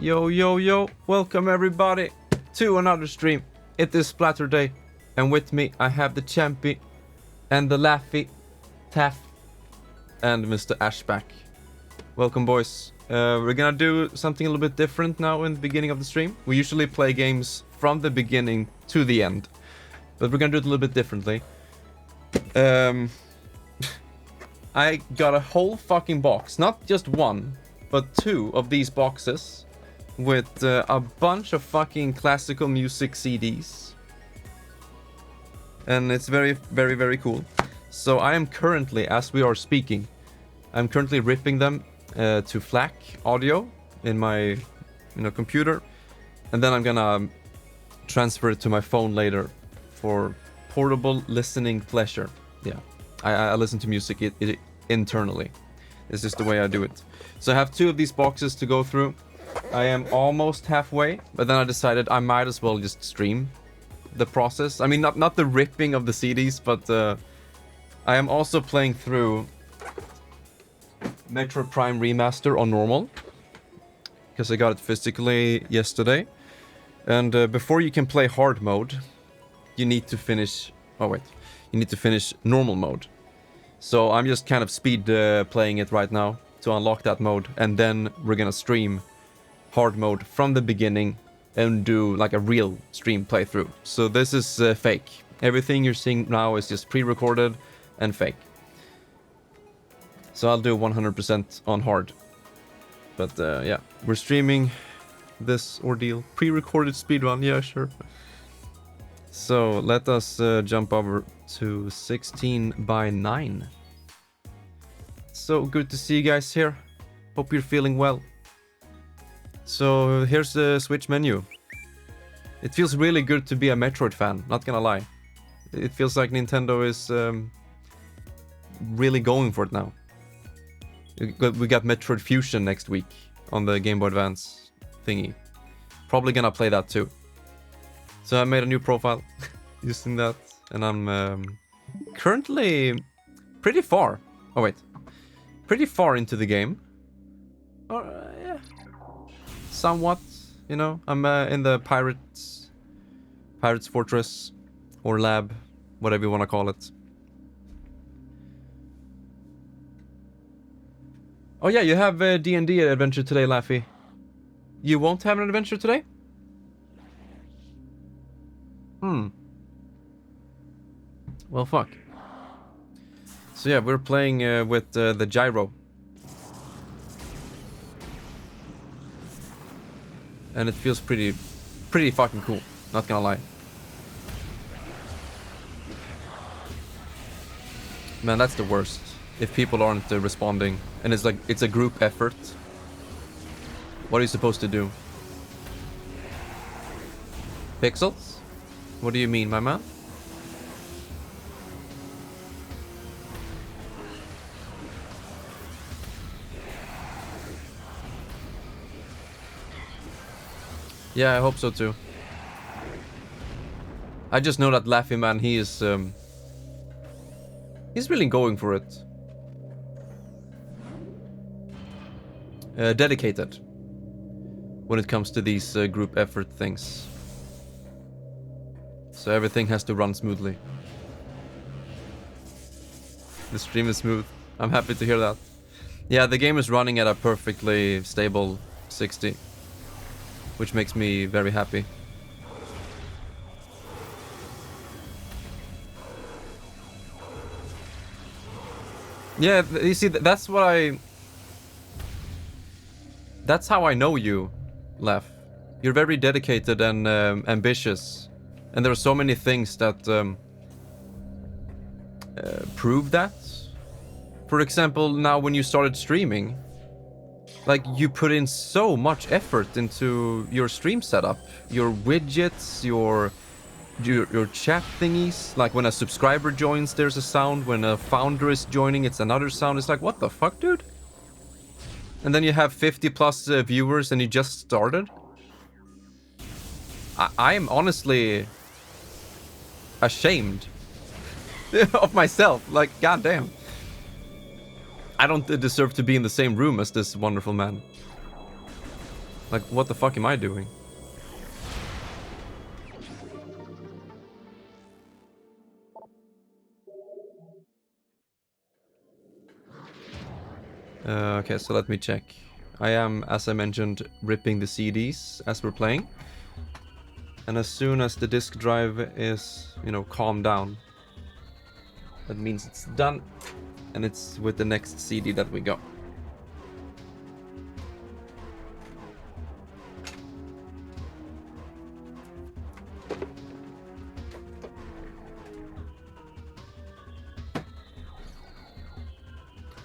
Yo, yo, yo, welcome everybody to another stream. It is Splatter Day, and with me I have the Champy and the Laffy, Taff, and Mr. Ashback. Welcome, boys. We're gonna do something a little bit different now in the beginning of the stream. We usually play games from the beginning to the end, but we're gonna do it a little bit differently. I got a whole fucking box, not just one, but two of these boxes with a bunch of fucking classical music CDs. And it's very, very, very cool. So I am currently, as we are speaking, I'm currently ripping them to FLAC audio in my computer. And then I'm gonna transfer it to my phone later for portable listening pleasure. Yeah, I listen to music internally. This is the way I do it. So I have two of these boxes to go through. I am almost halfway, but then I decided I might as well just stream the process. I mean, not the ripping of the CDs, but I am also playing through Metroid Prime Remaster on normal, because I got it physically yesterday. And before you can play hard mode, you need to finish... Oh wait, you need to finish normal mode. So I'm just kind of speed playing it right now to unlock that mode, and then we're gonna stream hard mode from the beginning and do like a real stream playthrough. So this is fake. Everything you're seeing now is just pre-recorded and fake. So I'll do 100% on hard. But yeah, we're streaming this ordeal. Pre-recorded speedrun, yeah, sure. So let us jump over to 16 by 9. So good to see you guys here. Hope you're feeling well. So here's the Switch menu. It feels really good to be a Metroid fan, not gonna lie. It feels like Nintendo is really going for it now. We got Metroid Fusion next week on the Game Boy Advance thingy. Probably gonna play that too. So I made a new profile using that, and I'm currently pretty far. Oh wait, pretty far into the game. Or yeah, somewhat. You know, I'm in the Pirates Fortress or lab, whatever you want to call it. Oh yeah, you have a D&D adventure today, Laffy. You won't have an adventure today? Well, fuck. So yeah, we're playing with the gyro. And it feels pretty fucking cool, not gonna lie. Man, that's the worst. If people aren't responding, and it's like, it's a group effort. What are you supposed to do? Pixels? What do you mean, my man? Yeah, I hope so too. I just know that Laffy Man, he's really going for it. Dedicated when it comes to these group effort things. So everything has to run smoothly. The stream is smooth. I'm happy to hear that. Yeah, the game is running at a perfectly stable 60. Which makes me very happy. Yeah, you see, that's how I know you, Lef. You're very dedicated and ambitious. And there are so many things that prove that. For example, now when you started streaming, like, you put in so much effort into your stream setup. Your widgets, your chat thingies. Like, when a subscriber joins, there's a sound. When a founder is joining, it's another sound. It's like, what the fuck, dude? And then you have 50 plus viewers and you just started. I am honestly ashamed of myself. Like, goddamn. I don't deserve to be in the same room as this wonderful man. Like, what the fuck am I doing? Okay, so let me check. I am, as I mentioned, ripping the CDs as we're playing. And as soon as the disk drive is, you know, calmed down, that means it's done. And it's with the next CD that we got.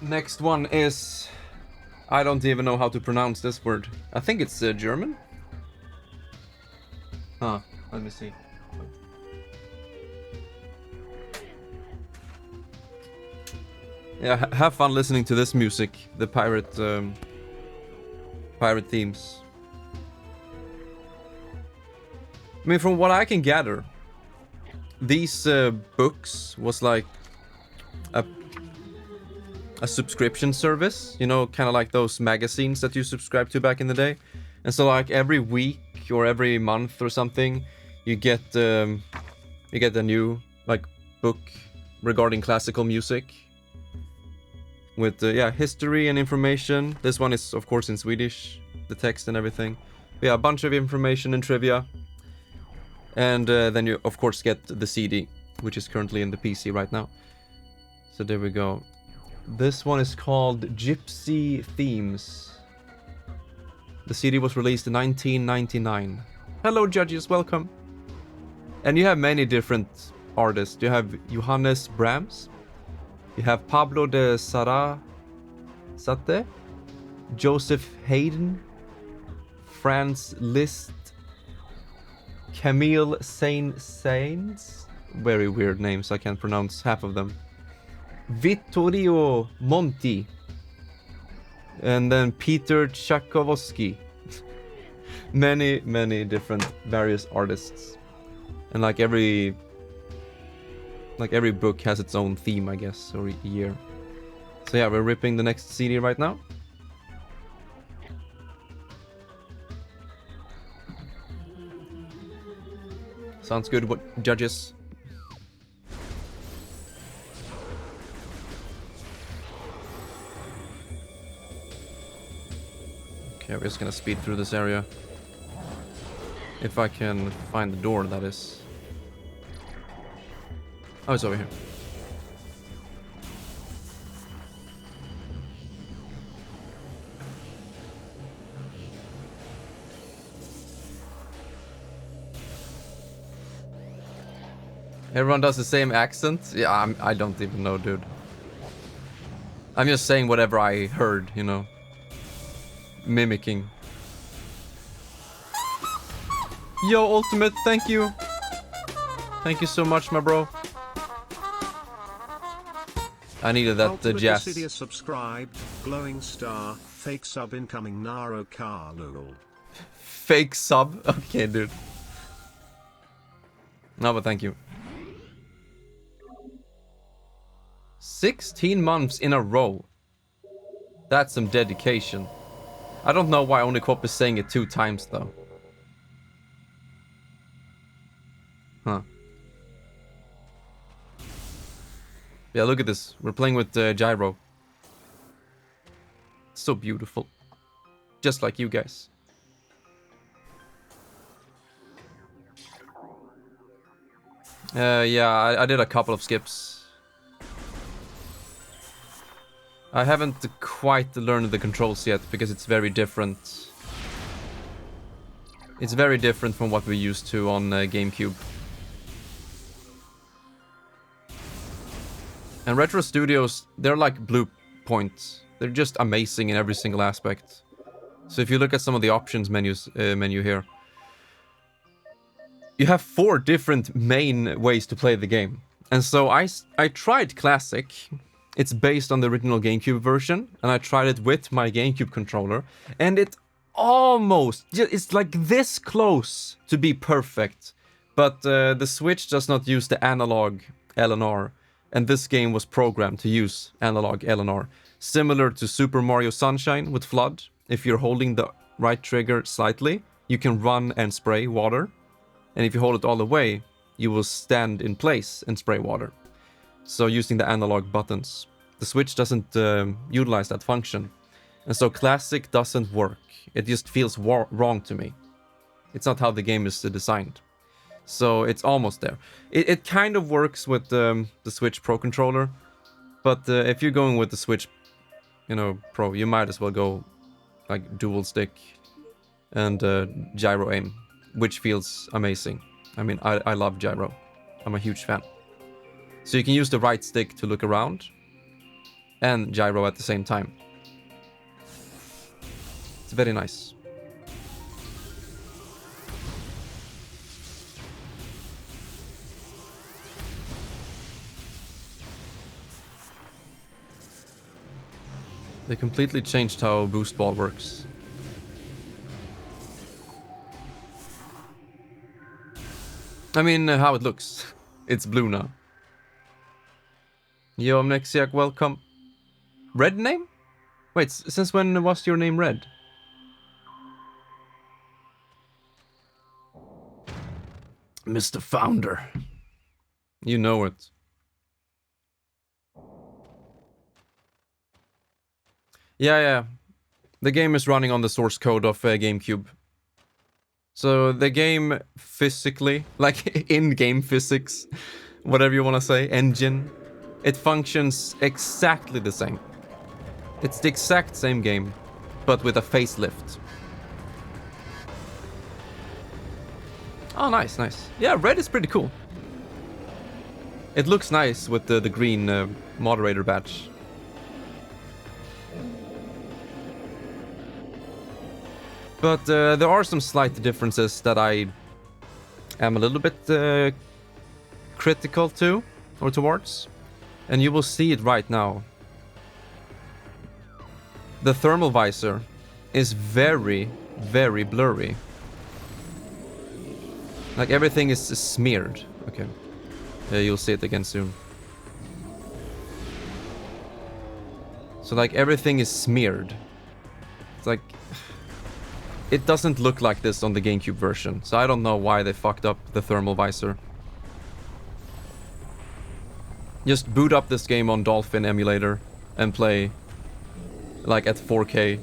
Next one is... I don't even know how to pronounce this word. I think it's German? Huh, let me see. Yeah, have fun listening to this music. The pirate themes. I mean, from what I can gather, these books was like a subscription service, you know, kind of like those magazines that you subscribe to back in the day. And so like every week or every month or something, you get a new like book regarding classical music with yeah, history and information. This one is of course in Swedish, the text and everything. But yeah, a bunch of information and trivia. And then you of course get the CD, which is currently in the PC right now. So there we go. This one is called Gypsy Themes. The CD was released in 1999. Hello judges, welcome. And you have many different artists. You have Johannes Brahms. You have Pablo de Sarasate. Joseph Haydn. Franz Liszt. Camille Saint-Saëns. Very weird names, I can't pronounce half of them. Vittorio Monti. And then Peter Tchaikovsky. many different various artists. And like every book has its own theme, I guess, or year. So yeah, we're ripping the next CD right now. Sounds good, what judges? Okay, we're just gonna speed through this area. If I can find the door, that is. Oh, it's over here. Everyone does the same accent? Yeah, I don't even know, dude. I'm just saying whatever I heard, you know. Mimicking. Yo, Ultimate, thank you. Thank you so much, my bro. I needed that jazz. Ultimate subscribed, glowing star, fake sub incoming Narokath. Fake sub? Okay, dude. No, but thank you. 16 months in a row. That's some dedication. I don't know why Onikop is saying it 2 times, though. Huh. Yeah, look at this. We're playing with Gyro. So beautiful. Just like you guys. Yeah, I did a couple of skips. I haven't quite learned the controls yet because it's very different. It's very different from what we're used to on GameCube. And Retro Studios, they're like Blue Point. They're just amazing in every single aspect. So if you look at some of the options menu here, you have 4 different main ways to play the game. And so I tried Classic. It's based on the original GameCube version, and I tried it with my GameCube controller, and it almost, it's like this close to be perfect. But the Switch does not use the analog LNR, and this game was programmed to use analog LNR. Similar to Super Mario Sunshine with Flood. If you're holding the right trigger slightly, you can run and spray water. And if you hold it all the way, you will stand in place and spray water. So using the analog buttons. The Switch doesn't utilize that function. And so Classic doesn't work. It just feels wrong to me. It's not how the game is designed. So it's almost there. It kind of works with the Switch Pro controller. But if you're going with the Switch, Pro, you might as well go like dual stick and gyro aim, which feels amazing. I mean, I love gyro. I'm a huge fan. So you can use the right stick to look around and gyro at the same time. It's very nice. They completely changed how boost ball works. I mean, how it looks. It's blue now. Yo, Amnexiac, welcome. Red name? Wait, since when was your name Red? Mr. Founder. You know it. Yeah. The game is running on the source code of GameCube. So the game physically, like in-game physics, whatever you want to say, engine, it functions exactly the same. It's the exact same game, but with a facelift. Oh, nice. Yeah, red is pretty cool. It looks nice with the green moderator badge. But there are some slight differences that I am a little bit critical to, or towards. And you will see it right now. The thermal visor is very, very blurry. Like everything is smeared. Okay. You'll see it again soon. So like everything is smeared. It's like... It doesn't look like this on the GameCube version, so I don't know why they fucked up the thermal visor. Just boot up this game on Dolphin emulator and play like at 4K.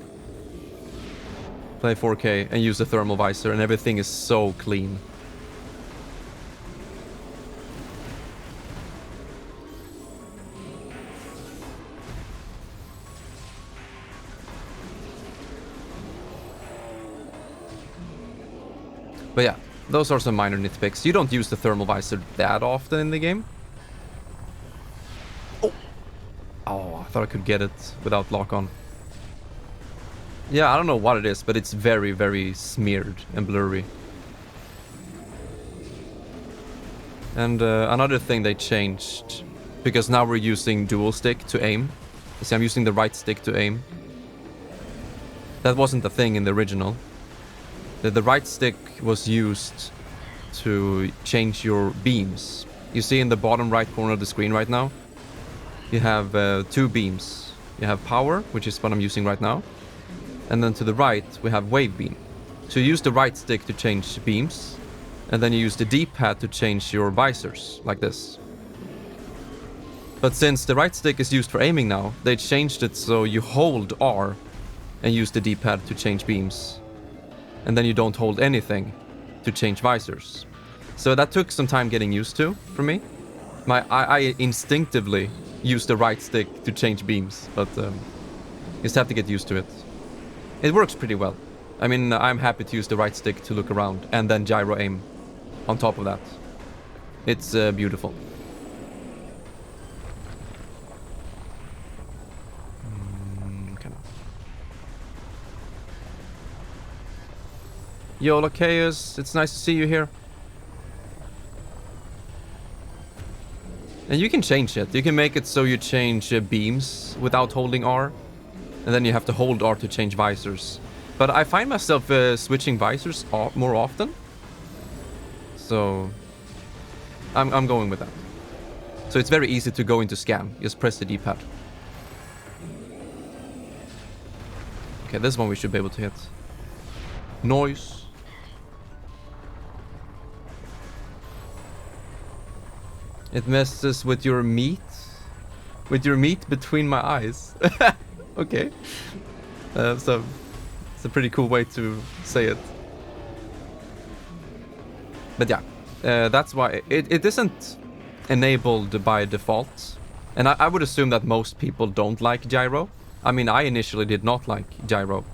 Play 4K and use the thermal visor and everything is so clean. But yeah, those are some minor nitpicks. You don't use the thermal visor that often in the game. Oh, I thought I could get it without lock-on. Yeah, I don't know what it is, but it's very, very smeared and blurry. And another thing they changed, because now we're using dual stick to aim. See, I'm using the right stick to aim. That wasn't the thing in the original. The right stick was used to change your beams. You see in the bottom right corner of the screen right now, you have two beams. You have power, which is what I'm using right now. And then to the right, we have wave beam. So you use the right stick to change beams. And then you use the D-pad to change your visors, like this. But since the right stick is used for aiming now, they changed it so you hold R and use the D-pad to change beams. And then you don't hold anything to change visors. So that took some time getting used to for me. I instinctively use the right stick to change beams, but just have to get used to it. It works pretty well. I mean, I'm happy to use the right stick to look around and then gyro aim on top of that. It's beautiful. Yo, Lachaeus, it's nice to see you here. And you can change it. You can make it so you change beams without holding R. And then you have to hold R to change visors. But I find myself switching visors more often. So I'm going with that. So it's very easy to go into scan. Just press the D-pad. Okay, this one we should be able to hit. Noise. It messes with your meat. With your meat between my eyes. Okay. So it's a pretty cool way to say it. But yeah, that's why it isn't enabled by default. And I would assume that most people don't like gyro. I mean, I initially did not like gyro.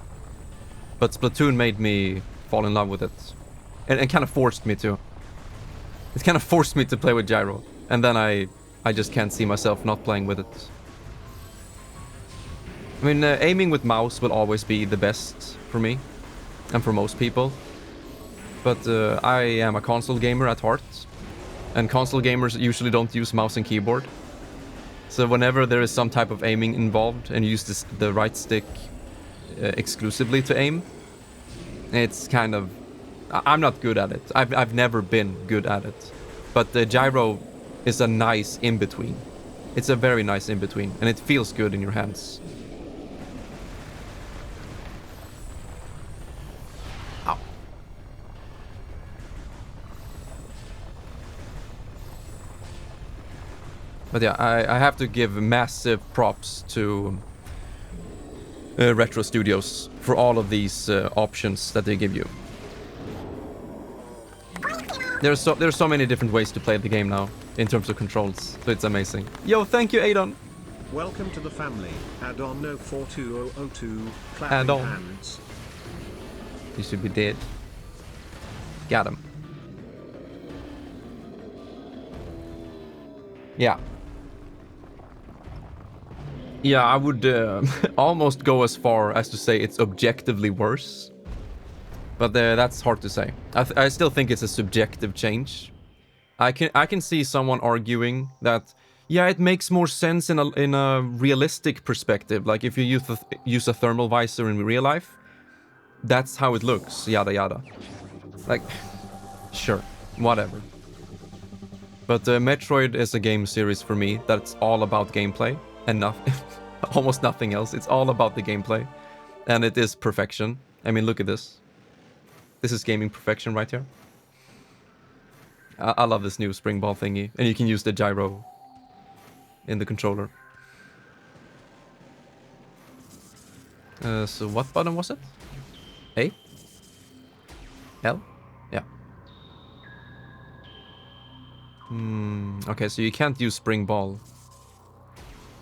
But Splatoon made me fall in love with it. And kind of forced me to. It kind of forced me to play with gyro. And then I just can't see myself not playing with it. I mean, aiming with mouse will always be the best for me. And for most people. But I am a console gamer at heart. And console gamers usually don't use mouse and keyboard. So whenever there is some type of aiming involved and you use the right stick exclusively to aim, it's kind of... I'm not good at it. I've never been good at it. But the gyro is a nice in-between. It's a very nice in-between. And it feels good in your hands. Ow. But yeah, I have to give massive props to Retro Studios for all of these options that they give you. There's so many different ways to play the game now in terms of controls, so it's amazing. Yo, thank you, Adon. Welcome to the family. Add-on no 42002. Clapping Add-on. hands. You should be dead. Got him. Yeah. Yeah, I would almost go as far as to say it's objectively worse. But that's hard to say. I still think it's a subjective change. I can see someone arguing that, yeah, it makes more sense in a realistic perspective. Like if you use a thermal visor in real life, that's how it looks. Yada yada. Like, sure, whatever. But Metroid is a game series for me that's all about gameplay and almost nothing else. It's all about the gameplay, and it is perfection. I mean, look at this. This is gaming perfection right here. I love this new spring ball thingy. And you can use the gyro in the controller. So what button was it? A? L? Yeah. Okay, so you can't use spring ball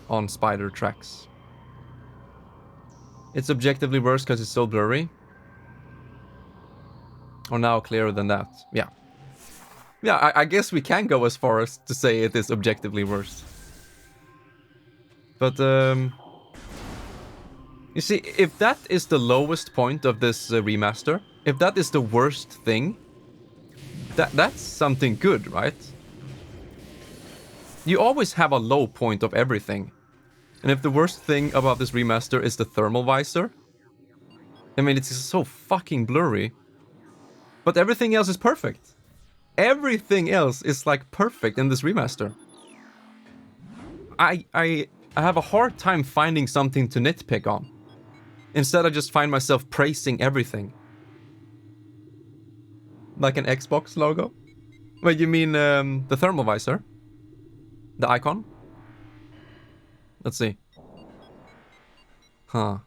on spider tracks. It's objectively worse because it's so blurry. Or now clearer than that. Yeah. Yeah, I guess we can go as far as to say it is objectively worse. But, you see, if that is the lowest point of this remaster, if that is the worst thing, that's something good, right? You always have a low point of everything. And if the worst thing about this remaster is the thermal visor, I mean, it's so fucking blurry. But everything else is perfect. Everything else is like perfect in this remaster. I have a hard time finding something to nitpick on. Instead, I just find myself praising everything. Like an Xbox logo? Wait, you mean the thermal visor? The icon? Let's see. Huh.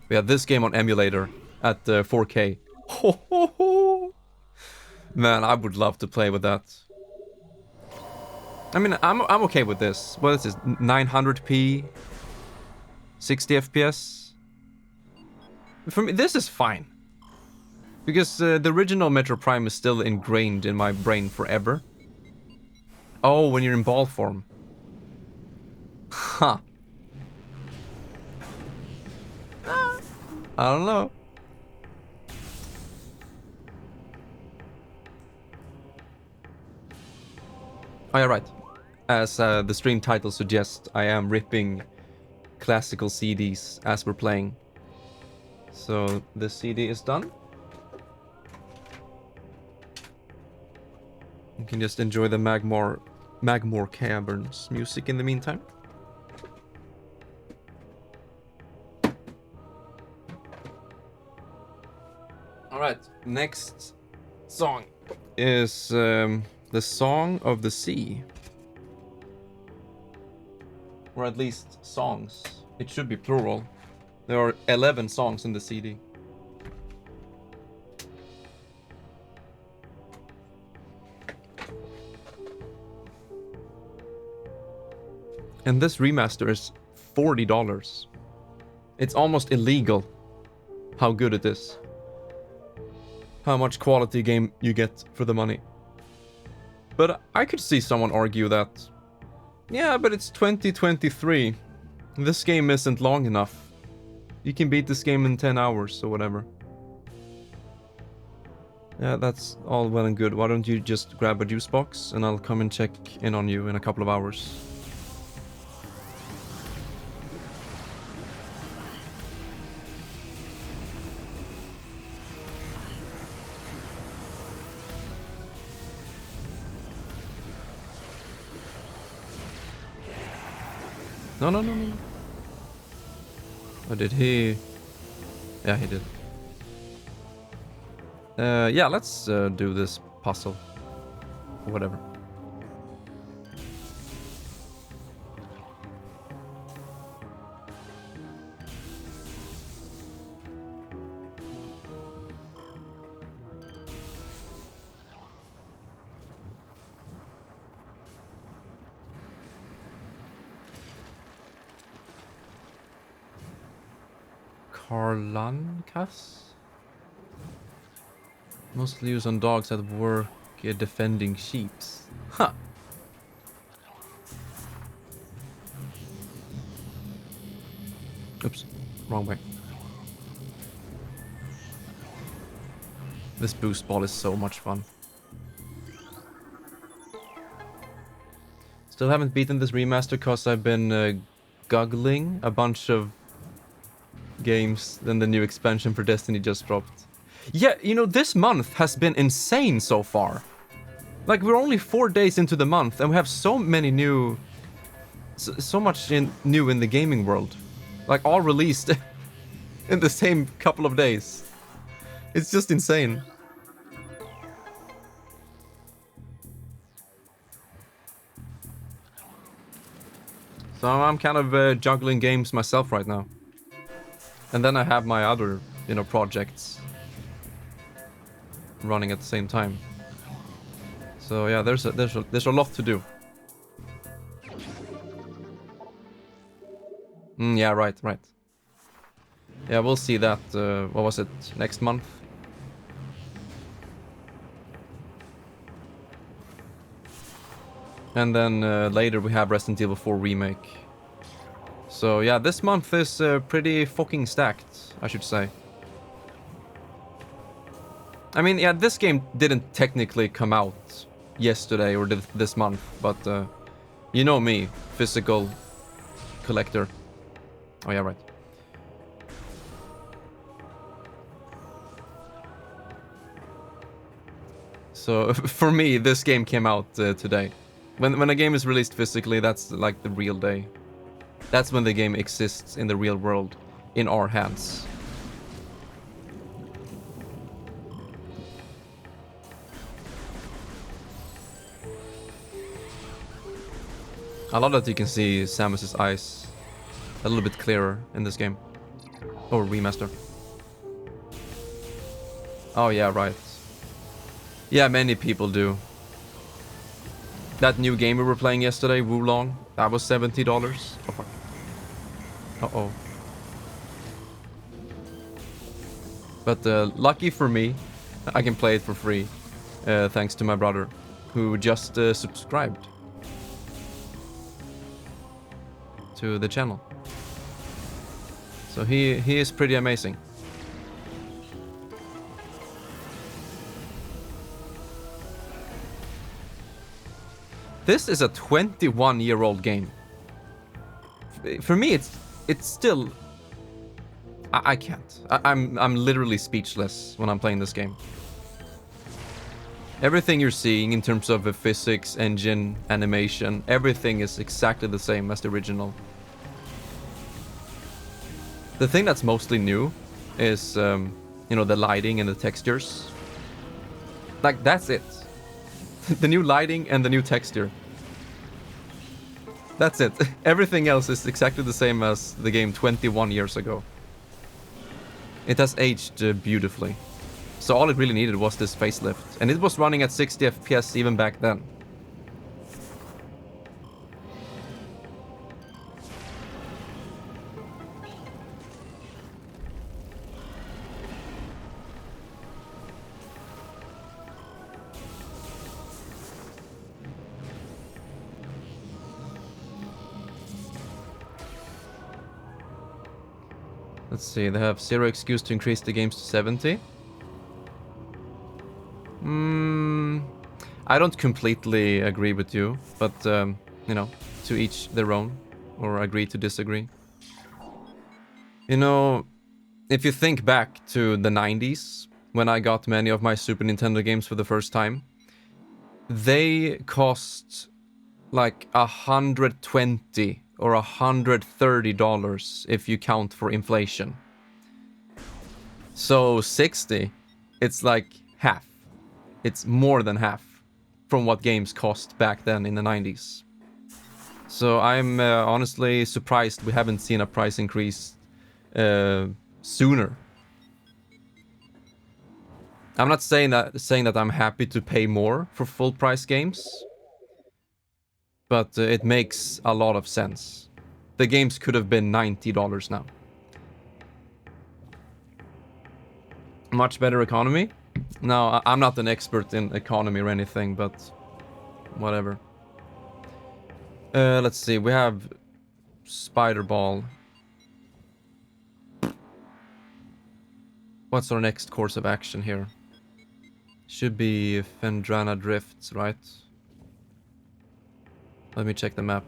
We have this game on emulator at 4K. Man, I would love to play with that. I mean, I'm okay with this. What is this? 900p? 60 FPS? For me, this is fine. Because the original Metro Prime is still ingrained in my brain forever. Oh, when you're in ball form. Huh. I don't know. Oh yeah, right. As the stream title suggests, I am ripping classical CDs as we're playing. So the CD is done. You can just enjoy the Magmore Caverns music in the meantime. Alright, next song is the Song of the Sea. Or at least songs. It should be plural. There are 11 songs in the CD. And this remaster is $40. It's almost illegal how good it is. How much quality game you get for the money. But I could see someone argue that, yeah, but it's 2023. This game isn't long enough. You can beat this game in 10 hours or whatever. Yeah, that's all well and good. Why don't you just grab a juice box and I'll come and check in on you in a couple of hours. No. Or did he? Yeah, he did. Yeah, let's do this puzzle. Or whatever. Karlankas? Mostly used on dogs that work defending sheeps. Huh. Oops. Wrong way. This boost ball is so much fun. Still haven't beaten this remaster because I've been goggling a bunch of games, then the new expansion for Destiny just dropped. Yeah, you know, this month has been insane so far. Like, we're only 4 days into the month and we have so many new... So much new in the gaming world. Like, all released in the same couple of days. It's just insane. So I'm kind of juggling games myself right now. And then I have my other, you know, projects running at the same time. So yeah, there's a lot to do. Yeah, right. Yeah, we'll see that. What was it? Next month. And then later we have Resident Evil 4 Remake. So yeah, this month is pretty fucking stacked, I should say. I mean, yeah, this game didn't technically come out yesterday or this month, but you know me, physical collector. Oh yeah, right. So for me, this game came out today. When a game is released physically, that's like the real day. That's when the game exists in the real world, in our hands. I love that you can see Samus's eyes a little bit clearer in this game. Or remaster. Oh yeah, right. Yeah, many people do. That new game we were playing yesterday, Wulong, that was $70. Oh fuck. Uh-oh. But lucky for me, I can play it for free. Thanks to my brother, who just subscribed to the channel. So he is pretty amazing. This is a 21-year-old game. For me, it's still... I can't. I'm literally speechless when I'm playing this game. Everything you're seeing in terms of the physics, engine, animation, everything is exactly the same as the original. The thing that's mostly new is You know, the lighting and the textures. Like, that's it. The new lighting and the new texture. That's it. Everything else is exactly the same as the game 21 years ago. It has aged beautifully. So all it really needed was this facelift. And it was running at 60 FPS even back then. Let's see, they have zero excuse to increase the games to 70. I don't completely agree with you, but, you know, to each their own, or agree to disagree. You know, if you think back to the 90s, when I got many of my Super Nintendo games for the first time, they cost like $120 or $130 if you count for inflation. So 60, it's like half. It's more than half from what games cost back then in the 90s. So I'm honestly surprised we haven't seen a price increase sooner. I'm not saying that I'm happy to pay more for full price games, but it makes a lot of sense. The games could have been $90 now. Much better economy? No, I'm not an expert in economy or anything, but whatever. Let's see, we have Spider Ball. What's our next course of action here? Should be Fendrana Drifts, right? Let me check the map.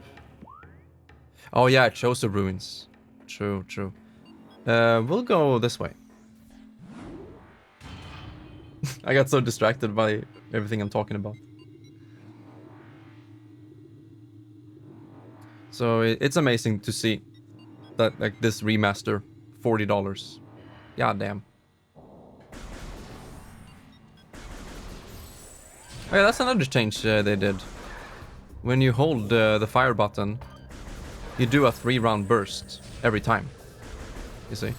Oh yeah, it shows the ruins. True, true. We'll go this way. I got so distracted by everything I'm talking about. So it's amazing to see that, like, this remaster, $40. God damn. Oh yeah, that's another change they did. When you hold the fire button, you do a 3-round burst every time. You see?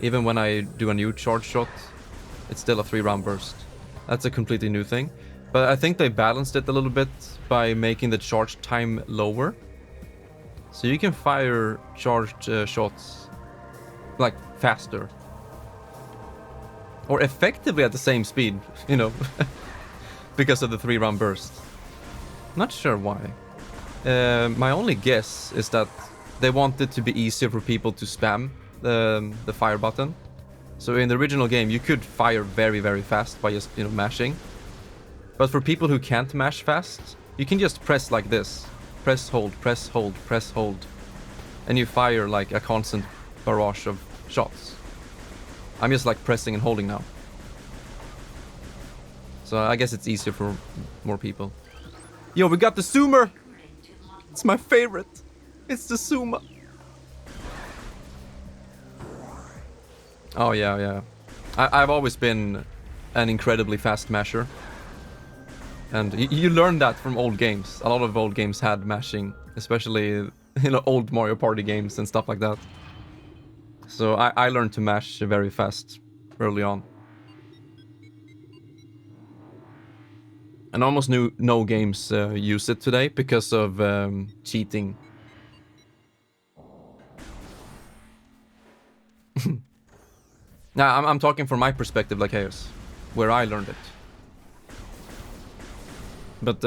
Even when I do a new charge shot, it's still a 3-round burst. That's a completely new thing. But I think they balanced it a little bit by making the charge time lower. So you can fire charged shots, like, faster. Or effectively at the same speed, you know. Because of the 3-round burst. Not sure why. My only guess is that they want it to be easier for people to spam the fire button. So in the original game, you could fire very, very fast by just, you know, mashing. But for people who can't mash fast, you can just press like this. Press, hold, press, hold, press, hold. And you fire like a constant barrage of shots. I'm just like pressing and holding now. So I guess it's easier for more people. Yo, we got the zoomer! It's my favorite. It's the zoomer. Oh yeah, yeah. I've always been an incredibly fast masher. And you learn that from old games. A lot of old games had mashing, especially, you know, old Mario Party games and stuff like that. So I learned to mash very fast early on. And almost no games use it today because of cheating. Now I'm talking from my perspective, like Chaos, where I learned it. But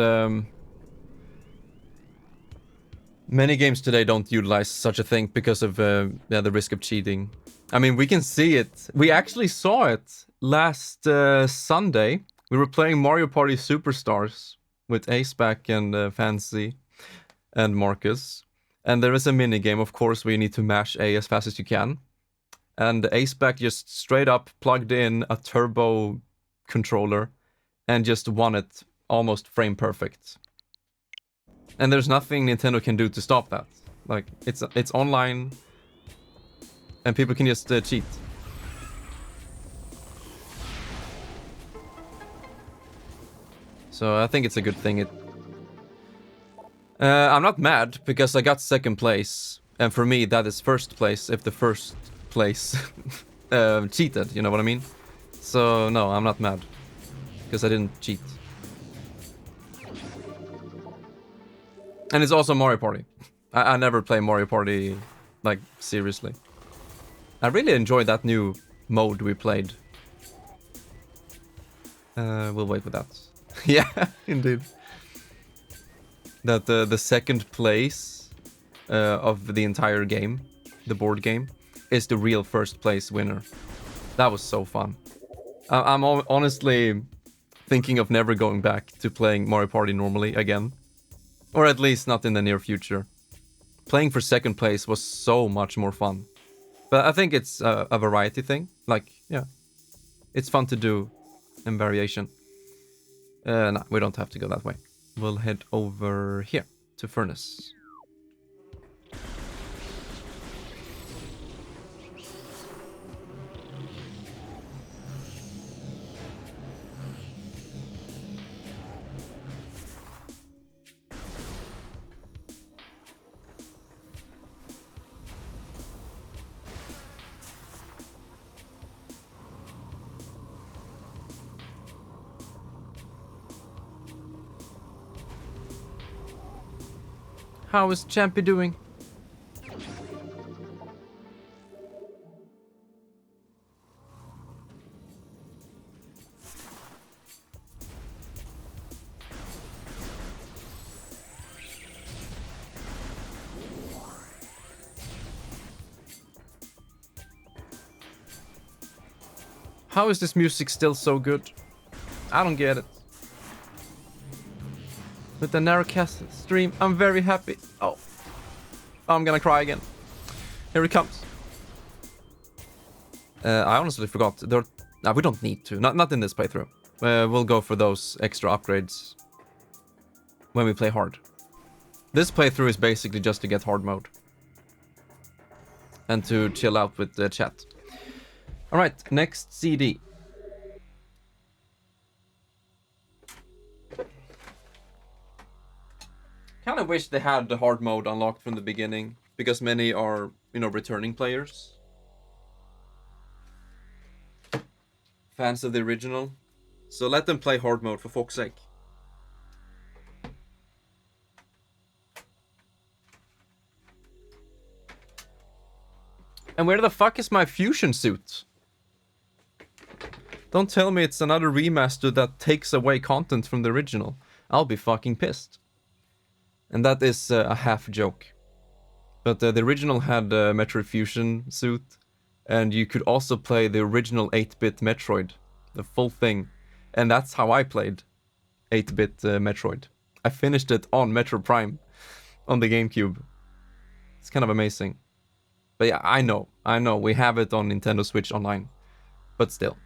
many games today don't utilize such a thing because of yeah, the risk of cheating. I mean, we can see it. We actually saw it last Sunday. We were playing Mario Party Superstars with Aceback and Fancy and Marcus. And there is a mini game, of course, where you need to mash A as fast as you can. And Aceback just straight up plugged in a turbo controller and just won it almost frame perfect. And there's nothing Nintendo can do to stop that. Like, it's online and people can just cheat. So I think it's a good thing. I'm not mad because I got second place, and for me that is first place if the first place cheated, you know what I mean? So no, I'm not mad because I didn't cheat. And it's also Mario Party. I never play Mario Party like seriously. I really enjoyed that new mode we played. We'll wait for that. Yeah, indeed. That the second place of the entire game, the board game, is the real first place winner. That was so fun. I'm honestly thinking of never going back to playing Mario Party normally again. Or at least not in the near future. Playing for second place was so much more fun. But I think it's a variety thing. Like, yeah. It's fun to do in variation. No, we don't have to go that way. We'll head over here to Furnace. How is Champy doing? How is this music still so good? I don't get it. With the Narokath stream, I'm very happy. Oh, I'm gonna cry again. Here it comes. I honestly forgot. No, we don't need to. Not in this playthrough. We'll go for those extra upgrades when we play hard. This playthrough is basically just to get hard mode. And to chill out with the chat. Alright, next CD. Kind of wish they had the hard mode unlocked from the beginning, because many are, you know, returning players. Fans of the original. So let them play hard mode for fuck's sake. And where the fuck is my fusion suit? Don't tell me it's another remaster that takes away content from the original. I'll be fucking pissed. And that is a half joke. But the original had a Metroid Fusion suit. And you could also play the original 8-bit Metroid. The full thing. And that's how I played 8-bit Metroid. I finished it on Metro Prime. On the GameCube. It's kind of amazing. But yeah, I know. We have it on Nintendo Switch Online. But still.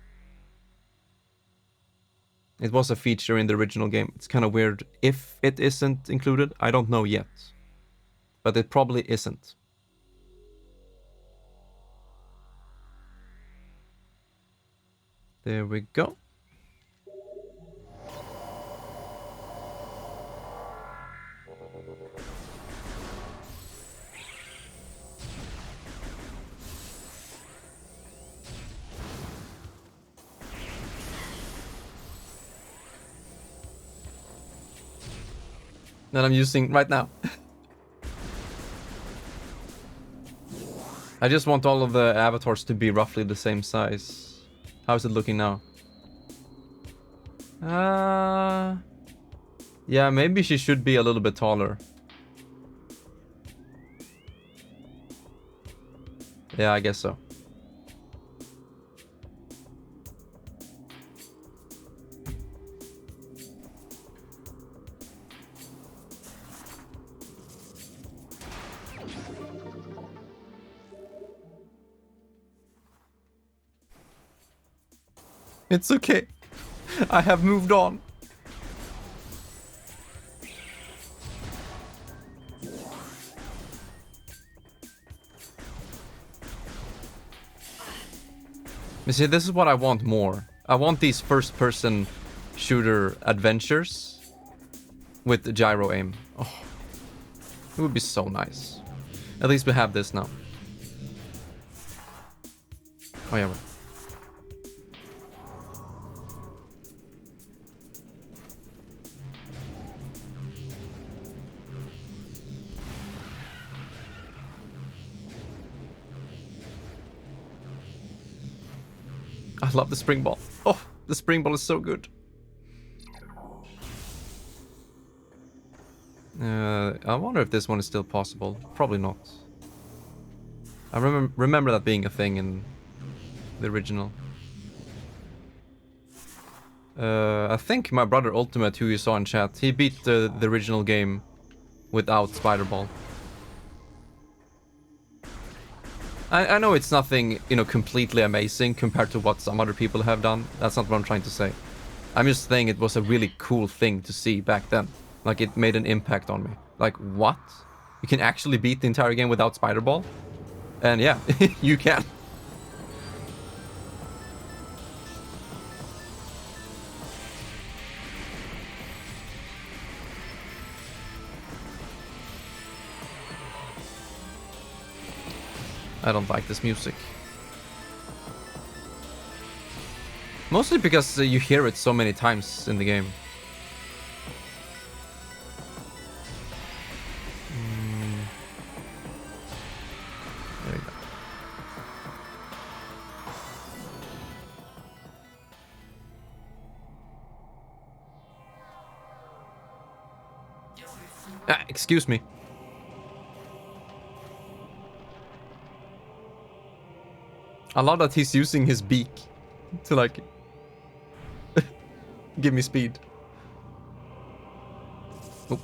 It was a feature in the original game. It's kind of weird if it isn't included. I don't know yet. But it probably isn't. There we go. That I'm using right now. I just want all of the avatars to be roughly the same size. How is it looking now? Yeah, maybe she should be a little bit taller. Yeah, I guess so. It's okay. I have moved on. You see, this is what I want more. I want these first-person shooter adventures with the gyro aim. Oh, it would be so nice. At least we have this now. Oh yeah. I love the spring ball. Oh, the spring ball is so good. I wonder if this one is still possible. Probably not. I remember that being a thing in the original. I think my brother Ultimate, who you saw in chat, he beat the original game without Spider Ball. I know it's nothing, you know, completely amazing compared to what some other people have done. That's not what I'm trying to say. I'm just saying it was a really cool thing to see back then. Like, it made an impact on me. Like, what? You can actually beat the entire game without Spider Ball? And yeah, you can. I don't like this music. Mostly because you hear it so many times in the game. There you go. Ah, excuse me. I love that he's using his beak to, like, give me speed. Oh.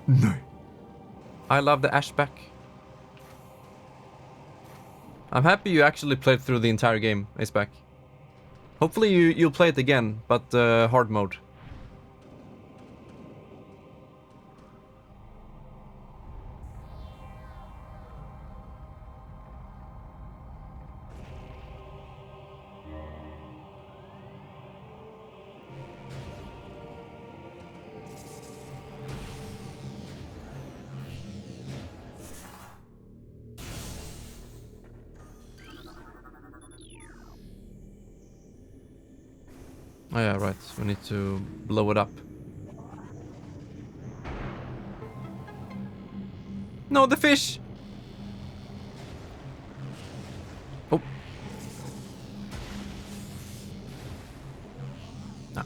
No. I love the Ashback. I'm happy you actually played through the entire game, Aceback. Hopefully you'll play it again, but hard mode. Oh yeah, right. We need to blow it up. No, the fish! Oh. Ah.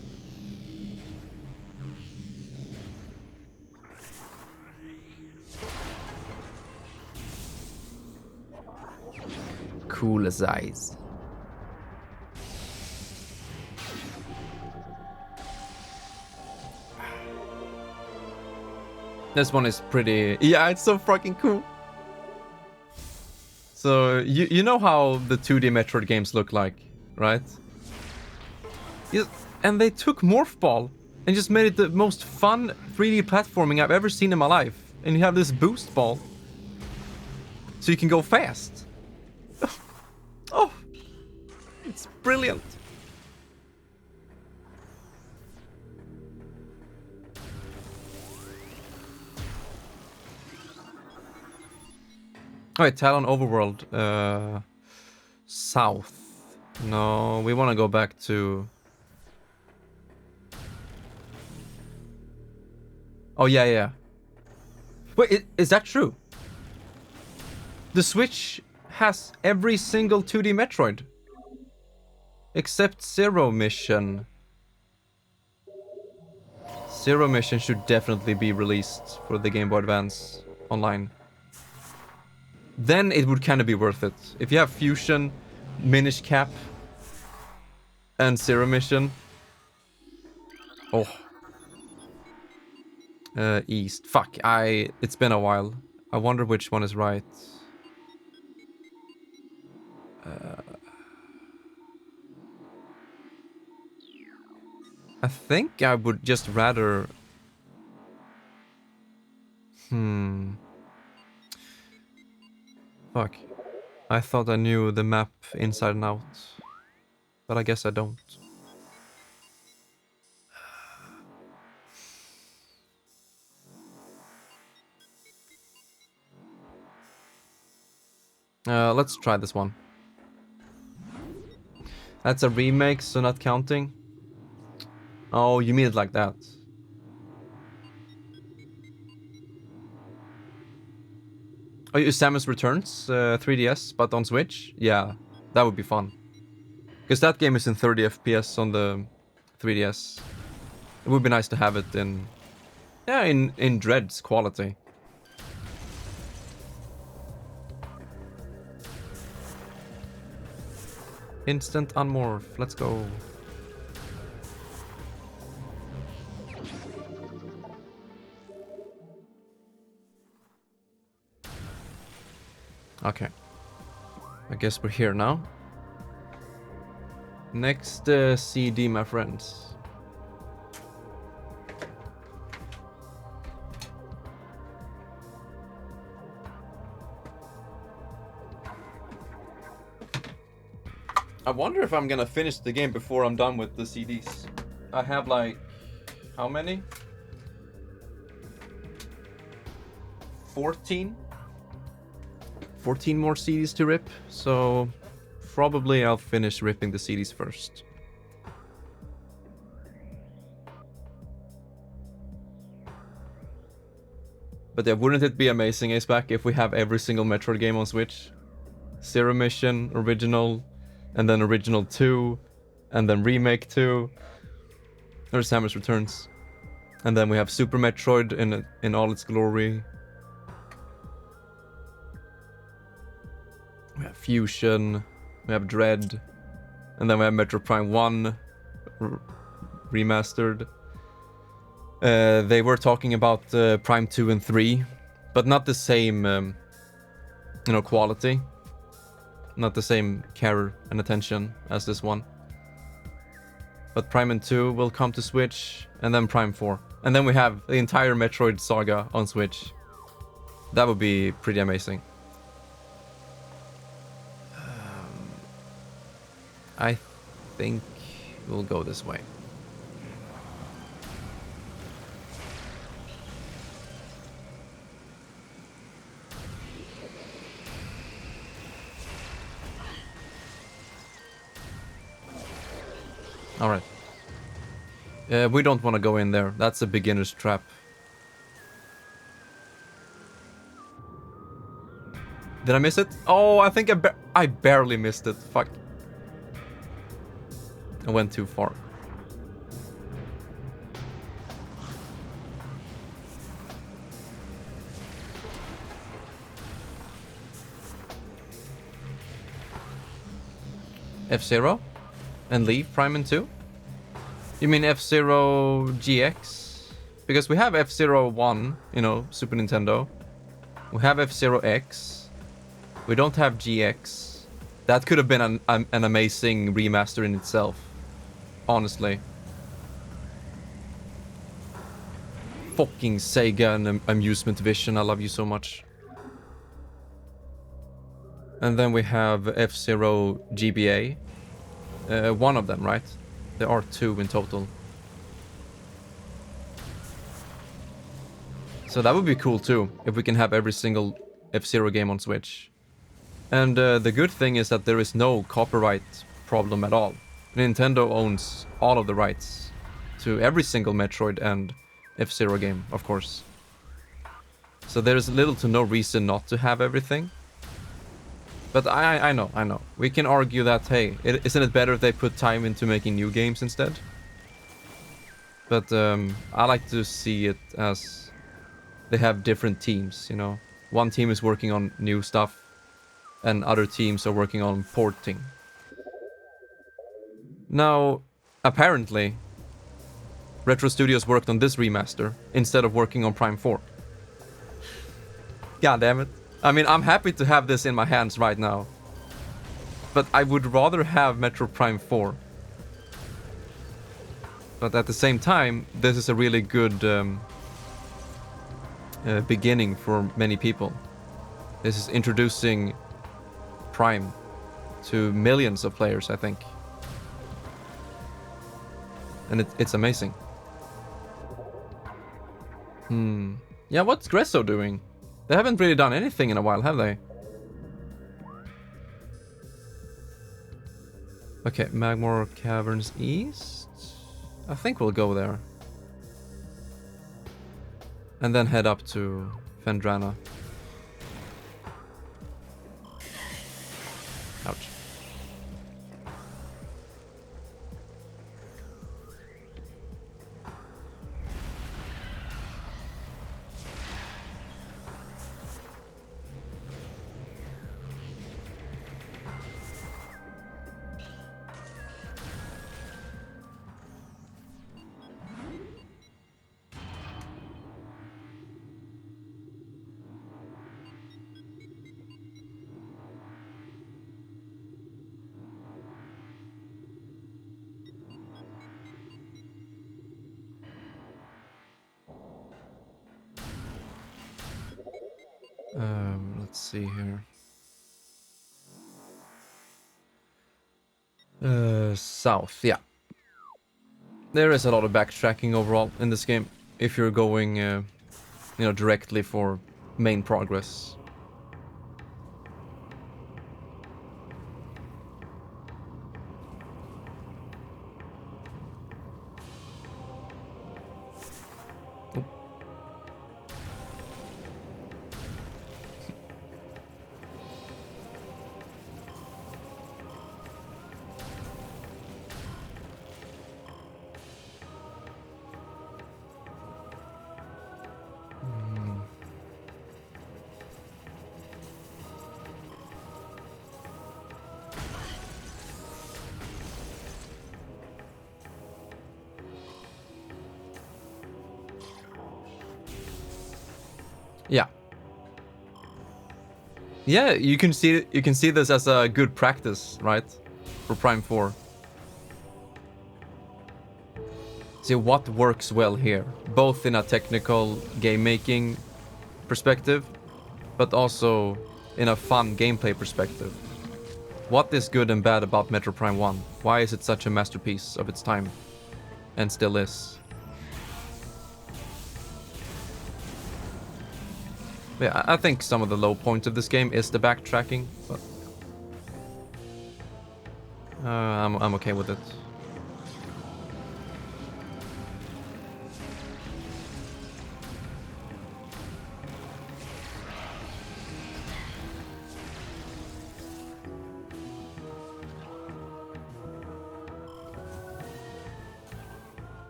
Cool as eyes. This one is pretty... Yeah, it's so fucking cool. So, you know how the 2D Metroid games look like, right? Yes, and they took Morph Ball and just made it the most fun 3D platforming I've ever seen in my life. And you have this boost ball. So you can go fast. Oh, it's brilliant. Alright, Talon Overworld. South. No, we want to go back to... Oh, yeah. Wait, is that true? The Switch has every single 2D Metroid. Except Zero Mission. Zero Mission should definitely be released for the Game Boy Advance online. then it would kind of be worth it. If you have Fusion, Minish Cap, and Zero Mission. Oh. East. Fuck, it's been a while. I wonder which one is right. I think I would just rather... Fuck. I thought I knew the map inside and out. But I guess I don't. Let's try this one. That's a remake, so not counting. Oh, you mean it like that? Oh, Samus Returns, 3DS, but on Switch? Yeah, that would be fun. Because that game is in 30 FPS on the 3DS. It would be nice to have it in... Yeah, in Dread's quality. Instant unmorph, let's go. Okay. I guess we're here now. Next CD, my friends. I wonder if I'm gonna finish the game before I'm done with the CDs. I have like... how many? 14? 14 more CDs to rip, so probably I'll finish ripping the CDs first. But yeah, wouldn't it be amazing, Aceback, if we have every single Metroid game on Switch? Zero Mission, Original, and then Original 2, and then Remake 2. There's Samus Returns. And then we have Super Metroid in all its glory. We have Fusion, we have Dread, and then we have Metroid Prime 1 Remastered. They were talking about Prime 2 and 3, but not the same, quality. Not the same care and attention as this one. But Prime and 2 will come to Switch, and then Prime 4. And then we have the entire Metroid saga on Switch. That would be pretty amazing. I think we'll go this way. Alright. We don't want to go in there. That's a beginner's trap. Did I miss it? Oh, I think I barely missed it. Fuck. I went too far. F-Zero? And leave Prime and 2? You mean F-Zero GX? Because we have F-Zero 1, Super Nintendo. We have F-Zero X. We don't have GX. That could have been an amazing remaster in itself. Honestly. Fucking Sega and Amusement Vision, I love you so much. And then we have F-Zero GBA. One of them, right? There are two in total. So that would be cool too, if we can have every single F-Zero game on Switch. And the good thing is that there is no copyright problem at all. Nintendo owns all of the rights to every single Metroid and F-Zero game, of course. So there's little to no reason not to have everything. But I know. We can argue that, hey, isn't it better if they put time into making new games instead? But I like to see it as they have different teams, One team is working on new stuff, and other teams are working on porting. Now, apparently, Retro Studios worked on this remaster instead of working on Prime 4. God damn it. I mean, I'm happy to have this in my hands right now. But I would rather have Metro Prime 4. But at the same time, this is a really good beginning for many people. This is introducing Prime to millions of players, I think. And it's amazing. Yeah, what's Gresso doing? They haven't really done anything in a while, have they? Okay, Magmore Caverns East. I think we'll go there. And then head up to Fendrana. Ouch. Let's see here. South, yeah. There is a lot of backtracking overall in this game if you're going, directly for main progress. Yeah. Yeah, you can see this as a good practice, right? For Prime 4. See what works well here, both in a technical game making perspective, but also in a fun gameplay perspective. What is good and bad about Metro Prime 1? Why is it such a masterpiece of its time? And still is. Yeah, I think some of the low points of this game is the backtracking, but I'm okay with it.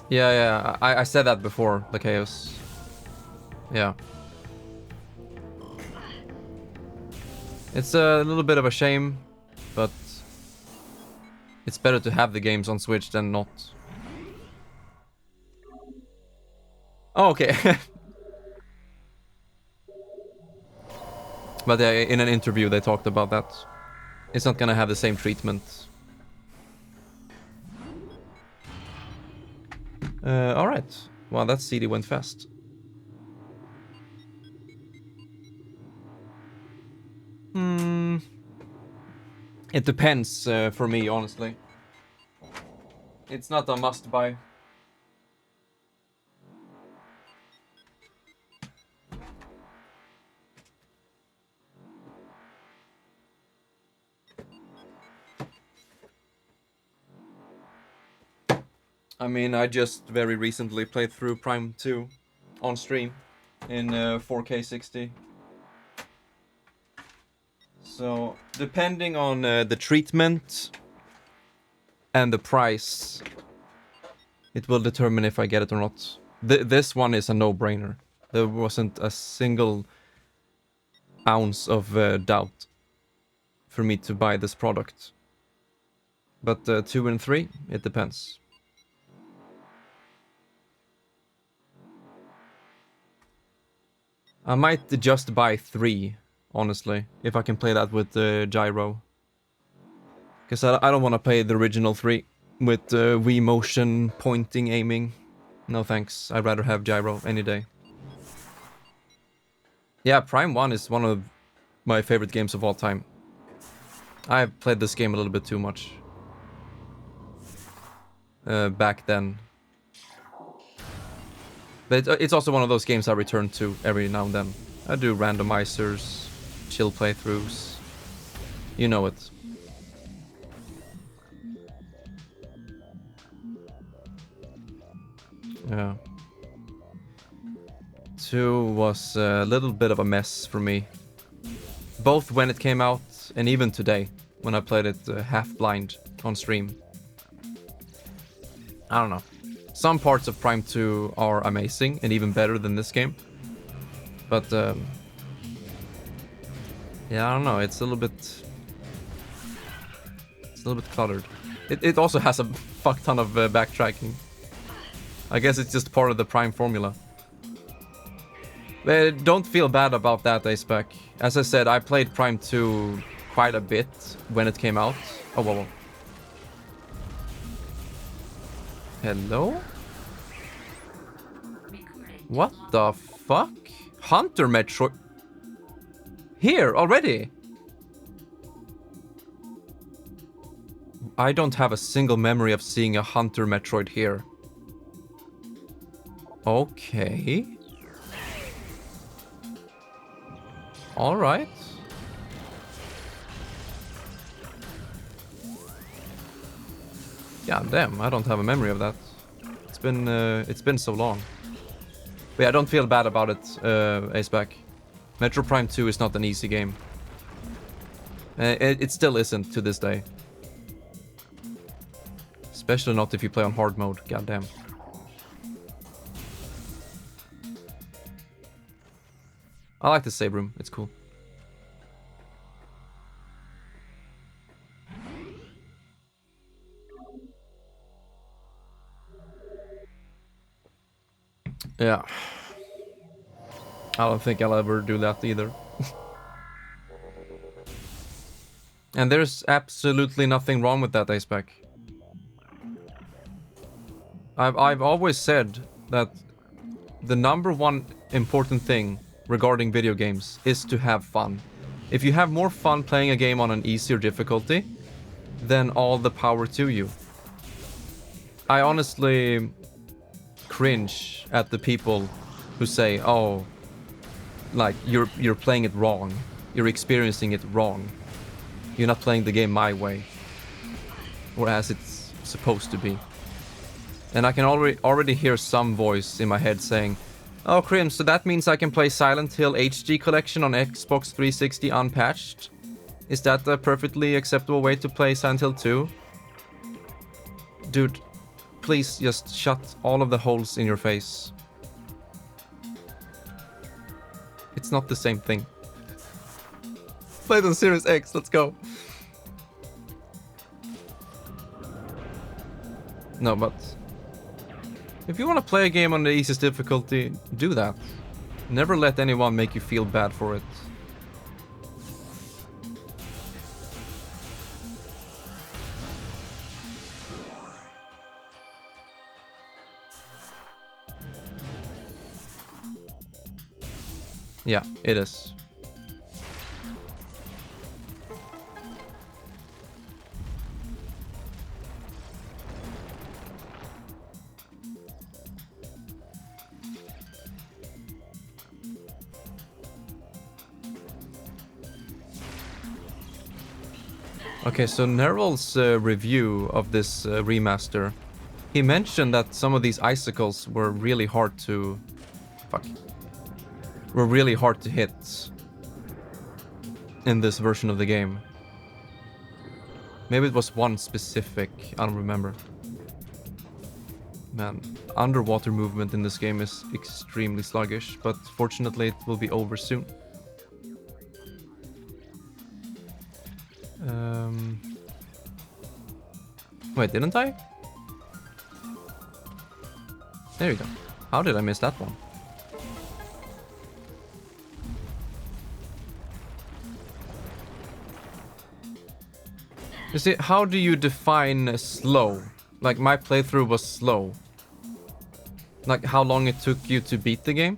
Yeah, I said that before, the chaos. Yeah. It's a little bit of a shame, but it's better to have the games on Switch than not. Oh, okay. But in an interview they talked about that. It's not gonna have the same treatment. Alright. Wow, that CD went fast. It depends for me, honestly. It's not a must buy. I mean, I just very recently played through Prime 2 on stream in 4K 60. So, depending on the treatment and the price, it will determine if I get it or not. This one is a no-brainer. There wasn't a single ounce of doubt for me to buy this product. But 2 and 3, it depends. I might just buy 3, honestly, if I can play that with gyro. Because I don't want to play the original 3 with Wii motion, pointing, aiming. No thanks, I'd rather have gyro any day. Yeah, Prime 1 is one of my favorite games of all time. I've played this game a little bit too much. Back then. But it's also one of those games I return to every now and then. I do randomizers, chill playthroughs. You know it. Yeah. 2 was a little bit of a mess for me. Both when it came out and even today, when I played it half blind on stream. I don't know. Some parts of Prime 2 are amazing and even better than this game. But, yeah, I don't know. It's a little bit cluttered. It also has a fuck ton of backtracking. I guess it's just part of the Prime formula. But don't feel bad about that, Aceback. As I said, I played Prime 2 quite a bit when it came out. Oh, whoa. Hello? What the fuck? Hunter Metroid? Here, already? I don't have a single memory of seeing a Hunter Metroid here. Okay. Alright. God damn, I don't have a memory of that. It's been so long. But yeah, don't feel bad about it, Aceback. Metro Prime 2 is not an easy game. It still isn't to this day. Especially not if you play on hard mode, goddamn. I like the save room, it's cool. Yeah. I don't think I'll ever do that either. And there's absolutely nothing wrong with that, Aceback. I've always said that the number one important thing regarding video games is to have fun. If you have more fun playing a game on an easier difficulty, then all the power to you. I honestly cringe at the people who say, oh, like you're playing it wrong, you're experiencing it wrong, you're not playing the game my way or as it's supposed to be. And I can already hear some voice in my head saying, oh, Crim, so that means I can play Silent Hill HD Collection on Xbox 360 unpatched? Is that a perfectly acceptable way to play Silent Hill 2? Dude, please just shut all of the holes in your face. It's not the same thing. Play it on Series X, let's go. No, but if you want to play a game on the easiest difficulty, do that. Never let anyone make you feel bad for it. Yeah, it is. Okay, so Neryl's review of this remaster, he mentioned that some of these icicles were really hard to... were really hard to hit in this version of the game. Maybe it was one specific, I don't remember. Man, underwater movement in this game is extremely sluggish, but fortunately it will be over soon. Wait, didn't I? There you go. How did I miss that one? You see, how do you define slow? Like, my playthrough was slow. Like, how long it took you to beat the game?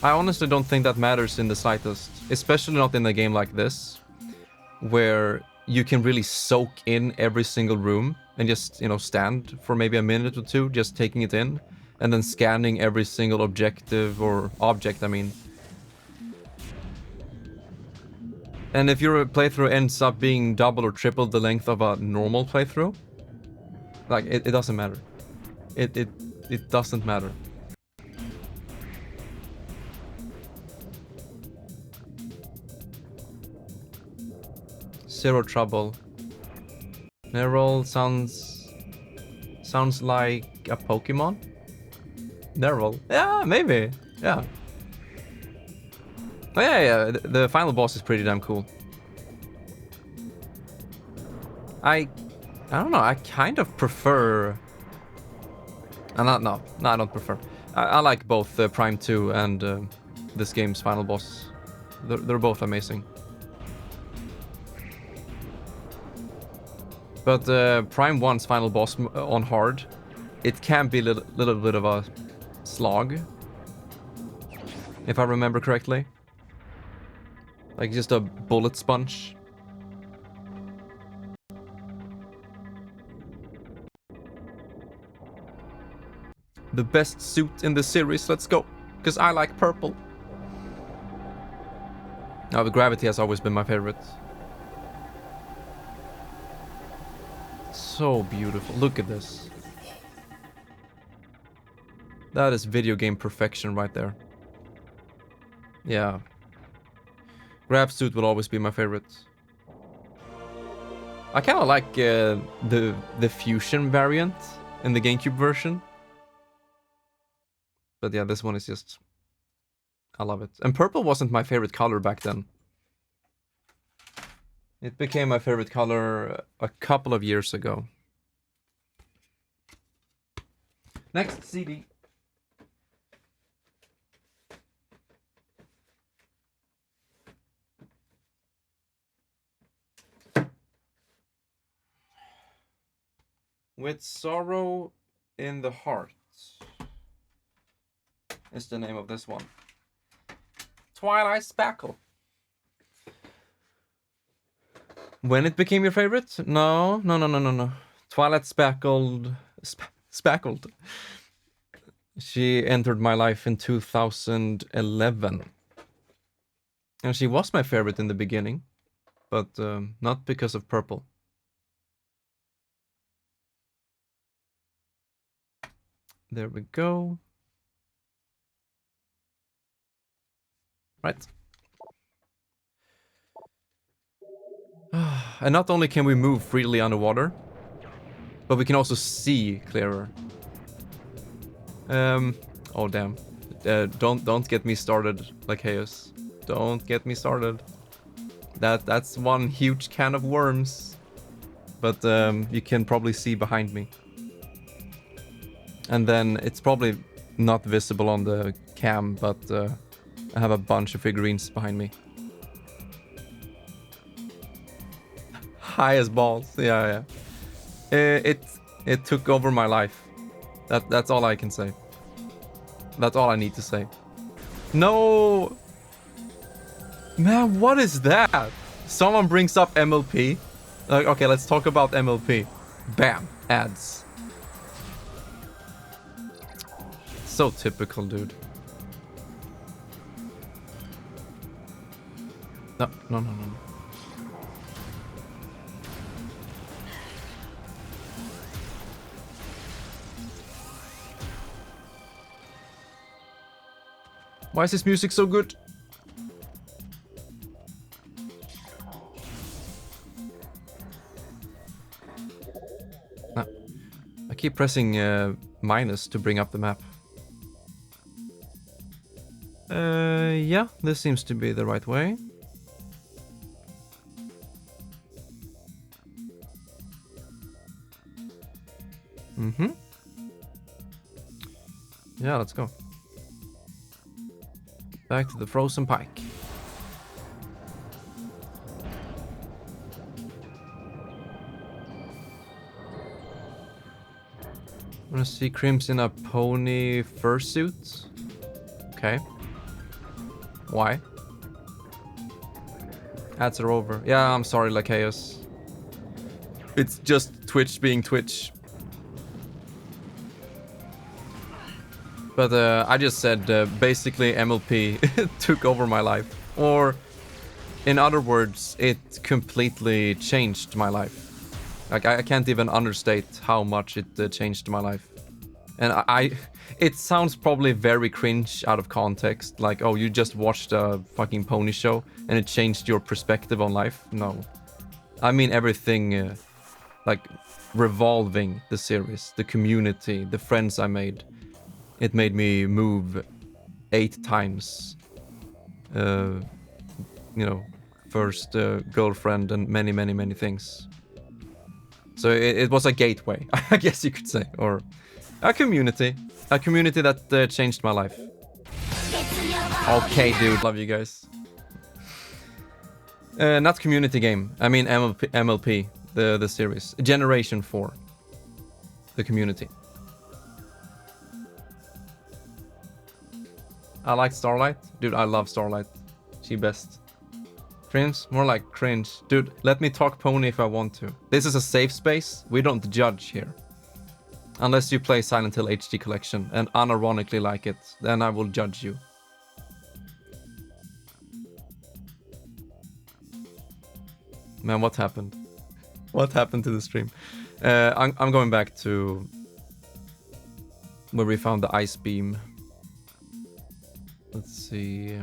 I honestly don't think that matters in the slightest. Especially not in a game like this, where you can really soak in every single room and just, you know, stand for maybe a minute or two, just taking it in, and then scanning every single objective or object, I mean. And if your playthrough ends up being double or triple the length of a normal playthrough, like, it doesn't matter. It doesn't matter. Zero trouble. Nerol sounds like a Pokemon. Nerol. Yeah, maybe. Yeah. Oh yeah. The final boss is pretty damn cool. I don't know. I kind of prefer. No, I don't prefer. I like both Prime 2 and this game's final boss. They're both amazing. But Prime 1's final boss on hard, it can be a little bit of a slog, if I remember correctly. Like just a bullet sponge. The best suit in the series, let's go. Because I like purple. Now, the Gravity has always been my favorite. So beautiful. Look at this. That is video game perfection right there. Yeah. Grav suit will always be my favorite. I kind of like the fusion variant in the GameCube version. But yeah, this one is just... I love it. And purple wasn't my favorite color back then. It became my favorite color a couple of years ago. Next CD. With Sorrow in the Heart is the name of this one. Twilight Spackle. When it became your favorite? No. Twilight Spackled. Spackled. She entered my life in 2011. And she was my favorite in the beginning. But not because of purple. There we go. Right. And not only can we move freely underwater, but we can also see clearer. Oh damn. Don't get me started, like Chaos. Don't get me started. That's one huge can of worms. But you can probably see behind me. And then it's probably not visible on the cam, but I have a bunch of figurines behind me. High as balls. Yeah. It took over my life. That's all I can say. That's all I need to say. No! Man, what is that? Someone brings up MLP. Okay, let's talk about MLP. Bam. Ads. So typical, dude. No. Why is this music so good? No. I keep pressing minus to bring up the map. Yeah, this seems to be the right way. Mm-hmm. Yeah, let's go. Back to the frozen pike. I wanna see Crims in a pony fursuit. Okay. Why? Ads are over. Yeah, I'm sorry, Lachaeus. It's just Twitch being Twitch. But I just said basically MLP took over my life. Or, in other words, it completely changed my life. Like, I can't even understate how much it changed my life. And it sounds probably very cringe out of context. Like, oh, you just watched a fucking pony show and it changed your perspective on life. No. I mean everything, like, revolving the series, the community, the friends I made. It made me move 8 times. You know, first girlfriend and many, many, many things. So it was a gateway, I guess you could say, or a community that changed my life. Okay, dude, love you guys. Not community game. I mean MLP, the series, Generation 4, the community. I like Starlight, dude. I love Starlight. She best. Cringe? More like cringe. Dude, let me talk pony if I want to. This is a safe space. We don't judge here. Unless you play Silent Hill HD Collection and unironically like it, then I will judge you. Man, what happened? What happened to the stream? I'm going back to where we found the ice beam. Let's see.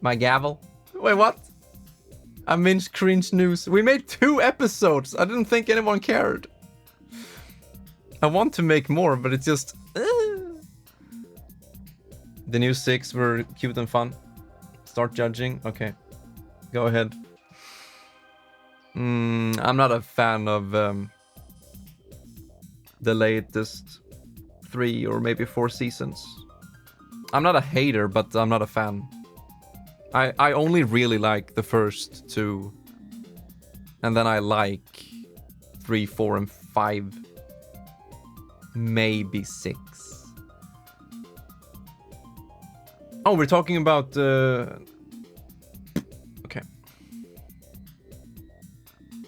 My gavel? Wait, what? I minced cringe news. We made 2 episodes. I didn't think anyone cared. I want to make more, but it's just... The new 6 were cute and fun. Start judging? Okay. Go ahead. I'm not a fan of the latest 3 or maybe 4 seasons. I'm not a hater, but I'm not a fan. I only really like the first 2. And then I like 3, 4, and 5. Maybe 6. Oh, we're talking about... Okay.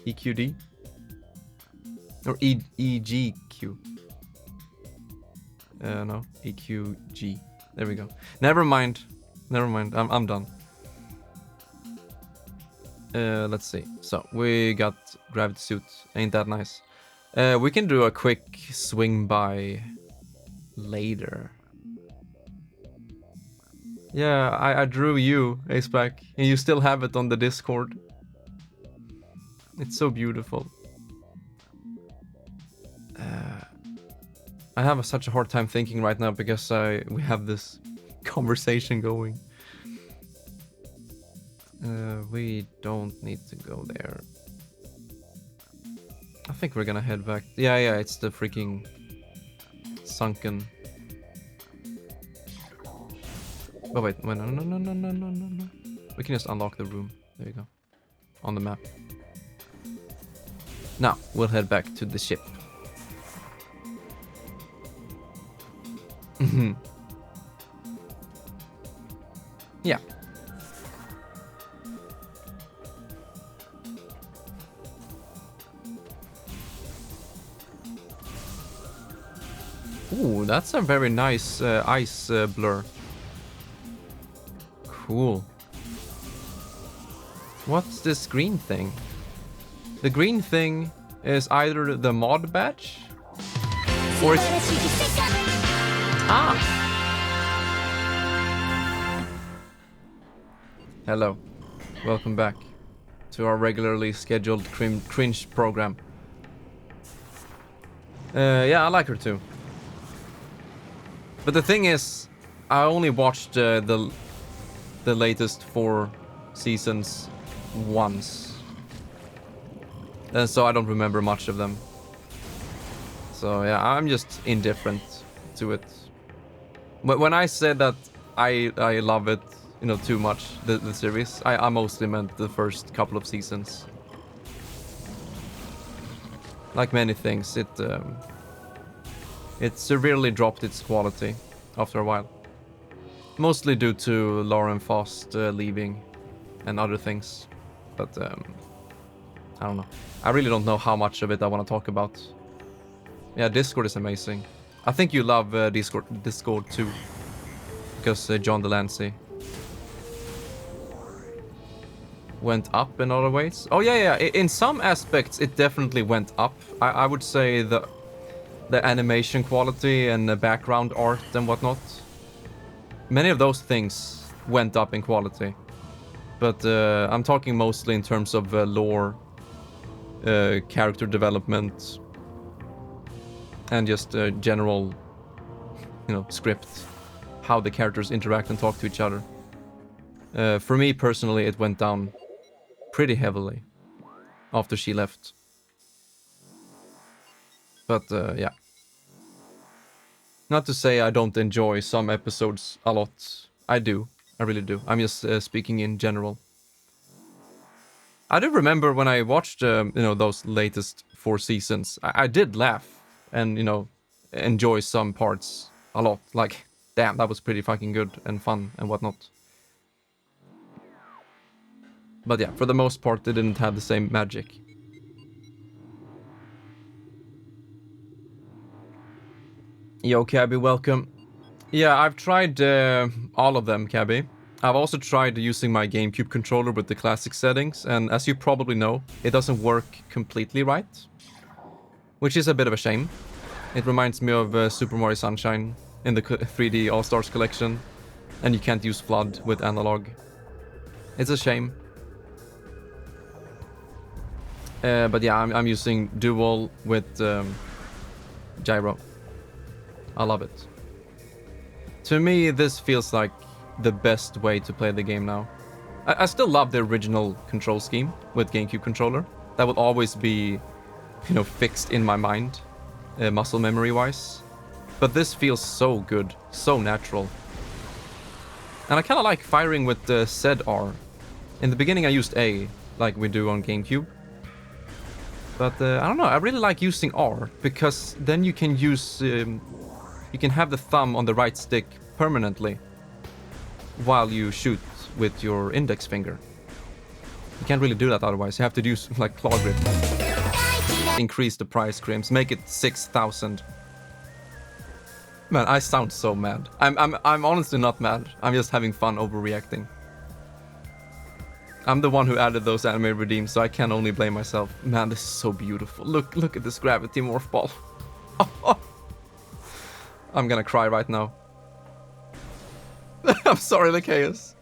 EQD? Or EGQ? No, EQG. There we go. Never mind. I'm done. Let's see. So, we got gravity suit. Ain't that nice? We can do a quick swing by later. Yeah, I drew you, Aceback, and you still have it on the Discord. It's so beautiful. I have such a hard time thinking right now because we have this conversation going. We don't need to go there. I think we're gonna head back. Yeah, it's the freaking sunken. Oh wait, no. We can just unlock the room. There you go. On the map. Now, we'll head back to the ship. Yeah. Ooh, that's a very nice ice blur. Cool. What's this green thing? The green thing is either the mod badge or it's... Ah! Hello. Welcome back to our regularly scheduled cringe program. Yeah, I like her too. But the thing is, I only watched the latest 4 seasons once. And so I don't remember much of them. So yeah, I'm just indifferent to it. When I said that I love it, you know, too much, the series, I mostly meant the first couple of seasons. Like many things, it severely dropped its quality after a while. Mostly due to Lauren Faust leaving and other things. But I don't know. I really don't know how much of it I want to talk about. Yeah, Discord is amazing. I think you love Discord too. Because John Delancey went up in other ways. Oh yeah. In some aspects, it definitely went up. I would say the animation quality and the background art and whatnot. Many of those things went up in quality. But I'm talking mostly in terms of lore, character development, and just general, you know, script. How the characters interact and talk to each other. For me personally, it went down pretty heavily after she left. But yeah. Not to say I don't enjoy some episodes a lot. I do. I really do. I'm just speaking in general. I do remember when I watched, you know, those latest 4 seasons. I did laugh and, you know, enjoy some parts a lot. Like, damn, that was pretty fucking good and fun and whatnot. But yeah, for the most part, they didn't have the same magic. Yo, Cabby, welcome. Yeah, I've tried all of them, Cabby. I've also tried using my GameCube controller with the classic settings, and as you probably know, it doesn't work completely right. Which is a bit of a shame. It reminds me of Super Mario Sunshine in the 3D All-Stars collection, and you can't use Flood with analog. It's a shame. But yeah, I'm using Dual with gyro. I love it. To me, this feels like the best way to play the game now. I still love the original control scheme with GameCube controller. That will always be, you know, fixed in my mind, muscle memory-wise. But this feels so good, so natural. And I kind of like firing with the ZR. In the beginning I used A, like we do on GameCube. But I don't know, I really like using R, because then you can use... you can have the thumb on the right stick permanently while you shoot with your index finger. You can't really do that otherwise. You have to use like claw grip. Increase the price, Crims. Make it 6,000. Man, I sound so mad. I'm honestly not mad. I'm just having fun overreacting. I'm the one who added those anime redeems, so I can only blame myself. Man, this is so beautiful. Look at this gravity morph ball. I'm gonna cry right now. I'm sorry, the chaos.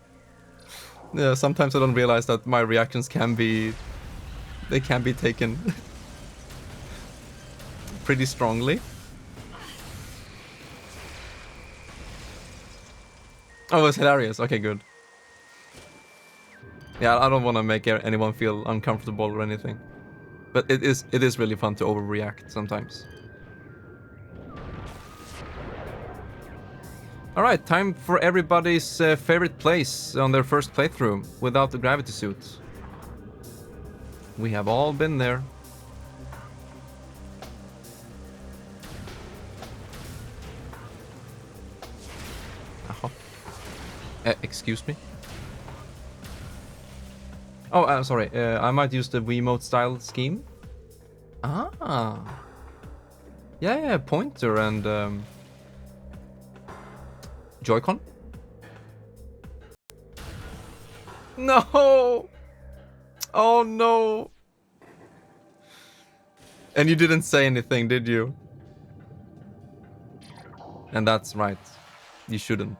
Yeah, sometimes I don't realize that my reactions can be... They can be taken pretty strongly. Oh, it's hilarious. Okay, good. Yeah, I don't want to make anyone feel uncomfortable or anything. But it is really fun to overreact sometimes. Alright, time for everybody's favorite place on their first playthrough without the gravity suit. We have all been there. Excuse me? Oh, sorry. I might use the Wiimote style scheme. Ah. Yeah, pointer and... Joy-Con? No! Oh no! And you didn't say anything, did you? And that's right. You shouldn't.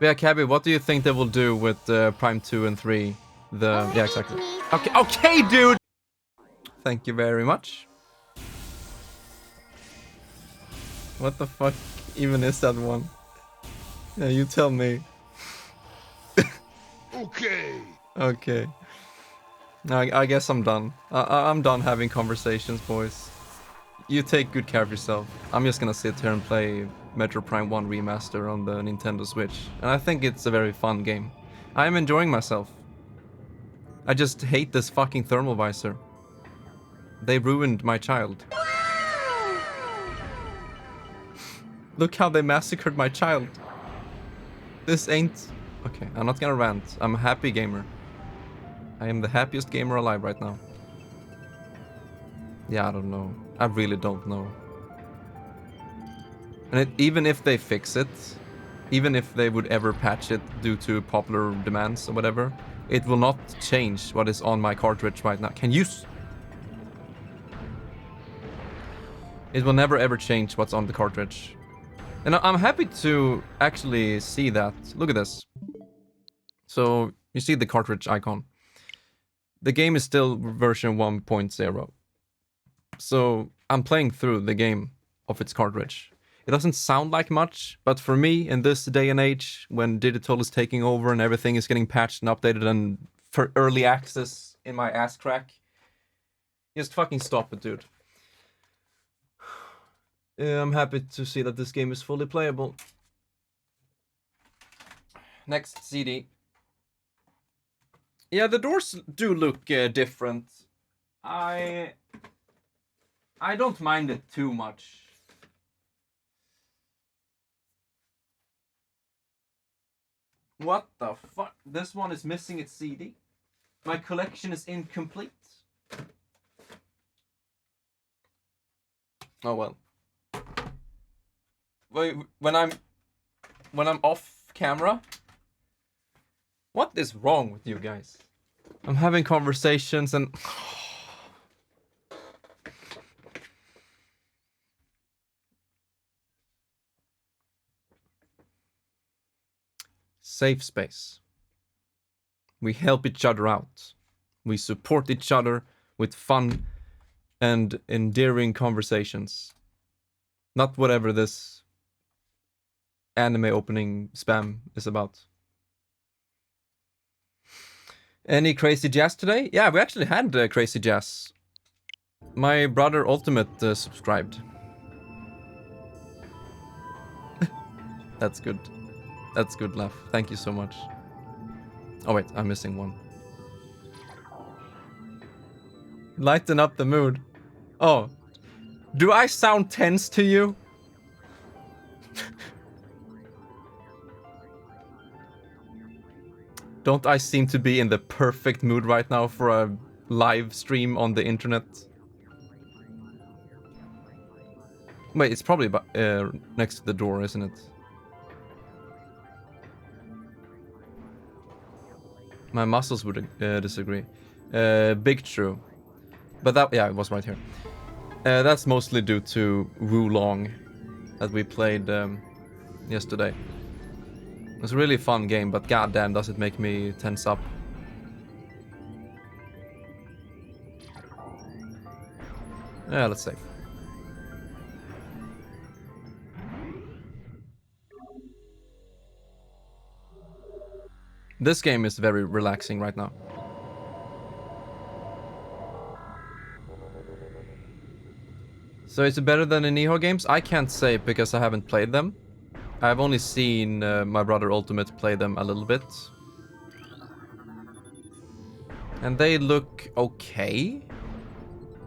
Yeah, Cabby, what do you think they will do with Prime 2 and 3? Yeah, exactly. Okay, dude! Thank you very much. What the fuck even is that one? Yeah, you tell me. Okay, Okay. I guess I'm done. I'm done having conversations, boys. You take good care of yourself. I'm just gonna sit here and play Metro Prime 1 Remaster on the Nintendo Switch. And I think it's a very fun game. I am enjoying myself. I just hate this fucking thermal visor. They ruined my child. Look how they massacred my child. This ain't... Okay, I'm not gonna rant. I'm a happy gamer. I am the happiest gamer alive right now. Yeah, I don't know. I really don't know. And even if they fix it, even if they would ever patch it due to popular demands or whatever, it will not change what is on my cartridge right now. It will never ever change what's on the cartridge. And I'm happy to actually see that. Look at this. So, you see the cartridge icon. The game is still version 1.0. So, I'm playing through the game of its cartridge. It doesn't sound like much, but for me, in this day and age, when digital is taking over and everything is getting patched and updated and for early access in my ass crack, just fucking stop it, dude. I'm happy to see that this game is fully playable. Next CD. Yeah, the doors do look different. I don't mind it too much. What the fuck? This one is missing its CD. My collection is incomplete. Oh well. Wait, when I'm off camera. What is wrong with you guys? I'm having conversations and safe space. We help each other out. We support each other with fun and endearing conversations. Not whatever this anime opening spam is about. Any crazy jazz today? Yeah, we actually had crazy jazz. My brother Ultimate subscribed. That's good. That's good laugh. Thank you so much. Oh wait, I'm missing one. Lighten up the mood. Oh. Do I sound tense to you? Don't I seem to be in the perfect mood right now for a live stream on the internet? Wait, it's probably next to the door, isn't it? My muscles would disagree. Big true. But that, yeah, it was right here. That's mostly due to Wulong that we played yesterday. It was a really fun game, but goddamn does it make me tense up. Yeah, let's save. This game is very relaxing right now. So is it better than the Nihon games? I can't say because I haven't played them. I've only seen my brother Ultimate play them a little bit. And they look okay.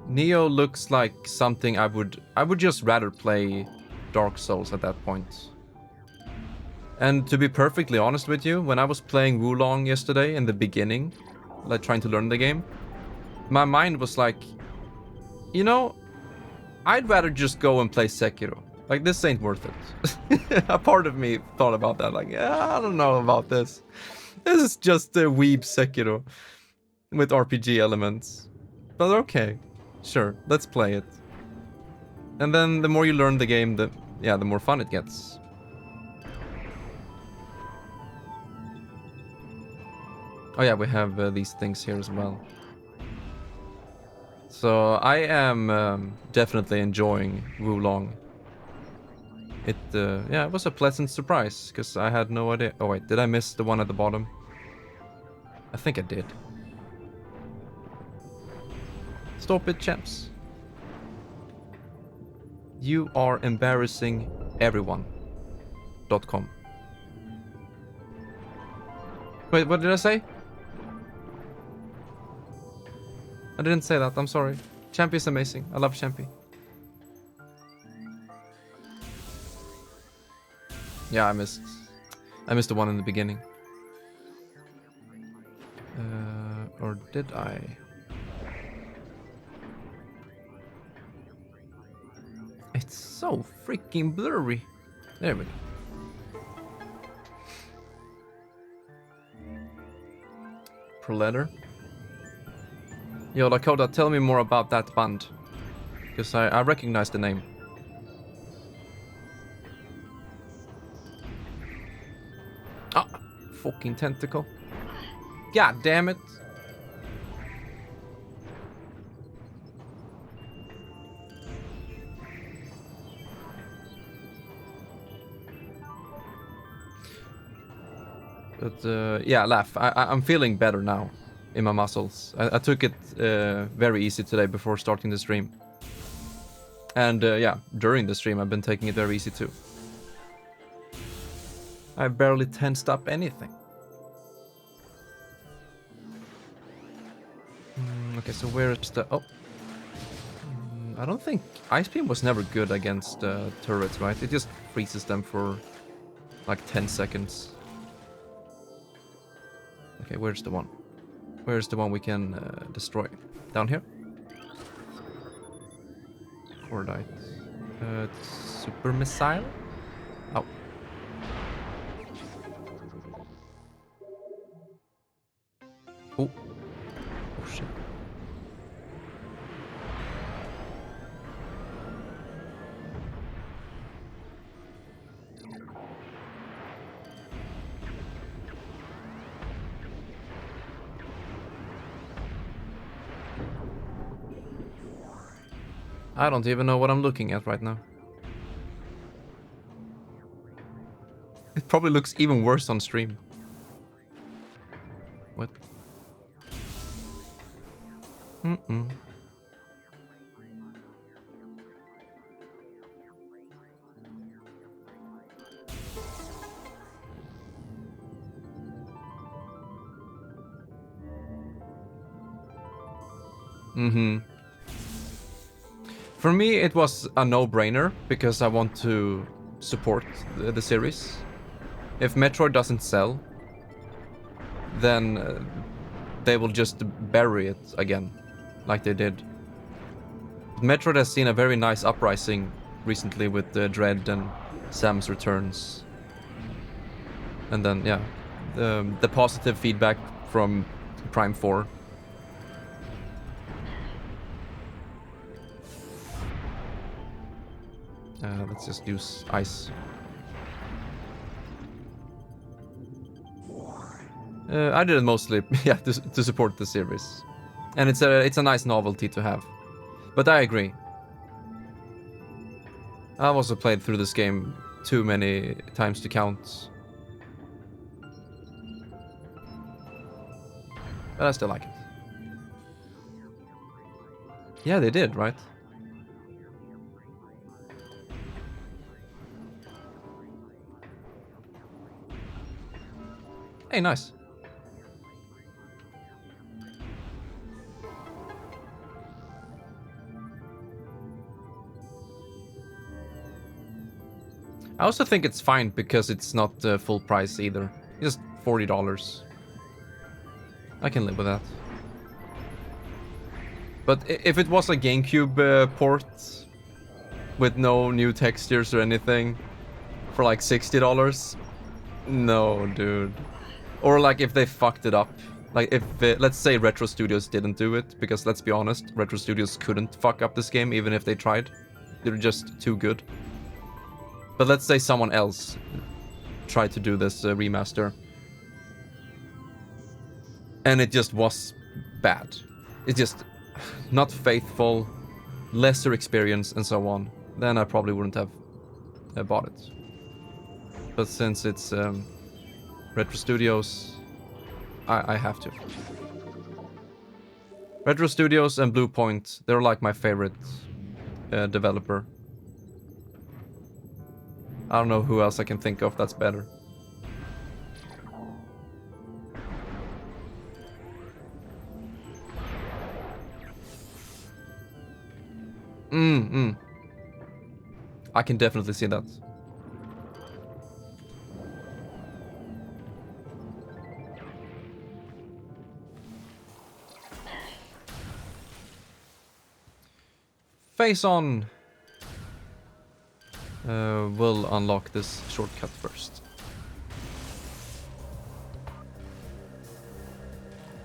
Neo looks like something I would just rather play Dark Souls at that point. And to be perfectly honest with you, when I was playing Wulong yesterday in the beginning, like trying to learn the game, my mind was like, you know, I'd rather just go and play Sekiro. Like, this ain't worth it. A part of me thought about that, like, yeah, I don't know about this. This is just a weeb Sekiro with RPG elements. But okay, sure, let's play it. And then the more you learn the game, the more fun it gets. Oh yeah, we have these things here as well. So I am definitely enjoying Wulong. It was a pleasant surprise because I had no idea. Oh wait, did I miss the one at the bottom? I think I did. Stop it, champs. You are embarrassing everyone.com. Wait, what did I say? I didn't say that, I'm sorry. Champy is amazing. I love Champy. Yeah, I missed the one in the beginning. Or did I? It's so freaking blurry. There we go. Pro letter. Yo, Lakota, tell me more about that band. Because I recognize the name. Ah, fucking tentacle. God damn it. But yeah, laugh. I'm feeling better now in my muscles. I took it very easy today before starting the stream. And yeah, during the stream I've been taking it very easy too. I barely tensed up anything. Okay, so where is the... Oh. I don't think... Ice Beam was never good against turrets, right? It just freezes them for like 10 seconds. Okay, where's the one? Where's the one we can destroy? Down here? Cordite. Super missile? Oh. Oh. Oh shit. I don't even know what I'm looking at right now. It probably looks even worse on stream. What? Mm-mm. Mm-hmm. For me, it was a no-brainer because I want to support the series. If Metroid doesn't sell, then they will just bury it again, like they did. Metroid has seen a very nice uprising recently with Dread and Sam's Returns. And then, yeah, the positive feedback from Prime 4. Let's just use ice. I did it mostly, yeah, to support the series, and it's a nice novelty to have. But I agree. I've also played through this game too many times to count, but I still like it. Yeah, they did, right? Hey, nice. I also think it's fine because it's not full price either. Just $40. I can live with that. But if it was a GameCube port with no new textures or anything for like $60, no, dude. Or like if they fucked it up. Like if, let's say Retro Studios didn't do it, because let's be honest, Retro Studios couldn't fuck up this game even if they tried. They're just too good. But let's say someone else tried to do this remaster. And it just was bad. It's just not faithful, lesser experience and so on. Then I probably wouldn't have bought it. But since it's Retro Studios, I have to. Retro Studios and Blue Point, they're like my favorite developer. I don't know who else I can think of that's better. I can definitely see that. Face on. We'll unlock this shortcut first.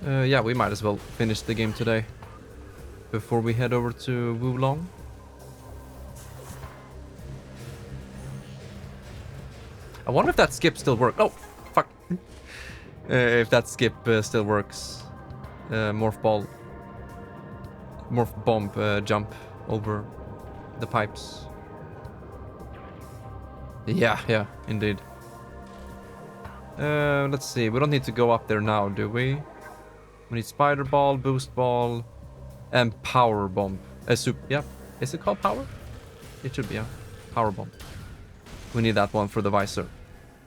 Yeah, we might as well finish the game today before we head over to Wulong. I wonder if that skip still works. Oh, fuck. If that skip still works. Morph bomb jump over the pipes. Yeah, indeed. Let's see. We don't need to go up there now, do we? We need spider ball, boost ball, and power bomb. Yeah. Is it called power? It should be, yeah. Power bomb. We need that one for the visor.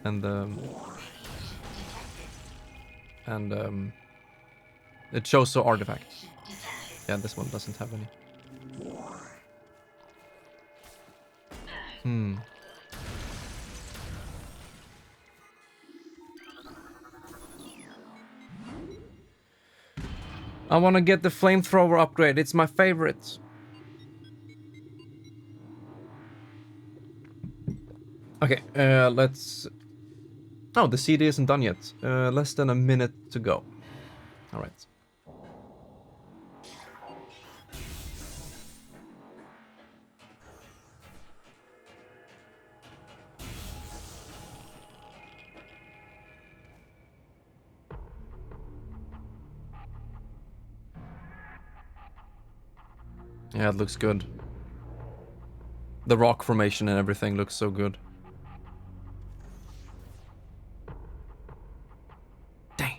And it shows the artifact. Yeah, this one doesn't have any. I want to get the flamethrower upgrade. It's my favorite. Okay, let's... Oh, the CD isn't done yet. Less than a minute to go. All right. Yeah, it looks good. The rock formation and everything looks so good. Damn.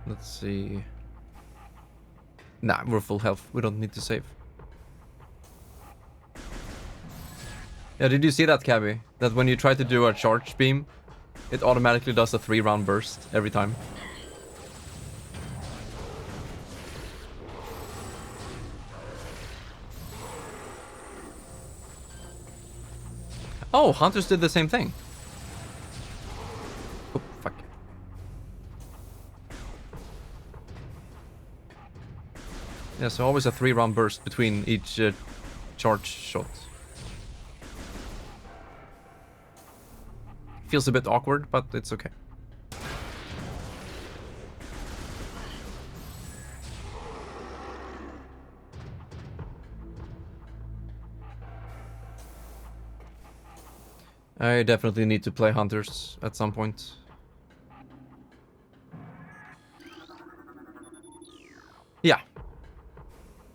Let's see. Nah, we're full health. We don't need to save. Yeah, did you see that, Cabby? That when you try to do a charge beam, it automatically does a 3-round burst every time. Oh, Hunters did the same thing. Oh, fuck. Yeah, so always a 3-round burst between each charge shot. Feels a bit awkward, but it's okay. I definitely need to play Hunters at some point. Yeah.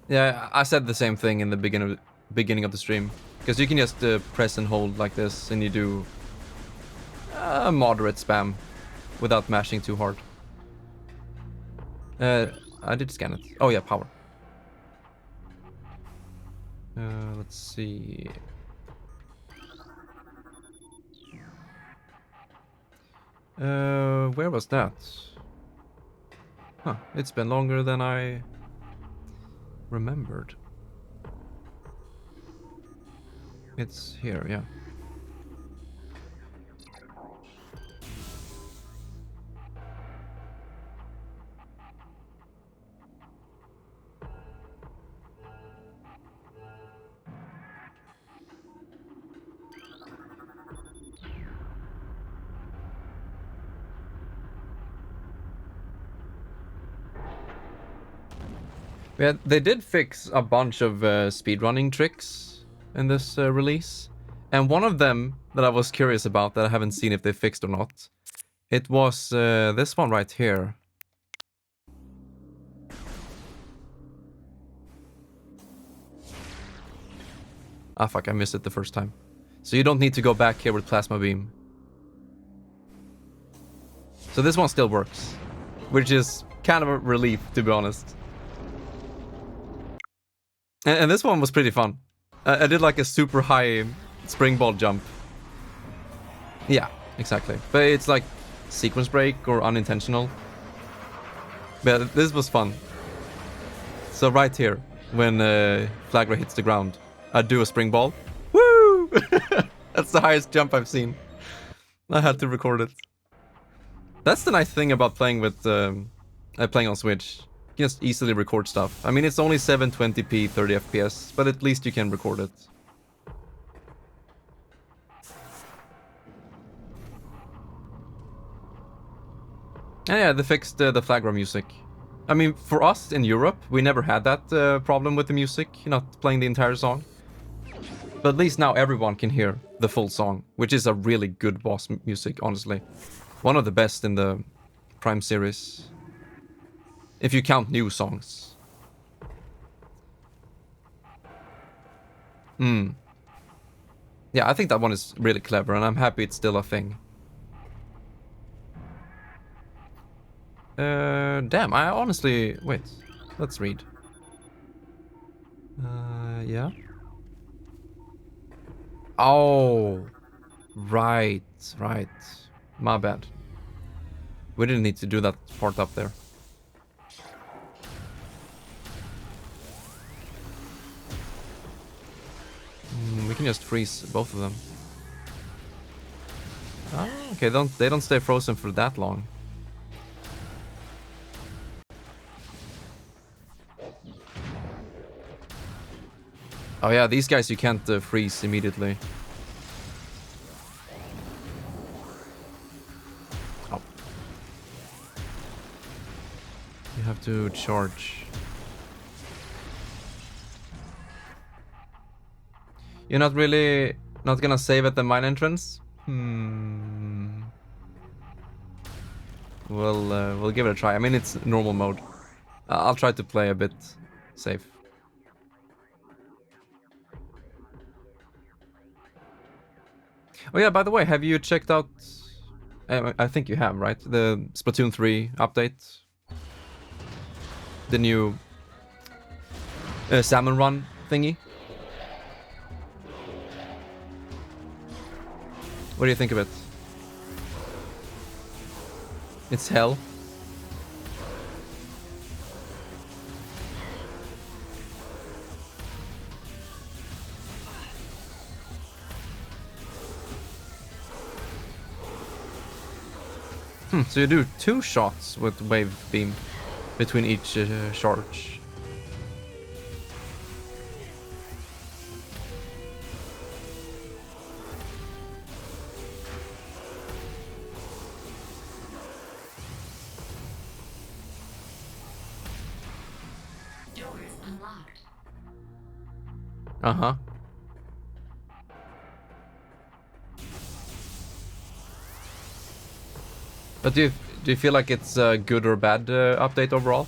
Yeah, I said the same thing in the beginning of the stream. Because you can just press and hold like this, and you do a moderate spam without mashing too hard. I did scan it. Oh yeah, power. Let's see. Where was that? Huh, it's been longer than I remembered. It's here, yeah. Yeah, they did fix a bunch of speedrunning tricks in this release. And one of them that I was curious about that I haven't seen if they fixed or not. It was this one right here. Ah fuck, I missed it the first time. So you don't need to go back here with plasma beam. So this one still works, which is kind of a relief, to be honest. And this one was pretty fun. I did like a super high springboard jump. Yeah, exactly. But it's like sequence break or unintentional. But this was fun. So right here, when Flagra hits the ground, I do a spring ball. Woo! That's the highest jump I've seen. I had to record it. That's the nice thing about playing with playing on Switch. You can just easily record stuff. I mean, it's only 720p, 30 FPS, but at least you can record it. And yeah, they fixed the Flagra music. I mean, for us in Europe, we never had that problem with the music, not playing the entire song. But at least now everyone can hear the full song, which is a really good boss music, honestly. One of the best in the Prime series. If you count new songs. Yeah, I think that one is really clever, and I'm happy it's still a thing. Damn, I honestly... Wait, let's read. Yeah. Oh, right. My bad. We didn't need to do that part up there. We can just freeze both of them. Ah, okay, they don't stay frozen for that long. Oh yeah, these guys you can't freeze immediately. Oh. You have to charge. You're not really not gonna save at the mine entrance? We'll give it a try. I mean, it's normal mode. I'll try to play a bit safe. Oh yeah, by the way, have you checked out... I think you have, right? The Splatoon 3 update? The new salmon run thingy? What do you think of it? It's hell. So you do 2 shots with wave beam between each charge. Doors unlocked. Uh-huh. But do you feel like it's a good or bad update overall?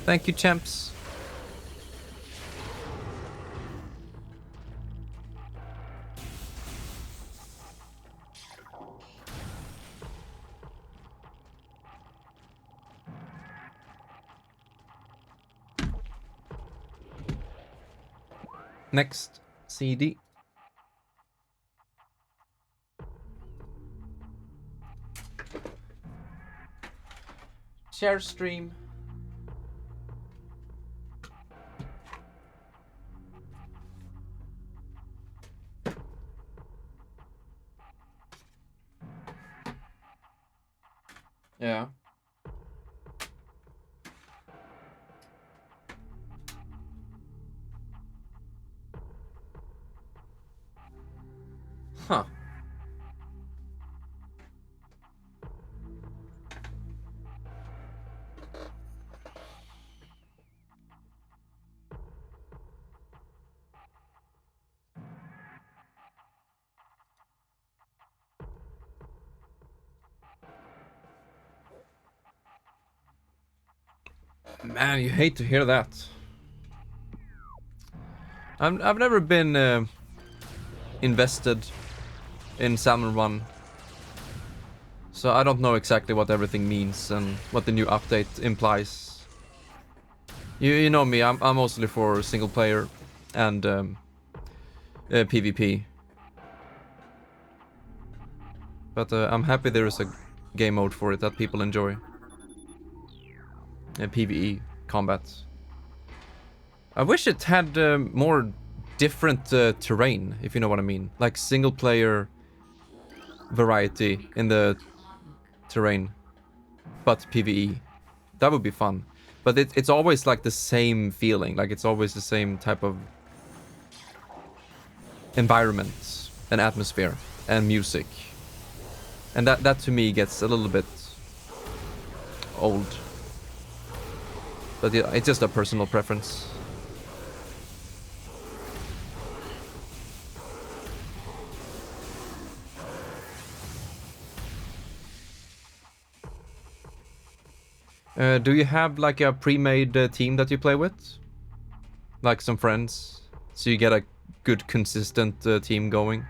Thank you, champs. Next CD. Share stream. Yeah. Huh. Man, you hate to hear that. I've never been invested in Salmon Run, so I don't know exactly what everything means and what the new update implies. You know me, I'm mostly for single player and PvP. But I'm happy there is a game mode for it that people enjoy. PvE combat. I wish it had more different terrain, if you know what I mean. Like single player variety in the terrain, but PvE. That would be fun. But it's always like the same feeling. Like it's always the same type of environment and atmosphere and music. And that to me gets a little bit old. But yeah, it's just a personal preference. Do you have like a pre-made team that you play with? Like some friends? So you get a good consistent team going?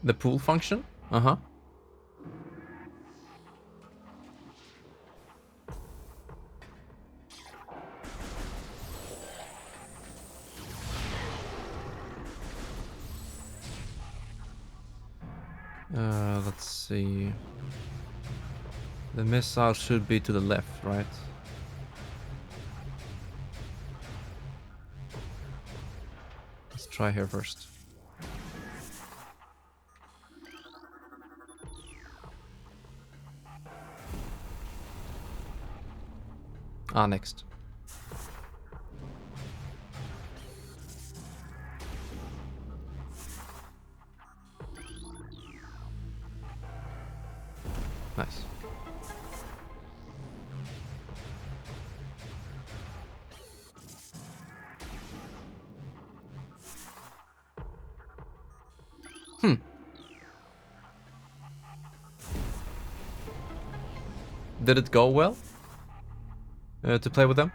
The pool function? Uh-huh. Let's see. The missile should be to the left, right? Let's try here first. Ah, next. Nice. Did it go well? To play with them?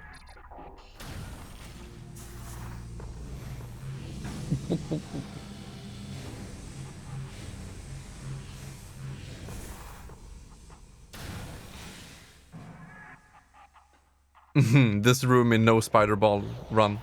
This room in no spider ball run.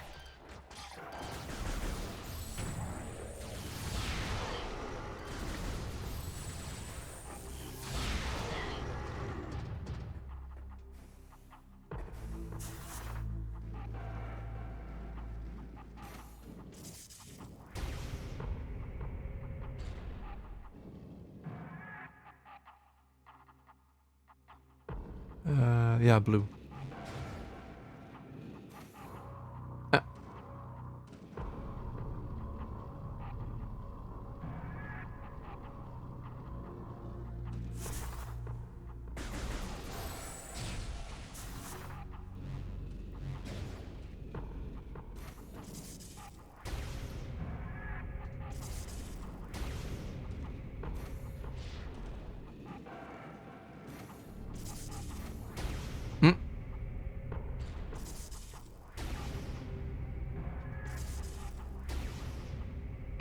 Yeah, blue.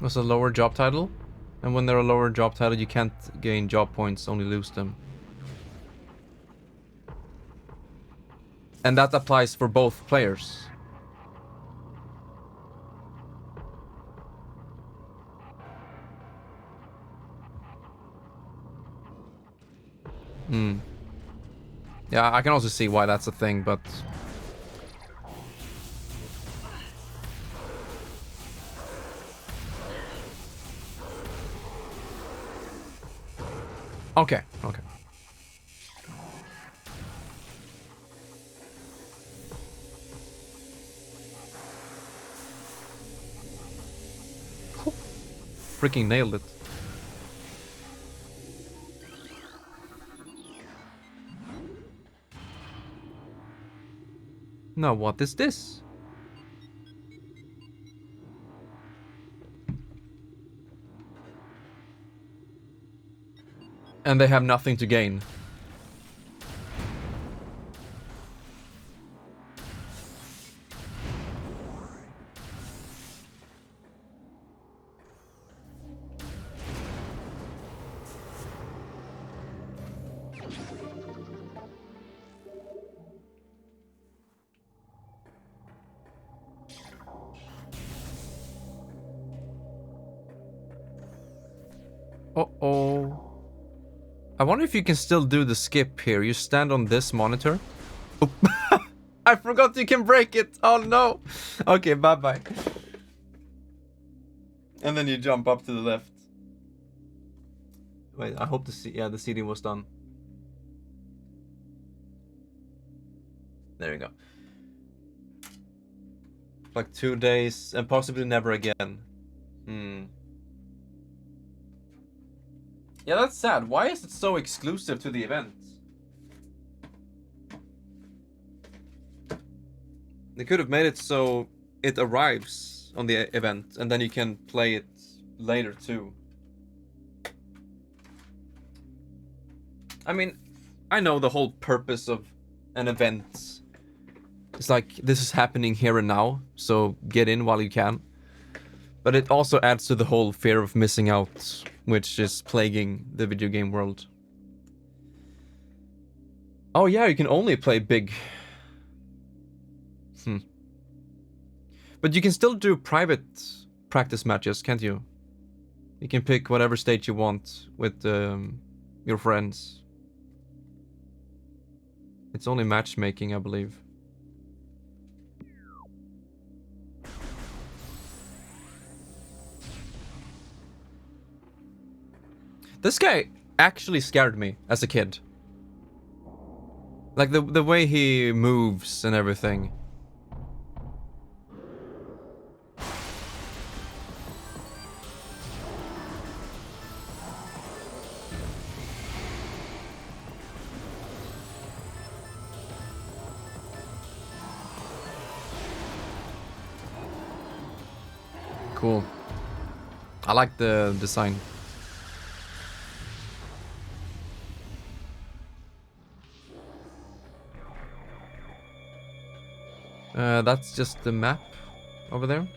Was a lower job title, and when they're a lower job title, you can't gain job points, only lose them. And that applies for both players. Yeah, I can also see why that's a thing, but... Okay, okay. Freaking nailed it. Now what is this? And they have nothing to gain. Uh-oh. I wonder if you can still do the skip here. You stand on this monitor. Oh. I forgot you can break it. Oh no. Okay, bye-bye. And then you jump up to the left. Wait, I hope the seeding was done. There you go. Like 2 days and possibly never again. Yeah, that's sad. Why is it so exclusive to the event? They could have made it so it arrives on the event and then you can play it later too. I mean, I know the whole purpose of an event. It's like, this is happening here and now, so get in while you can. But it also adds to the whole fear of missing out, which is plaguing the video game world. Oh yeah, you can only play big. But you can still do private practice matches, can't you? You can pick whatever stage you want with your friends. It's only matchmaking, I believe. This guy actually scared me as a kid. Like the way he moves and everything. Cool. I like the design. That's just the map over there.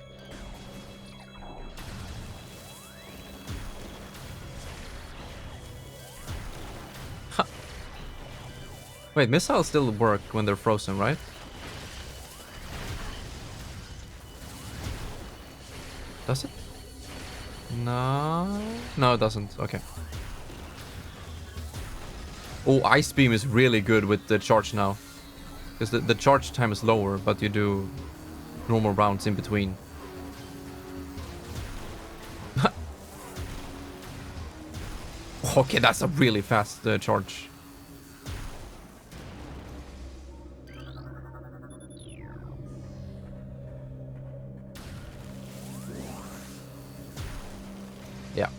Ha. Wait, missiles still work when they're frozen, right? Does it? No. No, it doesn't. Okay. Oh, Ice Beam is really good with the charge now. Because the charge time is lower, but you do normal rounds in between. Okay, that's a really fast charge. Yeah.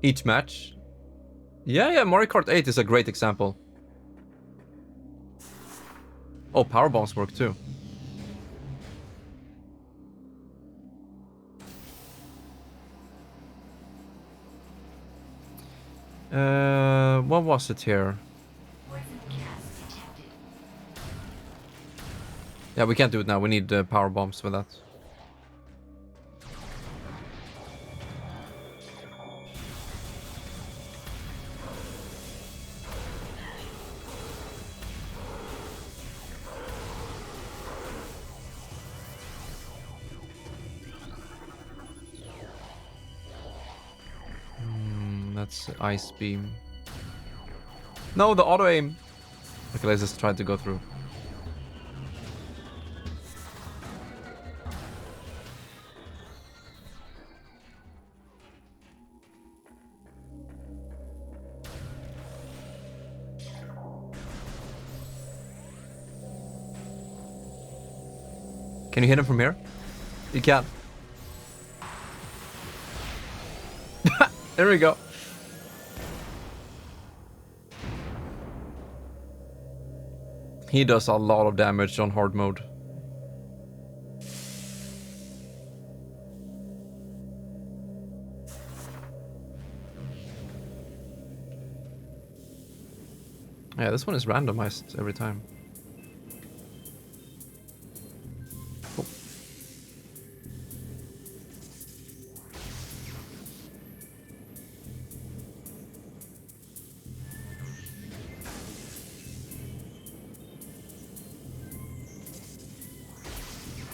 Each match. Yeah, Mario Kart 8 is a great example. Oh, power bombs work too. What was it here? Yeah, we can't do it now. We need power bombs for that. That's Ice Beam. No, the auto aim. Okay, let's just try to go through. Can you hit him from here? You can. There we go. He does a lot of damage on hard mode. Yeah, this one is randomized every time. Oh.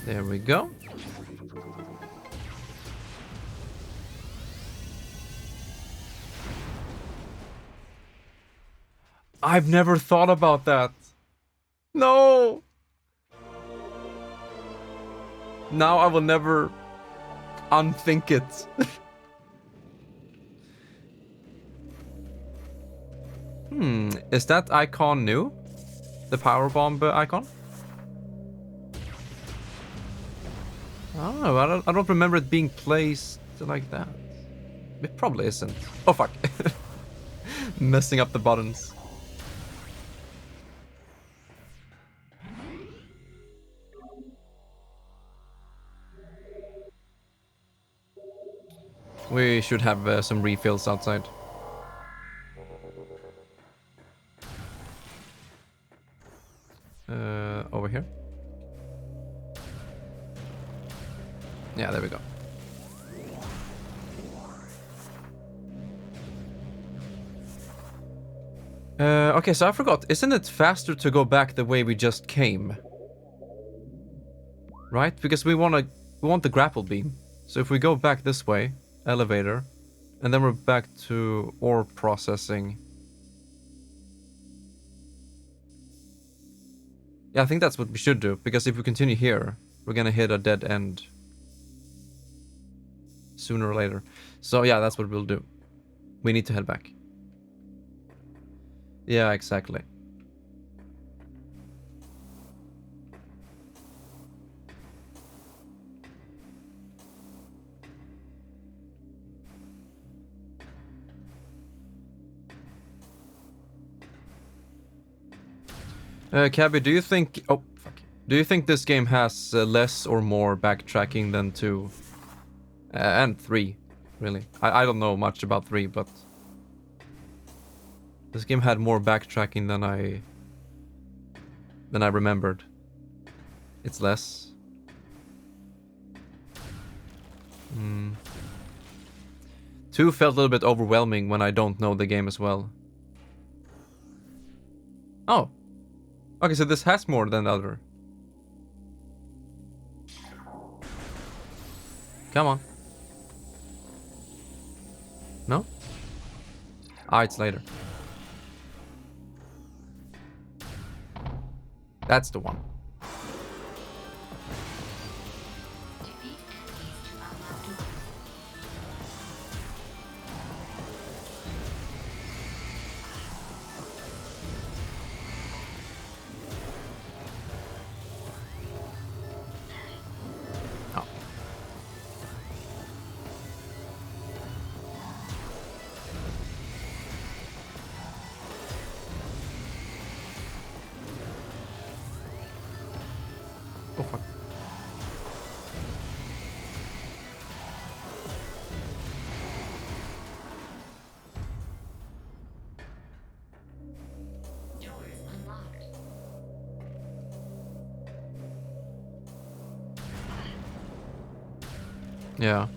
There we go. I've never thought about that. No! Now I will never unthink it. Is that icon new? The powerbomb icon? Oh, I don't remember it being placed like that. It probably isn't. Oh fuck. Messing up the buttons. We should have some refills outside. Over here. Yeah, there we go. Okay, so I forgot. Isn't it faster to go back the way we just came? Right? Because we want the grapple beam. So if we go back this way, elevator, and then we're back to ore processing. Yeah, I think that's what we should do, because if we continue here, we're gonna hit a dead end sooner or later. So yeah, that's what we'll do. We need to head back. Yeah, exactly. Cabby, do you think... Oh, fuck. Do you think this game has less or more backtracking than 2? And 3, really. I don't know much about 3, but... This game had more backtracking than I remembered. It's less. 2 felt a little bit overwhelming when I don't know the game as well. Oh. Okay, so this has more than the other. Come on. No? Ah, it's later. That's the one. Defeat enemies to unlock doors. Oh. Oh fuck. Doors unlocked. Yeah.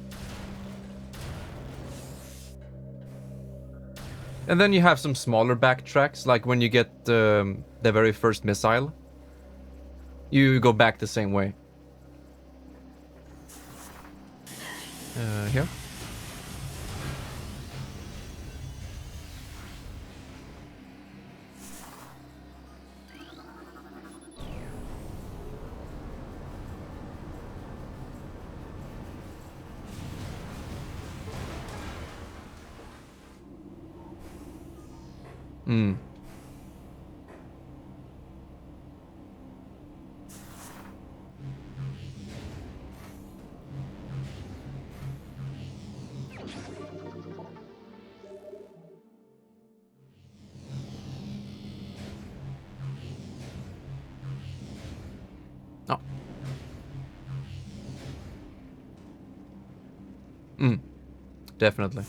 And then you have some smaller backtracks, like when you get the very first missile. You go back the same way. Here. Oh. Definitely.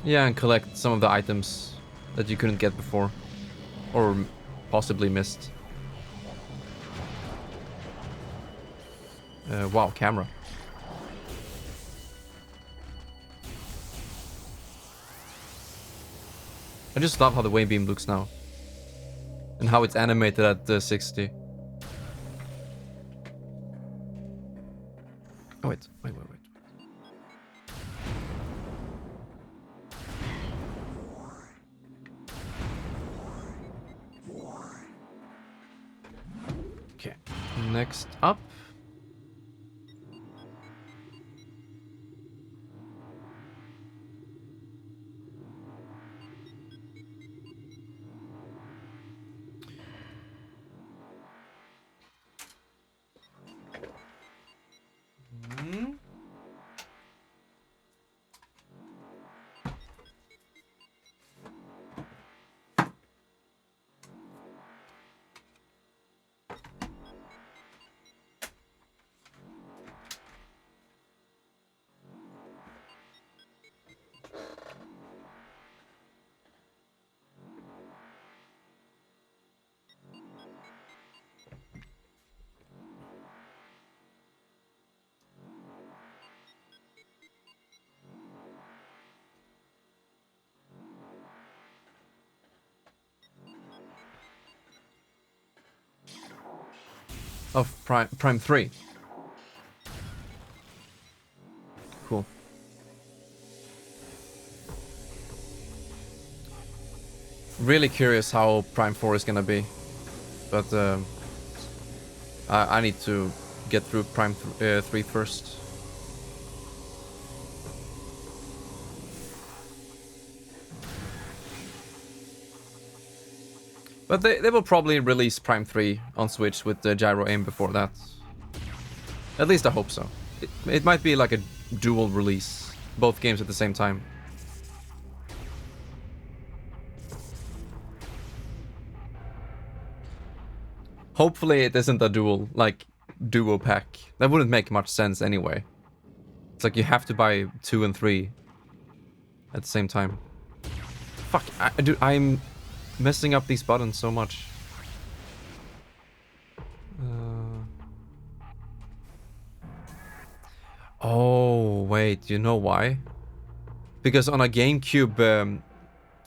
Yeah, and collect some of the items that you couldn't get before. Or possibly missed. Wow, camera. I just love how the wave beam looks now. And how it's animated at 60. Oh, wait. Okay, next up. Of Prime 3. Cool. Really curious how Prime 4 is gonna be. But I need to get through Prime 3 first. But they will probably release Prime 3 on Switch with the gyro aim before that. At least I hope so. It might be like a dual release. Both games at the same time. Hopefully it isn't a duo pack. That wouldn't make much sense anyway. It's like you have to buy 2 and 3 at the same time. Fuck, dude, I'm messing up these buttons so much. Oh, wait, you know why? Because on a GameCube,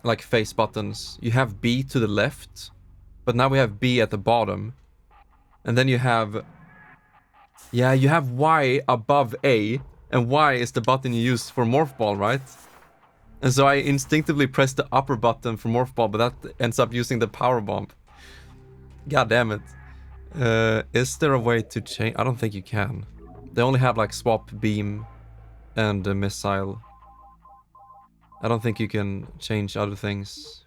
like face buttons, you have B to the left, but now we have B at the bottom. And then you have... Yeah, you have Y above A, and Y is the button you use for Morph Ball, right? And so I instinctively press the upper button for Morph Ball, but that ends up using the power bomb. God damn it. Is there a way to change? I don't think you can. They only have like swap beam and a missile. I don't think you can change other things.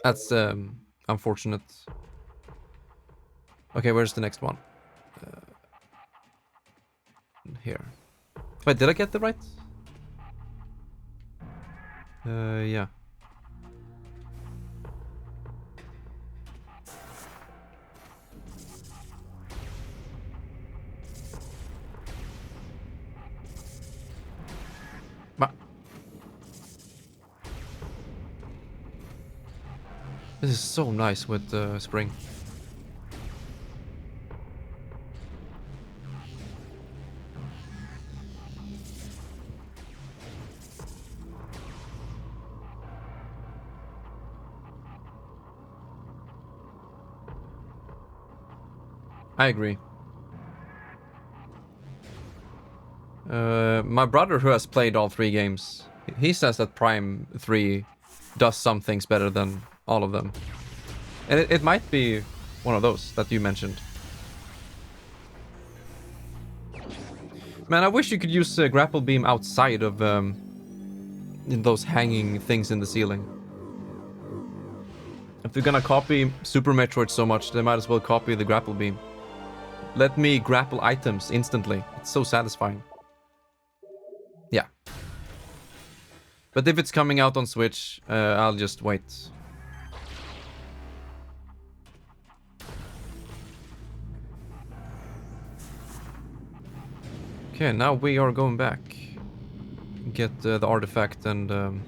That's unfortunate. Okay, where's the next one? Here. Wait, did I get the right? Yeah. This is so nice with spring. I agree. My brother, who has played all 3 games, he says that Prime 3 does some things better than all of them. And it might be one of those that you mentioned. Man, I wish you could use grapple beam outside of in those hanging things in the ceiling. If they're gonna copy Super Metroid so much, they might as well copy the grapple beam. Let me grapple items instantly. It's so satisfying. Yeah. But if it's coming out on Switch, I'll just wait. Okay, now we are going back. get the artifact and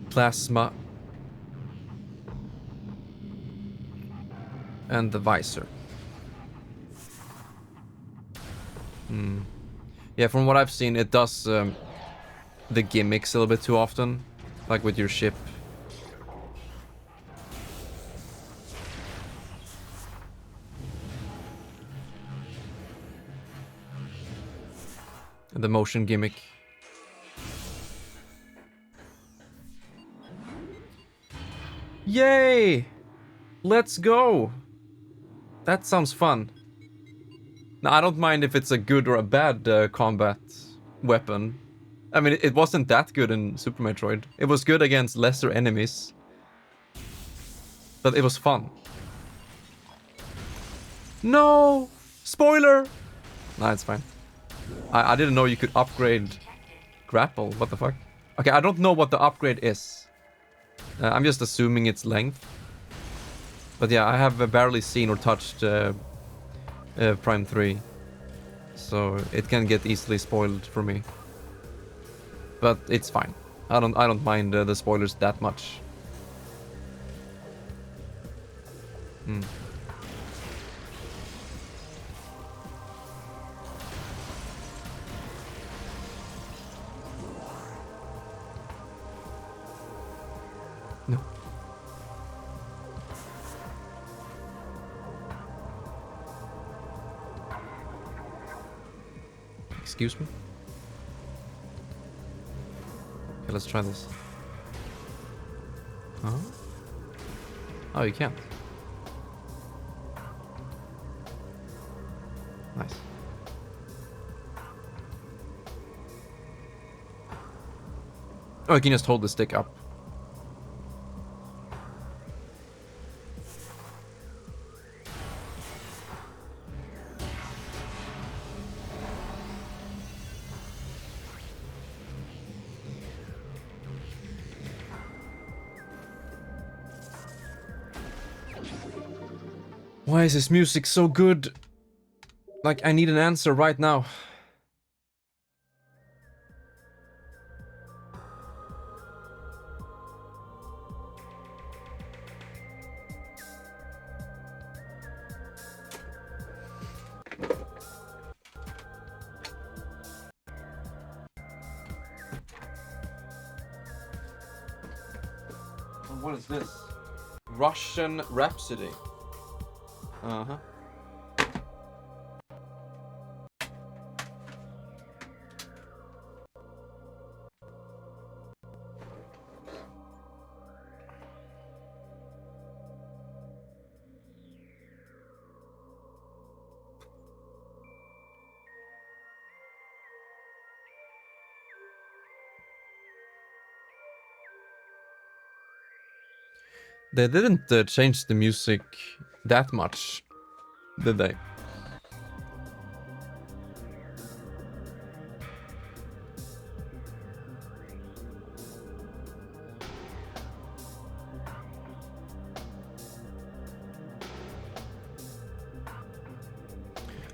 plasma and the visor. Yeah, from what I've seen, it does the gimmicks a little bit too often, like with your ship. The motion gimmick. Yay! Let's go! That sounds fun. Now, I don't mind if it's a good or a bad combat weapon. I mean, it wasn't that good in Super Metroid. It was good against lesser enemies. But it was fun. No! Spoiler! Nah, it's fine. I didn't know you could upgrade grapple. What the fuck? Okay, I don't know what the upgrade is. I'm just assuming it's length. But yeah, I have barely seen or touched Prime 3. So it can get easily spoiled for me. But it's fine. I don't mind the spoilers that much. No. Excuse me? Okay, let's try this. Huh? Oh, you can't. Nice. Oh, you can just hold the stick up. Why is this music so good? Like, I need an answer right now. What is this? Russian Rhapsody. Uh-huh. They didn't change the music that much, did they?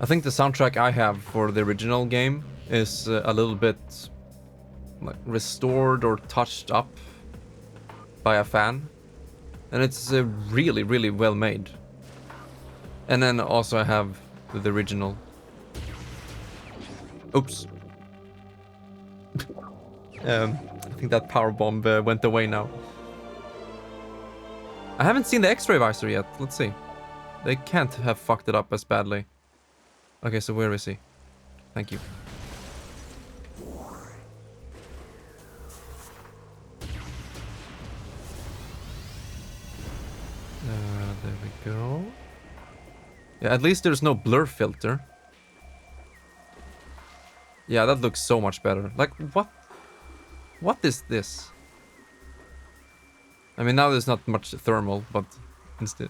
I think the soundtrack I have for the original game is a little bit like restored or touched up by a fan. And it's really, really well made. And then also I have the original. Oops. I think that power bomb went away now. I haven't seen the X-ray visor yet. Let's see. They can't have fucked it up as badly. Okay, so where is he? Thank you. There we go. Yeah, at least there's no blur filter. Yeah, that looks so much better. Like, what? What is this? I mean, now there's not much thermal, but instead,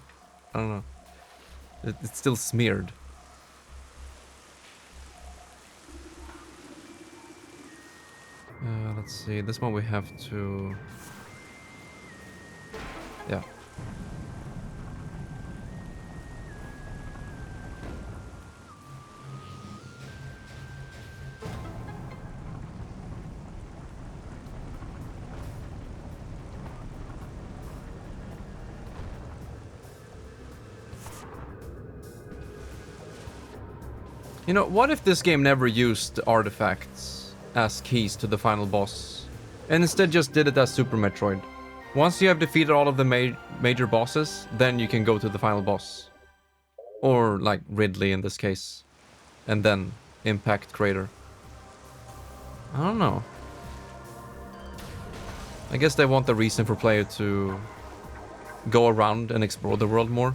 I don't know. It's still smeared. Let's see. This one we have to... Yeah. You know, what if this game never used artifacts as keys to the final boss, and instead just did it as Super Metroid? Once you have defeated all of the major bosses, then you can go to the final boss. Or, like, Ridley in this case. And then Impact Crater. I don't know. I guess they want the reason for player to go around and explore the world more.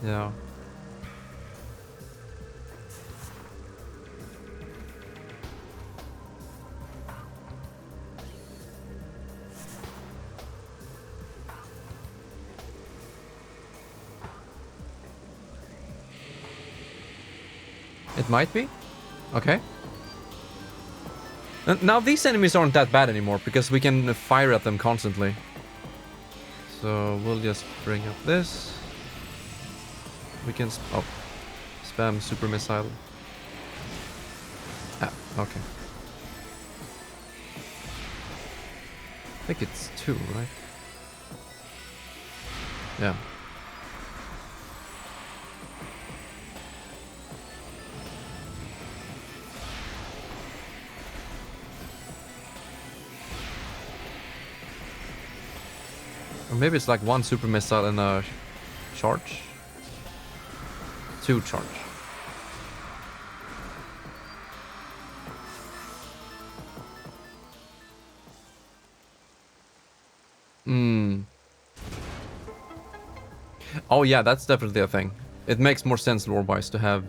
Yeah. It might be. Okay. And now these enemies aren't that bad anymore because we can fire at them constantly. So we'll just bring up this. We can spam super missile. Ah, okay. I think it's 2, right? Yeah. Or maybe it's like 1 super missile and a charge. 2 charge. Oh yeah, that's definitely a thing. It makes more sense lore-wise to have,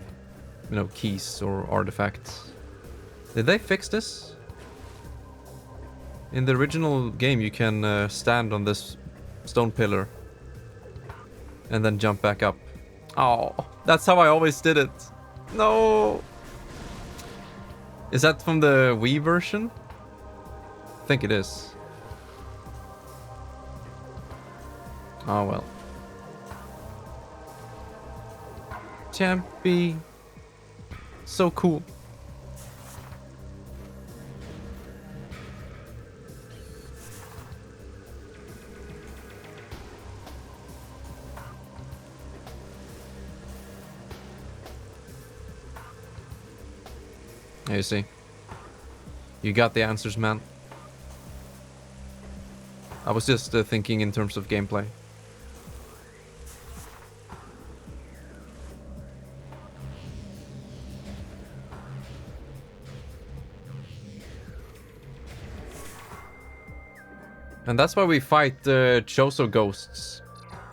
you know, keys or artifacts. Did they fix this? In the original game, you can stand on this stone pillar and then jump back up. Oh, that's how I always did it. No. Is that from the Wii version? I think it is. Oh well. Champy. So cool. You see. You got the answers, man. I was just thinking in terms of gameplay. And that's why we fight Choso ghosts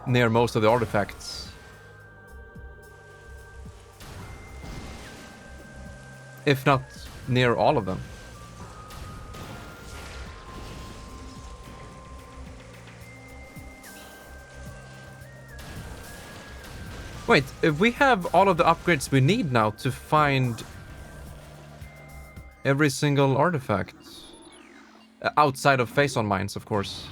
near most of the artifacts. If not near all of them. Wait, if we have all of the upgrades we need now to find every single artifact. Outside of face-on mines, of course.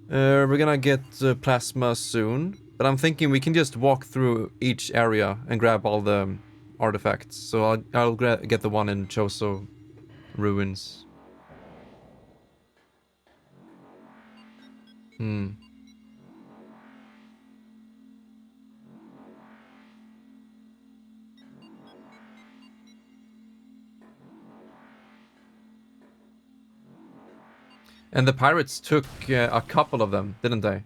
We're gonna get plasma soon. But I'm thinking we can just walk through each area and grab all the artifacts. So I'll get the one in Choso ruins. And the pirates took a couple of them, didn't they?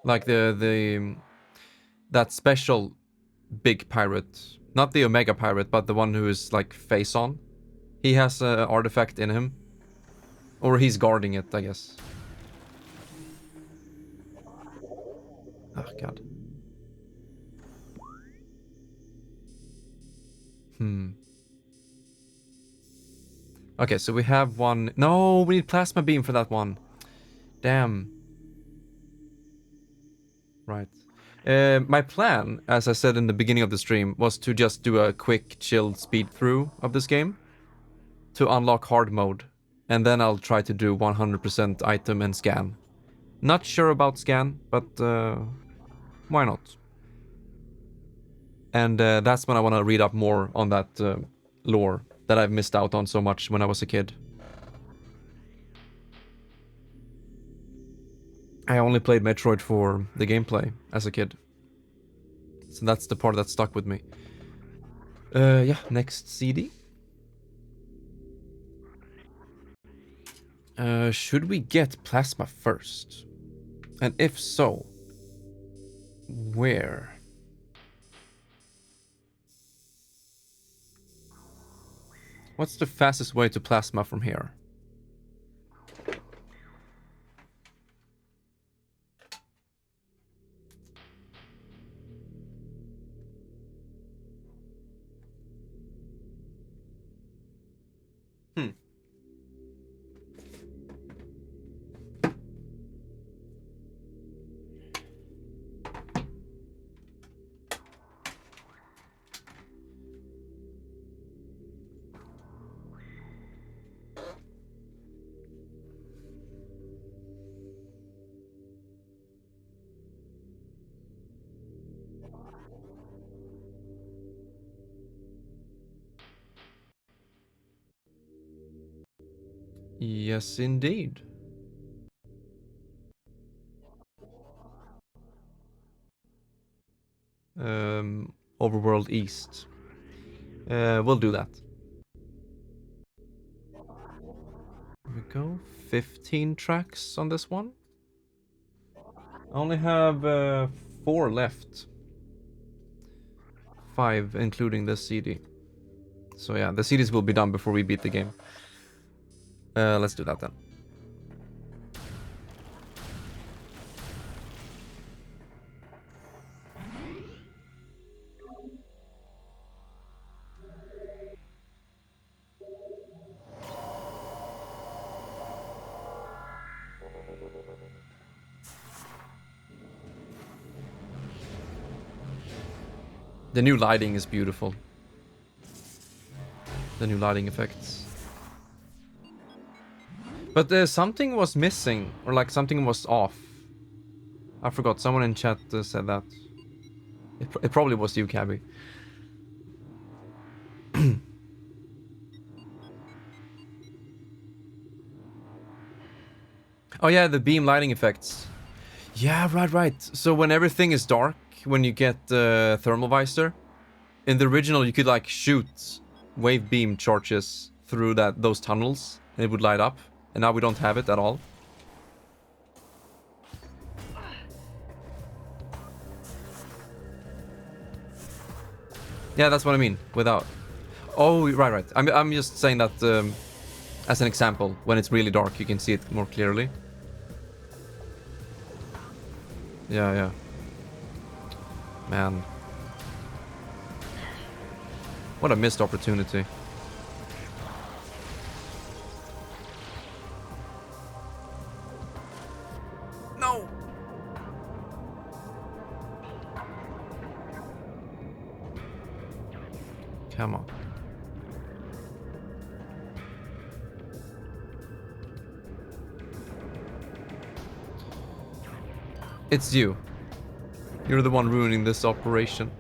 Like that special big pirate, not the Omega pirate, but the one who is like face on. He has an artifact in him, or he's guarding it, I guess. Oh god. Okay, so we have one. No, we need plasma beam for that one. Damn. Right. My plan, as I said in the beginning of the stream, was to just do a quick, chilled speed through of this game to unlock hard mode, and then I'll try to do 100% item and scan. Not sure about scan, but why not? And that's when I want to read up more on that lore that I've missed out on so much when I was a kid. I only played Metroid for the gameplay as a kid. So that's the part that stuck with me. Yeah, next CD. Should we get plasma first? And if so, where? What's the fastest way to plasma from here? Yes, indeed. Overworld East. We'll do that. Here we go. 15 tracks on this one. I only have 4 left. 5, including the CD. So yeah, the CDs will be done before we beat the game. Let's do that then. The new lighting is beautiful. The new lighting effects. But something was missing, or like something was off. I forgot, someone in chat said that. It probably was you, Cabby. Oh yeah, the beam lighting effects. Yeah, right. So when everything is dark, when you get thermal visor, in the original you could like shoot wave beam charges through those tunnels and it would light up. And now we don't have it at all. Yeah, that's what I mean. Without. Oh, right. I'm just saying that as an example. When it's really dark, you can see it more clearly. Yeah. Man. What a missed opportunity. No! Come on. It's you. You're the one ruining this operation.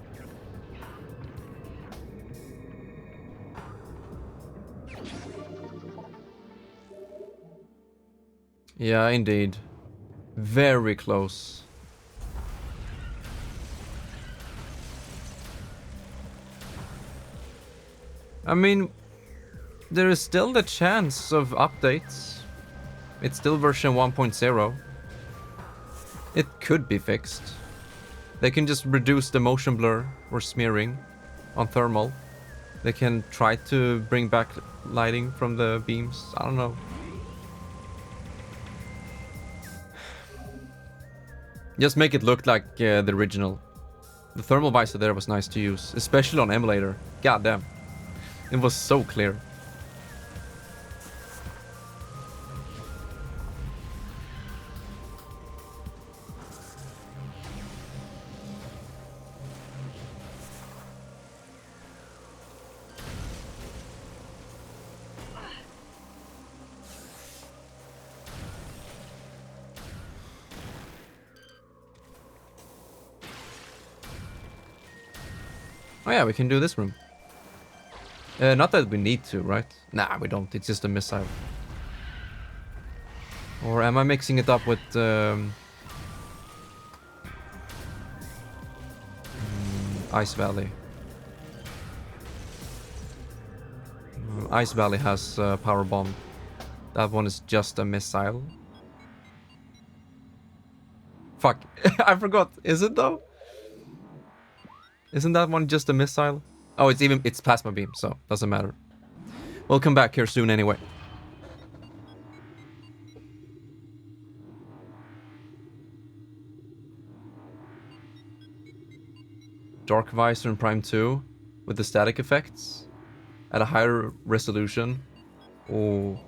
Yeah, indeed. Very close. I mean, there is still the chance of updates. It's still version 1.0. It could be fixed. They can just reduce the motion blur or smearing on thermal. They can try to bring back lighting from the beams. I don't know. Just make it look like the original. The thermal visor there was nice to use, especially on emulator. God damn. It was so clear. Oh yeah, we can do this room. Not that we need to, right? Nah, we don't. It's just a missile. Or am I mixing it up with... Ice Valley. Ice Valley has power bomb. That one is just a missile. Fuck, I forgot. Is it though? Isn't that one just a missile? Oh, it's plasma beam, so doesn't matter. We'll come back here soon anyway. Dark Visor in Prime 2 with the static effects at a higher resolution. Oh,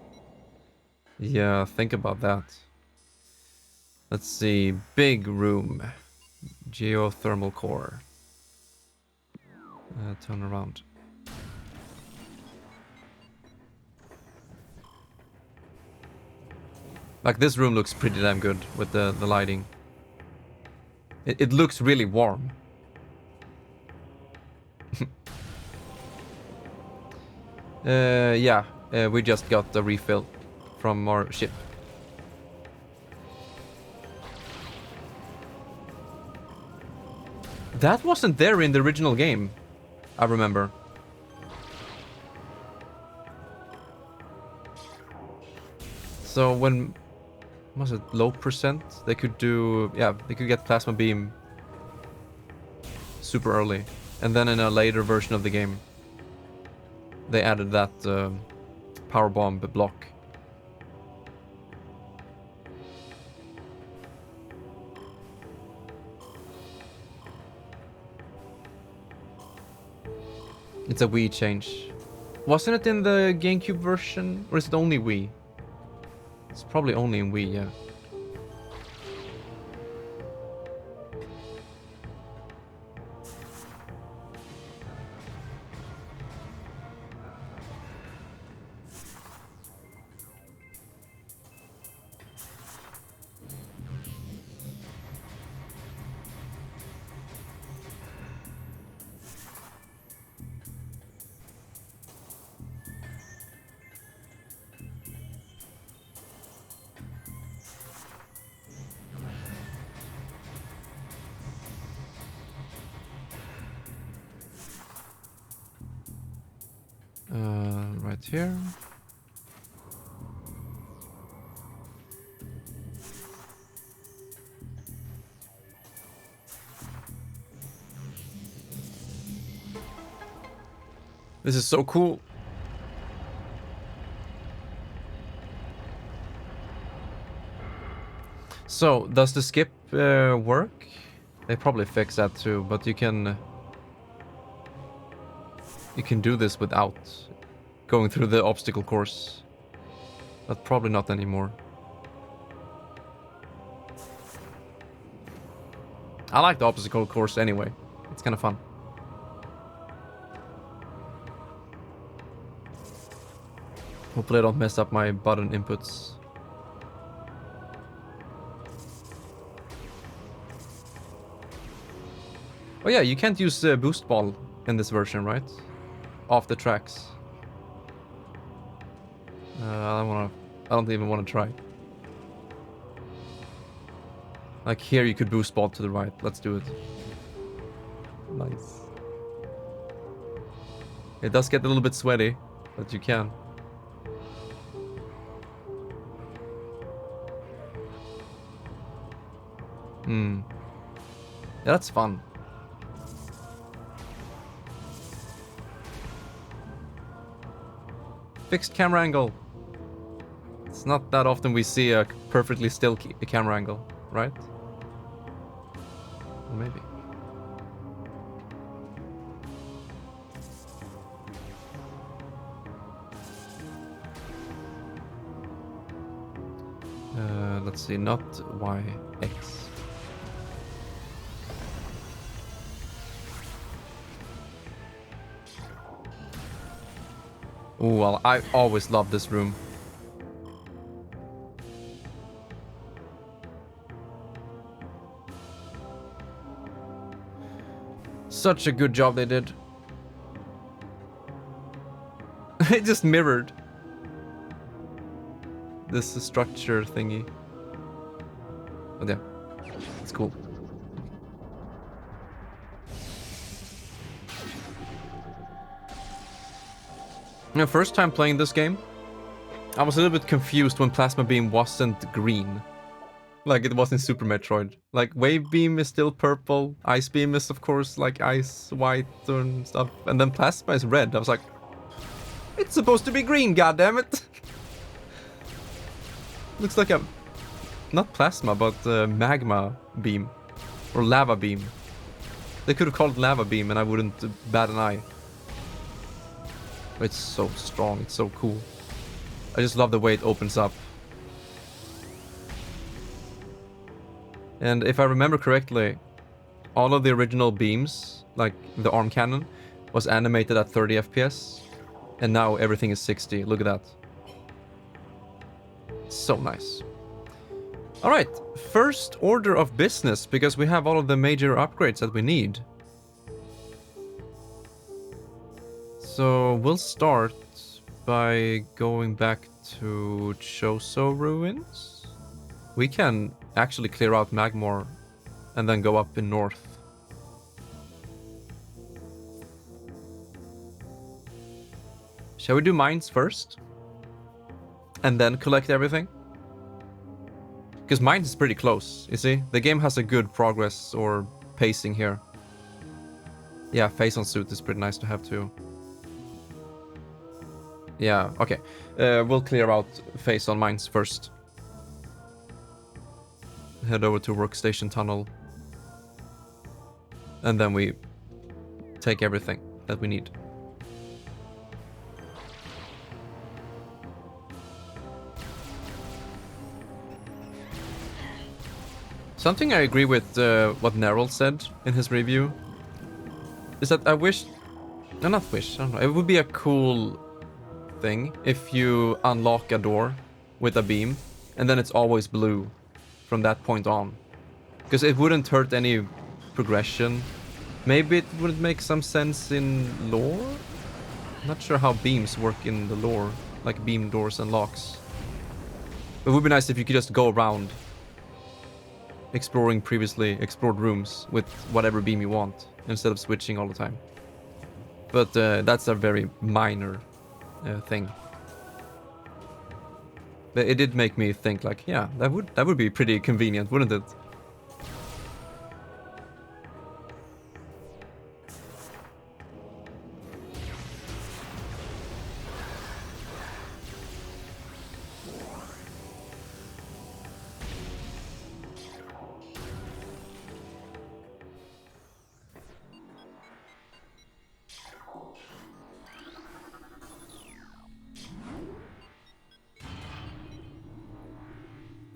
yeah, think about that. Let's see, big room, geothermal core. Turn around. Like, this room looks pretty damn good with the lighting. It looks really warm. Yeah, we just got the refill from our ship. That wasn't there in the original game, I remember. So when was it low percent? They could do, yeah, they could get plasma beam super early, and then in a later version of the game, they added that power bomb block. It's a Wii change. Wasn't it in the GameCube version? Or is it only Wii? It's probably only in Wii, yeah. Right here. This is so cool. So, does the skip work? They probably fix that too, but you can do this without going through the obstacle course. But probably not anymore. I like the obstacle course anyway. It's kind of fun. Hopefully I don't mess up my button inputs. Oh yeah, you can't use boost ball in this version, right? Off the tracks. I don't even want to try. Like here you could boost ball to the right. Let's do it. Nice. It does get a little bit sweaty, but you can. Yeah, that's fun. Fixed camera angle. It's not that often we see a perfectly still camera angle, right? Or maybe. Let's see, not Y, X. Oh, well, I always loved this room. Such a good job they did. It just mirrored this structure thingy. But yeah, it's cool. You know, first time playing this game, I was a little bit confused when Plasma Beam wasn't green. Like it was in Super Metroid. Like Wave Beam is still purple, Ice Beam is of course like ice white and stuff, and then Plasma is red. I was like, it's supposed to be green, goddammit! Looks like a, not Plasma, but Magma Beam. Or Lava Beam. They could have called it Lava Beam and I wouldn't bat an eye. It's so strong, it's so cool. I just love the way it opens up. And if I remember correctly, all of the original beams, like the arm cannon, was animated at 30 FPS. And now everything is 60. Look at that. So nice. Alright, first order of business, because we have all of the major upgrades that we need. So we'll start by going back to Choso Ruins. We can actually clear out Magmor and then go up in north. Shall we do mines first? And then collect everything? Because mines is pretty close, you see? The game has a good progress or pacing here. Yeah, face on suit is pretty nice to have too. Yeah, okay. We'll clear out face on mines first. Head over to Workstation Tunnel. And then we take everything that we need. Something I agree with what Nerol said in his review is that I wish... No, not wish, I don't know. It would be a cool thing if you unlock a door with a beam and then it's always blue from that point on. Because it wouldn't hurt any progression. Maybe it would make some sense in lore? Not sure how beams work in the lore, like beam doors and locks. It would be nice if you could just go around exploring previously explored rooms with whatever beam you want instead of switching all the time. But that's a very minor thing. But it did make me think like, yeah, that would be pretty convenient, wouldn't it?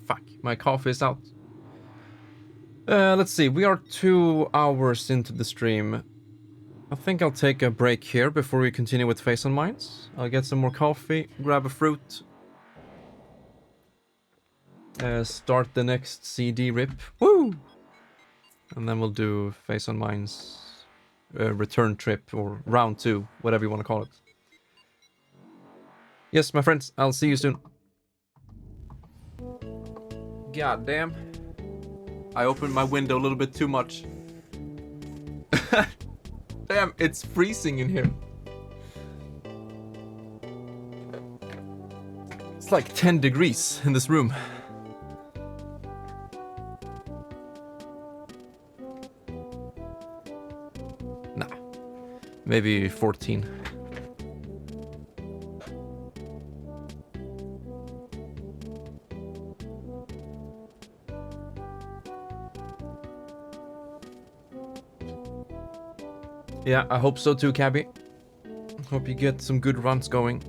Fuck, my coffee is out. Let's see, we are 2 hours into the stream. I think I'll take a break here before we continue with Face on Mines. I'll get some more coffee, grab a fruit. Start the next CD rip. Woo! And then we'll do Face on Mines return trip or round 2, whatever you want to call it. Yes, my friends, I'll see you soon. God damn. I opened my window a little bit too much. Damn, it's freezing in here. It's like 10 degrees in this room. Nah, maybe 14. Yeah, I hope so too, Cabby. Hope you get some good runs going.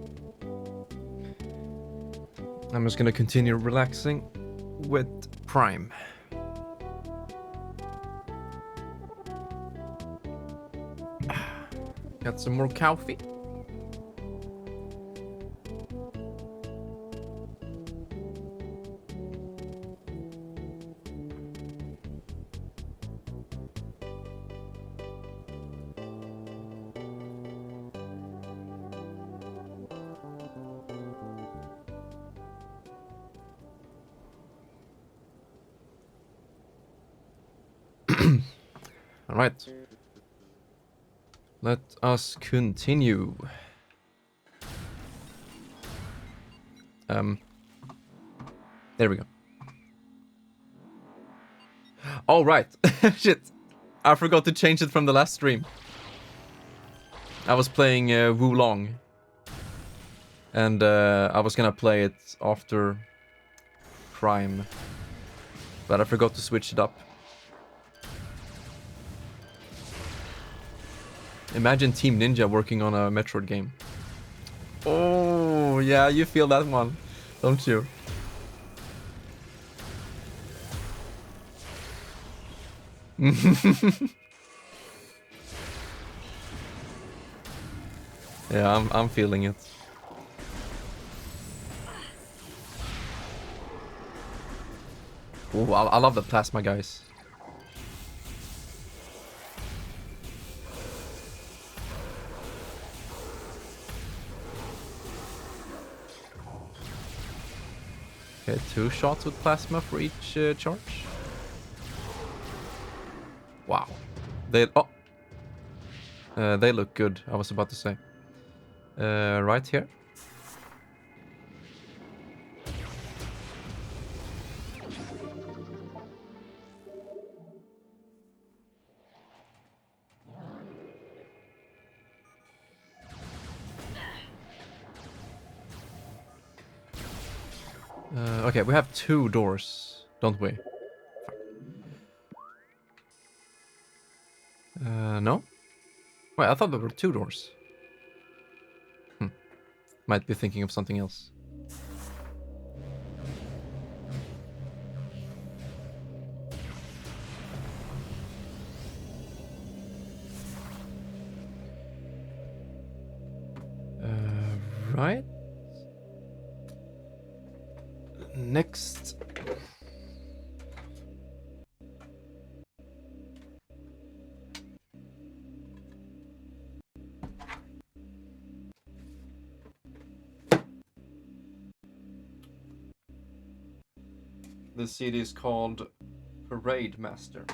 I'm just gonna continue relaxing with Prime. Got some more coffee. All right. Let us continue. There we go. Oh, right. Shit. I forgot to change it from the last stream. I was playing Wulong. And I was gonna play it after Crime. But I forgot to switch it up. Imagine Team Ninja working on a Metroid game. Oh, yeah, you feel that one, don't you? Yeah, I'm feeling it. Oh, I love the plasma guys. Okay, 2 shots with plasma for each charge. Wow. They look good, I was about to say. Right here. Okay, we have 2 doors, don't we? No? Wait, I thought there were 2 doors. Might be thinking of something else. Right? Next. The CD is called Parade Master.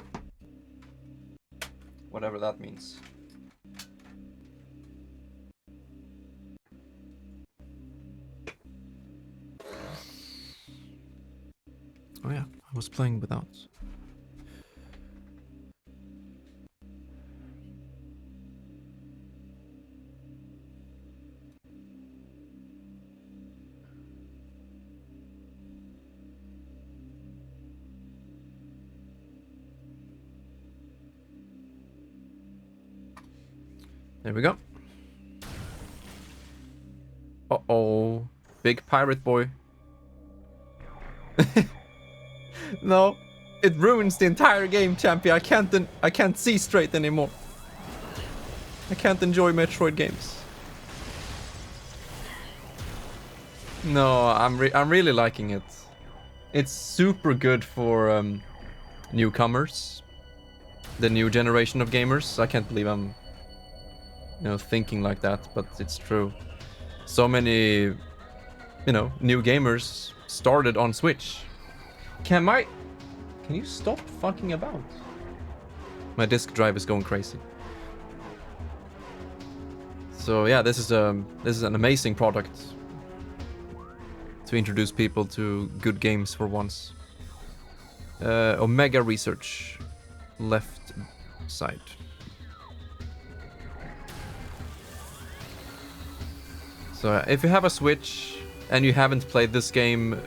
Whatever that means. Oh yeah, I was playing without. There we go. Uh-oh. Big pirate boy. No. It ruins the entire game, champion. I can't see straight anymore. I can't enjoy Metroid games. No, I'm really liking it. It's super good for newcomers. The new generation of gamers. I can't believe I'm thinking like that, but it's true. So many new gamers started on Switch. Can you stop fucking about? My disk drive is going crazy. So yeah, this is an amazing product to introduce people to good games for once. Omega Research, left side. So if you have a Switch and you haven't played this game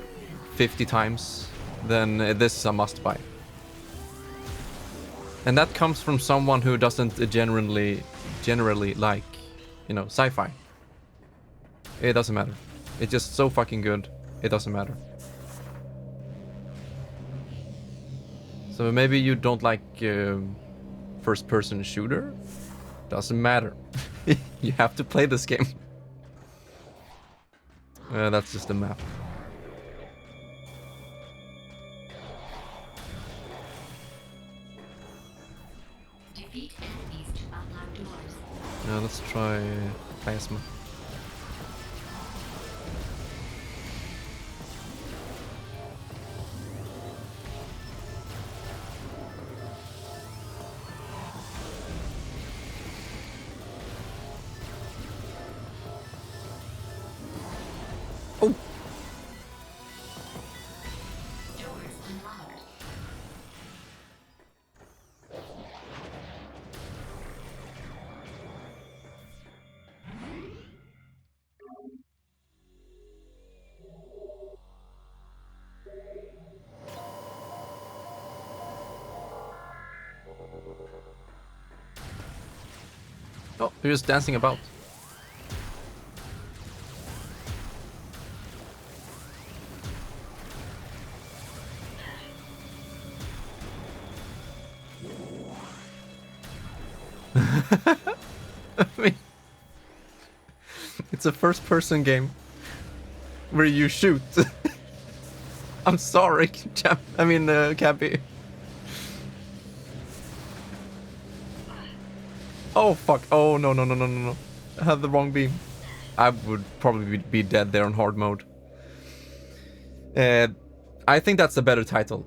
50 times, then this is a must-buy. And that comes from someone who doesn't generally like, sci-fi. It doesn't matter. It's just so fucking good. It doesn't matter. So maybe you don't like first-person shooter? Doesn't matter. You have to play this game. That's just a map. Defeat enemies to unlock doors. Let's try plasma. Oh, they're just dancing about. I mean, it's a first-person game where you shoot. I'm sorry, Cappy. Oh fuck! Oh no no no no no no! I had the wrong beam. I would probably be dead there on hard mode. I think that's a better title.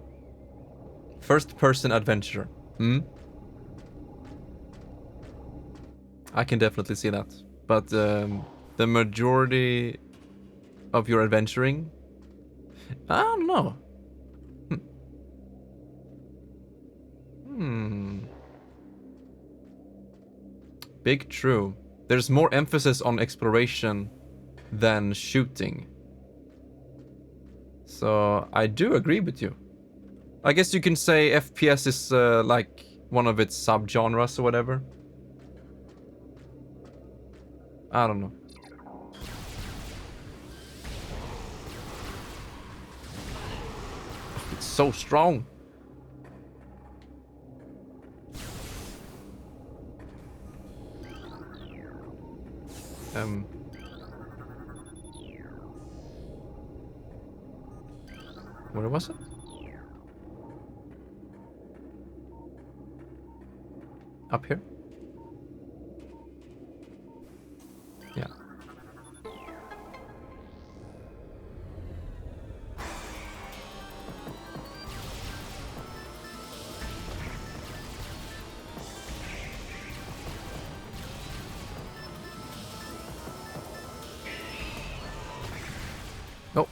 First-person adventure. Hmm. I can definitely see that. But the majority of your adventuring, I don't know. Hmm. Big true. There's more emphasis on exploration than shooting. So I do agree with you. I guess you can say FPS is like one of its subgenres or whatever. I don't know. It's so strong. Where was it? Up here? Yeah. Oh.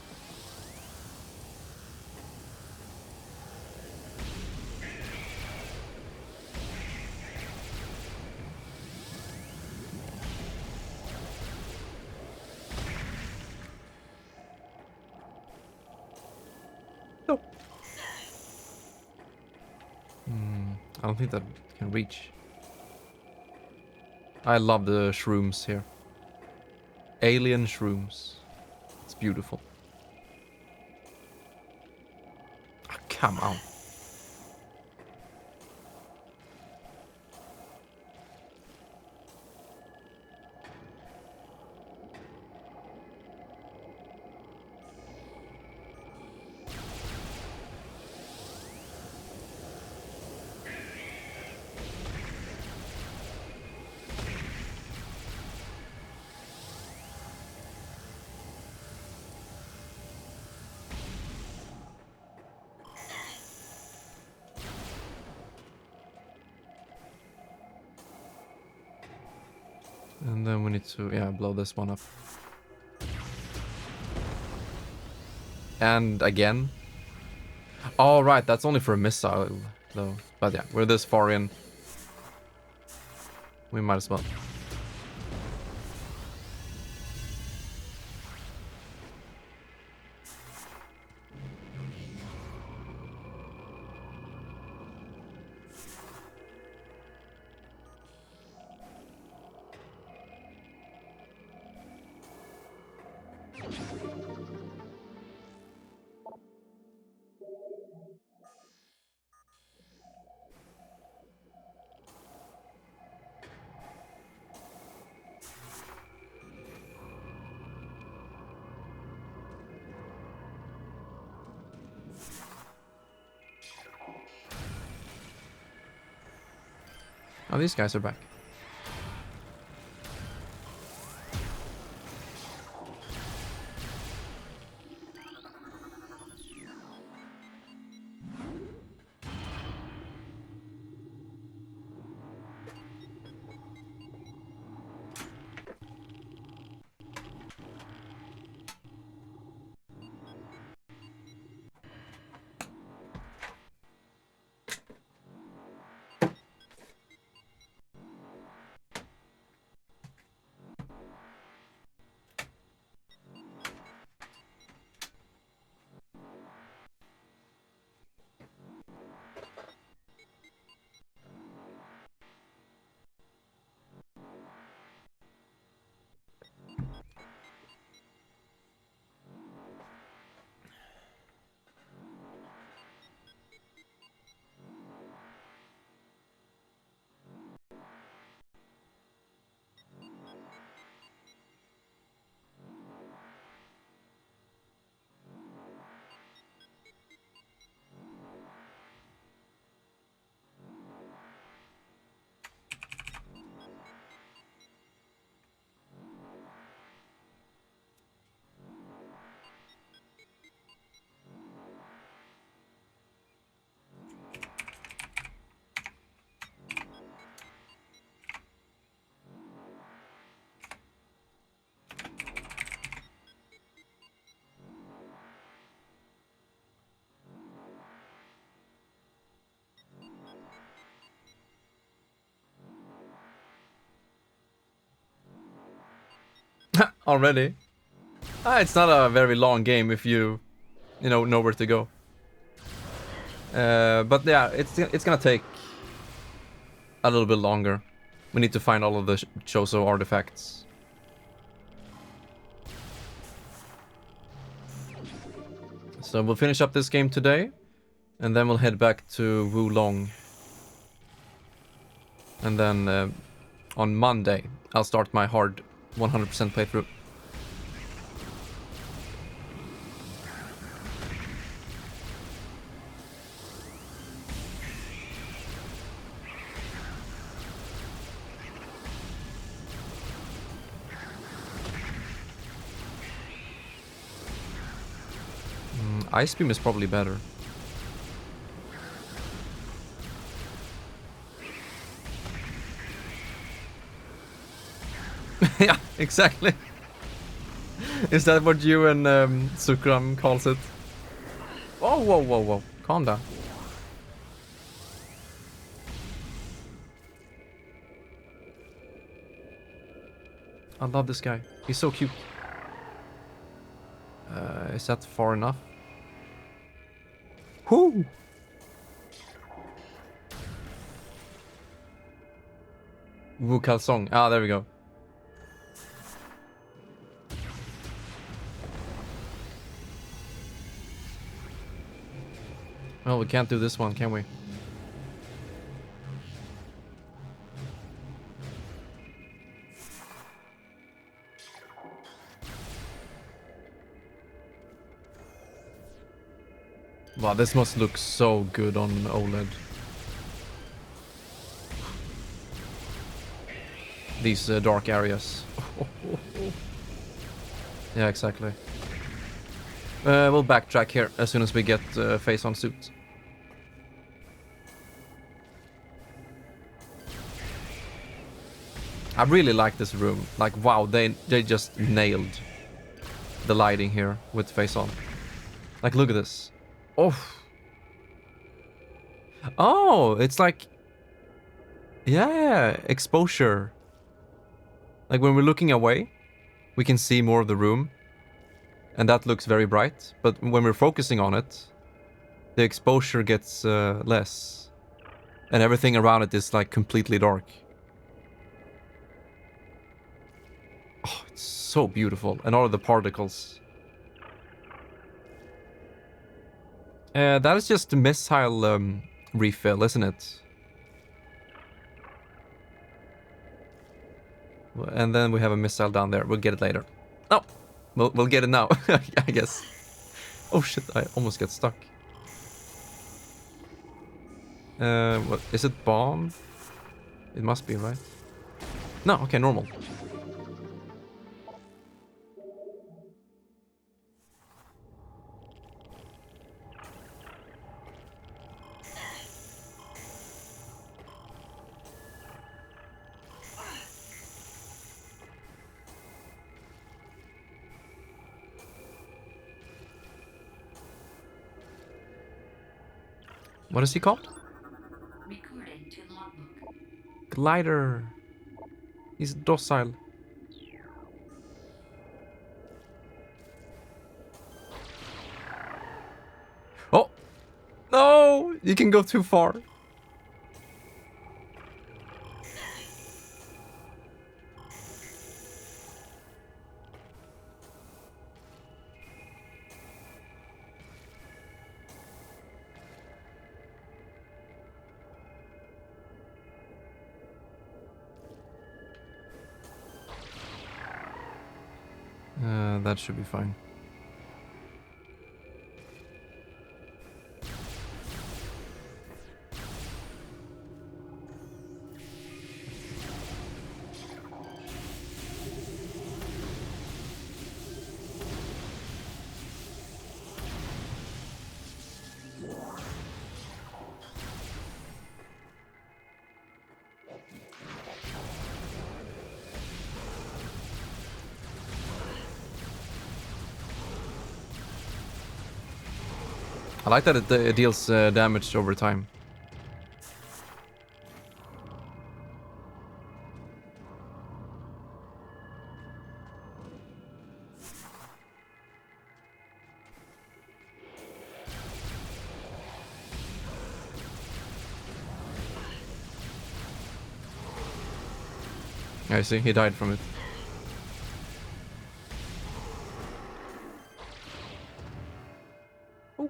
No. I don't think that can reach. I love the shrooms here. Alien shrooms. It's beautiful. Oh, come on. And then we need to, yeah, blow this one up. And again. Oh, right, that's only for a missile, though. But yeah, we're this far in. We might as well. Oh, these guys are back. Already? It's not a very long game if you know where to go. But yeah, it's gonna take a little bit longer. We need to find all of the Chozo artifacts. So we'll finish up this game today, and then we'll head back to Wulong. And then on Monday, I'll start my hard 100% playthrough. Ice Beam is probably better. Yeah, exactly. Is that what you and Sukram calls it? Whoa, whoa, whoa, whoa. Calm down. I love this guy. He's so cute. Is that far enough? Whoo! Wu Kalsong. Ah, there we go. Well, we can't do this one, can we? Wow, this must look so good on OLED. These dark areas. Yeah, exactly. We'll backtrack here as soon as we get face on suit. I really like this room. Like, wow, they just nailed the lighting here with face on. Like, look at this. Oh. Oh, it's like, yeah, exposure. Like when we're looking away, we can see more of the room. And that looks very bright. But when we're focusing on it, the exposure gets less. And everything around it is like completely dark. Oh, it's so beautiful. And all of the particles. That is just a missile refill, isn't it? And then we have a missile down there. We'll get it later. No, we'll get it now, I guess. Oh shit, I almost get stuck. What is it? Bomb? It must be, right? No, okay, normal. What is he called? Recording to logbook. Glider. He's docile. Oh! No! You can go too far. That should be fine. I like that it deals damage over time. I see, he died from it. Oh.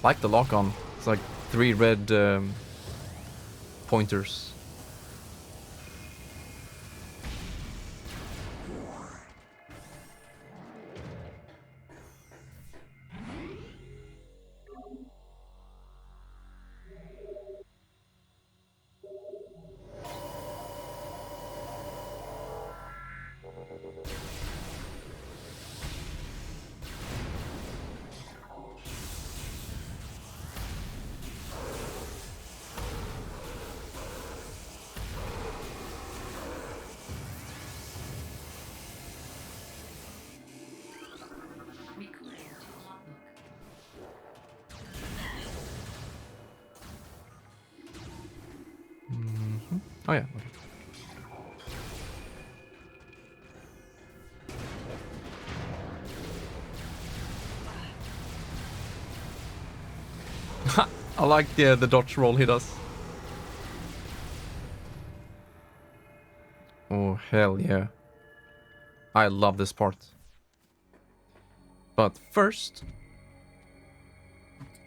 I like the lock on. It's like 3 red pointers. Recording to logbook. Oh yeah. Okay. I like the dodge roll he does. Oh hell yeah. I love this part. But first,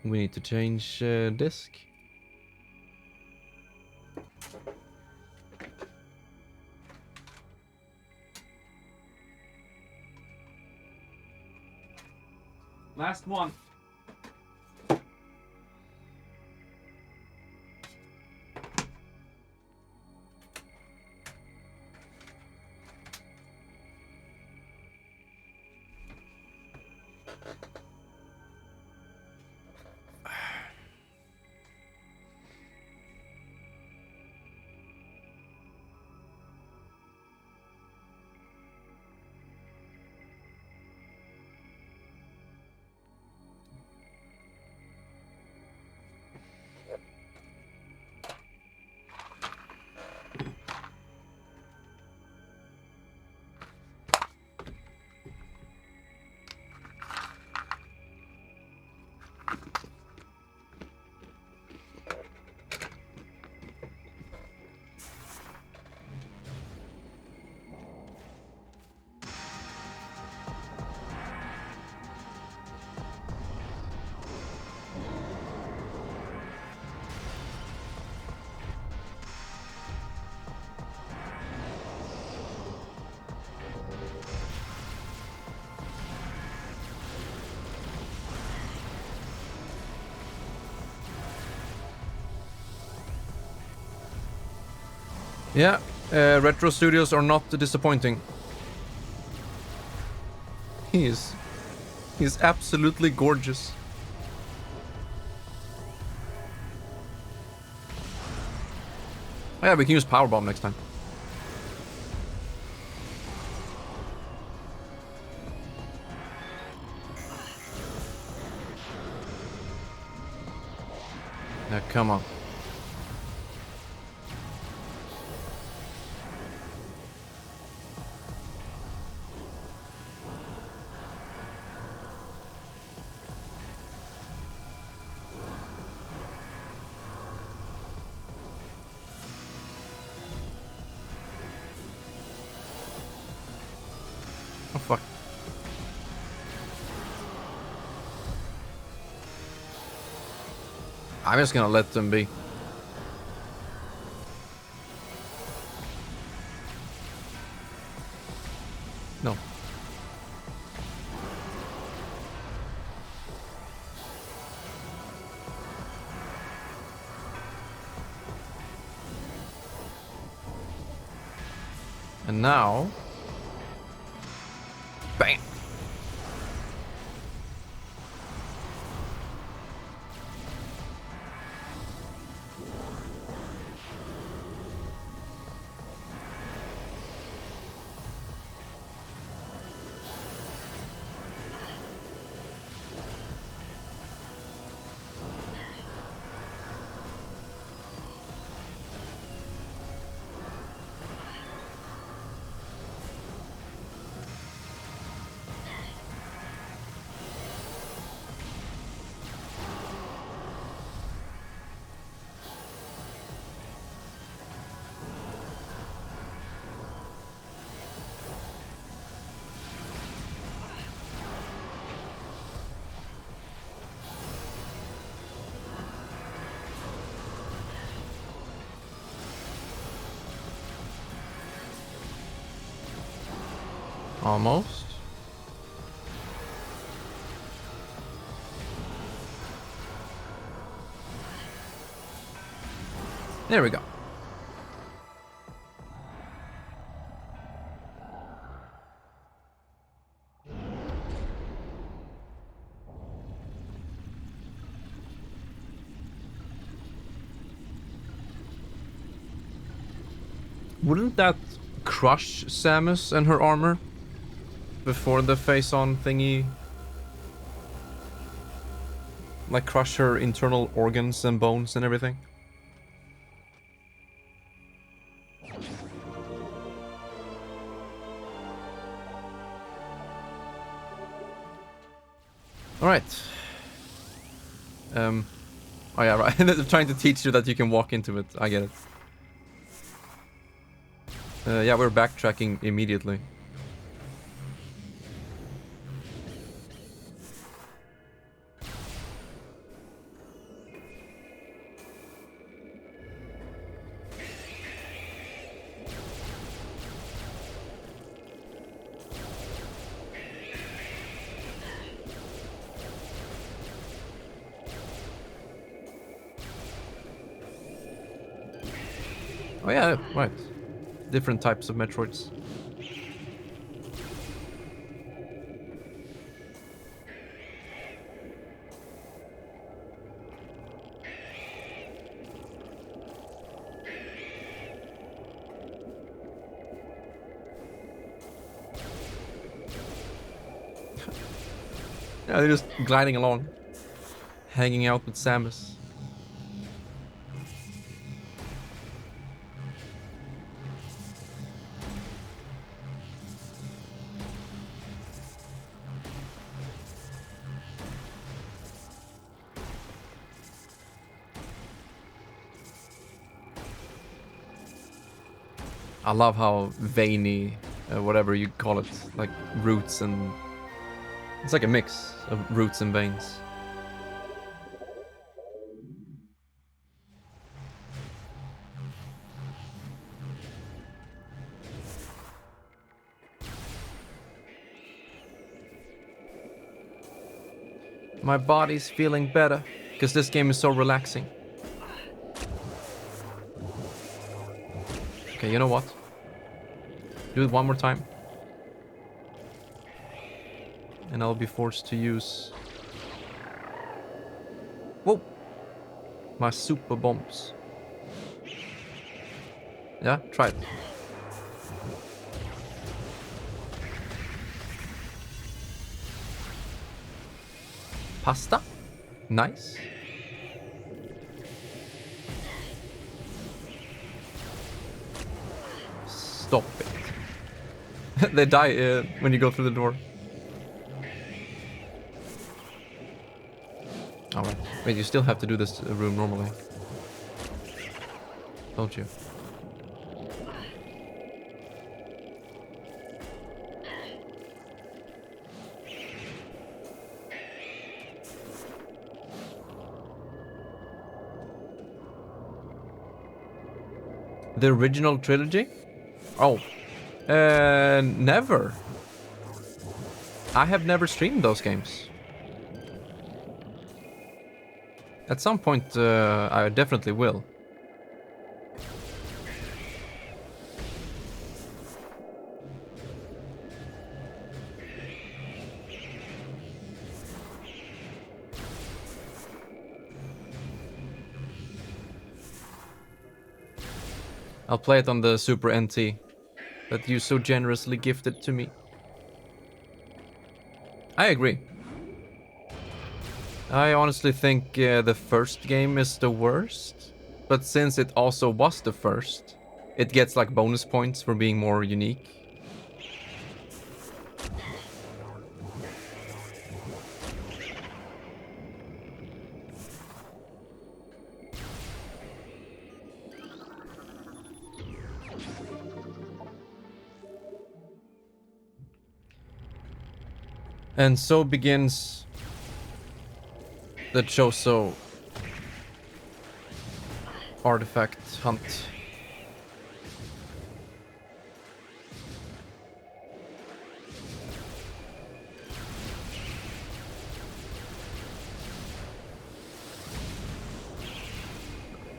we need to change disc. Last one. Yeah, Retro Studios are not disappointing. He's absolutely gorgeous. Oh yeah, we can use Power Bomb next time. Now come on. Oh fuck. I'm just gonna let them be. No. And now... Bam! Almost. There we go. Wouldn't that crush Samus and her armor before the face-on thingy? Like crush her internal organs and bones and everything? Alright. Oh yeah, right. They're trying to teach you that you can walk into it. I get it. Yeah, we're backtracking immediately. Oh yeah, right. Different types of Metroids. Yeah, they're just gliding along, hanging out with Samus. I love how veiny, whatever you call it, like roots and... It's like a mix of roots and veins. My body's feeling better, because this game is so relaxing. Okay, you know what? Do it one more time. And I'll be forced to use... Whoa! My super bombs. Yeah, try it. Pasta? Nice. Stop it. They die when you go through the door. Alright. Wait, you still have to do this room normally. Don't you? The original trilogy? Oh. Never. I have never streamed those games. At some point, I definitely will. I'll play it on the Super NT that you so generously gifted to me. I agree. I honestly think the first game is the worst, but since it also was the first, it gets like bonus points for being more unique. And so begins the Choso artifact hunt.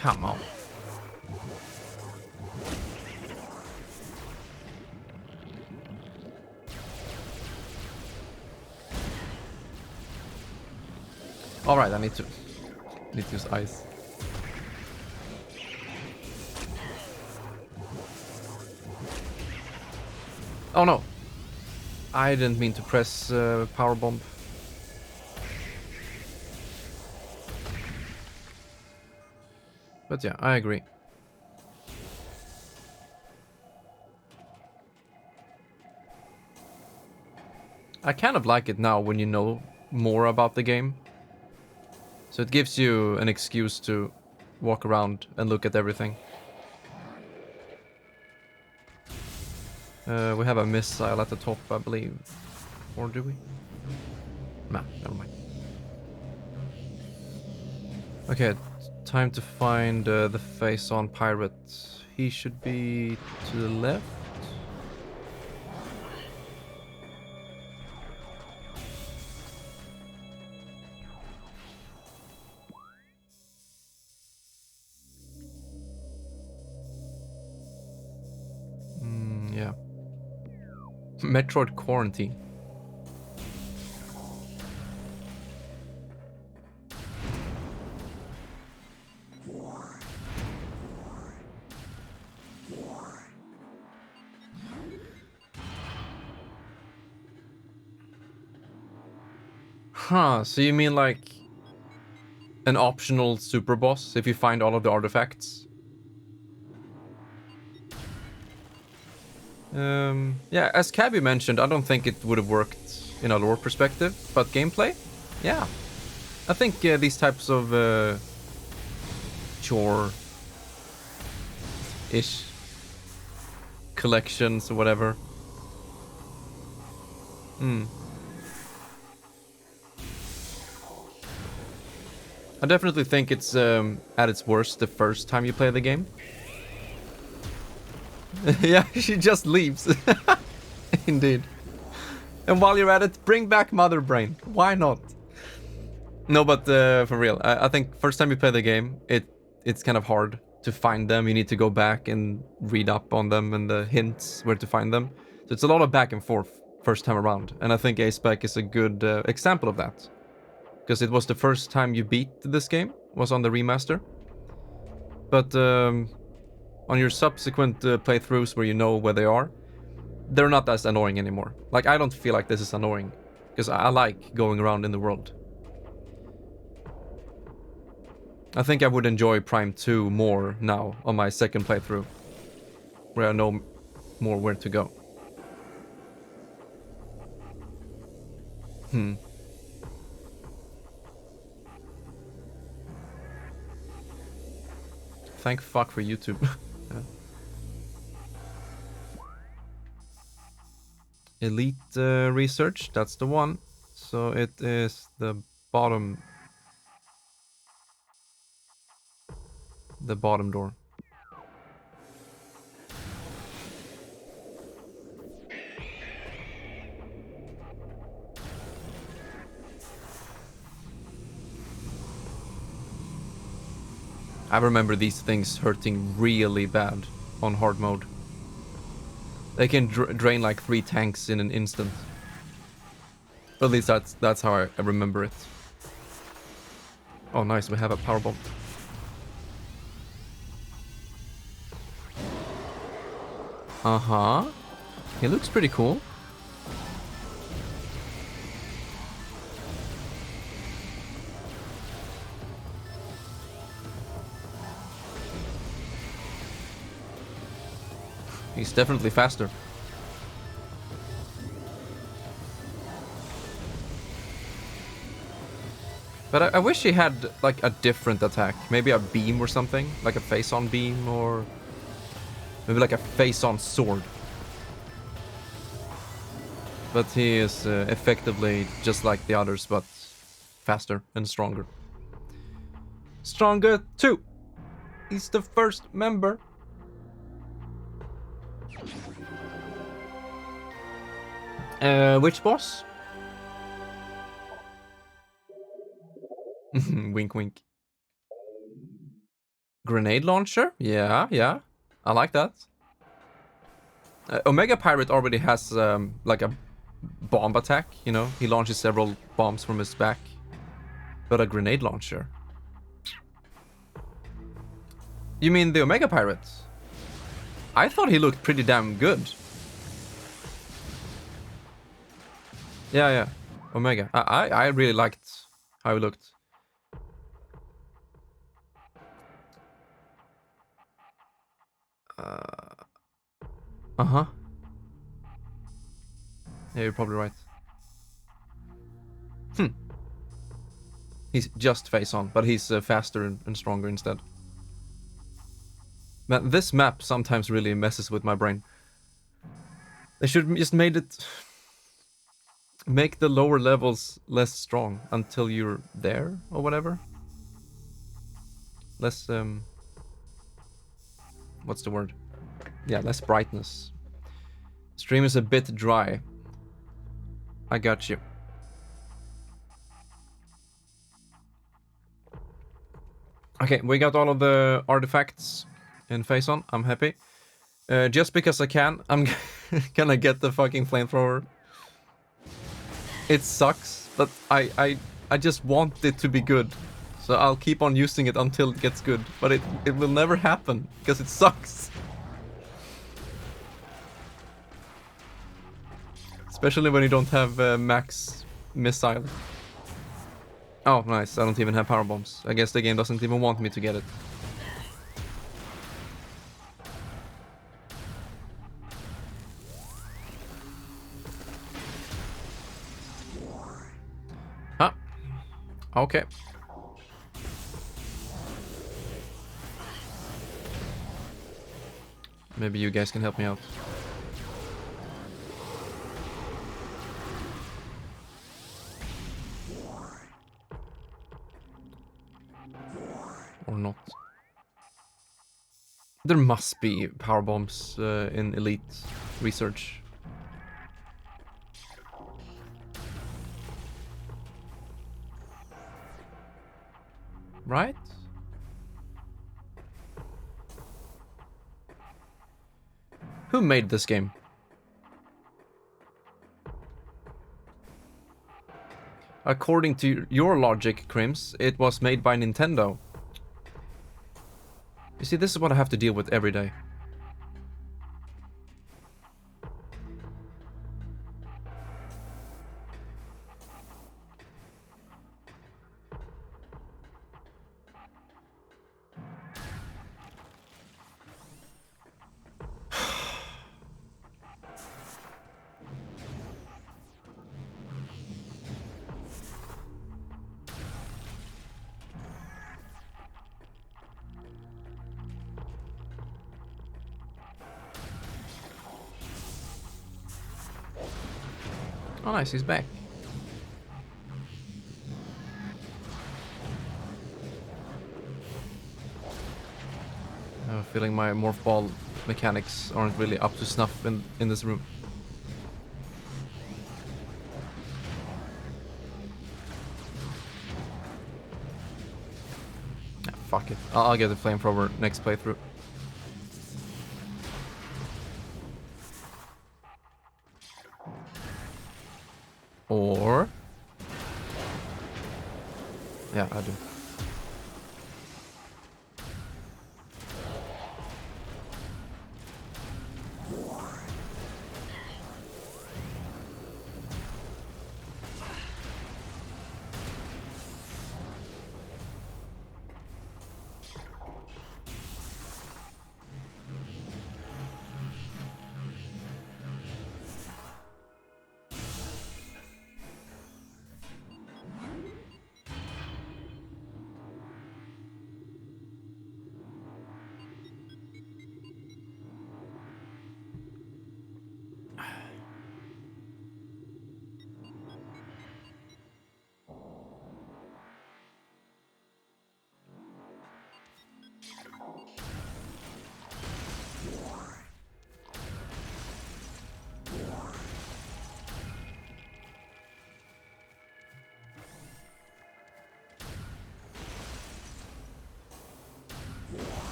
Come on. Alright, I need to use ice. Oh no! I didn't mean to press power bomb. But yeah, I agree. I kind of like it now when you know more about the game. So it gives you an excuse to walk around and look at everything. We have a missile at the top, I believe. Or do we? Nah, never mind. Okay, time to find the face-on pirate. He should be to the left. Yeah. Metroid Quarantine. Huh, so you mean like an optional super boss if you find all of the artifacts? Yeah, as Cabby mentioned, I don't think it would have worked in a lore perspective, but gameplay? Yeah. I think these types of chore-ish collections or whatever. I definitely think it's at its worst the first time you play the game. Yeah, she just leaves. Indeed. And while you're at it, bring back Mother Brain. Why not? No, but for real, I think first time you play the game, it's kind of hard to find them. You need to go back and read up on them and the hints where to find them. So it's a lot of back and forth first time around. And I think A-Spec is a good example of that. Because it was the first time you beat this game, was on the remaster. But on your subsequent playthroughs where you know where they are, they're not as annoying anymore. Like, I don't feel like this is annoying. Because I like going around in the world. I think I would enjoy Prime 2 more now on my second playthrough. Where I know more where to go. Thank fuck for YouTube. Yeah. Elite research, that's the one. So it is the bottom door. I remember these things hurting really bad on hard mode. They can drain like 3 tanks in an instant. At least that's how I remember it. Oh nice, we have a power bomb. Uh-huh. He looks pretty cool. He's definitely faster. But I wish he had like a different attack. Maybe a beam or something. Like a face-on beam or... maybe like a face-on sword. But he is effectively just like the others, but faster and stronger. Stronger too! He's the first member. Which boss? Wink wink. Grenade launcher? Yeah, yeah. I like that. Omega Pirate already has like a bomb attack, you know? He launches several bombs from his back. But a grenade launcher? You mean the Omega Pirate? I thought he looked pretty damn good. Yeah, yeah. Omega. I really liked how he looked. Uh-huh. Yeah, you're probably right. He's just face on, but he's faster and stronger instead. Man, this map sometimes really messes with my brain. They should just make the lower levels less strong until you're there or whatever. Less what's the word? Yeah, less brightness. Stream is a bit dry. I got you. Okay, we got all of the artifacts in face on. I'm happy. Just because I can, I'm gonna get the fucking flamethrower. It sucks, but I just want it to be good. So I'll keep on using it until it gets good. But it will never happen, because it sucks. Especially when you don't have max missile. Oh, nice. I don't even have power bombs. I guess the game doesn't even want me to get it. Huh. Okay. Maybe you guys can help me out. Or not. There must be power bombs in Elite Research. Right? Who made this game? According to your logic, Crims, it was made by Nintendo. You see, this is what I have to deal with every day. Oh nice, he's back. I have a feeling my morph ball mechanics aren't really up to snuff in this room. Ah, fuck it. I'll get the flamethrower next playthrough. Or... yeah, I do.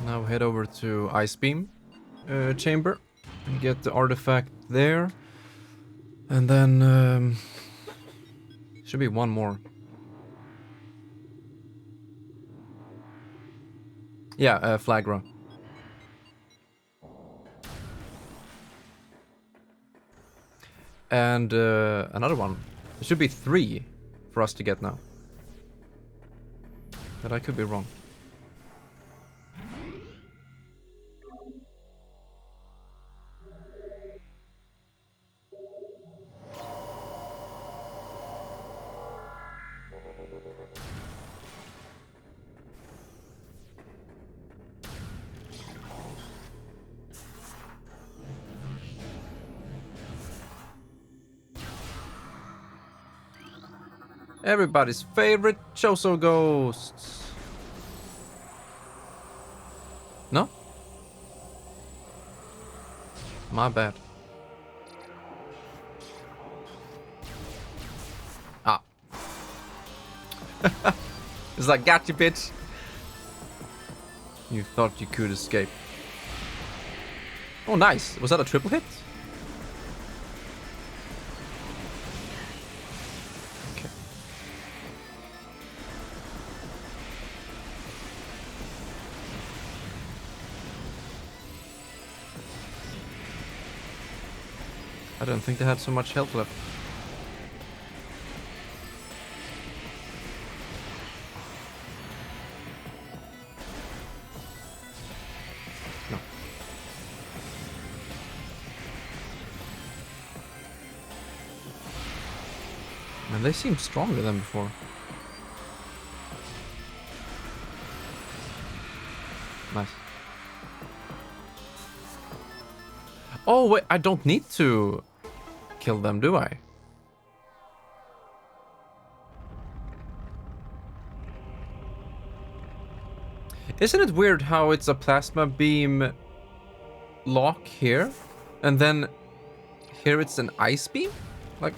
Now head over to Ice Beam chamber and get the artifact there. And then should be one more. Yeah, Flagra. And another one. There should be 3 for us to get now. But I could be wrong. Everybody's favorite Choso ghosts. No? My bad. Ah. It's like, gotcha, bitch. You thought you could escape. Oh, nice. Was that a triple hit? Okay. I don't think they had so much health left. No. Man, they seem stronger than before. Nice. Oh, wait, I don't need to kill them, do I? Isn't it weird how it's a plasma beam lock here, and then here it's an ice beam? Like,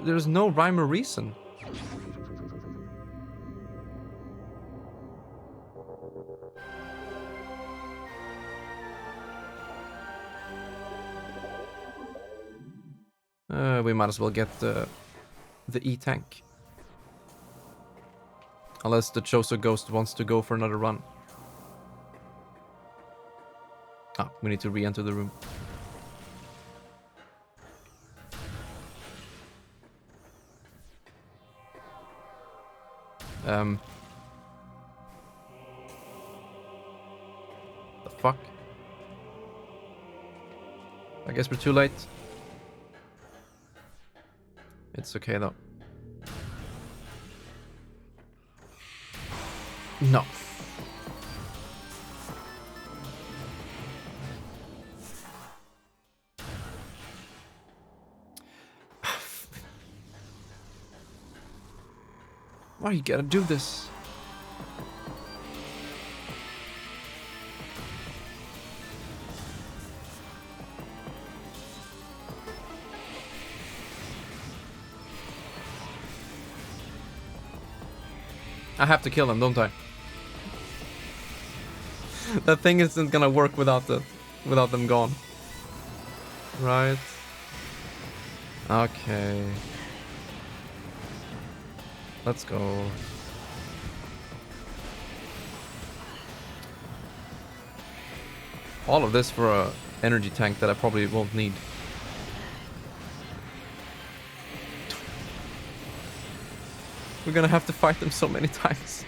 there's no rhyme or reason. We might as well get the E-tank. Unless the Choso Ghost wants to go for another run. Ah, we need to re-enter the room. The fuck? I guess we're too late. It's okay though. No. Why you gotta do this? I have to kill them, don't I? That thing isn't gonna work without them gone. Right. Okay. Let's go. All of this for a energy tank that I probably won't need. We're gonna have to fight them so many times.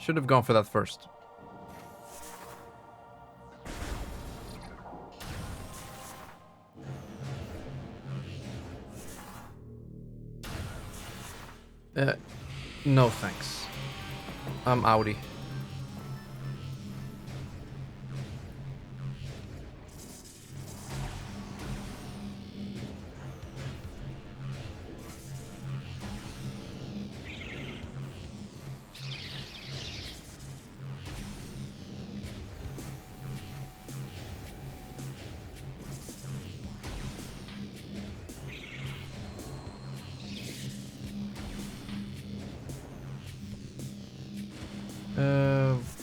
Should have gone for that first. No thanks. I'm outie.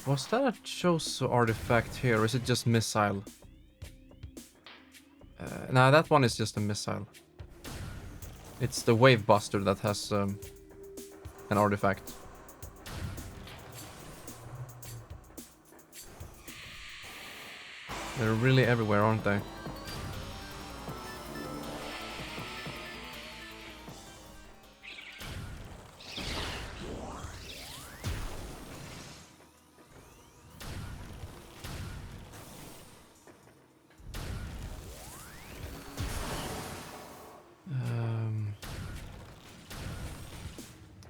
Was that a Choso artifact here, or is it just missile? Nah, that one is just a missile. It's the Wave Buster that has an artifact. They're really everywhere, aren't they?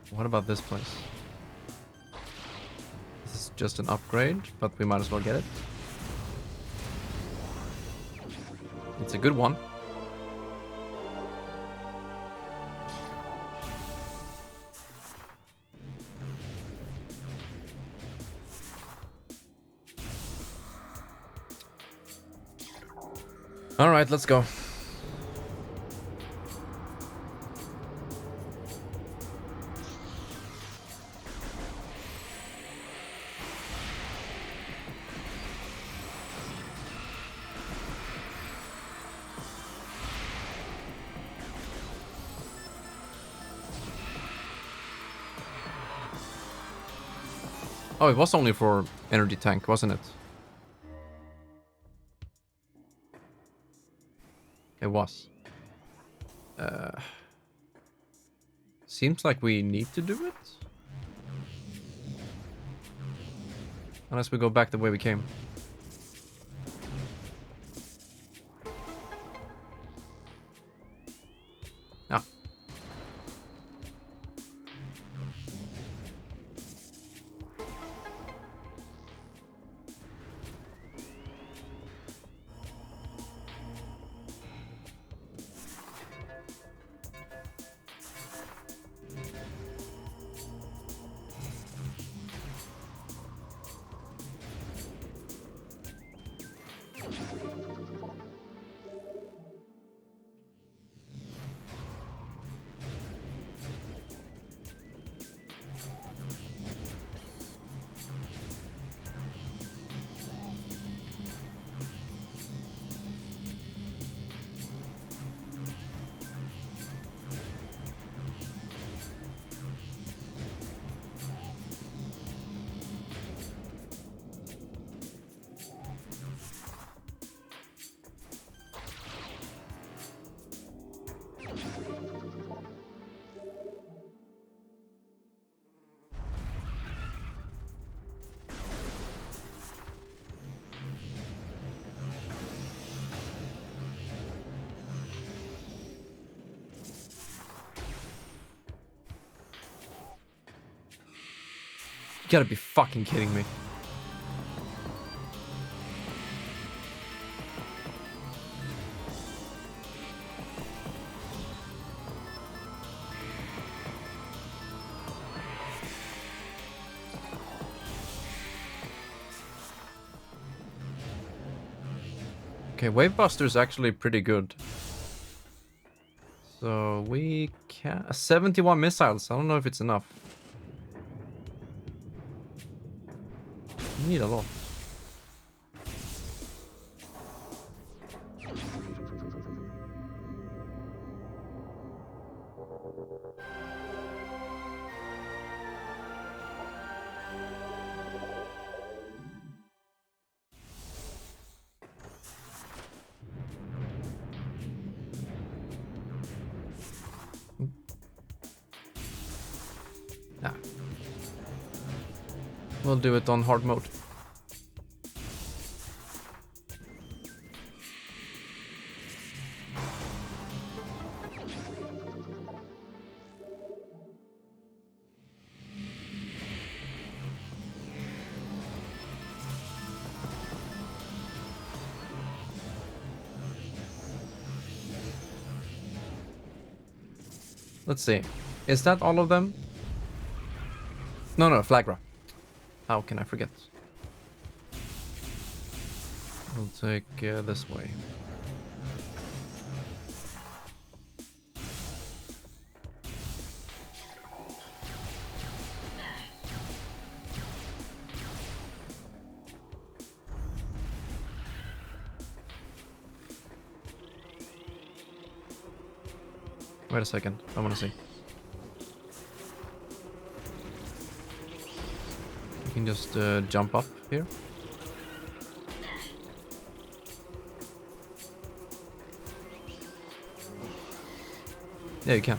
What about this place? This is just an upgrade, but we might as well get it. It's a good one. All right, let's go. Oh, it was only for energy tank, wasn't it? It was. Seems like we need to do it. Unless we go back the way we came. Ah. You gotta be fucking kidding me. Okay, Wave Buster is actually pretty good. So we can 71 missiles. I don't know if it's enough. We need a lot. We'll do it on hard mode. Let's see. Is that all of them? No, Flagra. How can I forget? We'll take this way. Wait a second, I wanna see. You can just jump up here. Yeah, you can.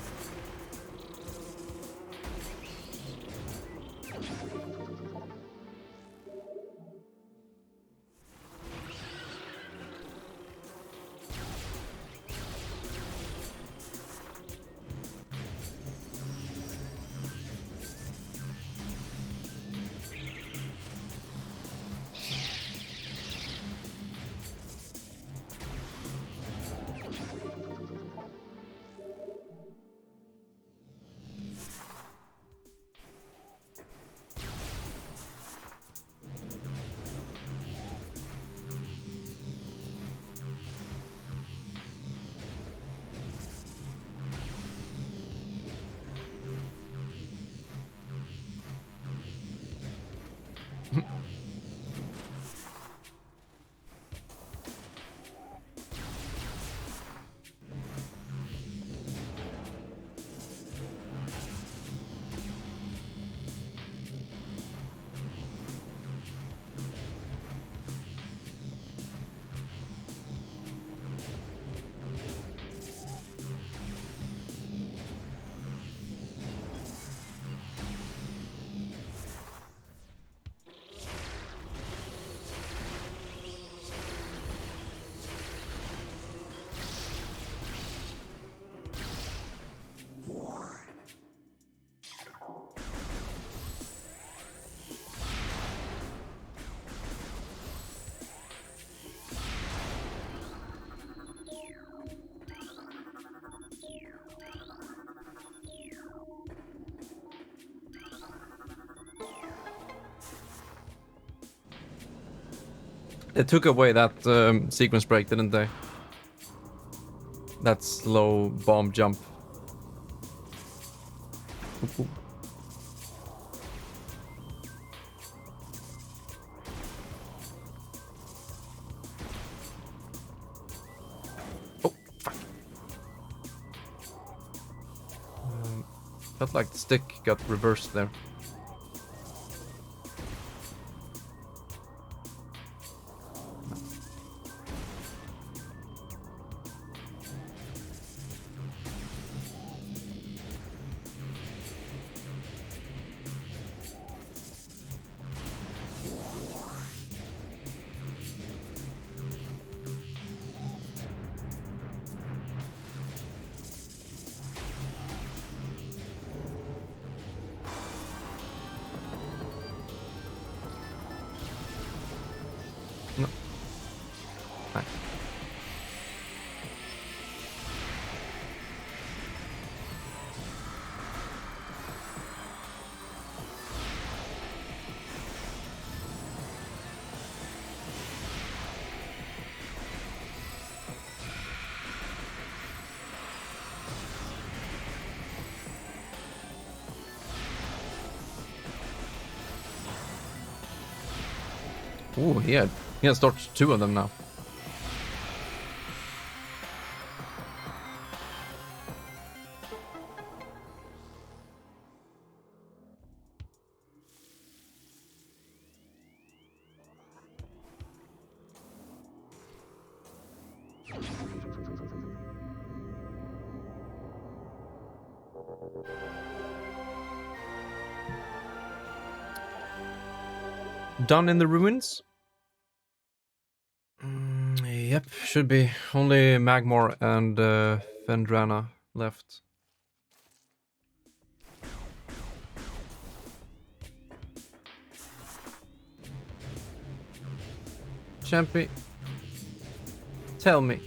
They took away that sequence break, didn't they? That slow bomb jump. Ooh, ooh. Oh, fuck. Felt like the stick got reversed there. No. Nice. Ooh, he has dodged two of them now. done in the ruins? Yep, should be. Only Magmor and Vendrana left. Champy, tell me,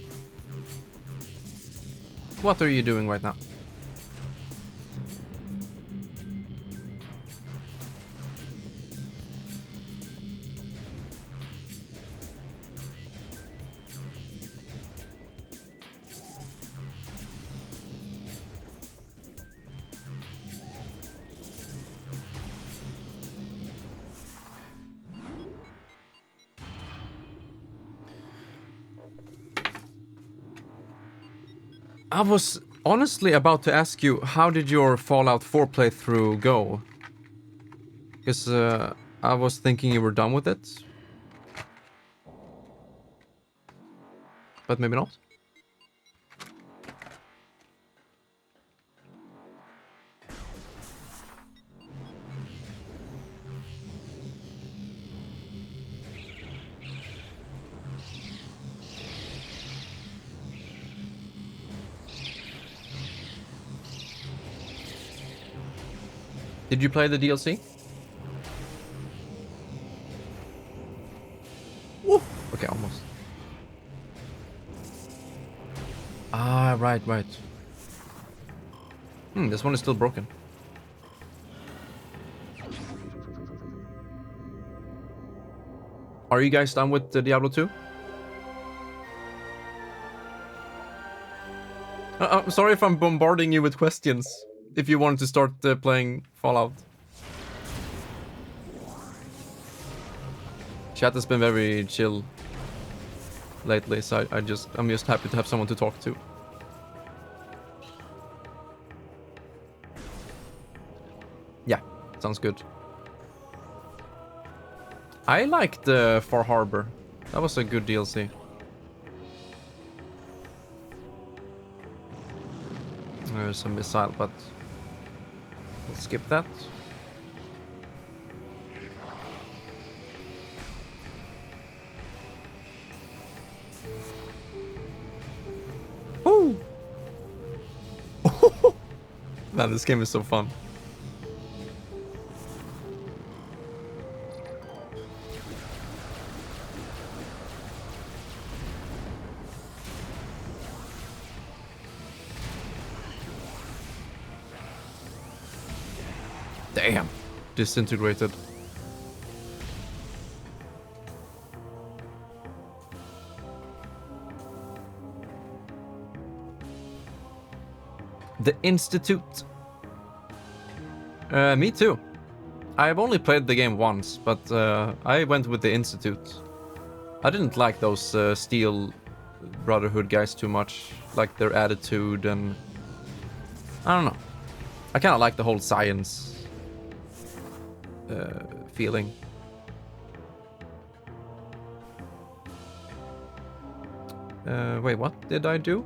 what are you doing right now? I was honestly about to ask you, how did your Fallout 4 playthrough go? Because I was thinking you were done with it. But maybe not. Did you play the DLC? Woo! Okay, almost. Ah, right. This one is still broken. Are you guys done with Diablo 2? I'm sorry if I'm bombarding you with questions. If you wanted to start playing Fallout. Chat has been very chill lately, so I'm just happy to have someone to talk to. Yeah, sounds good. I liked Far Harbor. That was a good DLC. There's a missile, but we'll skip that. Woo! Man, this game is so fun. Damn. Disintegrated. The Institute. Me too. I've only played the game once, but I went with the Institute. I didn't like those Steel Brotherhood guys too much. Like their attitude and... I don't know. I kind of like the whole science feeling. Wait, what did I do?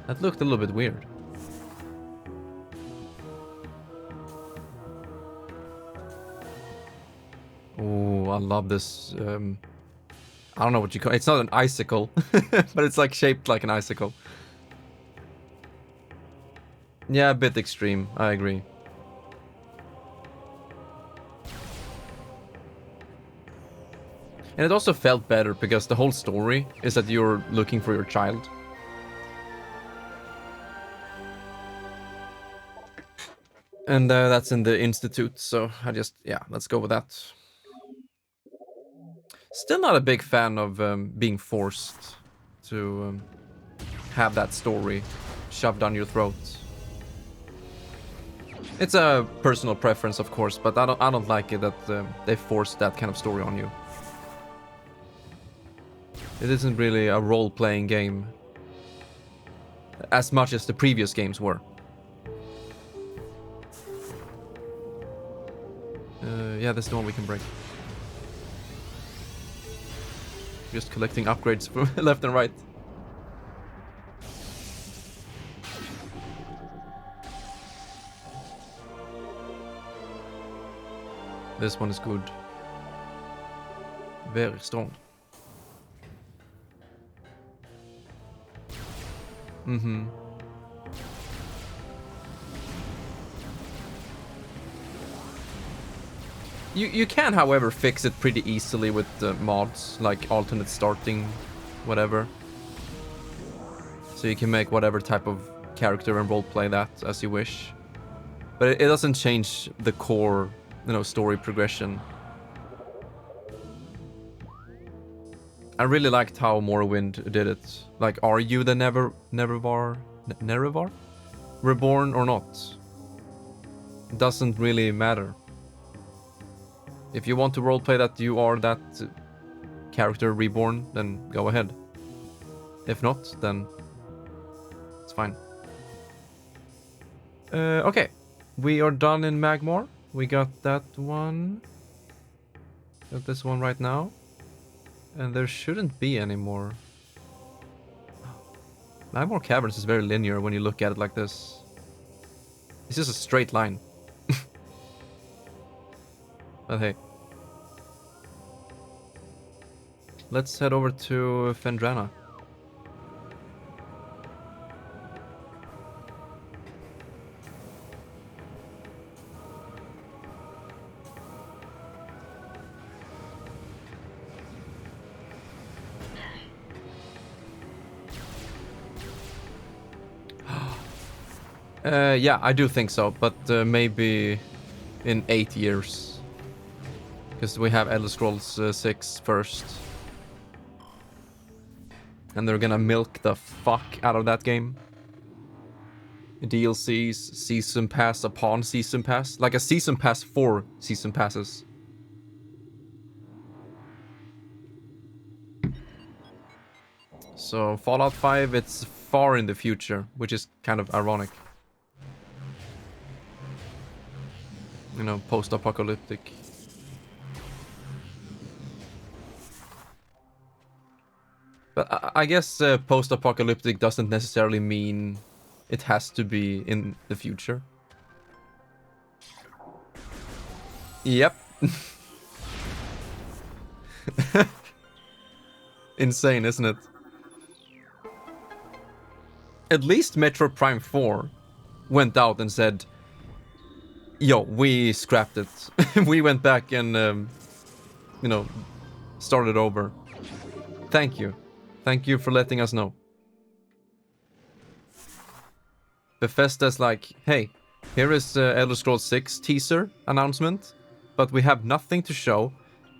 That looked a little bit weird. Oh, I love this. I don't know what you call it. It's not an icicle, but it's like shaped like an icicle. Yeah, a bit extreme. I agree. And it also felt better because the whole story is that you're looking for your child. And that's in the Institute, so yeah, let's go with that. Still not a big fan of being forced to have that story shoved down your throat. It's a personal preference, of course, but I don't like it that they force that kind of story on you. It isn't really a role-playing game as much as the previous games were. Yeah, this is the one we can break. Just collecting upgrades from left and right. This one is good. Very strong. Mm-hmm. You can, however, fix it pretty easily with mods, like alternate starting, whatever. So you can make whatever type of character and roleplay that as you wish. But it doesn't change the core, you know, story progression. I really liked how Morrowind did it. Like, are you the Nerevar? Reborn or not? It doesn't really matter. If you want to roleplay that you are that character reborn, then go ahead. If not, then it's fine. Okay, we are done in Magmor. We got that one. Got this one right now. And there shouldn't be any more. Magmor Caverns is very linear when you look at it like this. It's just a straight line. But hey. Let's head over to Fendrana. Yeah, I do think so, but maybe in 8 years. Because we have Elder Scrolls 6 first. And they're gonna milk the fuck out of that game. DLCs, season pass upon season pass. Like a season pass for season passes. So Fallout 5, it's far in the future, which is kind of ironic. You know, post-apocalyptic. But I guess post-apocalyptic doesn't necessarily mean it has to be in the future. Yep. Insane, isn't it? At least Metroid Prime 4 went out and said, yo, we scrapped it. We went back and, you know, started over. Thank you. Thank you for letting us know. Bethesda's like, hey, here is Elder Scrolls 6 teaser announcement, but we have nothing to show.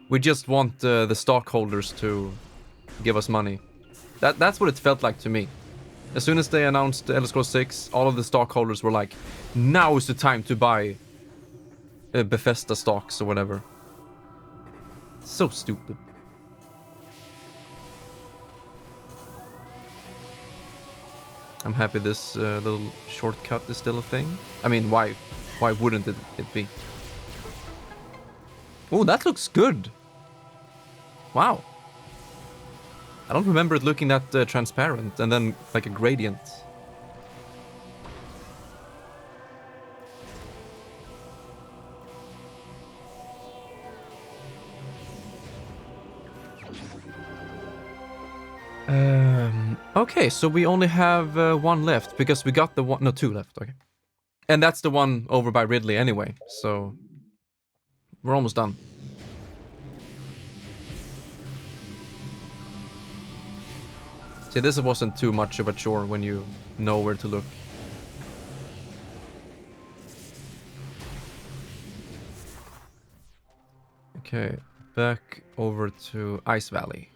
We just want the stockholders to give us money. That's what it felt like to me. As soon as they announced Elder Scrolls 6, all of the stockholders were like, now is the time to buy Bethesda stocks or whatever. So stupid. I'm happy this little shortcut is still a thing. I mean, why wouldn't it be? Oh, that looks good. Wow. I don't remember it looking that transparent and then like a gradient. Okay, so we only have one left because we got the one, no, two left, okay. And that's the one over by Ridley anyway, so we're almost done. See, this wasn't too much of a chore when you know where to look. Okay, back over to Ice Valley.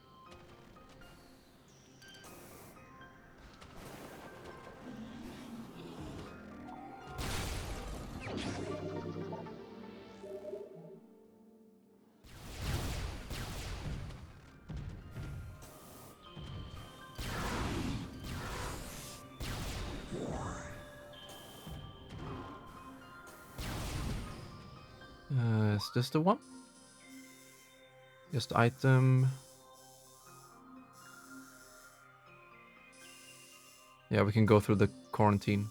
Is this the one? Just item. Yeah, we can go through the quarantine.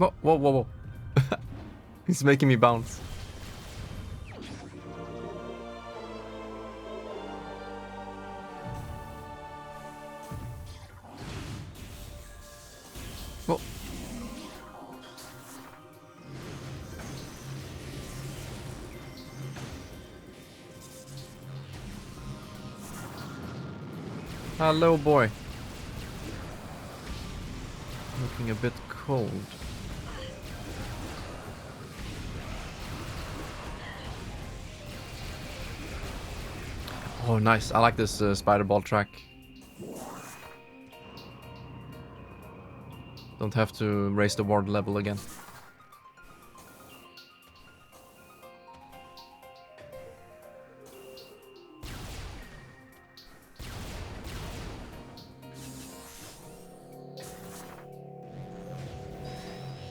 Whoa, whoa, whoa, whoa. He's making me bounce. Whoa. Hello, boy. Looking a bit cold. Oh, nice. I like this spider ball track. Don't have to raise the ward level again.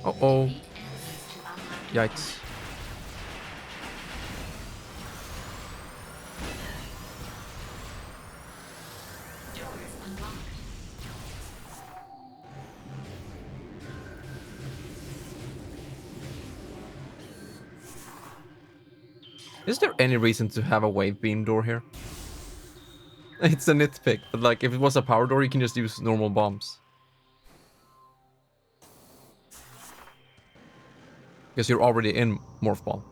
Uh-oh. Yikes. Is there any reason to have a wave beam door here? It's a nitpick, but like if it was a power door, you can just use normal bombs. Because you're already in Morph Ball.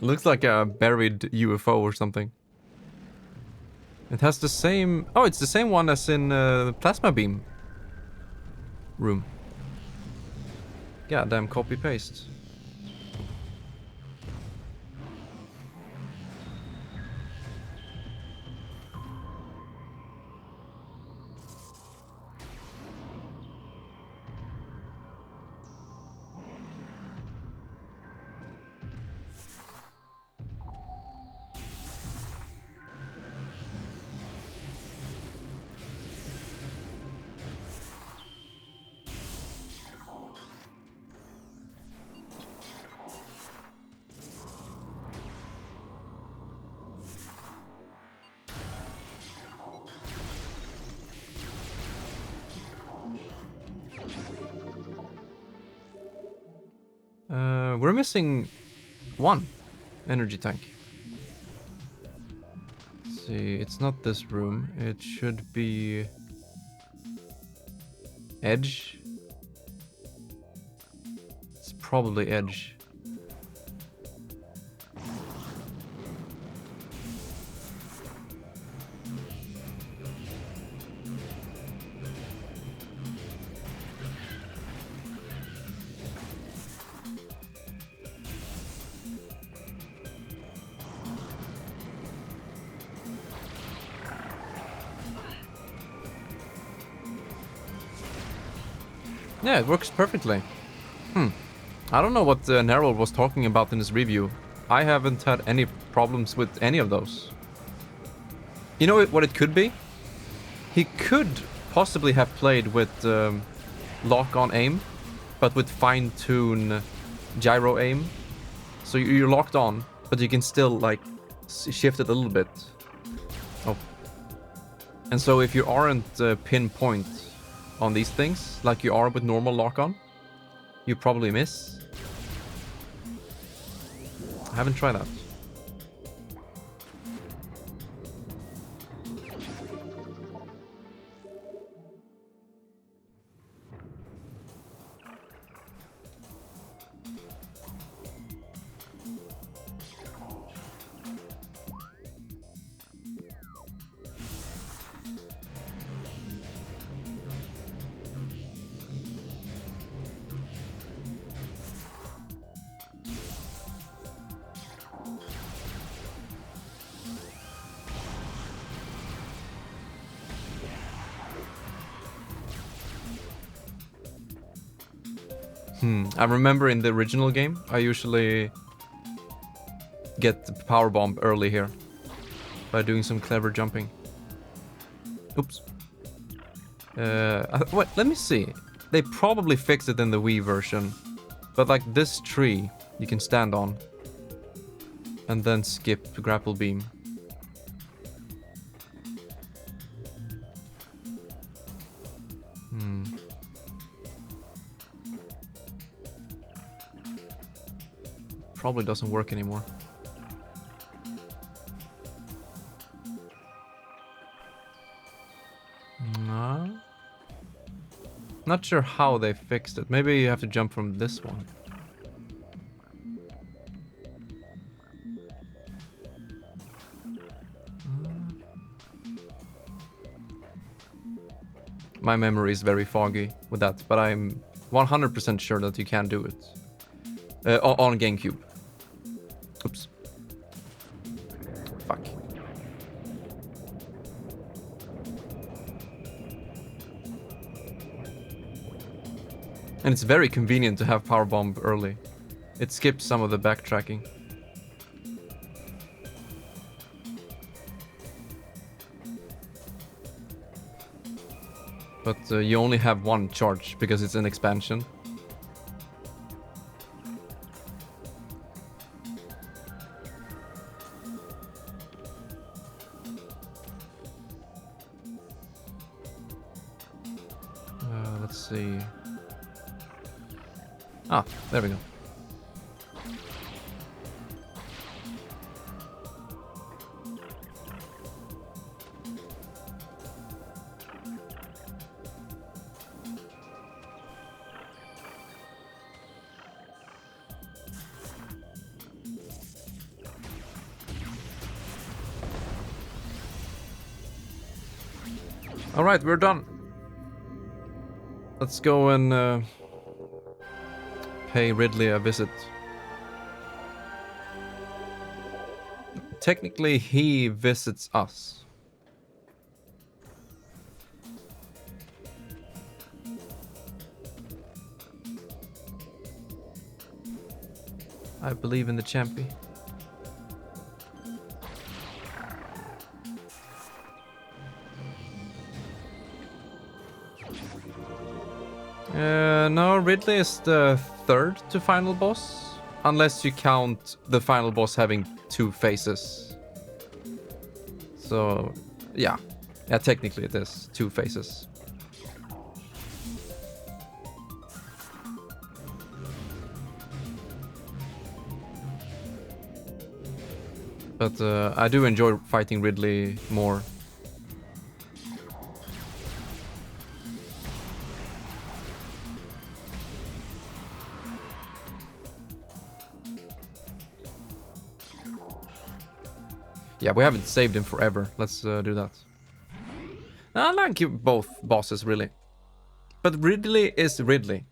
Looks like a buried UFO or something. It has the same... Oh, it's the same one as in Plasma Beam room. Goddamn copy-paste. We're missing one energy tank. Let's see, it's not this room. It should be Edge. It's probably Edge. Yeah, it works perfectly. I don't know what Narokath was talking about in his review. I haven't had any problems with any of those. You know what it could be? He could possibly have played with lock-on aim, but with fine-tune gyro aim. So you're locked on, but you can still like shift it a little bit. Oh. And so if you aren't pinpoint on these things, like you are with normal lock-on, you probably miss. I haven't tried that. I remember in the original game, I usually get the power bomb early here. by doing some clever jumping. Oops. Wait, let me see. They probably fixed it in the Wii version. But like this tree you can stand on. And then skip grapple beam. Probably doesn't work anymore. No. Not sure how they fixed it. Maybe you have to jump from this one. My memory is very foggy with that, but I'm 100% sure that you can do it. On GameCube. Oops. Fuck. And it's very convenient to have Power Bomb early. It skips some of the backtracking. But you only have one charge because it's an expansion. Let's see. Ah, there we go. All right, we're done. Let's go and pay Ridley a visit. Technically, he visits us. I believe in the champion. No, Ridley is the third to final boss, unless you count the final boss having 2 phases. So, yeah, technically it is 2 phases. But I do enjoy fighting Ridley more. Yeah, we haven't saved him forever. Let's do that. I like both bosses, really. But Ridley is Ridley.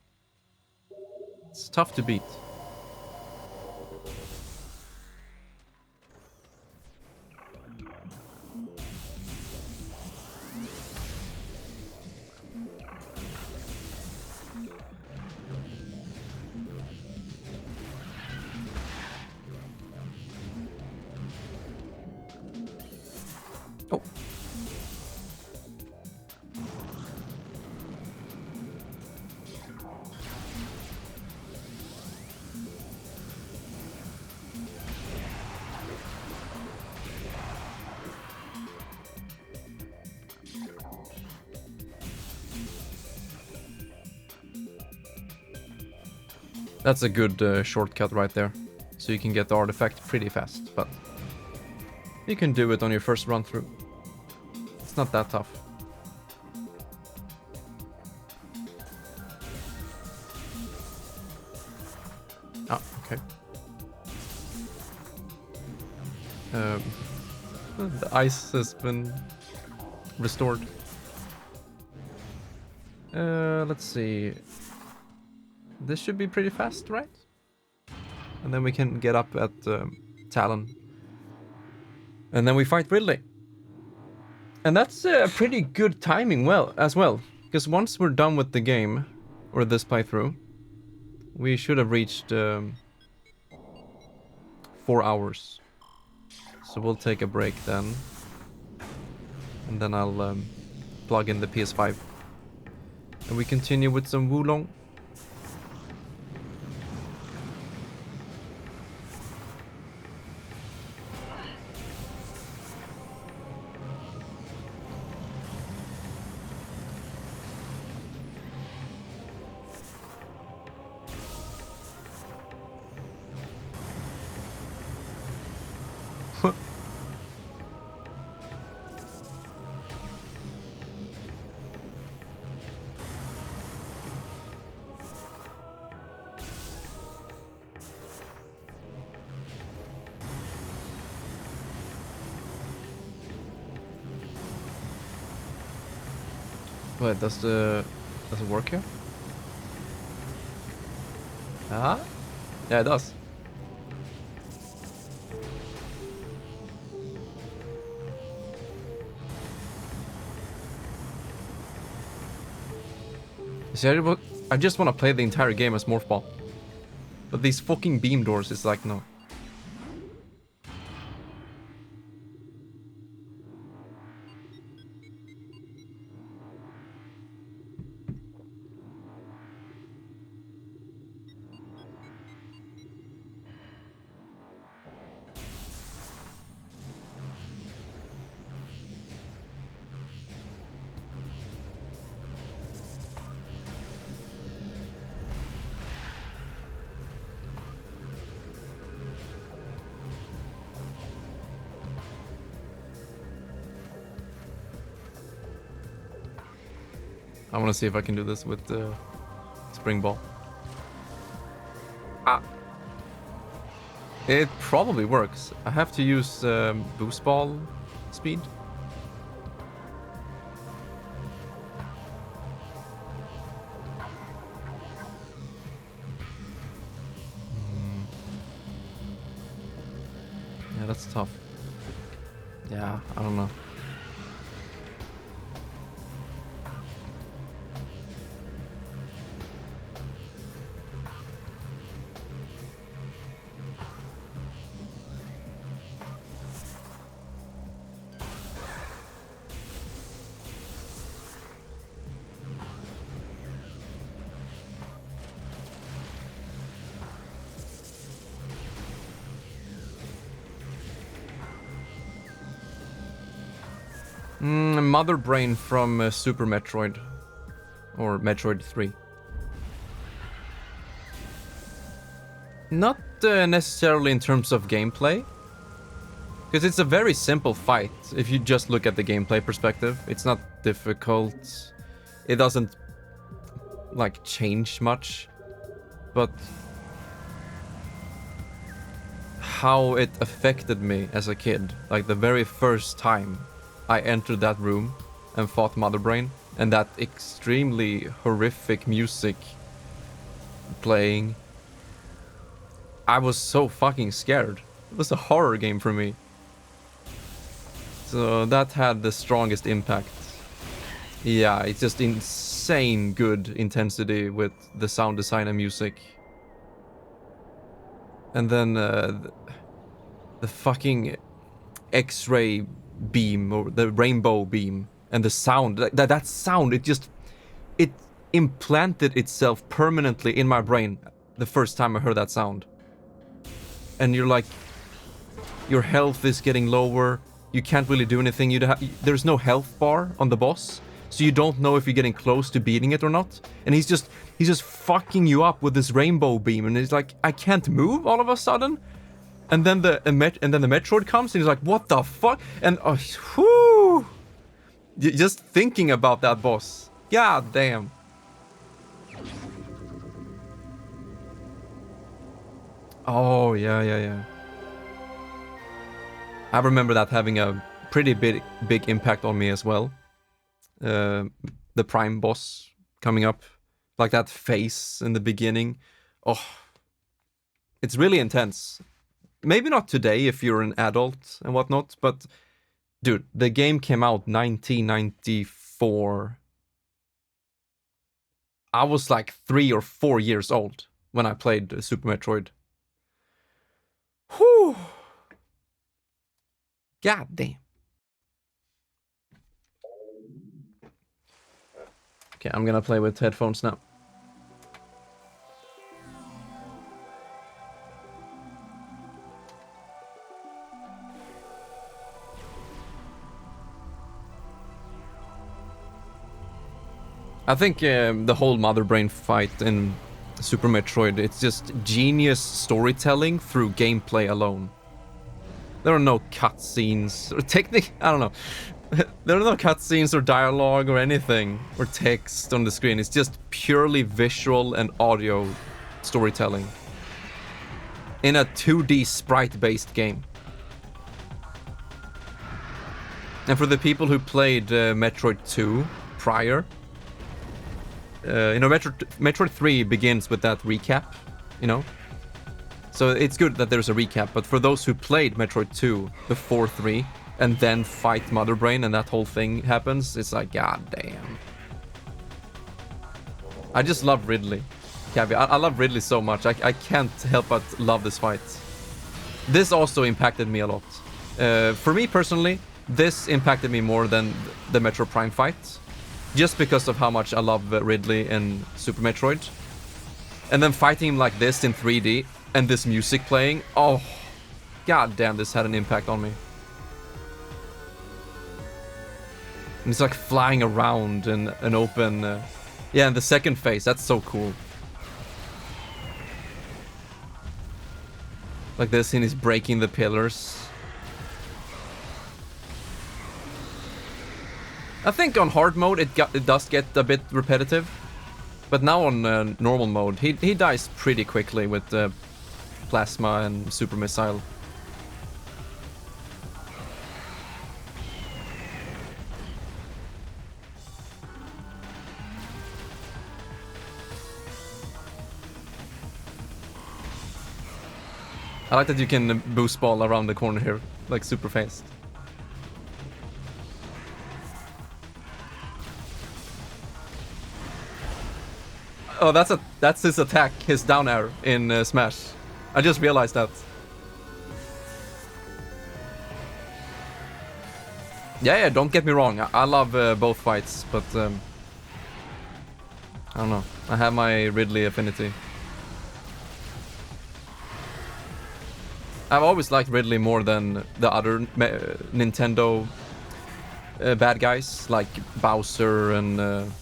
It's tough to beat. Oh. That's a good shortcut right there. So you can get the artifact pretty fast, but you can do it on your first run through. It's not that tough. Ah, okay. The ice has been restored. Let's see. This should be pretty fast, right? And then we can get up at Talon. And then we fight Ridley. And that's pretty good timing as well. Because once we're done with the game, or this playthrough, we should have reached 4 hours. So we'll take a break then. And then I'll plug in the PS5. And we continue with some Wulong. Wait, does it work here? Ah? Yeah, it does. See, I just want to play the entire game as Morphball. But these fucking beam doors is like, no. I want to see if I can do this with the spring ball. Ah. It probably works. I have to use boost ball speed. Yeah, that's tough. Yeah, I don't know. Mother Brain from Super Metroid. Or Metroid 3. Not necessarily in terms of gameplay. Because it's a very simple fight, if you just look at the gameplay perspective. It's not difficult. It doesn't, like, change much. But how it affected me as a kid. Like, the very first time I entered that room and fought Mother Brain, and that extremely horrific music playing. I was so fucking scared. It was a horror game for me. So that had the strongest impact. Yeah, it's just insane good intensity with the sound design and music. And then the fucking X-ray beam, or the rainbow beam, and the sound, that sound, it implanted itself permanently in my brain the first time I heard that sound. And you're like, your health is getting lower, you can't really do anything, there's no health bar on the boss, so you don't know if you're getting close to beating it or not. And he's just fucking you up with this rainbow beam, and he's like, I can't move all of a sudden. And then the Metroid comes, and he's like, what the fuck? And whew, just thinking about that boss, god damn. Oh yeah. I remember that having a pretty big impact on me as well. The Prime boss coming up, like that face in the beginning. Oh, it's really intense. Maybe not today if you're an adult and whatnot, but dude, the game came out 1994. I was like 3 or 4 years old when I played Super Metroid. Whew. God damn. Okay, I'm gonna play with headphones now. I think the whole Mother Brain fight in Super Metroid, it's just genius storytelling through gameplay alone. There are no cutscenes or I don't know. There are no cutscenes or dialogue or anything or text on the screen. It's just purely visual and audio storytelling in a 2D sprite-based game. And for the people who played Metroid 2 prior, Metroid 3 begins with that recap, you know? So it's good that there's a recap, but for those who played Metroid 2 before 3, and then fight Mother Brain and that whole thing happens, it's like, god damn. I just love Ridley. I love Ridley so much, I can't help but love this fight. This also impacted me a lot. For me personally, this impacted me more than the Metro Prime fight. Just because of how much I love Ridley in Super Metroid. And then fighting him like this in 3D, and this music playing, oh, god damn, this had an impact on me. And it's like flying around in an open... yeah, and the second phase, that's so cool. Like this, and he's breaking the pillars. I think on hard mode it does get a bit repetitive, but now on normal mode he dies pretty quickly with plasma and super missile. I like that you can boost ball around the corner here, like super fast. Oh, that's his attack, his down air in Smash. I just realized that. Yeah, don't get me wrong. I love both fights, but I don't know. I have my Ridley affinity. I've always liked Ridley more than the other Nintendo bad guys, like Bowser and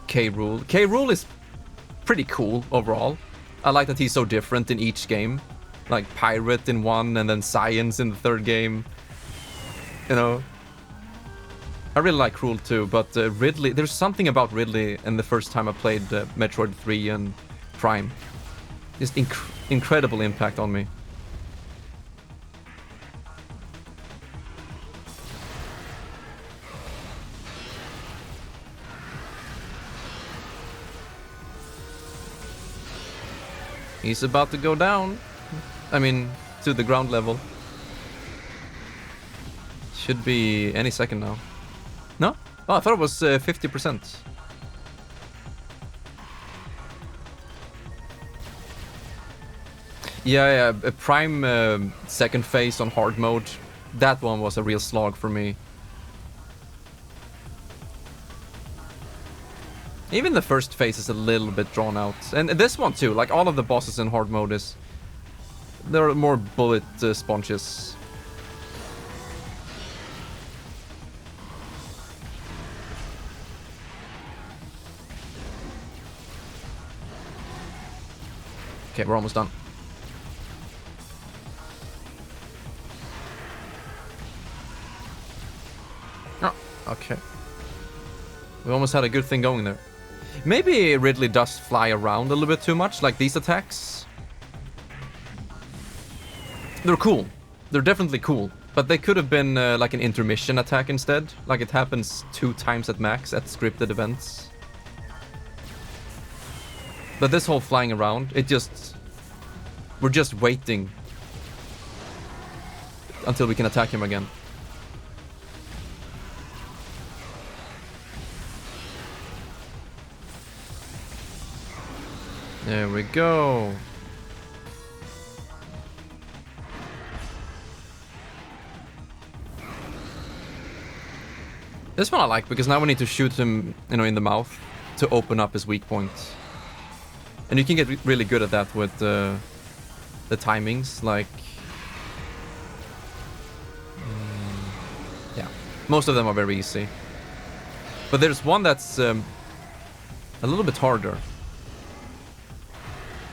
K. Rool. K. Rool is pretty cool overall. I like that he's so different in each game. Like Pirate in one and then Science in the third game. You know. I really like Rool too, but Ridley, there's something about Ridley and the first time I played Metroid 3 and Prime. Just incredible impact on me. He's about to go down. I mean, to the ground level. Should be any second now. No? Oh, I thought it was 50%. Yeah, a Prime second phase on hard mode. That one was a real slog for me. Even the first phase is a little bit drawn out. And this one too, like all of the bosses in hard mode is... They're more bullet sponges. Okay, we're almost done. Oh, okay. We almost had a good thing going there. Maybe Ridley does fly around a little bit too much, like these attacks. They're cool. They're definitely cool. But they could have been like an intermission attack instead. Like it happens 2 times at max at scripted events. But this whole flying around, it just... We're just waiting until we can attack him again. There we go. This one I like because now we need to shoot him, you know, in the mouth to open up his weak points. And you can get really good at that with the timings, like... yeah, most of them are very easy. But there's one that's a little bit harder.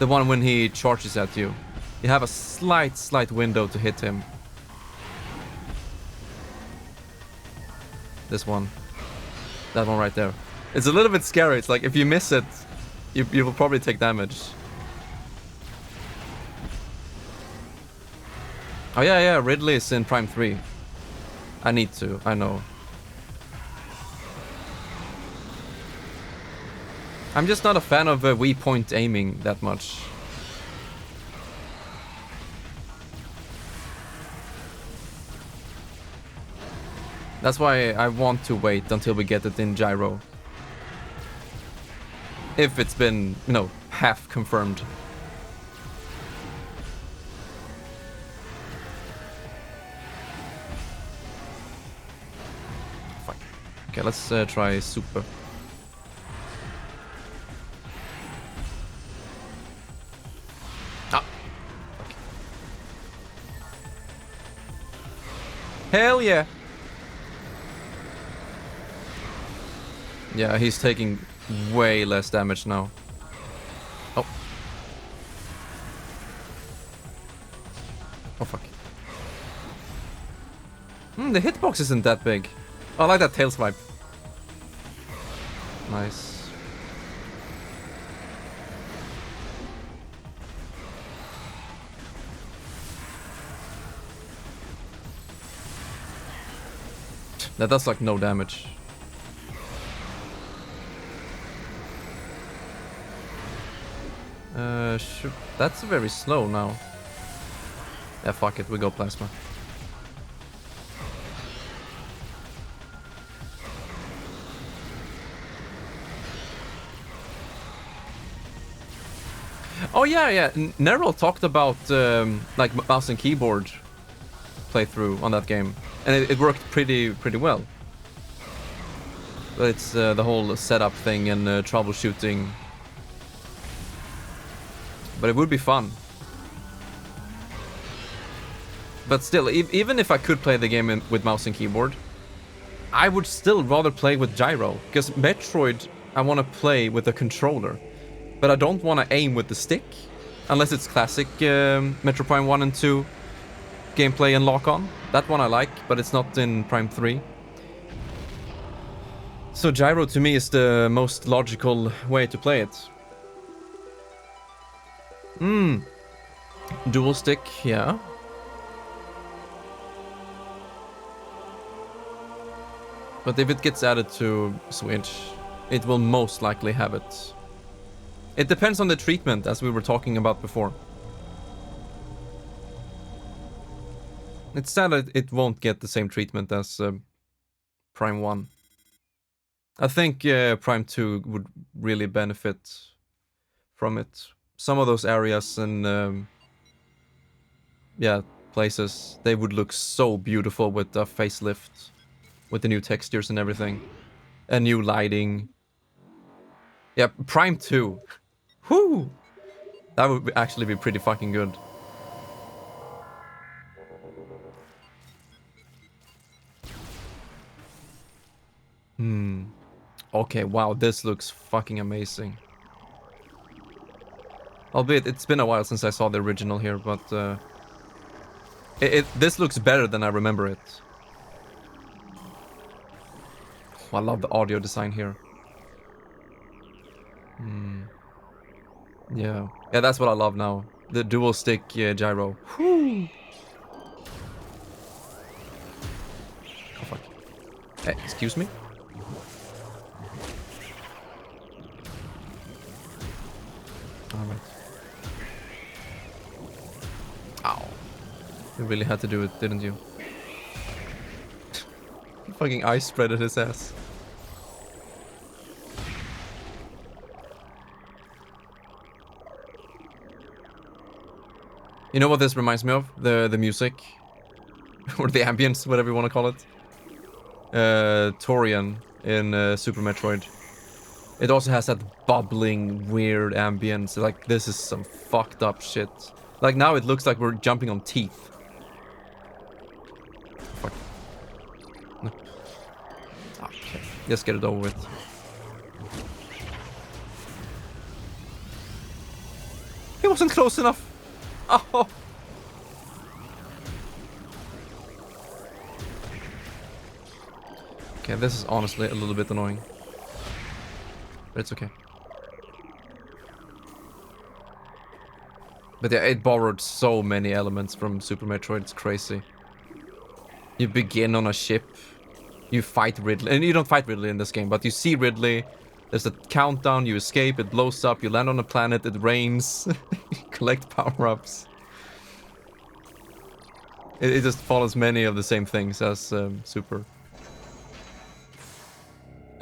The one when he charges at you. You have a slight window to hit him. This one. That one right there. It's a little bit scary. It's like if you miss it, you will probably take damage. Oh yeah, Ridley is in Prime 3. I need to, I know. I'm just not a fan of Wii point aiming that much. That's why I want to wait until we get it in gyro. If it's been, you know, half confirmed. Fuck. Okay, let's try super. Ah. Okay. Hell yeah. Yeah, he's taking way less damage now. Oh. Oh, fuck. The hitbox isn't that big. Oh, I like that tail swipe. Nice. That does like no damage. Sure. That's very slow now. Yeah, fuck it, we go plasma. Oh yeah. Nero talked about like mouse and keyboard playthrough on that game, and it worked pretty well. But it's the whole setup thing and troubleshooting. But it would be fun. But still, even if I could play the game with mouse and keyboard, I would still rather play with gyro. Because Metroid, I want to play with a controller. But I don't want to aim with the stick. Unless it's classic Metro Prime 1 and 2 gameplay and lock-on. That one I like, but it's not in Prime 3. So gyro to me is the most logical way to play it. Dual stick, yeah. But if it gets added to Switch, it will most likely have it. It depends on the treatment, as we were talking about before. It's sad that it won't get the same treatment as Prime 1. I think Prime 2 would really benefit from it. Some of those areas and yeah, places, they would look so beautiful with a facelift, with the new textures and everything, and new lighting. Yeah, Prime 2. Whoo! That would actually be pretty fucking good. Okay, wow, this looks fucking amazing. Albeit, it's been a while since I saw the original here, but this looks better than I remember it. Oh, I love the audio design here. Yeah, that's what I love now. The dual stick gyro. Whew. Oh fuck. Hey, excuse me? Alright. Ow. You really had to do it, didn't you? Fucking ice spreaded his ass. You know what this reminds me of? The music. Or the ambience, whatever you want to call it. Torian in Super Metroid. It also has that bubbling, weird ambience. Like, this is some fucked up shit. Like, now it looks like we're jumping on teeth. Fuck. No. Okay, just get it over with. He wasn't close enough. Oh. Okay, this is honestly a little bit annoying. But it's okay. But yeah, it borrowed so many elements from Super Metroid, it's crazy. You begin on a ship, you fight Ridley, and you don't fight Ridley in this game, but you see Ridley, there's a countdown, you escape, it blows up, you land on a planet, it rains, you collect power-ups. It just follows many of the same things as Super.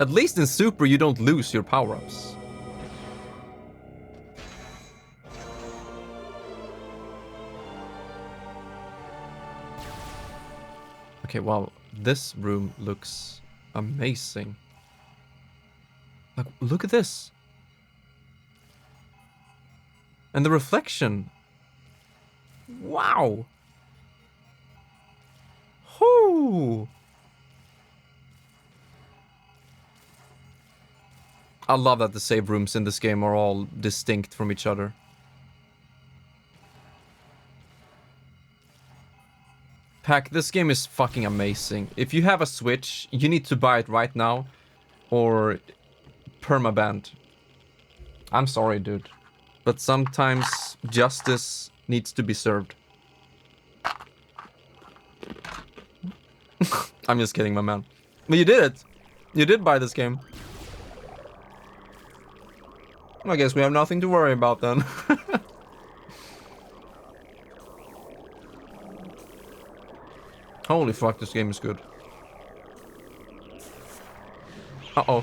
At least in Super, you don't lose your power-ups. Okay, wow, this room looks amazing. Like, look at this. And the reflection. Wow. Whoo. I love that the save rooms in this game are all distinct from each other. Pack, this game is fucking amazing. If you have a Switch, you need to buy it right now, or permabanned. I'm sorry, dude, but sometimes justice needs to be served. I'm just kidding, my man. But you did it. You did buy this game. I guess we have nothing to worry about then. Holy fuck, this game is good. Uh-oh.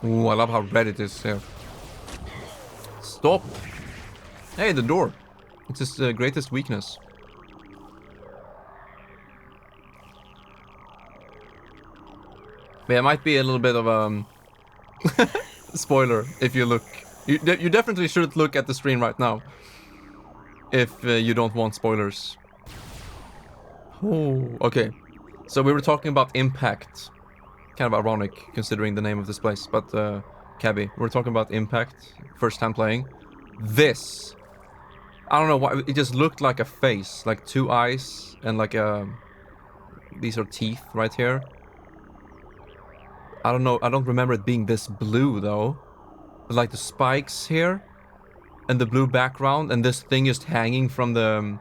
Ooh, I love how red it is here. Stop. Hey, the door. It's his greatest weakness. But yeah, it might be a little bit of a spoiler if you look. You definitely should look at the screen right now. If you don't want spoilers. Oh, okay. So we were talking about Impact. Kind of ironic considering the name of this place, but Cabby, we were talking about Impact. First time playing. This. I don't know why, it just looked like a face, like two eyes and like these are teeth right here. I don't know, I don't remember it being this blue though. But like the spikes here and the blue background and this thing just hanging from the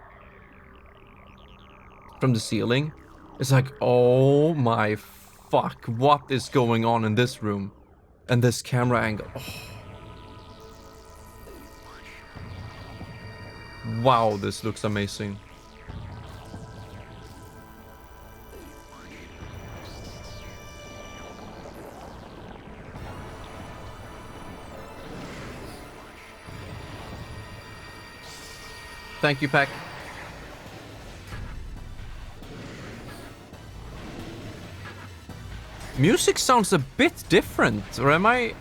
ceiling. It's like, oh my fuck, what is going on in this room? And this camera angle. Oh. Wow, this looks amazing. Thank you, Pack. Music sounds a bit different, or am I...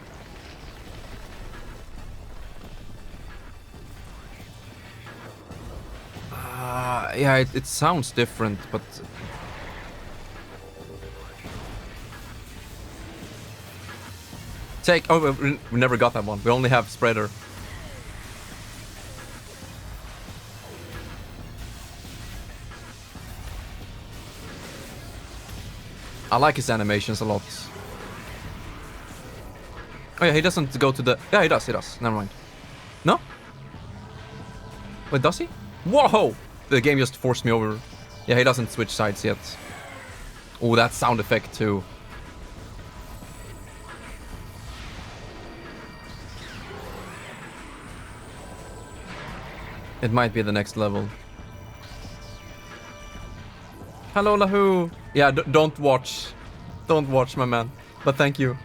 yeah, it sounds different, but... Oh, we never got that one. We only have Spreader. I like his animations a lot. Oh yeah, he doesn't go to the... Yeah, he does. Never mind. No? Wait, does he? Whoa! The game just forced me over. Yeah, he doesn't switch sides yet. Oh, that sound effect too. It might be the next level. Hello, Lahu. Yeah, don't watch. Don't watch, my man. But thank you.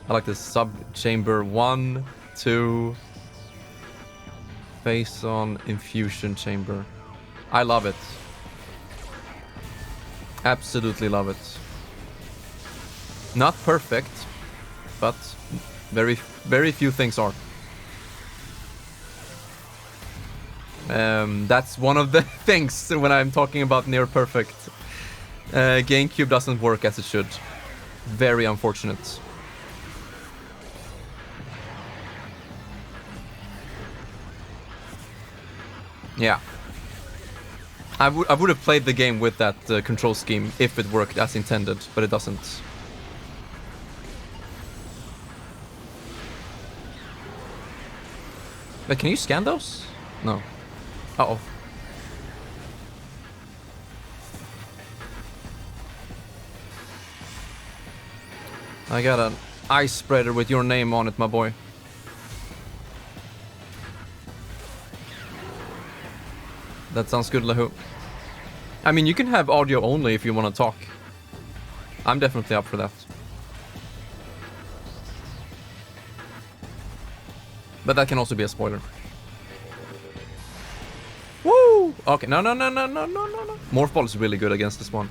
I like this sub-chamber 1, 2... Face-on infusion chamber. I love it. Absolutely love it. Not perfect, but very few things are. That's one of the things when I'm talking about near perfect. GameCube doesn't work as it should. Very unfortunate. Yeah. I would have played the game with that control scheme if it worked as intended, but it doesn't. But can you scan those? No. Uh-oh. I got an ice spreader with your name on it, my boy. That sounds good, Lahu. I mean, you can have audio only if you want to talk. I'm definitely up for that. But that can also be a spoiler. Woo! Okay, no. Morph Ball is really good against this one.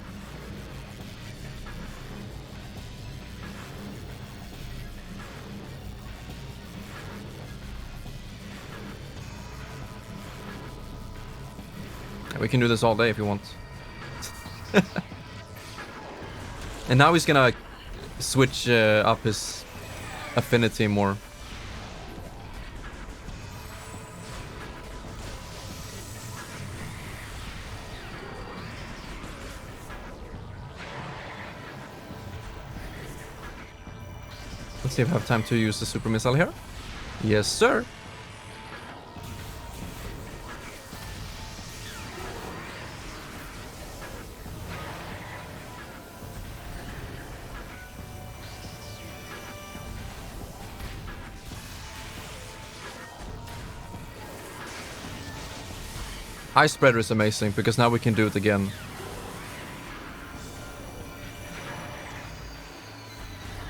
We can do this all day if you want. And now he's gonna switch up his affinity more. Let's see if I have time to use the super missile here. Yes, sir. Ice Spreader is amazing because now we can do it again.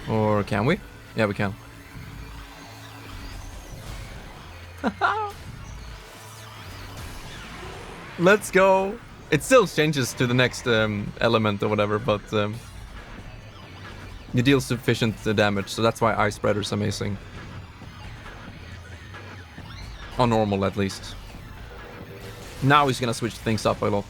Or can we? Yeah, we can. Let's go! It still changes to the next element or whatever, but you deal sufficient damage, so that's why Ice Spreader is amazing. On normal, at least. Now he's gonna switch things up a lot.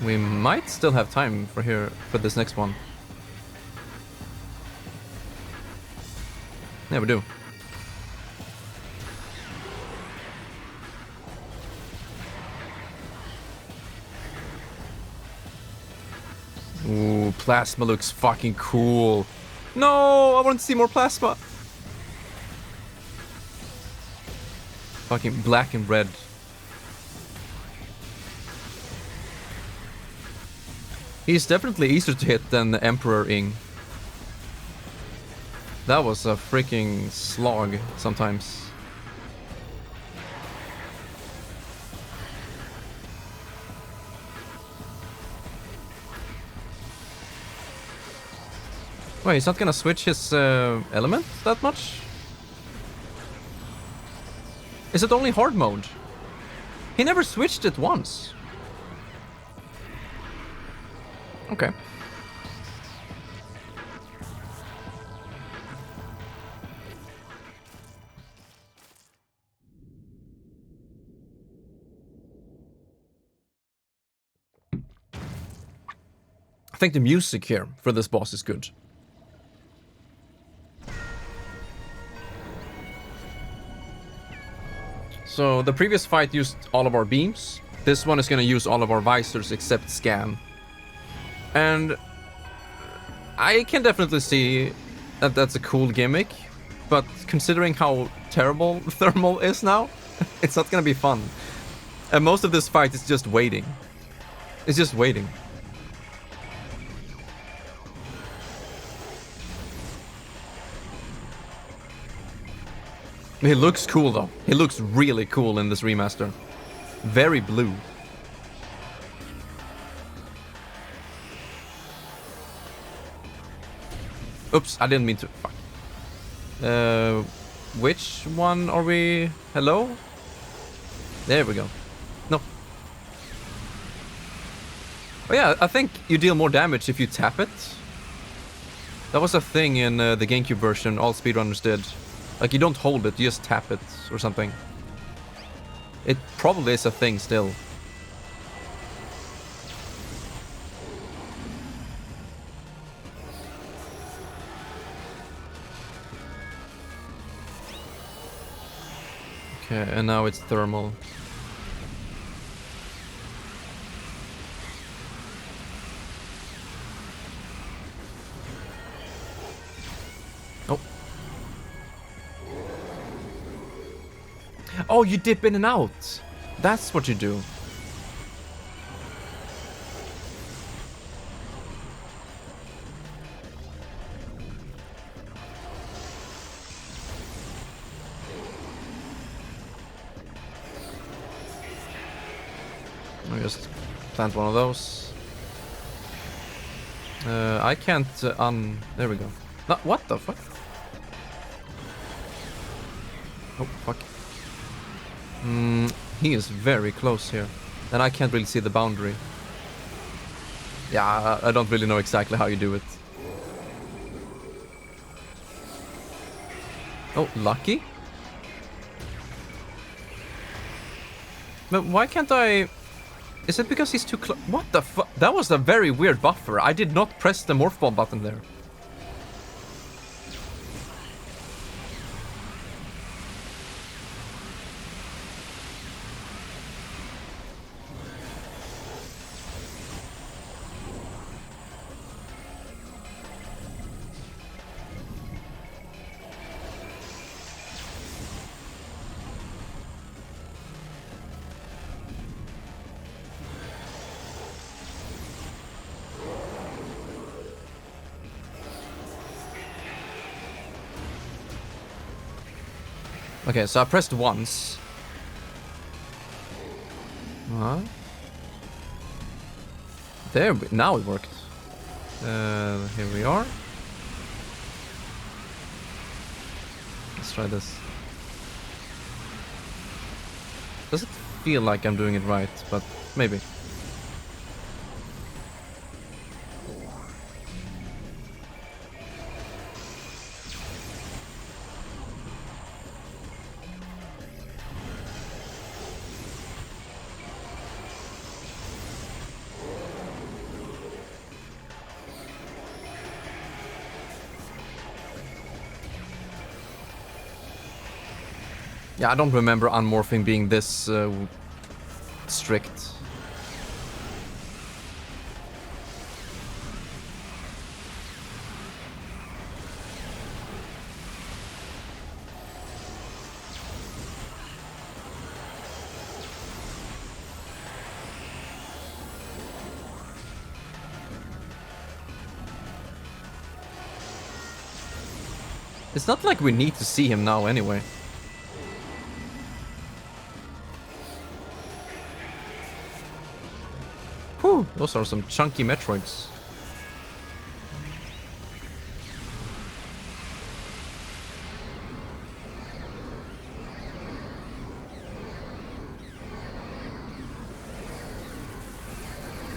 We might still have time for this next one. Yeah, we do. Ooh, plasma looks fucking cool. No, I want to see more plasma. Fucking black and red. He's definitely easier to hit than the Emperor Ing. That was a freaking slog sometimes. Wait, he's not gonna switch his element that much? Is it only hard mode? He never switched it once. Okay. I think the music here for this boss is good. So the previous fight used all of our beams. This one is going to use all of our visors except scan. And I can definitely see that that's a cool gimmick, but considering how terrible thermal is now, it's not going to be fun. And most of this fight is just waiting. It's just waiting. He looks cool though. He looks really cool in this remaster. Very blue. Oops, I didn't mean to. Fuck. Which one are we? Hello? There we go. No. Oh yeah, I think you deal more damage if you tap it. That was a thing in the GameCube version, all speedrunners did. Like, you don't hold it, you just tap it or something. It probably is a thing still. Okay, and now it's thermal. Oh. Oh, you dip in and out. That's what you do. I'll just plant one of those. I can't there we go. No, what the fuck? Oh, fuck. He is very close here. And I can't really see the boundary. Yeah, I don't really know exactly how you do it. Oh, lucky? But why can't I... Is it because he's too close? What the fuck? That was a very weird buffer. I did not press the morph bomb button there. Okay, so I pressed once. There, now it worked. Here we are. Let's try this. Doesn't feel like I'm doing it right, but maybe. Yeah, I don't remember unmorphing being this strict. It's not like we need to see him now anyway. Whew, those are some chunky Metroids.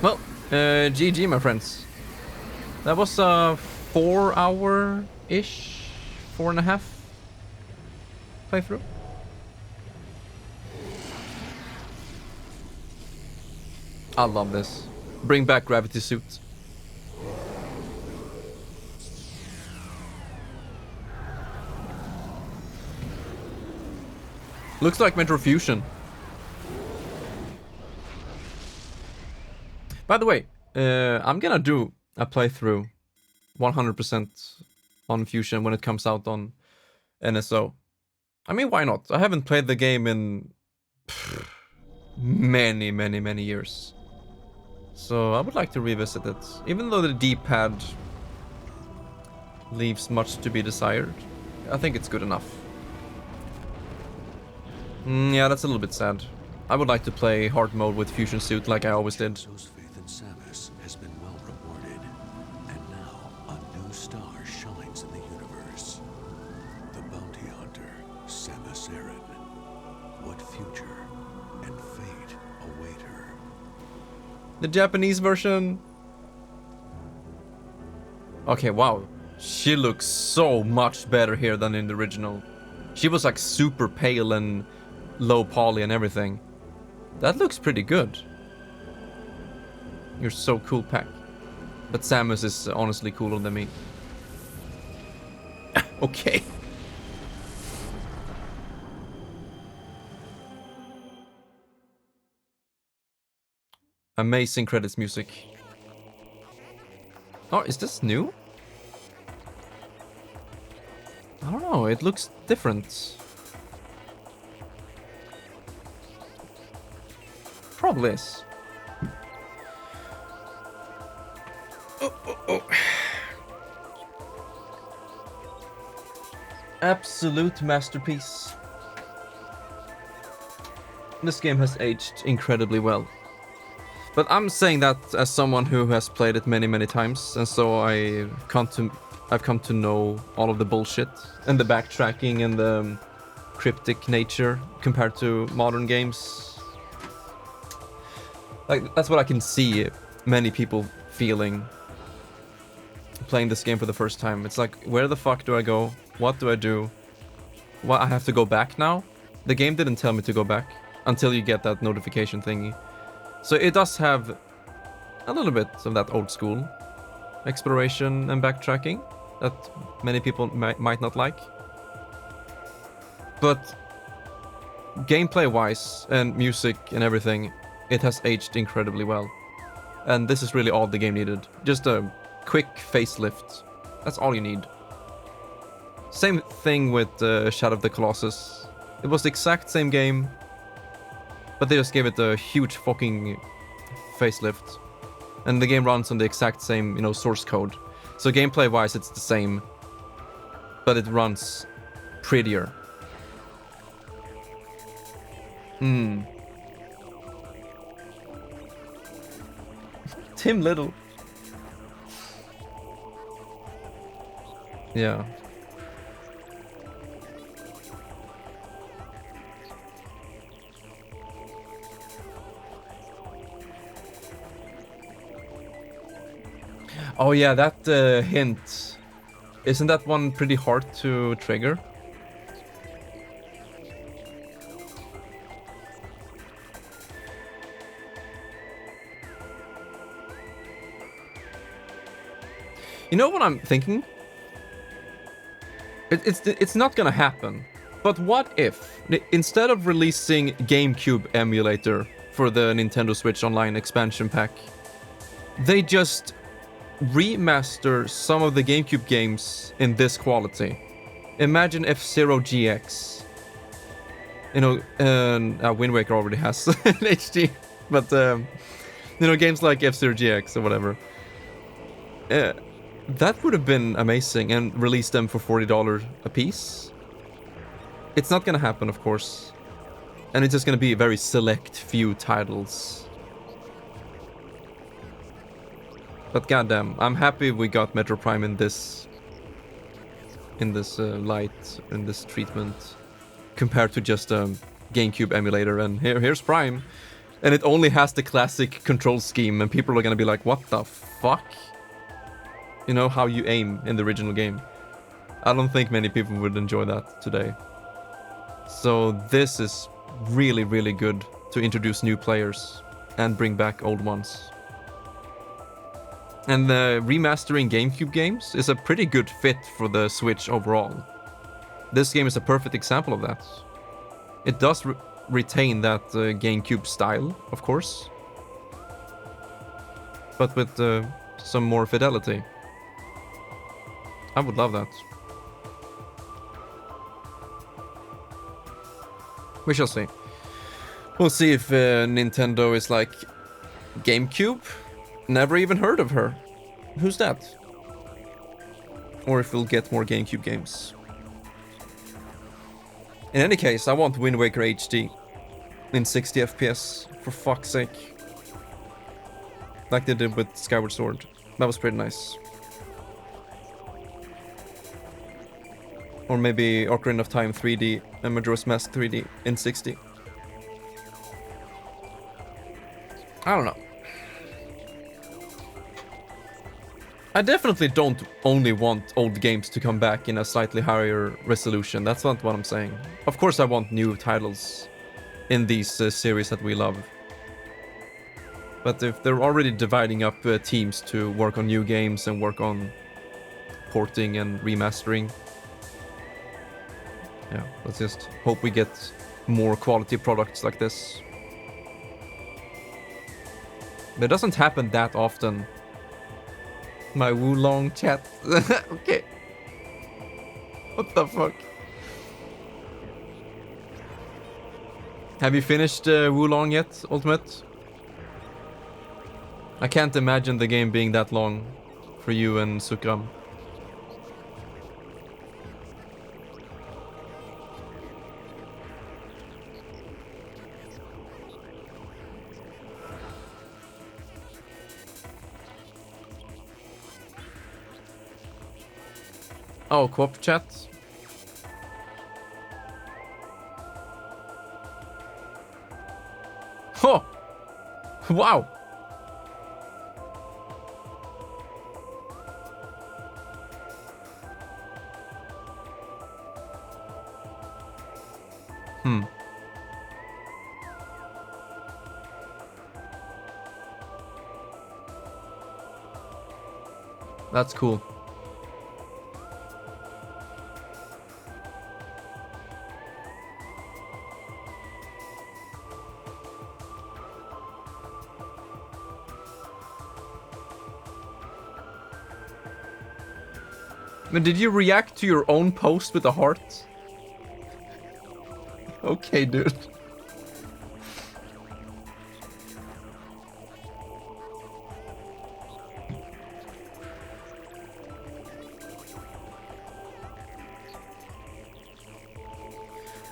Well, GG my friends. That was a 4 hour-ish, 4.5 playthrough. I love this. Bring back Gravity Suit. Looks like Metro Fusion. By the way, I'm gonna do a playthrough 100% on Fusion when it comes out on NSO. I mean, why not? I haven't played the game in many years. So I would like to revisit it, even though the D-pad leaves much to be desired. I think it's good enough. Yeah, that's a little bit sad. I would like to play hard mode with Fusion Suit like I always did. So's faith in service has been well rewarded, and now a new star shines in the universe. The bounty hunter, Samus Aran. What future and fate await her? The Japanese version. Okay, wow. She looks so much better here than in the original. She was like super pale and low poly and everything. That looks pretty good. You're so cool, Pack. But Samus is honestly cooler than me. Okay. Amazing credits music. Oh, is this new? I don't know, it looks different. Probably is. Oh. Absolute masterpiece. This game has aged incredibly well. But I'm saying that as someone who has played it many times, and so I've come to know all of the bullshit and the backtracking and the cryptic nature compared to modern games. Like, that's what I can see many people feeling playing this game for the first time. It's like, where the fuck do I go? What do I do? What, I have to go back now? The game didn't tell me to go back until you get that notification thingy. So it does have a little bit of that old school exploration and backtracking that many people might not like. But gameplay-wise and music and everything, it has aged incredibly well. And this is really all the game needed. Just a quick facelift. That's all you need. Same thing with Shadow of the Colossus. It was the exact same game, but they just gave it a huge fucking facelift. And the game runs on the exact same, source code. So gameplay-wise, it's the same, but it runs prettier. Tim Little. Yeah. Oh yeah, that hint. Isn't that one pretty hard to trigger? You know what I'm thinking? It's not gonna happen. But what if, instead of releasing GameCube emulator for the Nintendo Switch Online expansion pack, they just remaster some of the GameCube games in this quality? Imagine F-Zero GX. Wind Waker already has an HD, but games like F-Zero GX or whatever. That would have been amazing, and release them for $40 a piece. It's not gonna happen, of course. And it's just gonna be a very select few titles. But goddamn, I'm happy we got Metro Prime in this light, in this treatment, compared to just a GameCube emulator. And here's Prime, and it only has the classic control scheme, and people are gonna be like, what the fuck? You know how you aim in the original game. I don't think many people would enjoy that today. So this is really, really good to introduce new players and bring back old ones. And the remastering GameCube games is a pretty good fit for the Switch overall. This game is a perfect example of that. It does retain that GameCube style, of course, but with some more fidelity. I would love that. We shall see. We'll see if Nintendo is like, GameCube? Never even heard of her. Who's that? Or if we'll get more GameCube games. In any case, I want Wind Waker HD in 60 FPS, for fuck's sake. Like they did with Skyward Sword. That was pretty nice. Or maybe Ocarina of Time 3D and Majora's Mask 3D in 60. I don't know. I definitely don't only want old games to come back in a slightly higher resolution. That's not what I'm saying. Of course I want new titles in these series that we love. But if they're already dividing up teams to work on new games and work on porting and remastering, yeah, let's just hope we get more quality products like this. But it doesn't happen that often. My Wulong chat. Okay. What the fuck? Have you finished Wulong yet, Ultimate? I can't imagine the game being that long for you and Sukram. Oh, co-op chat? Oh! Wow! That's cool. But did you react to your own post with a heart? Okay, dude.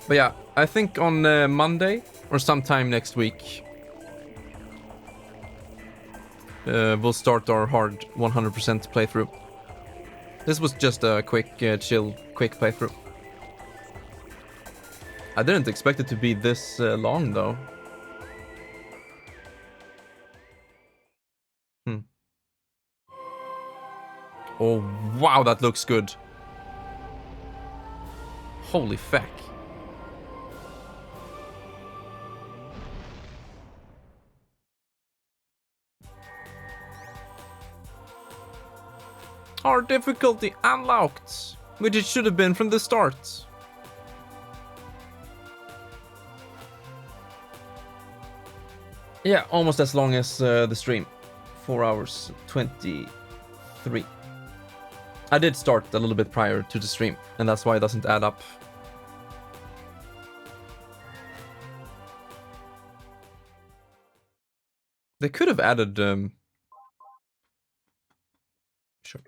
But yeah, I think on Monday or sometime next week, we'll start our hard 100% playthrough. This was just a quick, chill, quick playthrough. I didn't expect it to be this long, though. Oh, wow, that looks good. Holy feck. Our difficulty unlocked, which it should have been from the start. Yeah, almost as long as the stream. 4 hours 23. I did start a little bit prior to the stream, and that's why it doesn't add up. They could have added sure.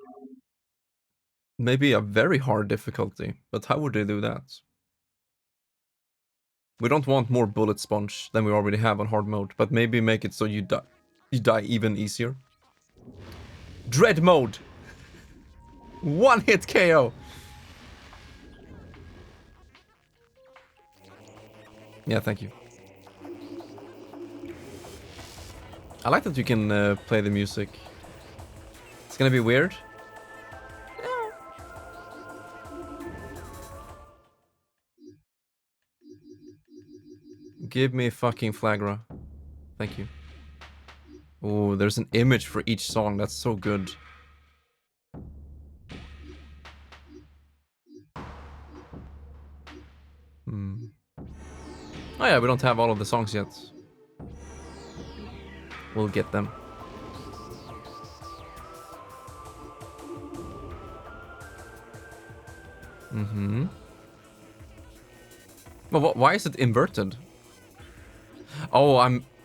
Maybe a very hard difficulty, but how would they do that? We don't want more bullet sponge than we already have on hard mode, but maybe make it so you die even easier. Dread mode. One hit KO. Yeah, thank you. I like that you can play the music. It's gonna be weird. Give me fucking Flagra. Thank you. Oh, there's an image for each song. That's so good. Oh yeah, we don't have all of the songs yet. We'll get them. Well, why is it inverted? Oh,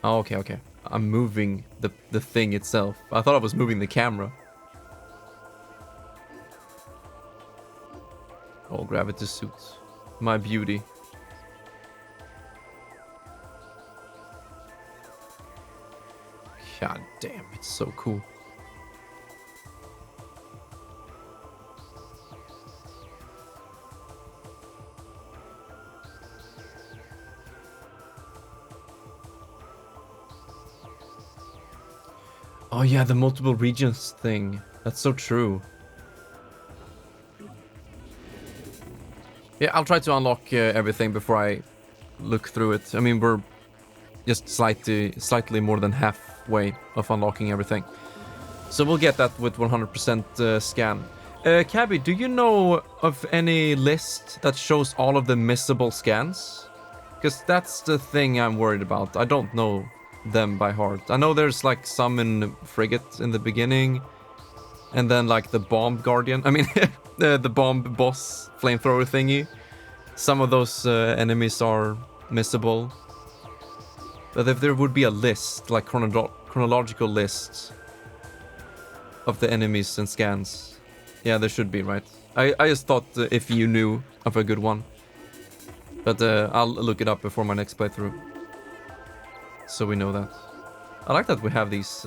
oh, okay. I'm moving the thing itself. I thought I was moving the camera. Oh, gravity suits. My beauty. God damn, it's so cool. Oh yeah, the multiple regions thing. That's so true. Yeah, I'll try to unlock everything before I look through it. I mean, we're just slightly more than halfway of unlocking everything. So we'll get that with 100% scan. Cabby, do you know of any list that shows all of the missable scans? Because that's the thing I'm worried about. I don't know them by heart. I know there's like some in Frigate in the beginning, and then like the bomb guardian. I mean, the bomb boss flamethrower thingy. Some of those enemies are missable. But if there would be a list, like chronological list of the enemies and scans, yeah, there should be, right? I just thought if you knew of a good one. But I'll look it up before my next playthrough. So we know that. I like that we have these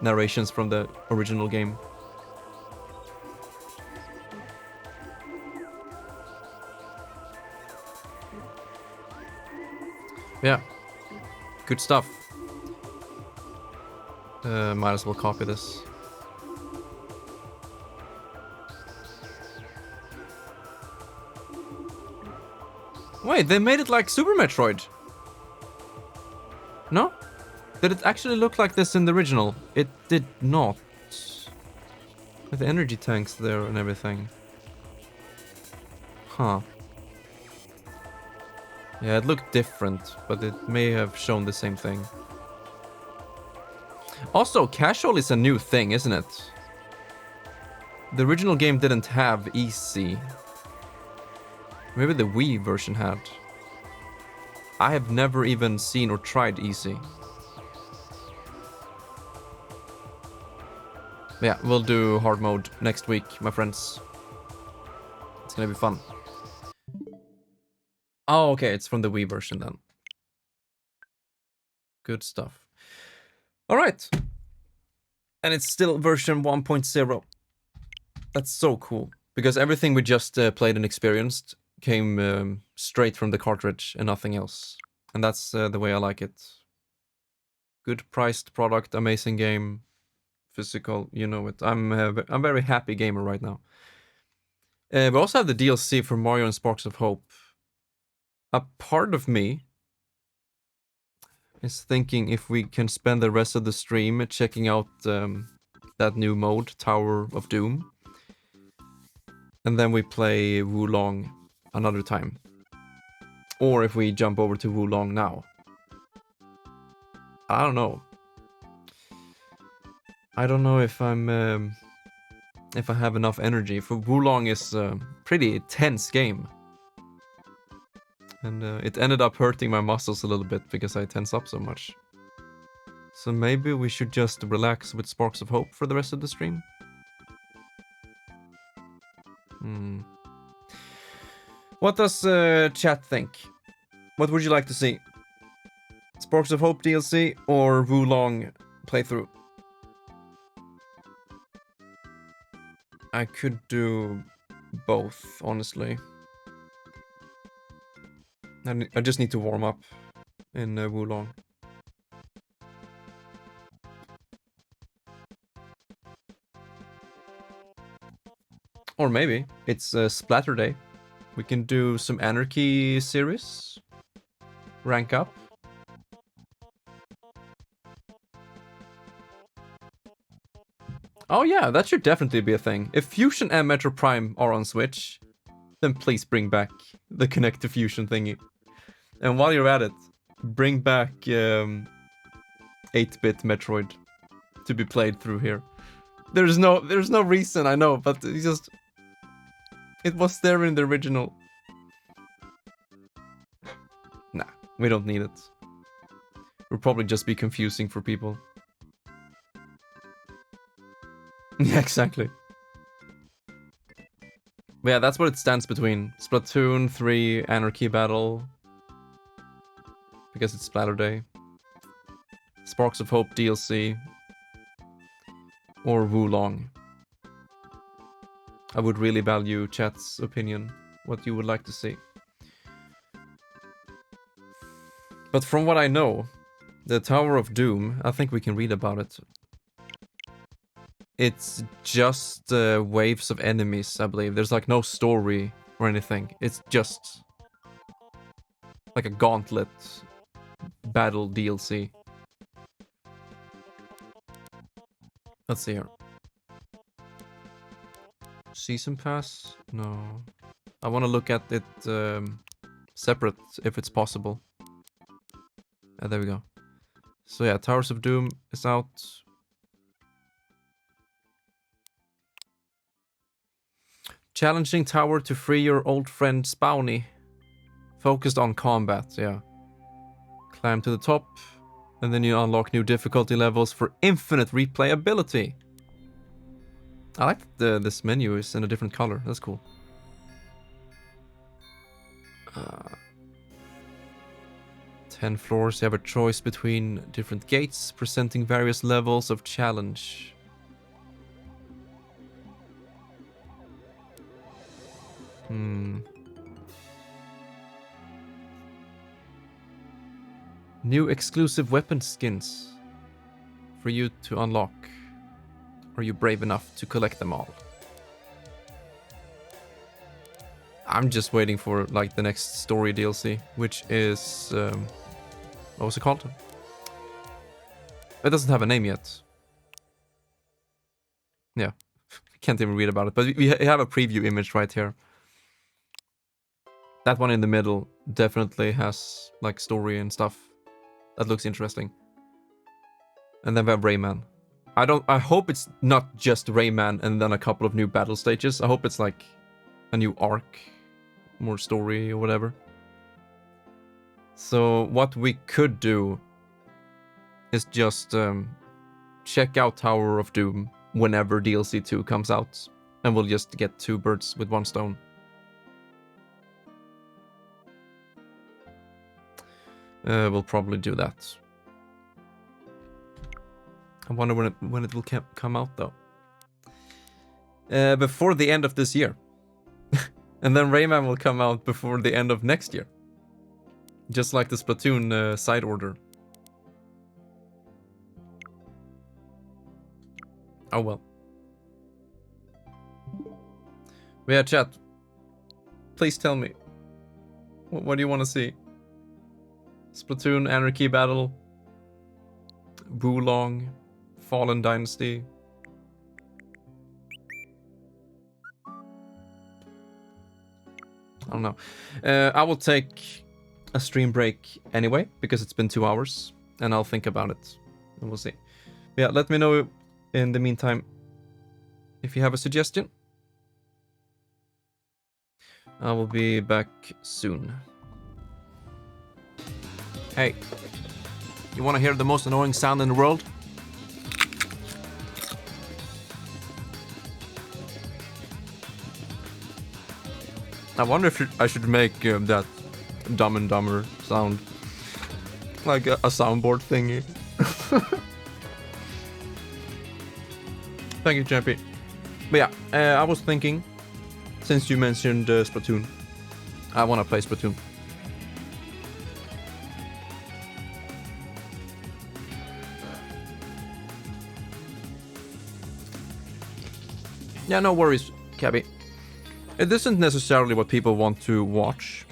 narrations from the original game. Yeah. Good stuff. Might as well copy this. Wait, they made it like Super Metroid. No? Did it actually look like this in the original? It did not. With the energy tanks there and everything. Huh. Yeah, it looked different, but it may have shown the same thing. Also, casual is a new thing, isn't it? The original game didn't have easy. Maybe the Wii version had. I have never even seen or tried easy. Yeah, we'll do hard mode next week, my friends. It's gonna be fun. Oh, okay, it's from the Wii version then. Good stuff. All right. And it's still version 1.0. That's so cool. Because everything we just played and experienced came straight from the cartridge and nothing else. And that's the way I like it. Good priced product, amazing game, physical, you know it. I'm a very happy gamer right now. We also have the DLC for Mario and Sparks of Hope. A part of me is thinking if we can spend the rest of the stream checking out that new mode, Tower of Doom. And then we play Wulong another time. Or if we jump over to Wulong now. I don't know. I don't know if if I have enough energy. For Wulong is a pretty tense game. And it ended up hurting my muscles a little bit because I tense up so much. So maybe we should just relax with Sparks of Hope for the rest of the stream. What does chat think? What would you like to see? Sparks of Hope DLC or Wulong playthrough? I could do both, honestly. I just need to warm up in Wulong. Or maybe it's Splatter Day. We can do some Anarchy series. Rank up. Oh yeah, that should definitely be a thing. If Fusion and Metro Prime are on Switch, then please bring back the Connect to Fusion thingy. And while you're at it, bring back 8-bit Metroid to be played through here. There's no reason, I know, but it's just... It was there in the original. Nah, we don't need it. We'll probably just be confusing for people. Yeah, exactly. But yeah, that's what it stands between. Splatoon 3, Anarchy Battle. Because it's Splatter Day. Sparks of Hope DLC. Or Wulong. I would really value chat's opinion. What you would like to see. But from what I know, the Tower of Doom, I think we can read about it. It's just waves of enemies, I believe. There's like no story or anything. It's just like a gauntlet battle DLC. Let's see here. Season pass? No. I want to look at it separate if it's possible. There we go. So yeah, Towers of Doom is out. Challenging tower to free your old friend Spawny. Focused on combat, yeah. Climb to the top, and then you unlock new difficulty levels for infinite replayability. I like that this menu is in a different color. That's cool. 10 floors, you have a choice between different gates, presenting various levels of challenge. New exclusive weapon skins for you to unlock. Are you brave enough to collect them all? I'm just waiting for like the next story DLC, which is what was it called? It doesn't have a name yet. Yeah, can't even read about it, but we have a preview image right here. That one in the middle definitely has like story and stuff. That looks interesting. And then we have Rayman. I hope it's not just Rayman and then a couple of new battle stages. I hope it's like a new arc, more story or whatever. So what we could do is just check out Tower of Doom whenever DLC 2 comes out, and we'll just get 2 birds with 1 stone. We'll probably do that. I wonder when it will come out though. Before the end of this year. And then Rayman will come out before the end of next year. Just like the Splatoon side order. Oh well. But yeah, chat. Please tell me. What do you want to see? Splatoon, Anarchy Battle, Wulong, Fallen Dynasty. I don't know. I will take a stream break anyway, because it's been 2 hours, and I'll think about it, and we'll see. Yeah, let me know in the meantime if you have a suggestion. I will be back soon. Hey, you want to hear the most annoying sound in the world? I wonder if I should make that Dumb and Dumber sound. Like a soundboard thingy. Thank you, Champy. But yeah, I was thinking, since you mentioned Splatoon, I want to play Splatoon. Yeah, no worries, Cabby. It isn't necessarily what people want to watch,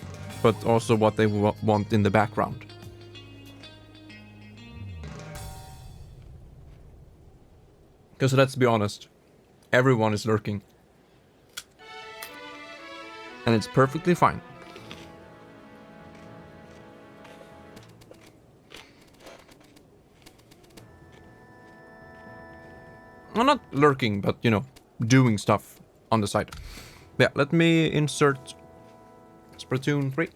but also what they want in the background. Because let's be honest, everyone is lurking. And it's perfectly fine. Well, not lurking, but, you know, doing stuff on the side. Yeah, let me insert Splatoon 3.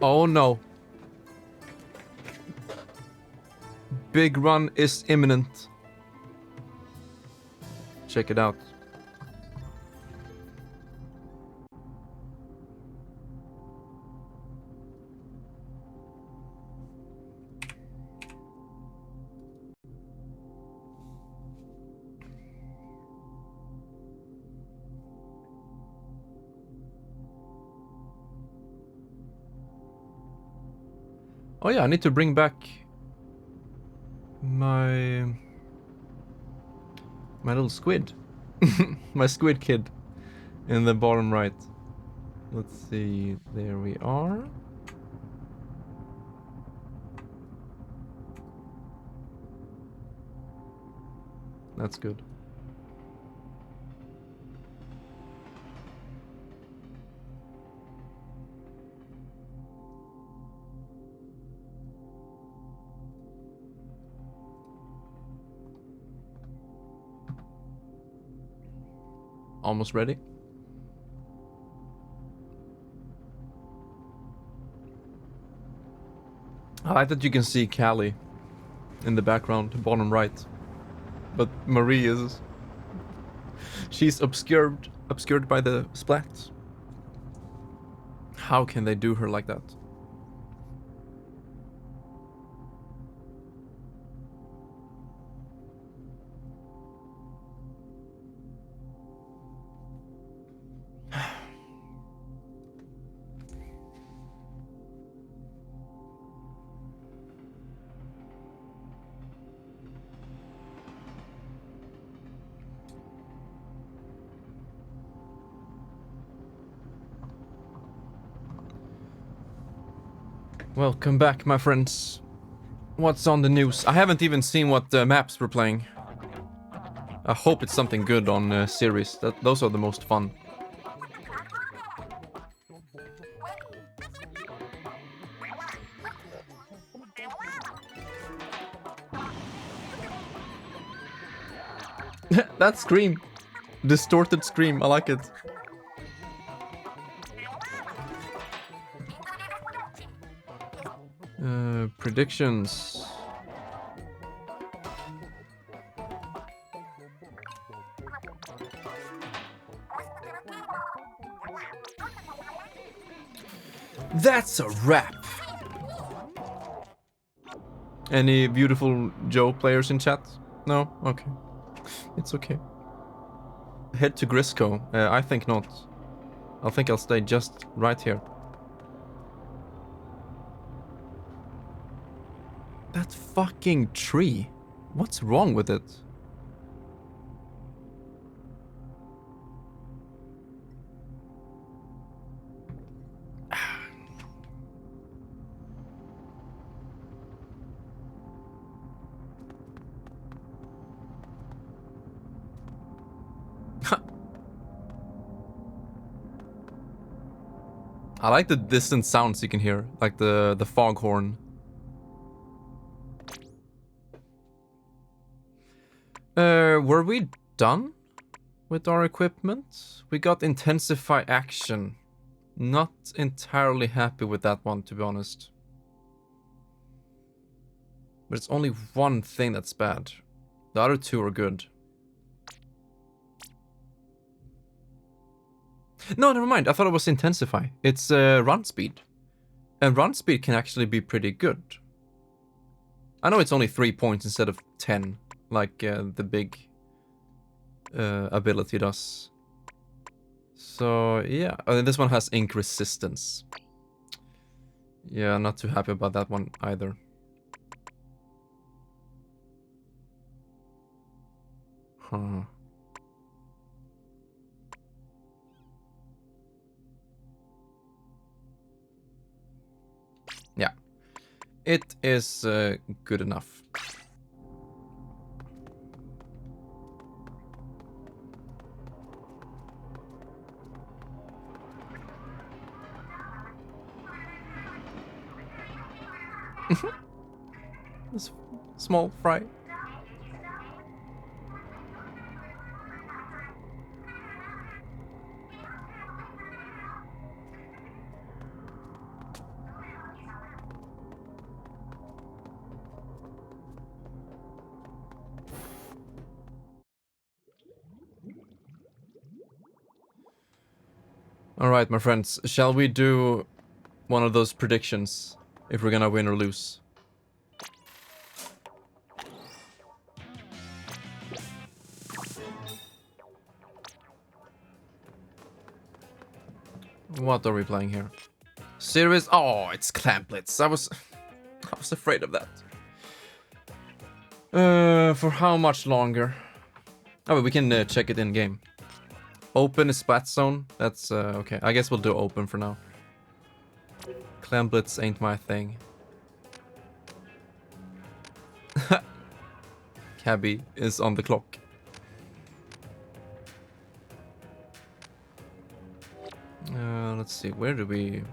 Oh no. Big run is imminent. Check it out. Oh yeah, I need to bring back my little squid. My squid kid in the bottom right. Let's see. There we are. That's good. Almost ready. I like that you can see Callie in the background, bottom right. But Marie is... She's obscured by the splats. How can they do her like that? Welcome back, my friends. What's on the news? I haven't even seen what maps we're playing. I hope it's something good on series. Those are the most fun. That scream. Distorted scream. I like it. Predictions. That's a wrap. Any beautiful Joe players in chat? No? Okay. It's okay. Head to Grisco? I think not. I think I'll stay just right here. That fucking tree. What's wrong with it? I like the distant sounds you can hear, like the foghorn. Were we done with our equipment? We got intensify action. Not entirely happy with that one, to be honest. But it's only one thing that's bad. The other two are good. No, never mind. I thought it was intensify. It's run speed. And run speed can actually be pretty good. I know it's only 3 points instead of 10, like the big ability does. So, yeah. This one has ink resistance. Yeah, not too happy about that one either. Huh. Yeah. It is good enough. Small fry. All right, my friends. Shall we do one of those predictions if we're gonna win or lose? What are we playing here? Series. Oh, it's Clamplets. I was afraid of that. For how much longer? Oh, we can check it in game. Open is Splat Zone. That's okay. I guess we'll do open for now. Clamplets ain't my thing. Cabby is on the clock. Let's see. Where do we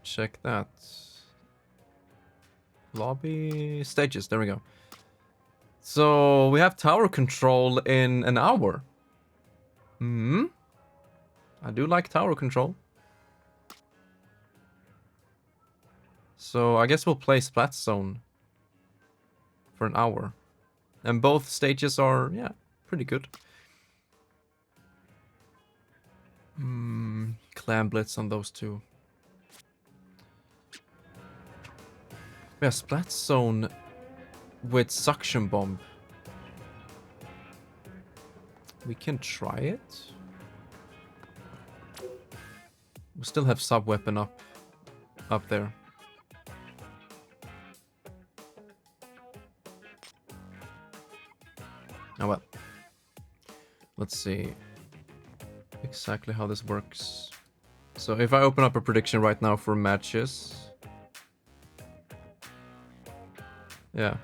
check that? Lobby stages. There we go. So we have tower control in an hour. I do like tower control. So I guess we'll play Splat Zone for an hour. And both stages are, yeah, pretty good. Clam Blitz on those two. Yeah, Splat Zone with Suction Bomb. We can try it. We still have sub weapon up there. Oh well. Let's see exactly how this works. So if I open up a prediction right now for matches. Yeah.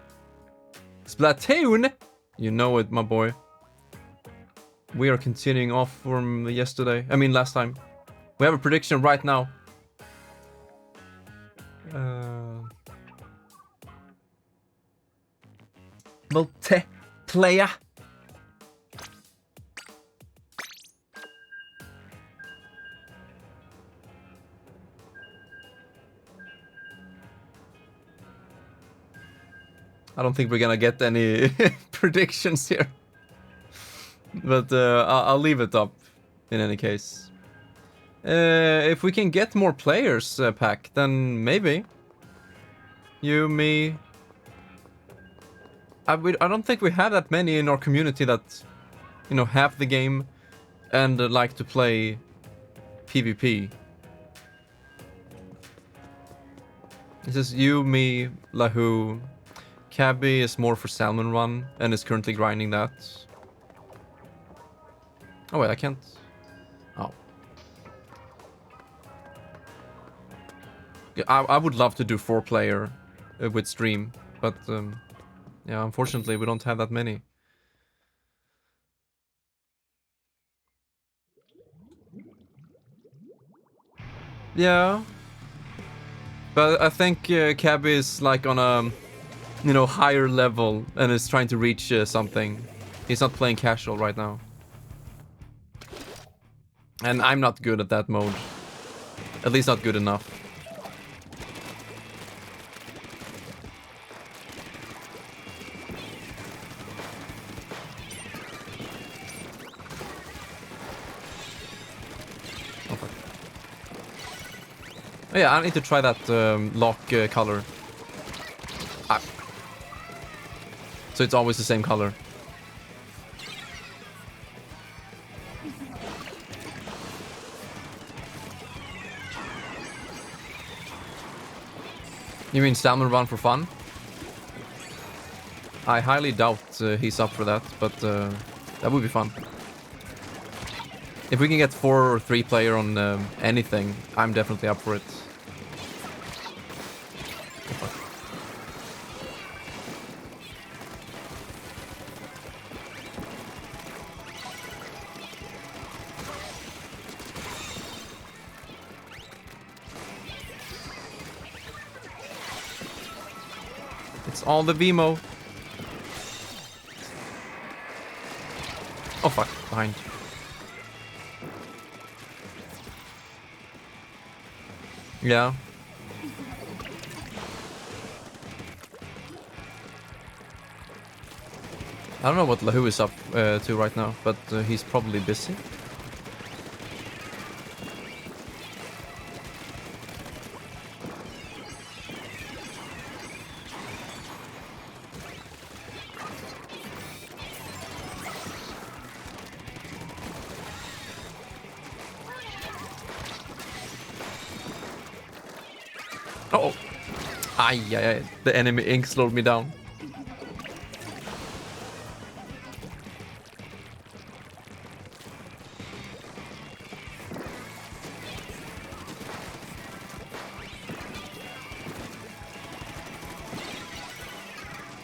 Splatoon! You know it, my boy. We are continuing off from yesterday. I mean, last time. We have a prediction right now. Multiplayer. I don't think we're gonna get any predictions here. But I'll leave it up in any case. If we can get more players, Pack, then maybe. You, me. I don't think we have that many in our community that, you know, have the game and like to play PvP. This is you, me, Lahu. Cabby is more for Salmon Run and is currently grinding that. Oh wait, I can't. Oh. Yeah, I would love to do 4-player with stream, but yeah, unfortunately we don't have that many. Yeah. But I think Cabby is like on a, you know, higher level and is trying to reach something. He's not playing casual right now. And I'm not good at that mode. At least not good enough. Oh, fuck. Oh, yeah, I need to try that lock color. So it's always the same color. You mean Salmon Run for fun? I highly doubt he's up for that, but that would be fun. If we can get 4 or 3 player on anything, I'm definitely up for it. It's all the Vimo. Oh fuck, behind. Yeah. I don't know what Lahu is up to right now, but he's probably busy. Oh. Ay, ay, ay. The enemy ink slowed me down.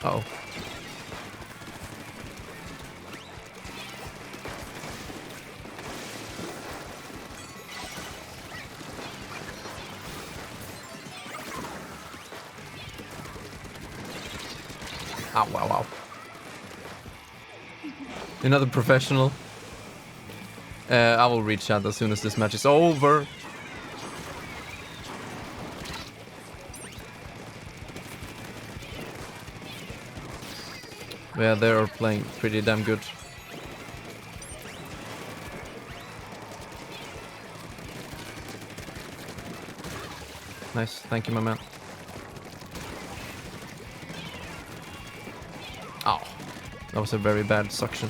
Uh-oh. Ow, wow, wow. Another professional. I will reach out as soon as this match is over. Yeah, they are playing pretty damn good. Nice, thank you, my man. Oh, that was a very bad suction.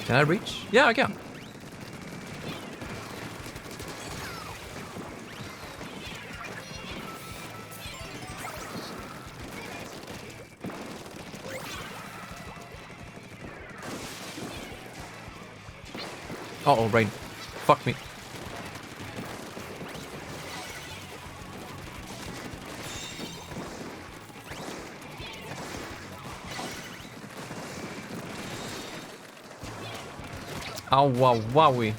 Can I reach? Yeah, I can. Uh-oh, rain. Fuck me. Ow, wow, wowie.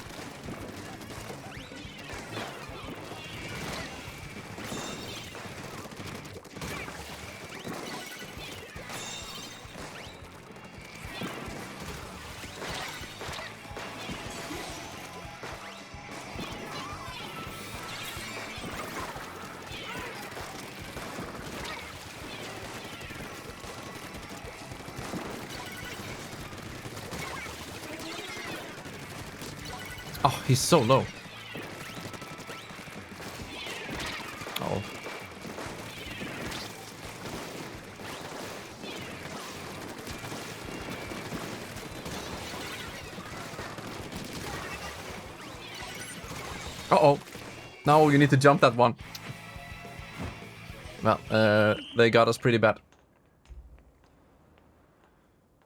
Oh, he's so low. Oh. Uh-oh. No, you need to jump that one. Well, they got us pretty bad.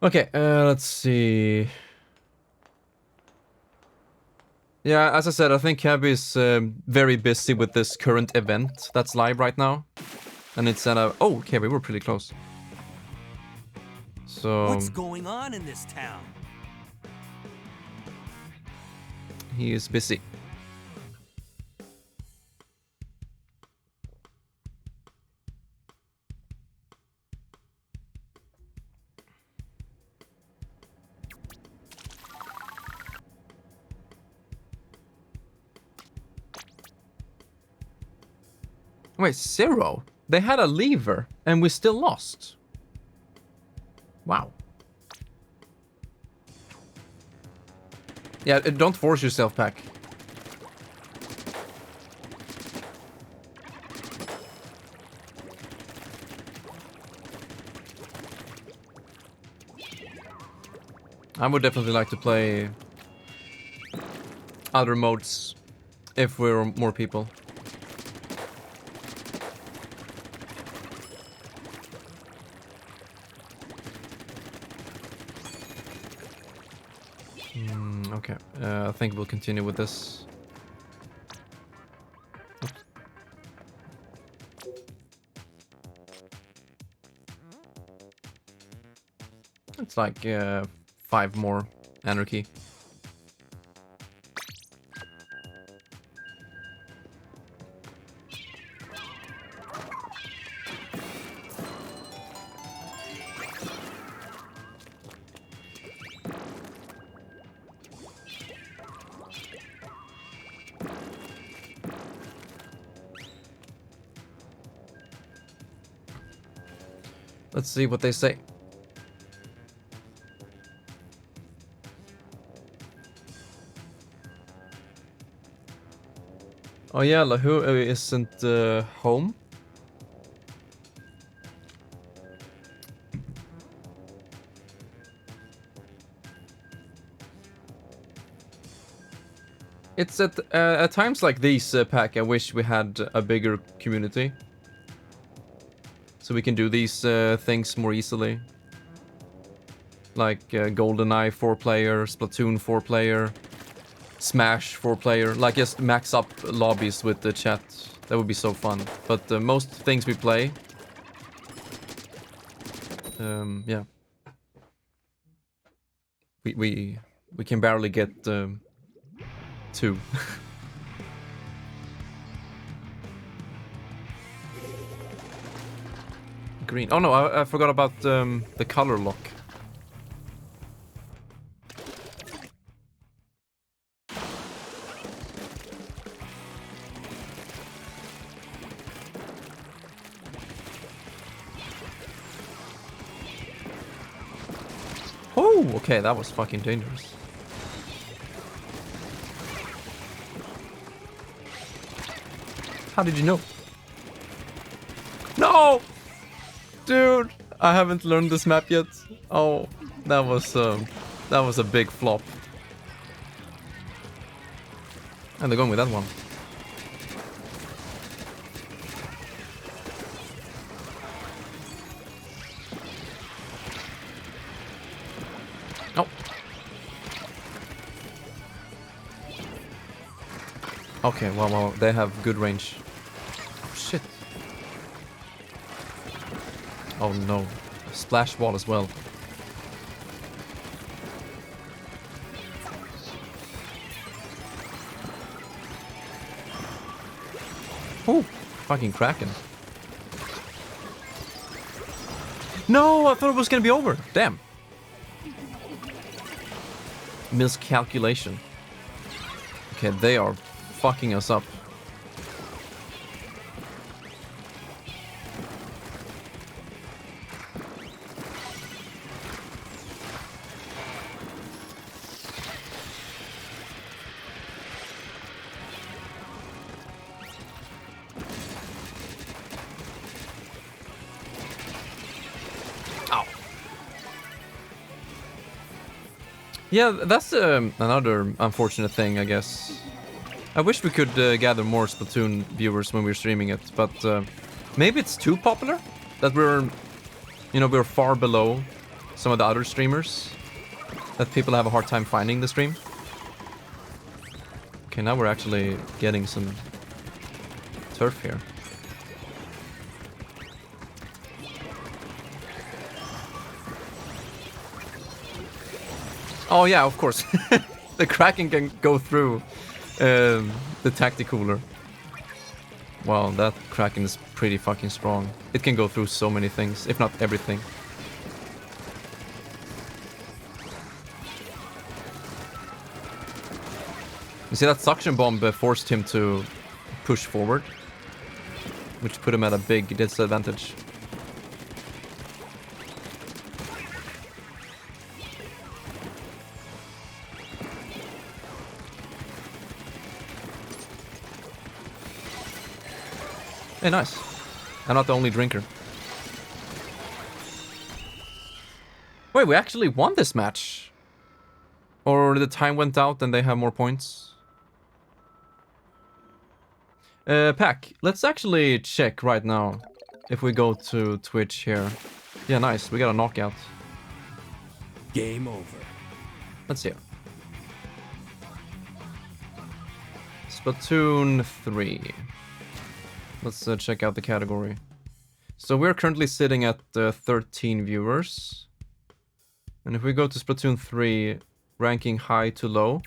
Okay, let's see. Yeah, as I said, I think Cabby is very busy with this current event that's live right now. And it's at a... Oh, okay, we were pretty close. So... What's going on in this town? He is busy. Wait, 0? They had a lever, and we still lost. Wow. Yeah, don't force yourself, Pack. I would definitely like to play other modes if we're more people. Okay, I think we'll continue with this. Oops. It's like 5 more Anarchy. Let's see what they say. Oh yeah, Lahu isn't home. It's at times like these, Pack, I wish we had a bigger community. So we can do these things more easily. Like GoldenEye 4-player, Splatoon 4-player, Smash 4-player. Like just max up lobbies with the chat. That would be so fun. But most things we play... yeah. We can barely get... 2. Green. Oh no, I forgot about the color lock. Oh, okay, that was fucking dangerous. How did you know? No! Dude, I haven't learned this map yet. Oh, that was a big flop. And they're going with that one. Oh. Okay, well, they have good range. Shit. Oh no. A splash wall as well. Oh, fucking Kraken. No, I thought it was gonna be over. Damn. Miscalculation. Okay, they are fucking us up. Yeah, that's another unfortunate thing, I guess. I wish we could gather more Splatoon viewers when we're streaming it, but maybe it's too popular that we're far below some of the other streamers, that people have a hard time finding the stream. Okay, now we're actually getting some turf here. Oh yeah, of course. The Kraken can go through the Tacticooler. Wow, that Kraken is pretty fucking strong. It can go through so many things, if not everything. You see that suction bomb forced him to push forward, which put him at a big disadvantage. Hey, nice. I'm not the only drinker. Wait, we actually won this match. Or the time went out and they have more points. Pack, let's actually check right now. If we go to Twitch here. Yeah, nice. We got a knockout. Game over. Let's see. Splatoon 3. Let's check out the category. So we're currently sitting at 13 viewers. And if we go to Splatoon 3, ranking high to low,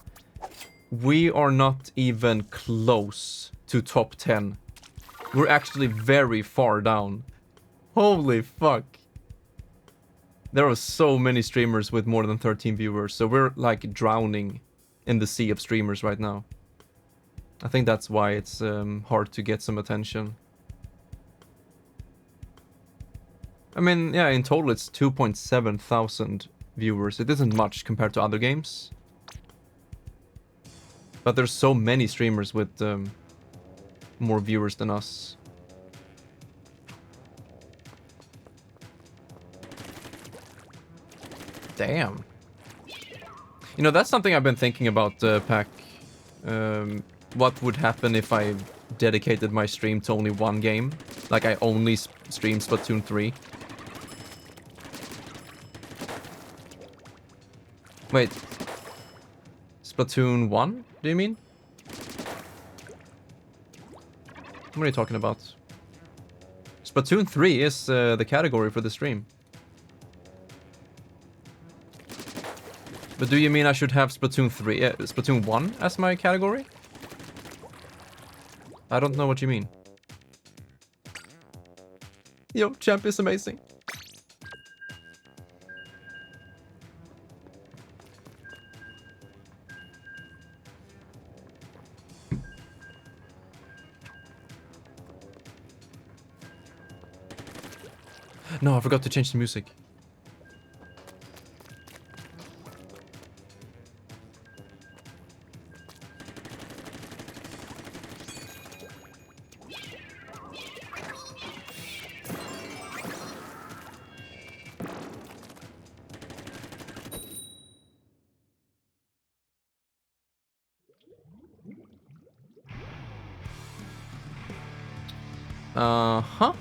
we are not even close to top 10. We're actually very far down. Holy fuck. There are so many streamers with more than 13 viewers, so we're like drowning in the sea of streamers right now. I think that's why it's hard to get some attention. I mean, yeah, in total it's 2.7 thousand viewers. It isn't much compared to other games. But there's so many streamers with more viewers than us. Damn. You know, that's something I've been thinking about, Pack. What would happen if I dedicated my stream to only one game? Like, I only stream Splatoon 3. Wait. Splatoon 1, do you mean? What are you talking about? Splatoon 3 is the category for the stream. But do you mean I should have Splatoon 3, Splatoon 1 as my category? I don't know what you mean. Yo, Champ is amazing. No, I forgot to change the music. Huh?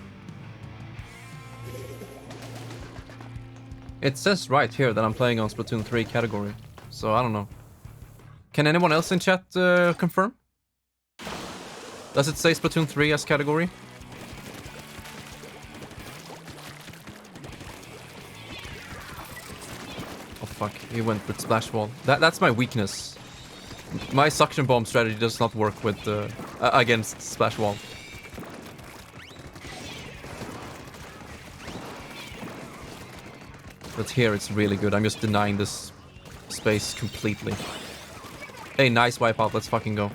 It says right here that I'm playing on Splatoon 3 category, so I don't know. Can anyone else in chat confirm? Does it say Splatoon 3 as category? Oh fuck, he went with Splash Wall. That's my weakness. My suction bomb strategy does not work with against Splash Wall. But here it's really good. I'm just denying this space completely. Hey, nice wipeout. Let's fucking go.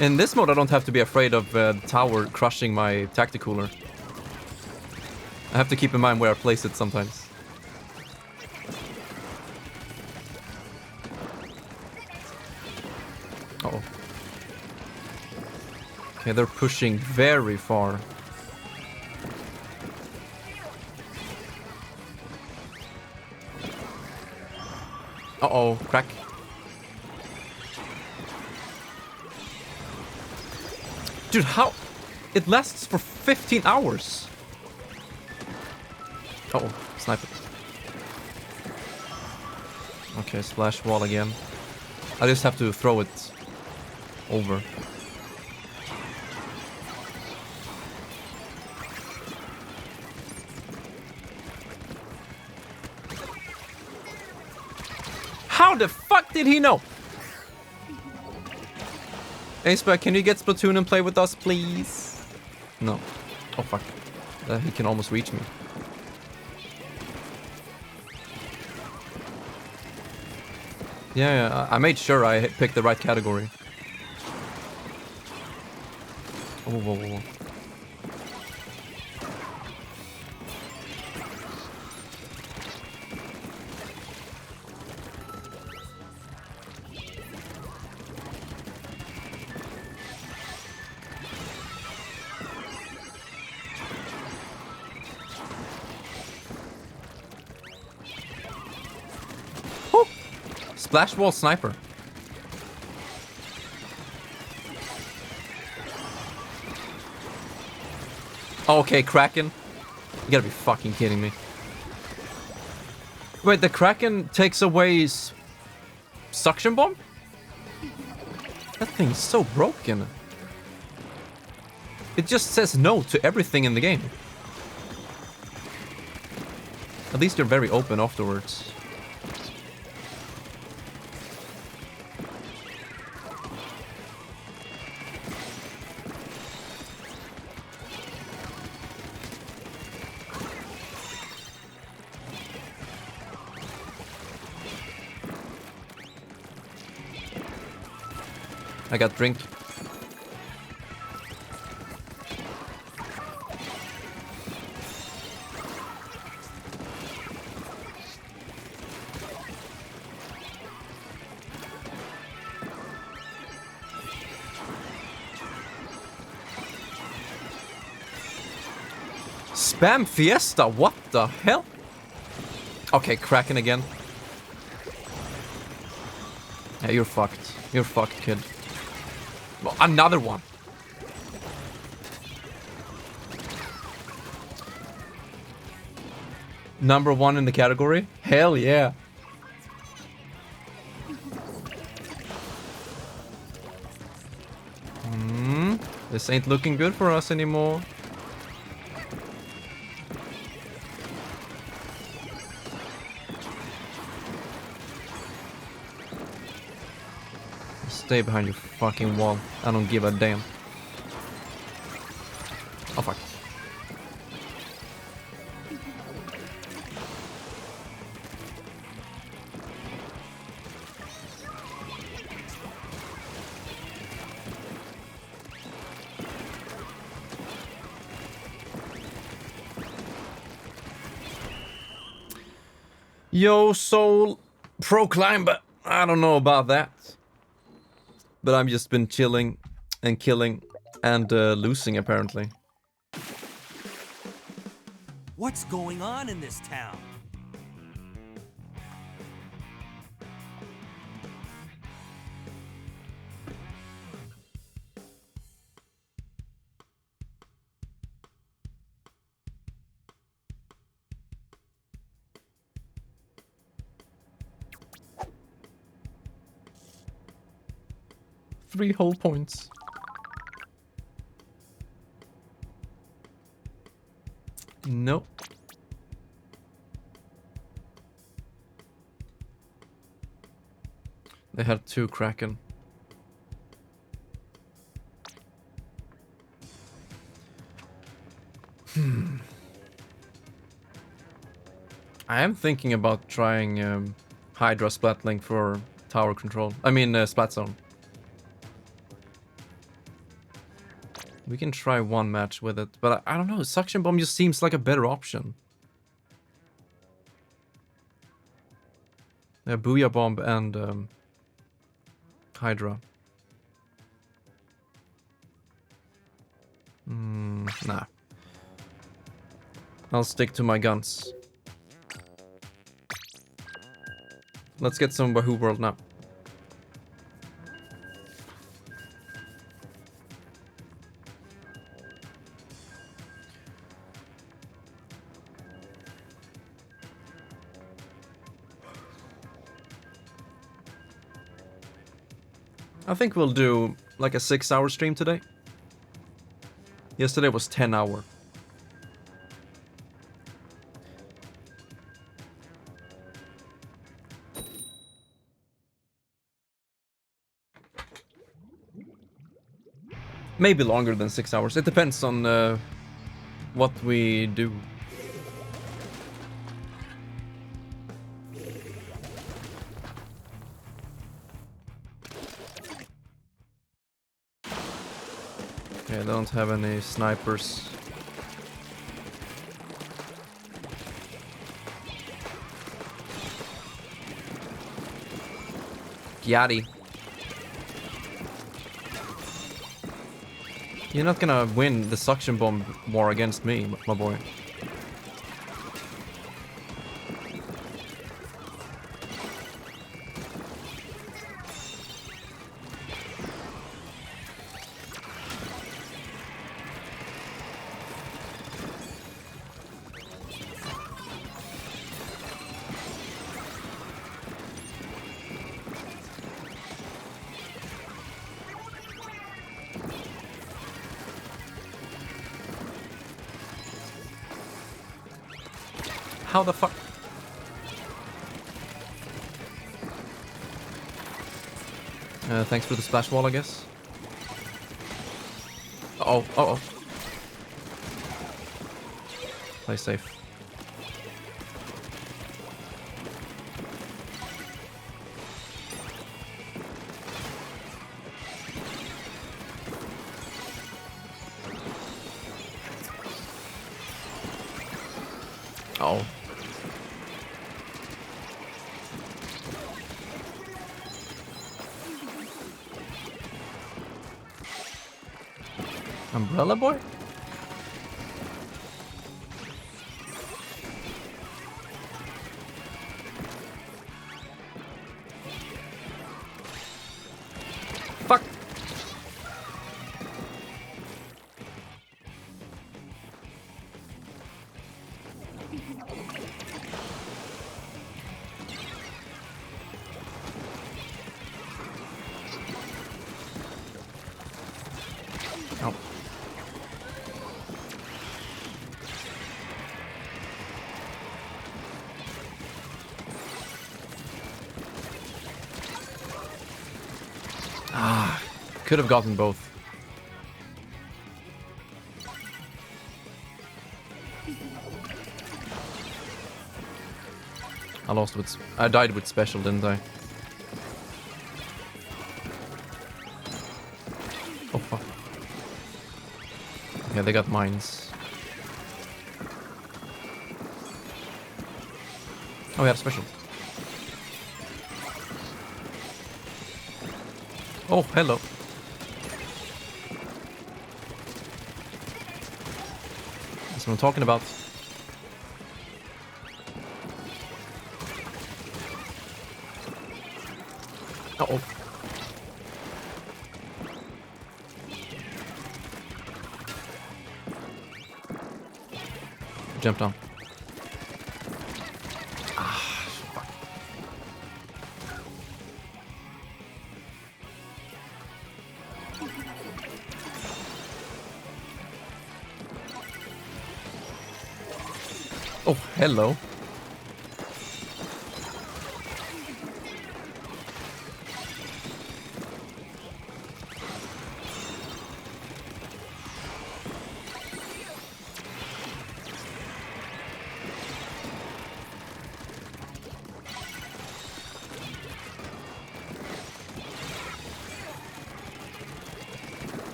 In this mode, I don't have to be afraid of the tower crushing my tacticooler. I have to keep in mind where I place it sometimes. Uh-oh. Okay, they're pushing very far. Uh-oh, crack. Dude, how? It lasts for 15 hours. Uh-oh, sniper. Okay, splash wall again. I just have to throw it over. How the fuck did he know? Aceback, can you get Splatoon and play with us, please? No. Oh, fuck. He can almost reach me. Yeah, I made sure I picked the right category. Oh, whoa, whoa, whoa. Splash wall sniper. Oh, okay, Kraken. You gotta be fucking kidding me. Wait, the Kraken takes away suction bomb? That thing is so broken. It just says no to everything in the game. At least you're very open afterwards. I got drink. Spam Fiesta, what the hell? Okay, Kraken again. Yeah, you're fucked. You're fucked, kid. Well, another one. Number 1 in the category? Hell yeah. This ain't looking good for us anymore. Stay behind your fucking wall. I don't give a damn. Oh fuck. Yo, Soul Pro Climber. I don't know about that. But I've just been chilling and killing and losing apparently. What's going on in this town? Three whole points. Nope. They had 2 Kraken. I am thinking about trying Hydra Splatling for tower control. I mean Splat Zone. We can try one match with it, but I don't know. Suction Bomb just seems like a better option. Yeah, Booyah Bomb and Hydra. Nah. I'll stick to my guns. Let's get some Wahoo World now. I think we'll do like a 6-hour stream today. Yesterday was 10 hour. Maybe longer than 6 hours. It depends on what we do. Okay, I don't have any snipers. Yachty. You're not gonna win the suction bomb war against me, my boy. How the fuck? Thanks for the splash wall, I guess. Uh-oh, uh-oh. Play safe. Oh. Umbrella boy? Oh. Ah, could have gotten both. I died with special, didn't I? Oh fuck. Yeah, they got mines. Oh, we have special. Oh, hello. That's what I'm talking about. Uh-oh. Jump down. Ah, fuck. Oh, hello.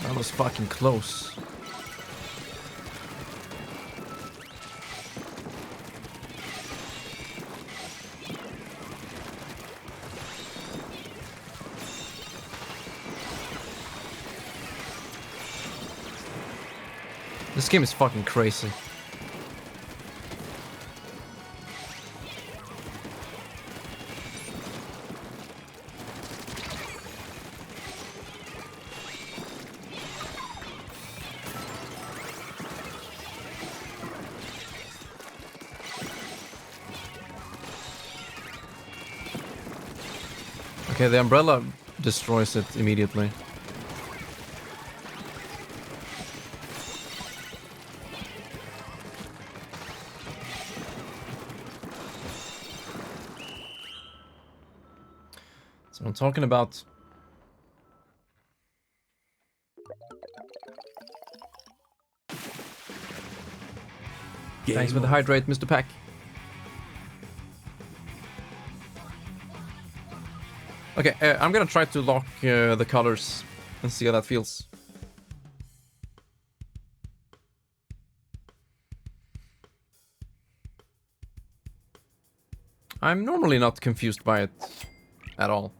That was fucking close. This game is fucking crazy. Okay, the umbrella destroys it immediately. So I'm talking about. Thanks for the hydrate, Mr. Pack. Okay, I'm gonna try to lock the colors and see how that feels. I'm normally not confused by it at all.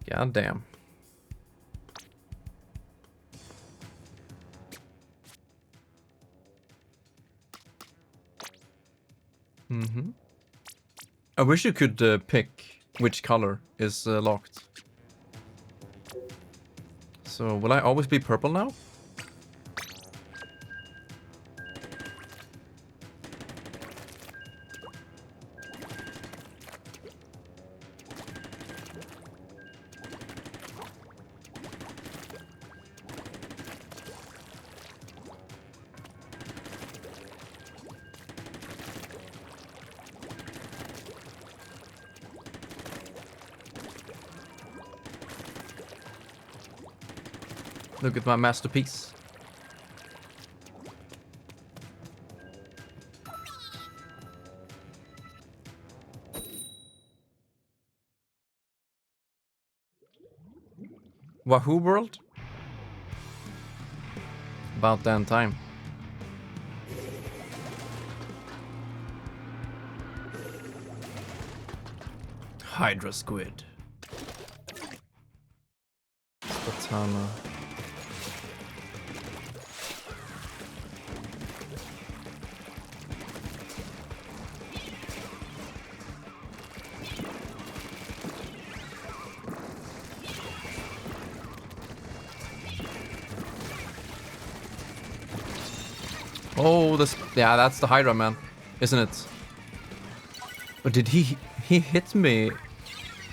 God damn. I wish you could pick which color is locked. So, will I always be purple now? Look at my masterpiece. Wahoo World? About damn time. Hydra Squid. But katana. Oh, this, yeah, that's the Hydra man, isn't it? But did he hit me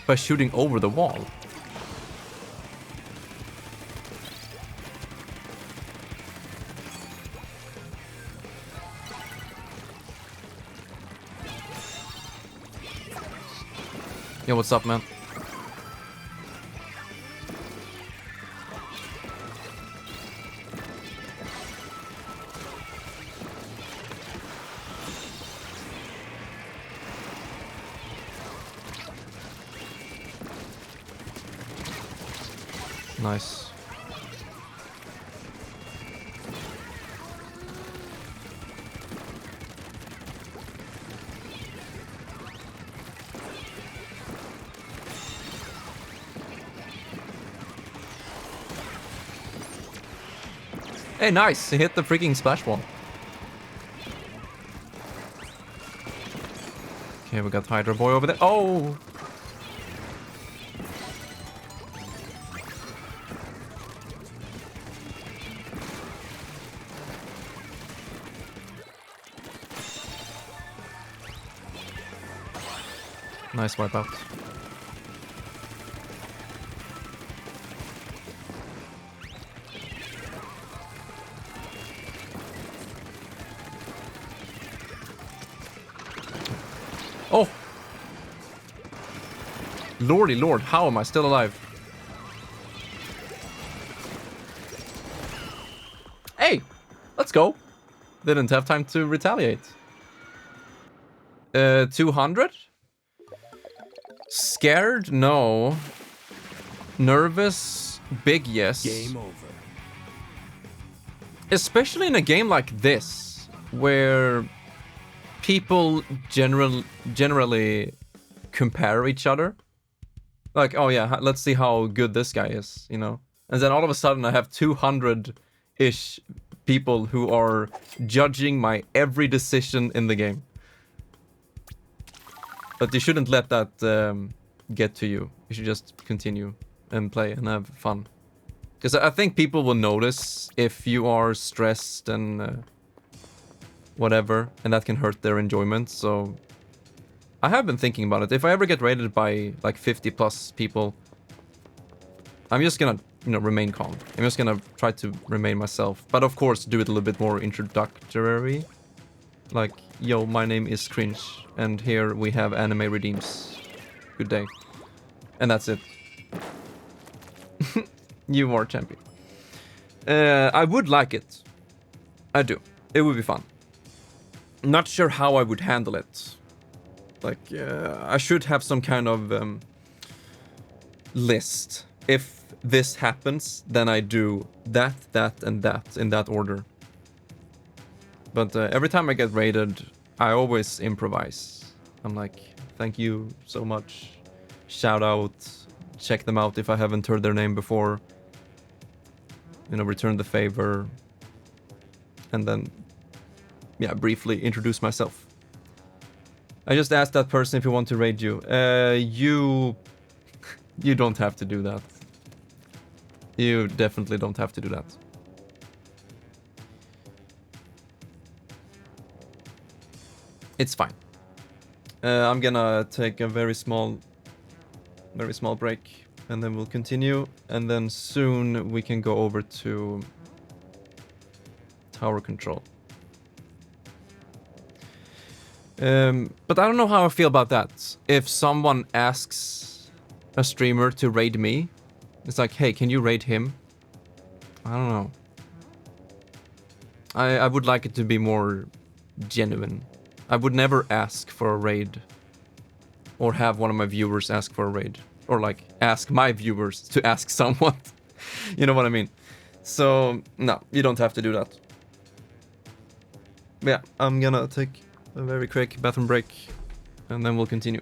by shooting over the wall? Yeah, what's up, man? Nice. Hey, nice! He hit the freaking splash wall. Okay, we got Hydra Boy over there. Oh! Nice wipeout. Oh! Lordy lord, how am I still alive? Hey! Let's go! Didn't have time to retaliate. 200? Scared? No. Nervous? Big yes. Game over. Especially in a game like this, where people generally compare each other. Like, oh yeah, let's see how good this guy is, you know? And then all of a sudden I have 200-ish people who are judging my every decision in the game. But you shouldn't let that get to you. You should just continue and play and have fun. Because I think people will notice if you are stressed and whatever, and that can hurt their enjoyment. So I have been thinking about it. If I ever get rated by like 50 plus people, I'm just gonna, you know, remain calm. I'm just gonna try to remain myself. But of course, do it a little bit more introductory. Like, yo, my name is Cringe, and here we have Anime Redeems. Good day. And that's it. You are champion. I would like it. I do. It would be fun. Not sure how I would handle it. Like, I should have some kind of list. If this happens, then I do that, that, and that in that order. But every time I get rated, I always improvise. I'm like, thank you so much. Shout out. Check them out if I haven't heard their name before. You know, return the favor. And then, yeah, briefly introduce myself. I just asked that person if you want to raid you. You don't have to do that. You definitely don't have to do that. It's fine. I'm gonna take a very small break, and then we'll continue, and then soon we can go over to tower control. But I don't know how I feel about that. If someone asks a streamer to raid me, it's like, hey, can you raid him? I don't know. I would like it to be more genuine. I would never ask for a raid, or have one of my viewers ask for a raid, or like ask my viewers to ask someone. You know what I mean? So no, you don't have to do that. Yeah, I'm gonna take a very quick bathroom break, and then we'll continue.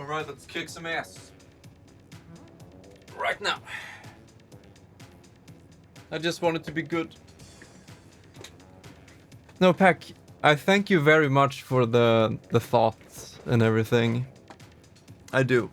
Alright, let's kick some ass. Right now. I just want it to be good. No, Pack, I thank you very much for the thoughts and everything. I do.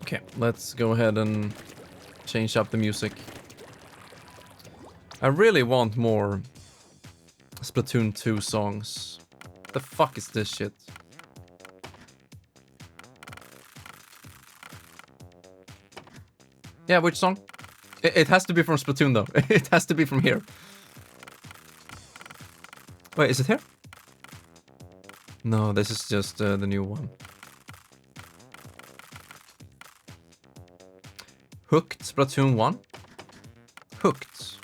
Okay, let's go ahead and change up the music. I really want more Splatoon 2 songs. What the fuck is this shit? Yeah, which song? It has to be from Splatoon though. It has to be from here. Wait, is it here? No, this is just the new one. Hooked Splatoon 1? Hooked.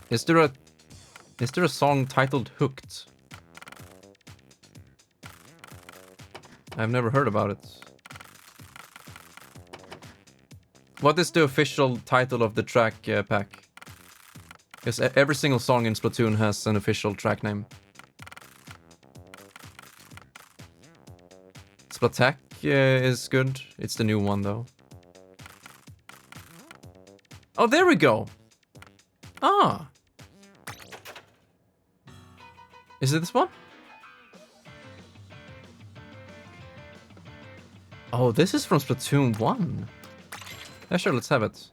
Is there a song titled Hooked? I've never heard about it. What is the official title of the track, Pack? Because every single song in Splatoon has an official track name. Splatak is good. It's the new one though. Oh, there we go. Ah. Is it this one? Oh, this is from Splatoon 1. Yeah, sure, let's have it.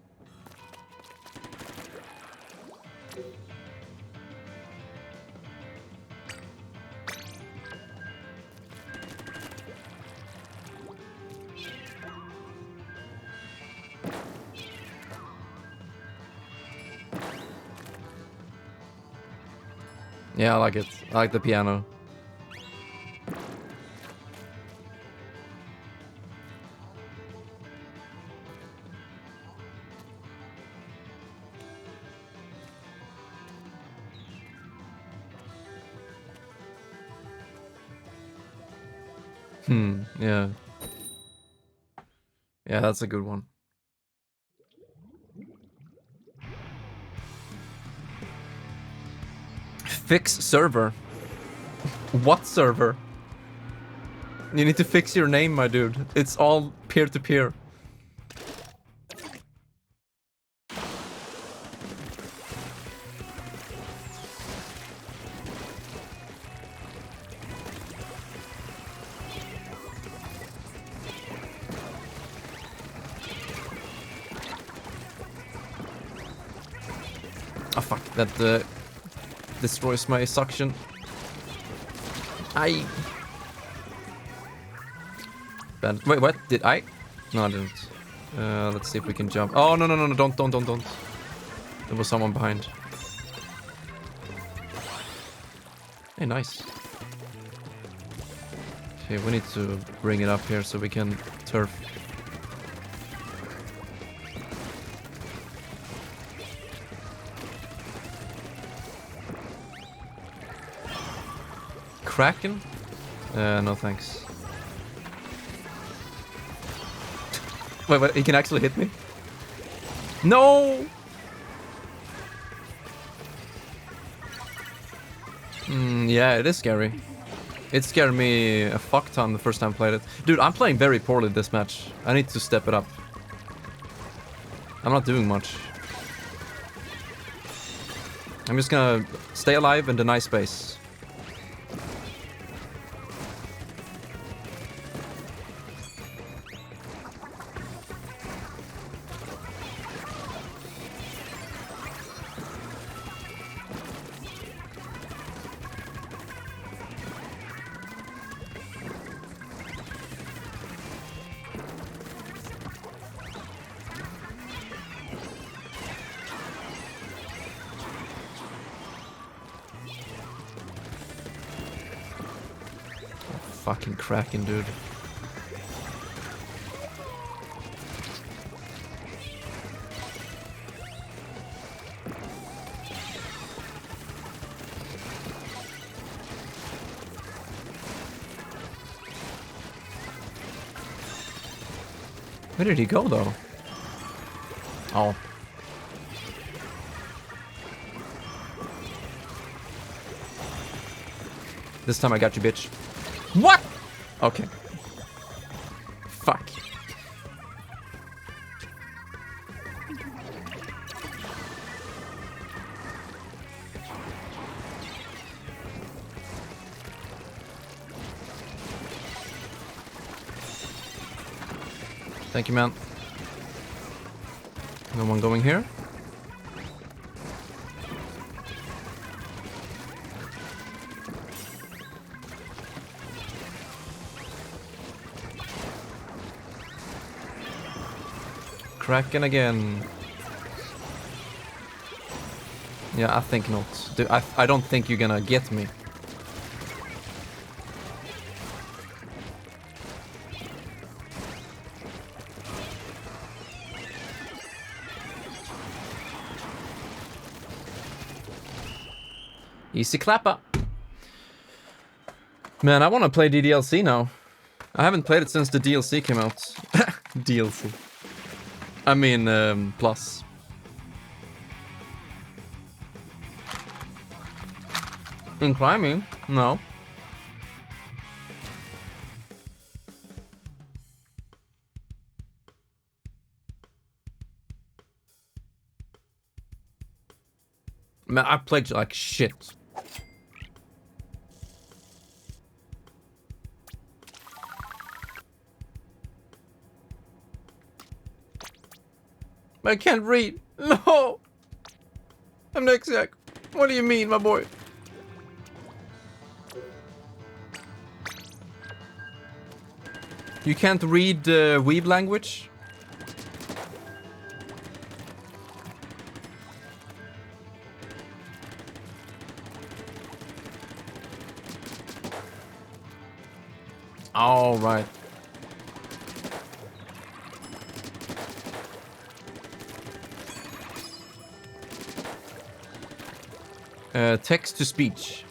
Yeah, I like it. I like the piano. Yeah. Yeah, that's a good one. Fix server. What server? You need to fix your name, my dude. It's all peer-to-peer. Oh fuck, that destroys my suction. Wait, what? Did I? No, I didn't. Let's see if we can jump. Oh, no, don't. There was someone behind. Hey, nice. Okay, we need to bring it up here so we can turf. Kraken? No thanks. Wait, he can actually hit me? No! Yeah, it is scary. It scared me a fuck ton the first time I played it. Dude, I'm playing very poorly this match. I need to step it up. I'm not doing much. I'm just gonna stay alive and deny space. fucking Kraken, dude. Where did he go, though? Oh. This time I got you, bitch. What? Okay. Fuck. Thank you, man. No one going here? Kraken again. Yeah, I think not. Dude, I don't think you're gonna get me. Easy clapper. Man, I want to play DDLC now. I haven't played it since the DLC came out. DLC. I mean, Plus. In climbing? No. Man, I played like shit. I can't read. No! I'm next Zach. What do you mean, my boy? You can't read Weeb language? All right. Text to speech.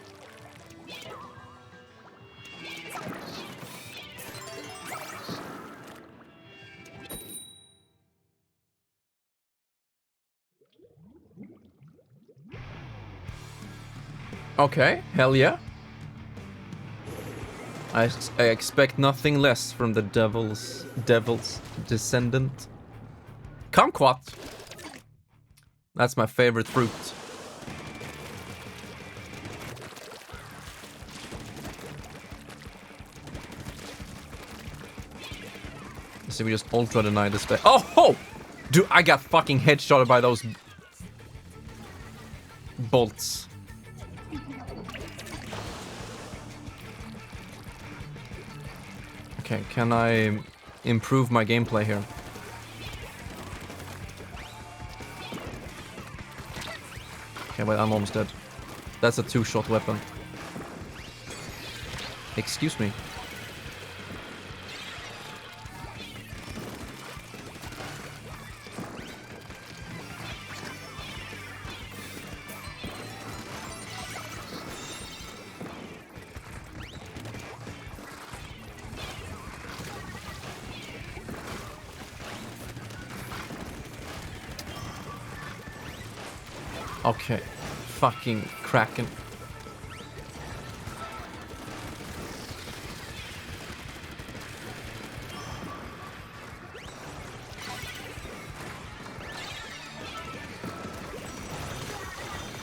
Okay, hell yeah. I expect nothing less from the devil's descendant. Kumquat. That's my favorite fruit. So we just ultra deny this spec. Oh ho! Dude, I got fucking headshotted by those bolts. Okay, can I improve my gameplay here? Okay, wait, I'm almost dead. That's a two-shot weapon. Excuse me. Okay, fucking Kraken.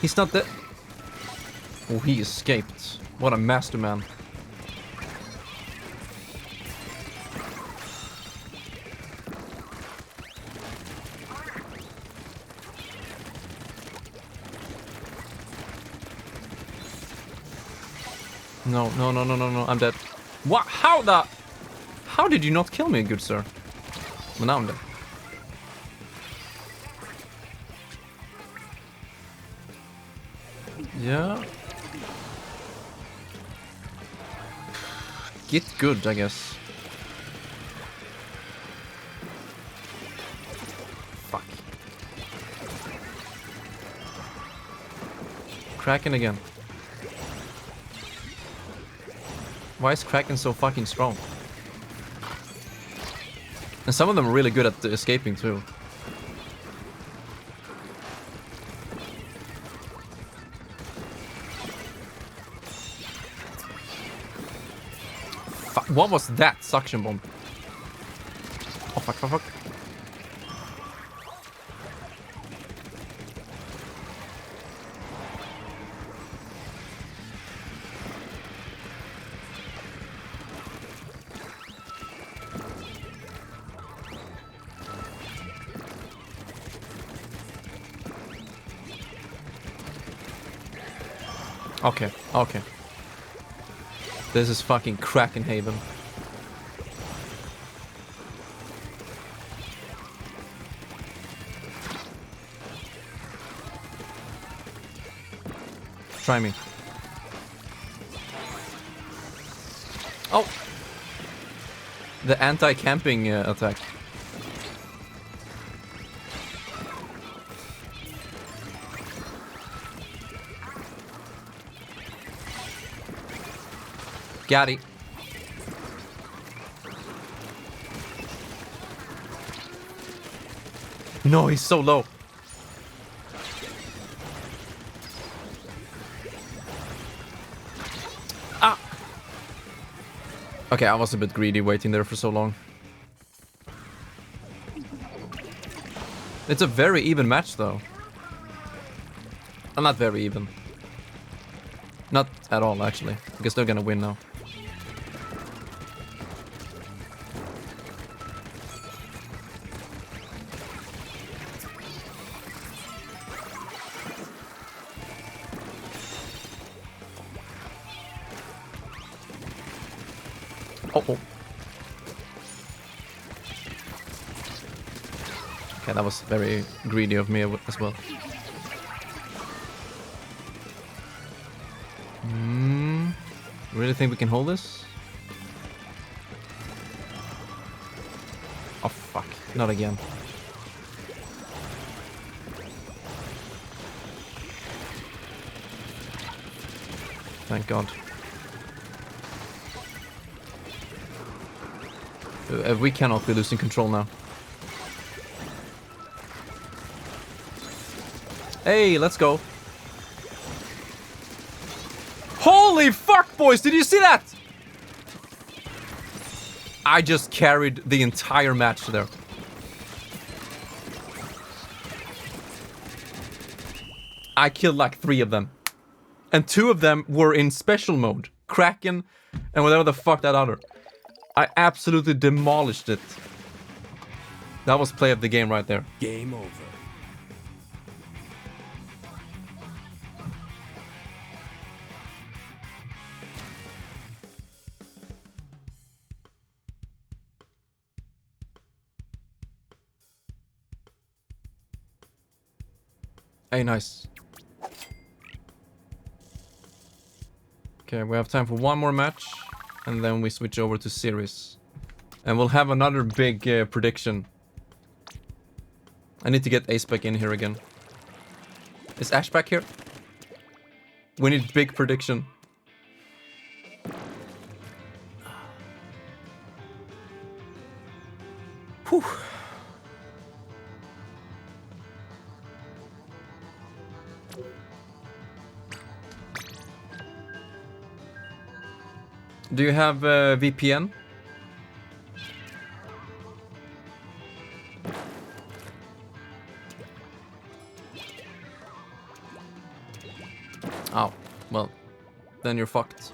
He's not dead. Oh, he escaped. What a masterman. No, no, no, no, no, no, I'm dead. What? How the? How did you not kill me, good sir? Well, now I'm dead. Yeah. Git good, I guess. Fuck. Kraken again. Why is Kraken so fucking strong? And some of them are really good at escaping too. What was that suction bomb? Oh fuck, fuck, fuck. Okay, okay. This is fucking Kraken Haven. Try me. Oh! The anti-camping attack. Got it. No, he's so low. Ah! Okay, I was a bit greedy waiting there for so long. It's a very even match, though. Not very even. Not at all, actually. Because they're gonna win now. Oh. Okay, that was very greedy of me as well. Really think we can hold this? Oh fuck, not again. Thank God. We cannot be losing control now. Hey, let's go. Holy fuck, boys! Did you see that? I just carried the entire match there. I killed like 3 of them. And 2 of them were in special mode. Kraken and whatever the fuck that other. I absolutely demolished it. That was play of the game right there. Game over. Hey, nice. Okay, we have time for one more match. And then we switch over to series. And we'll have another big prediction. I need to get Ace back in here again. Is Ash back here? We need big prediction. Whew. Do you have VPN? Oh, well, then you're fucked.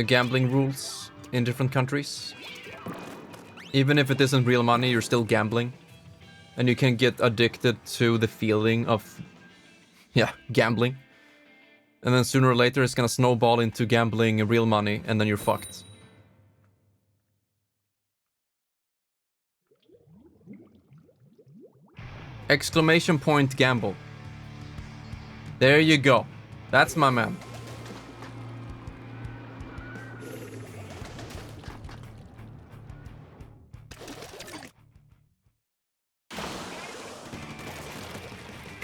Gambling rules in different countries. Even if it isn't real money, you're still gambling. And you can get addicted to the feeling of, yeah, gambling. And then sooner or later it's gonna snowball into gambling real money, and then you're fucked. Exclamation point gamble. There you go. That's my man.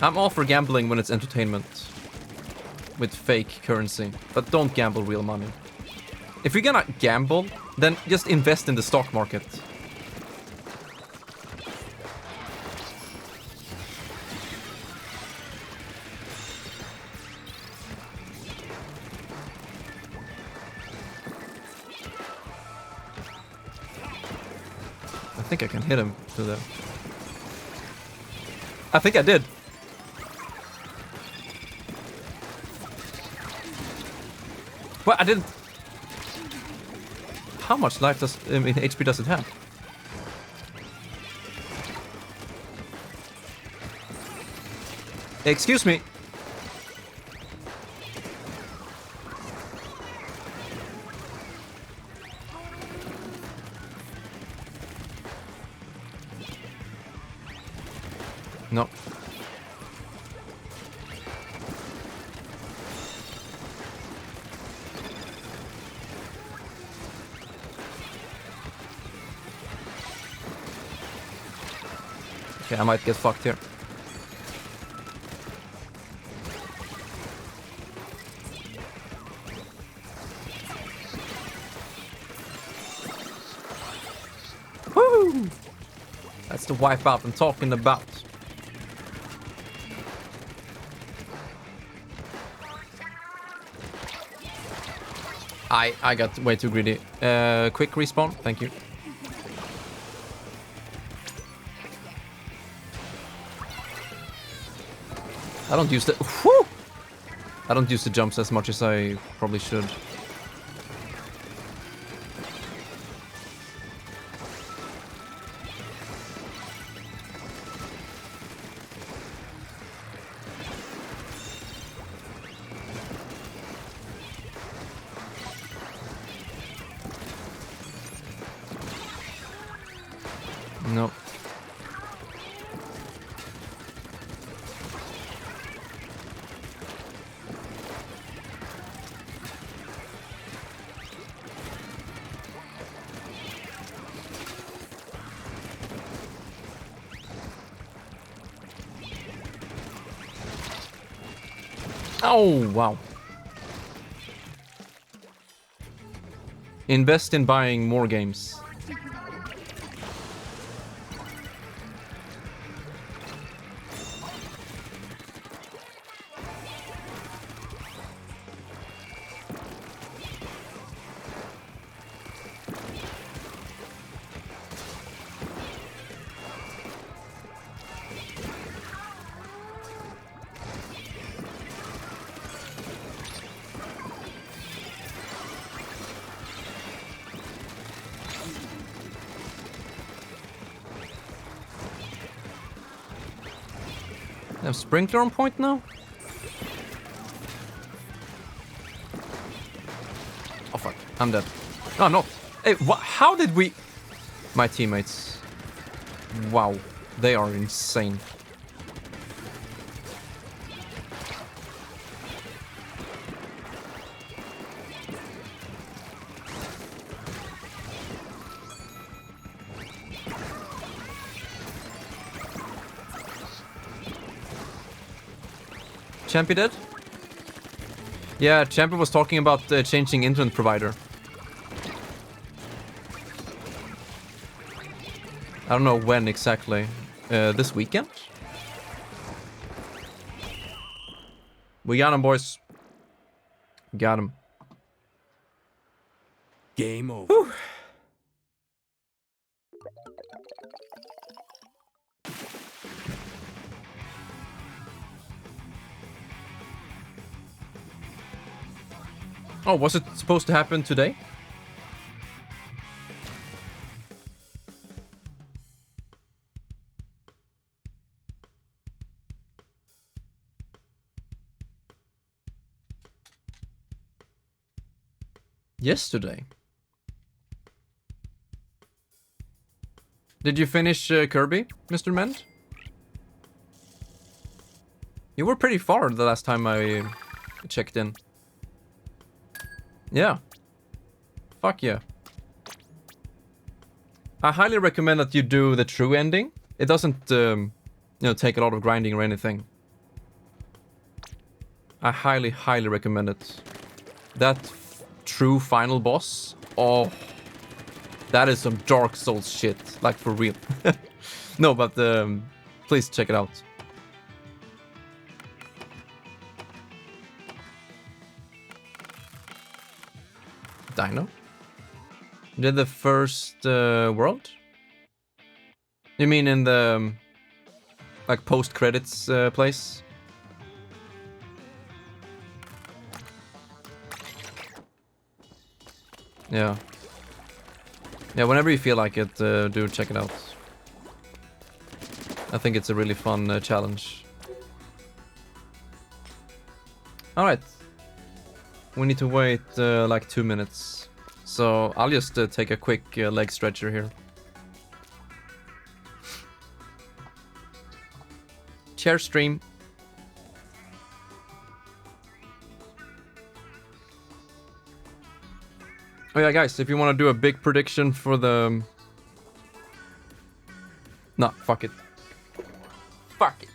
I'm all for gambling when it's entertainment. With fake currency. But don't gamble real money. If you're gonna gamble, then just invest in the stock market. I think I can hit him through there. I think I did. Well, I didn't. How much life does HP does it have? Excuse me. No. Okay, I might get fucked here. Woo! That's the wipeout I'm talking about. I got way too greedy. Quick respawn, thank you. I don't use the... Whew! I don't use the jumps as much as I probably should. Nope. Oh, wow. Invest in buying more games. I have sprinkler on point now? Oh fuck, I'm dead. No, I'm not. Hey, how did we... My teammates. Wow, they are insane. Champion dead? Yeah, Champion was talking about changing internet provider. I don't know when exactly. This weekend? We got him, boys. Got him. Game over. Whew. Oh, was it supposed to happen today? Yesterday. Did you finish Kirby, Mr. Ment? You were pretty far the last time I checked in. Yeah. Fuck yeah. I highly recommend that you do the true ending. It doesn't, you know, take a lot of grinding or anything. I highly, highly recommend it. That true final boss, oh, that is some Dark Souls shit, like for real. No, but please check it out. Dino? Did the first world? You mean in the like post-credits place? Yeah. Yeah, whenever you feel like it, do check it out. I think it's a really fun challenge. Alright. We need to wait like 2 minutes. So I'll just take a quick leg stretcher here. Share stream. Oh yeah, guys, if you want to do a big prediction for the... Nah, fuck it. Fuck it.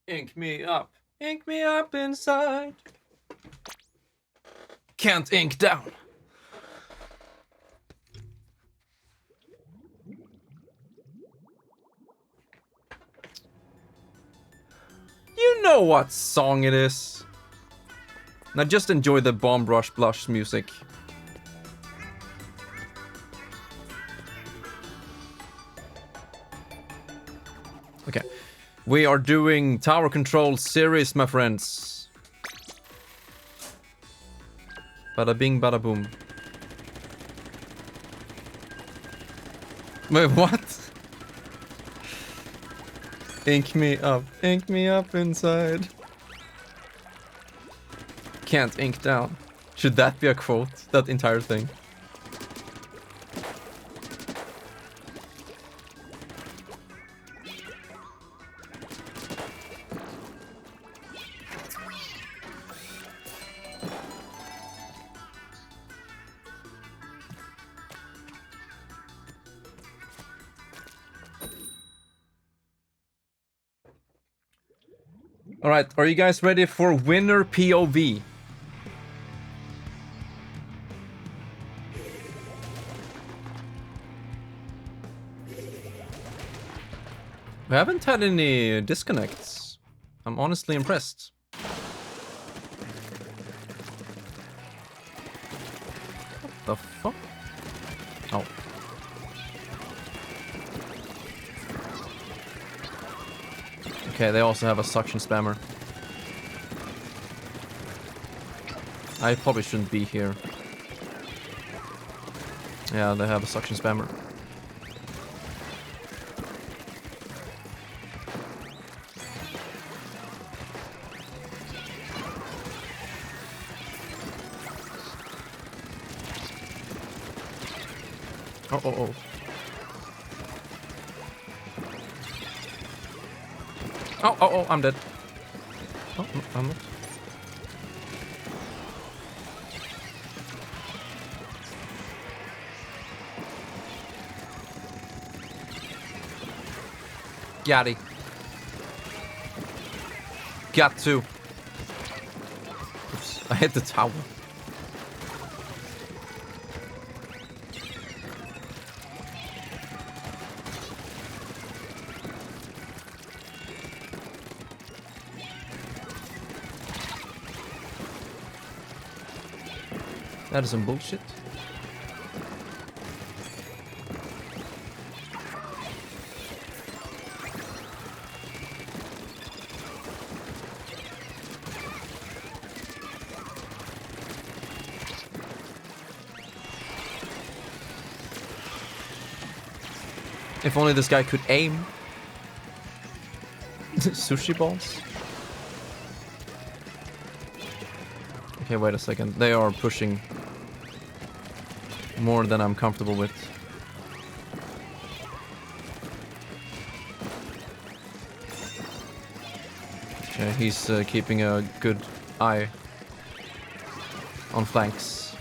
Ink me up. Ink me up inside. Can't ink down. You know what song it is. Now just enjoy the Bomb Rush Blush music. Okay. We are doing Tower Control series, my friends. Bada bing, bada boom. Wait, what? Ink me up inside. Can't ink down. Should that be a quote? That entire thing. Alright, are you guys ready for winner POV? We haven't had any disconnects. I'm honestly impressed. What the Okay, they also have a suction spammer. I probably shouldn't be here. Yeah, they have a suction spammer. Oh, oh, oh. Oh, oh, oh, I'm dead. Oh, no, I'm not. Got it. Got to. Oops, I hit the tower. That is some bullshit. If only this guy could aim. Sushi balls? Okay, wait a second. They are pushing more than I'm comfortable with. Okay, he's keeping a good eye on flanks.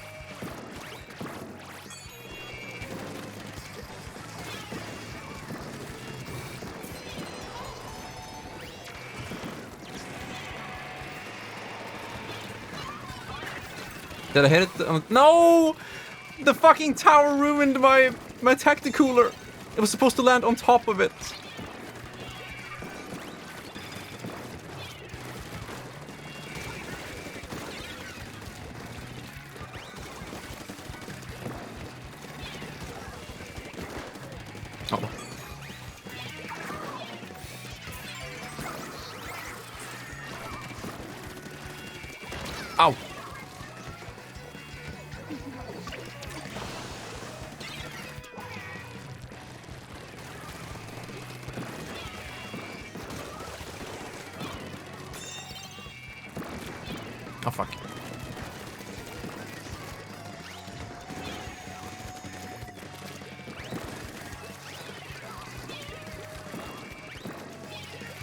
Did I hit it? No! The fucking tower ruined my tacticooler. It was supposed to land on top of it. Oh. Ow. Oh, fuck.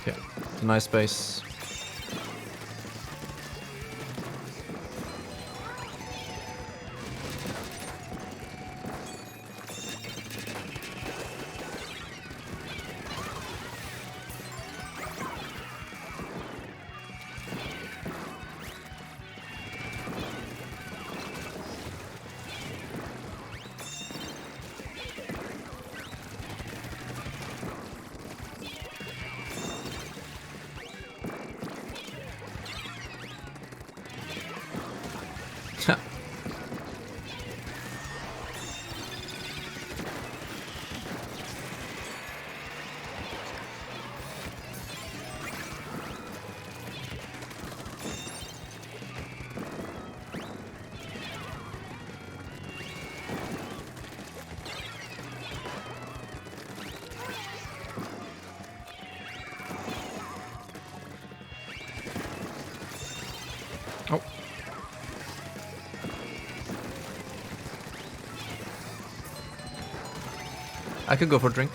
Okay, it's a nice base. Oh. I could go for a drink.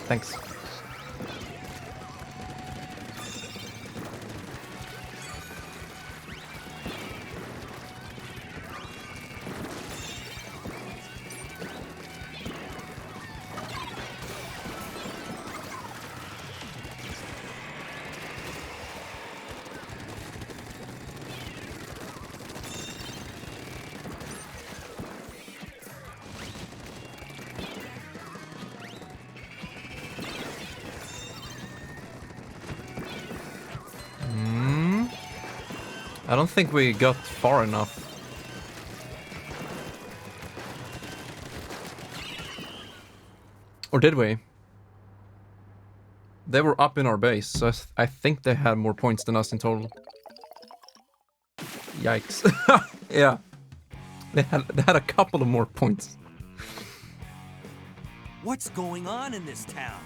Thanks. I don't think we got far enough. Or did we? They were up in our base, so I think they had more points than us in total. Yikes. Yeah. They had a couple of more points. What's going on in this town?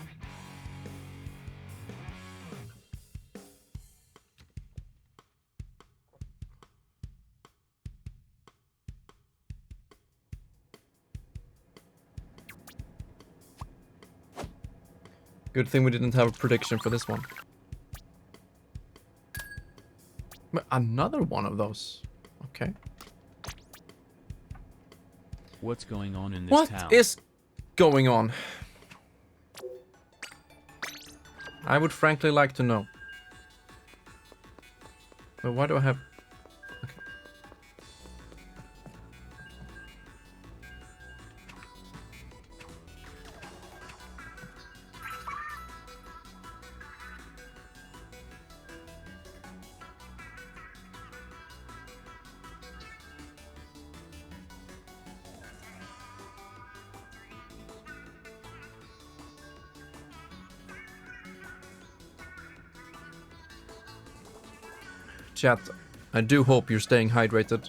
Good thing we didn't have a prediction for this one. But another one of those. Okay. What's going on in this What town? is going on? I would frankly like to know. But why do I have... Okay. Chat, I do hope you're staying hydrated.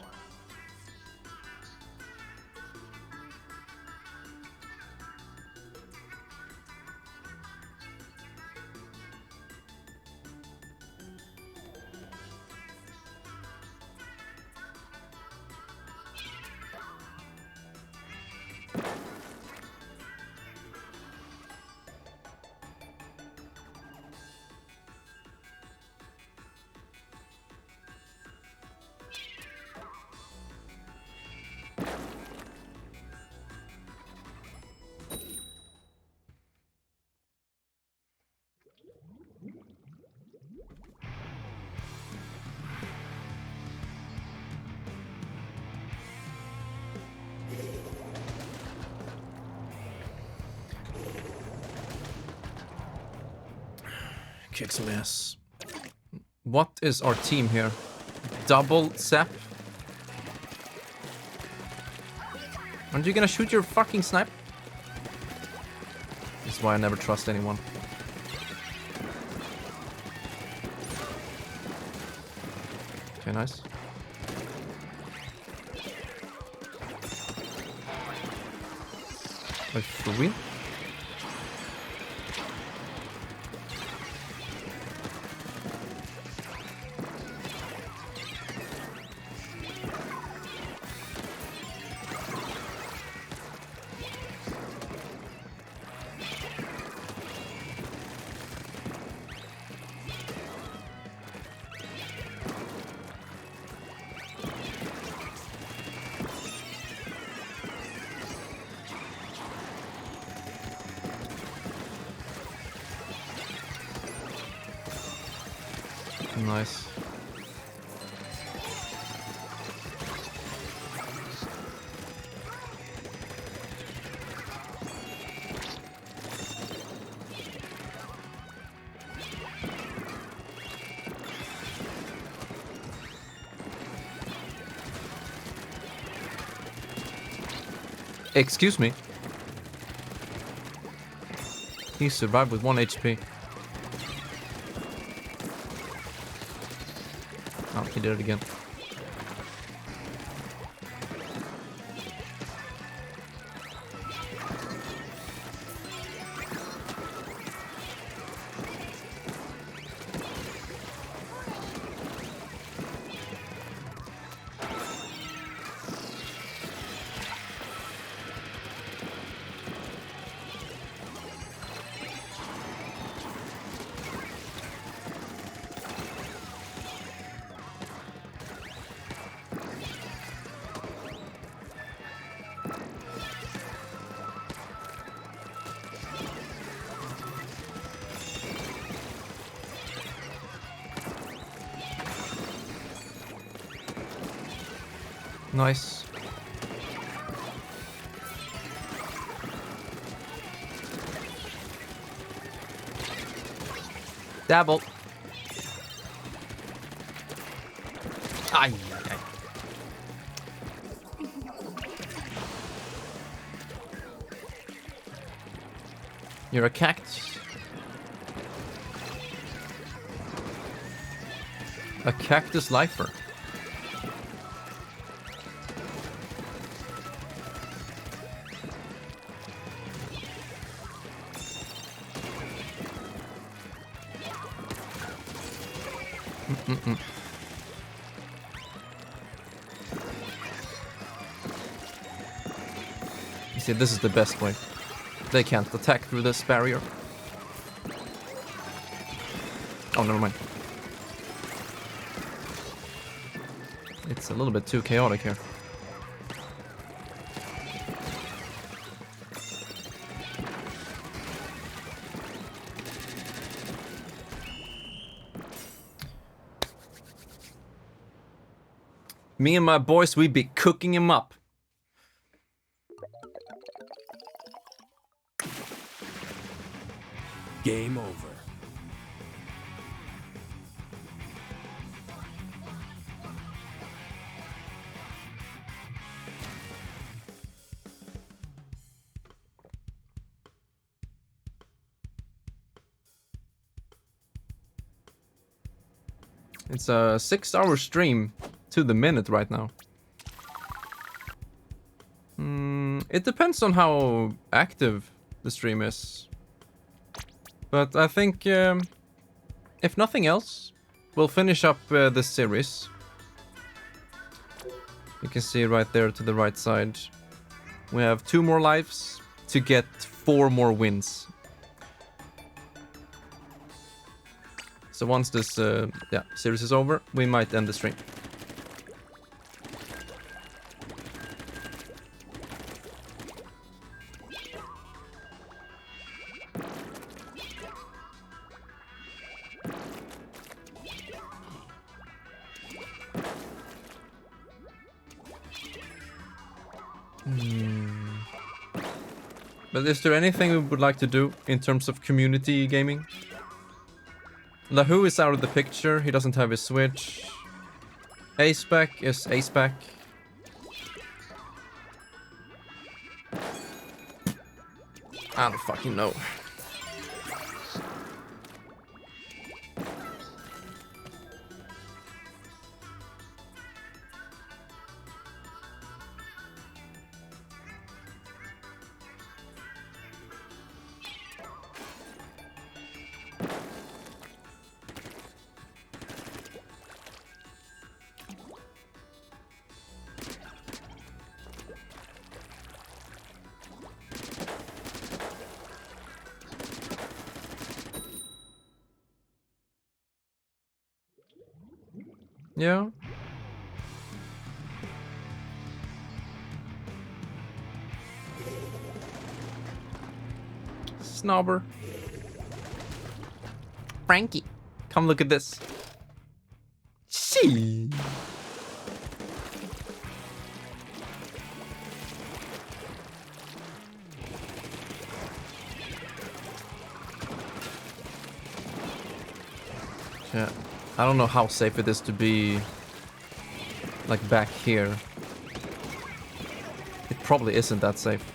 Kick some ass. What is our team here? Double sap? Aren't you gonna shoot your fucking snipe? This is why I never trust anyone. Okay, nice. Like, for real? Nice. Excuse me. He survived with 1 HP. Oh, he did it again. Nice. Dabble. Ay, ay, ay. You're a cactus. A cactus lifer. You see, this is the best way. They can't attack through this barrier. Oh, never mind. It's a little bit too chaotic here. Me and my boys, we be cooking him up. Game over. It's a 6-hour stream to the minute right now. It depends on how active the stream is. But I think, if nothing else, we'll finish up this series. You can see right there to the right side. We have 2 more lives to get 4 more wins. So once this series is over, we might end the stream. But is there anything we would like to do in terms of community gaming? Lahu is out of the picture, he doesn't have his Switch. Aceback is Aceback. I don't fucking know. Yeah. Snobber. Frankie, come look at this. See. Yeah. I don't know how safe it is to be like back here. It probably isn't that safe.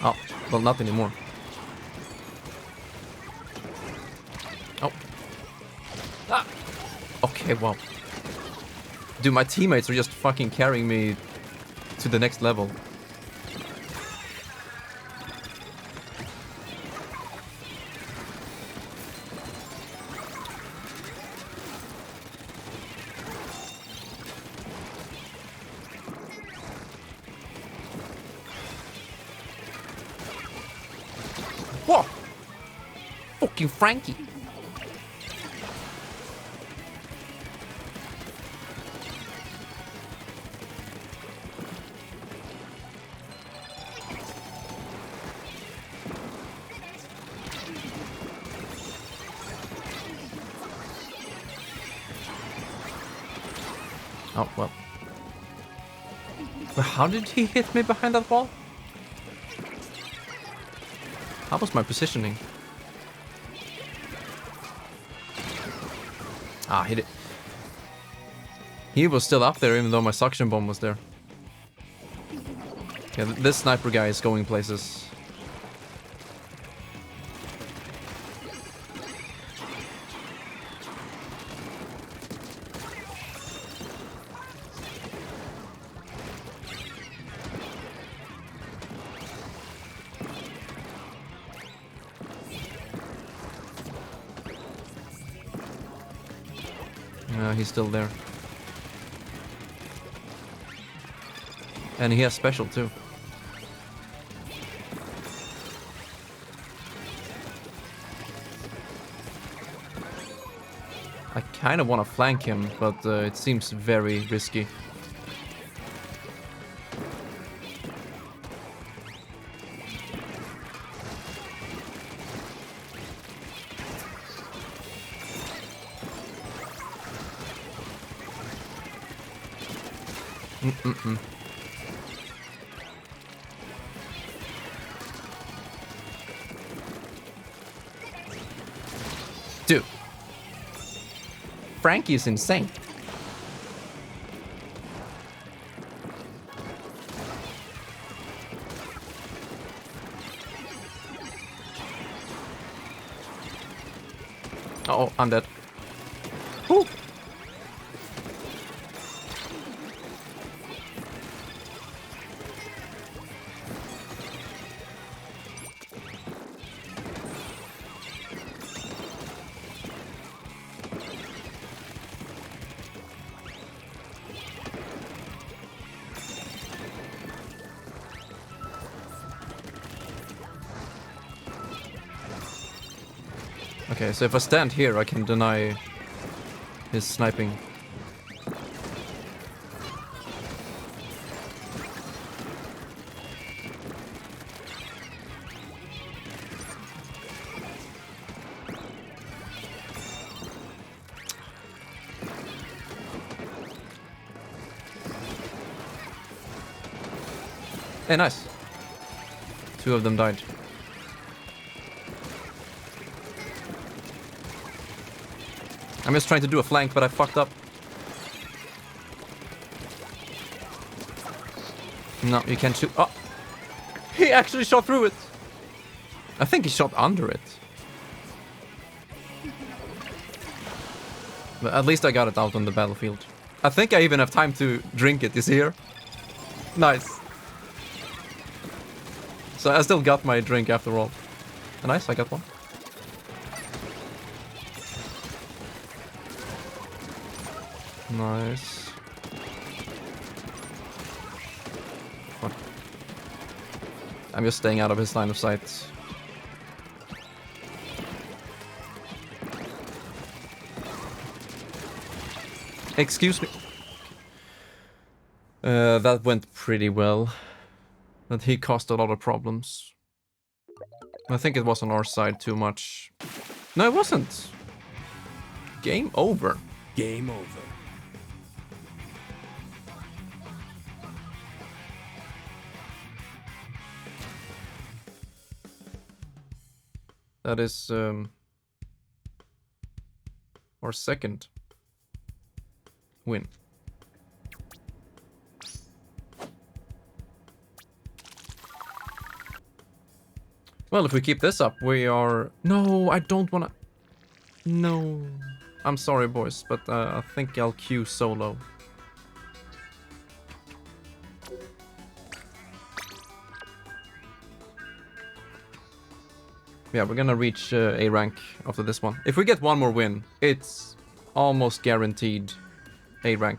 Oh, well, not anymore. Oh. Ah! Okay, wow. Dude, my teammates are just fucking carrying me to the next level. Whoa! Fucking Frankie. Oh, well. But how did he hit me behind that wall? How was my positioning? Ah, hit it. He was still up there even though my suction bomb was there. Yeah, this sniper guy is going places. He's still there. And he has special too. I kind of want to flank him, but it seems very risky. Dude. Frankie is insane. Uh-oh, I'm dead. Woo. Okay, so if I stand here, I can deny his sniping. Hey, nice. 2 of them died. I'm just trying to do a flank, but I fucked up. No, you can't shoot. Oh! He actually shot through it! I think he shot under it. But at least I got it out on the battlefield. I think I even have time to drink it. Is he here? Nice. So I still got my drink after all. Nice, I got one. Nice. Fuck. I'm just staying out of his line of sight. Excuse me. That went pretty well. But he caused a lot of problems. I think it was on our side too much. No, it wasn't. Game over. Game over. That is our second win. Well, if we keep this up, we are... No, I don't wanna... No. I'm sorry, boys, but I think I'll queue solo. Yeah, we're gonna reach A rank after this one. If we get one more win, it's almost guaranteed A rank.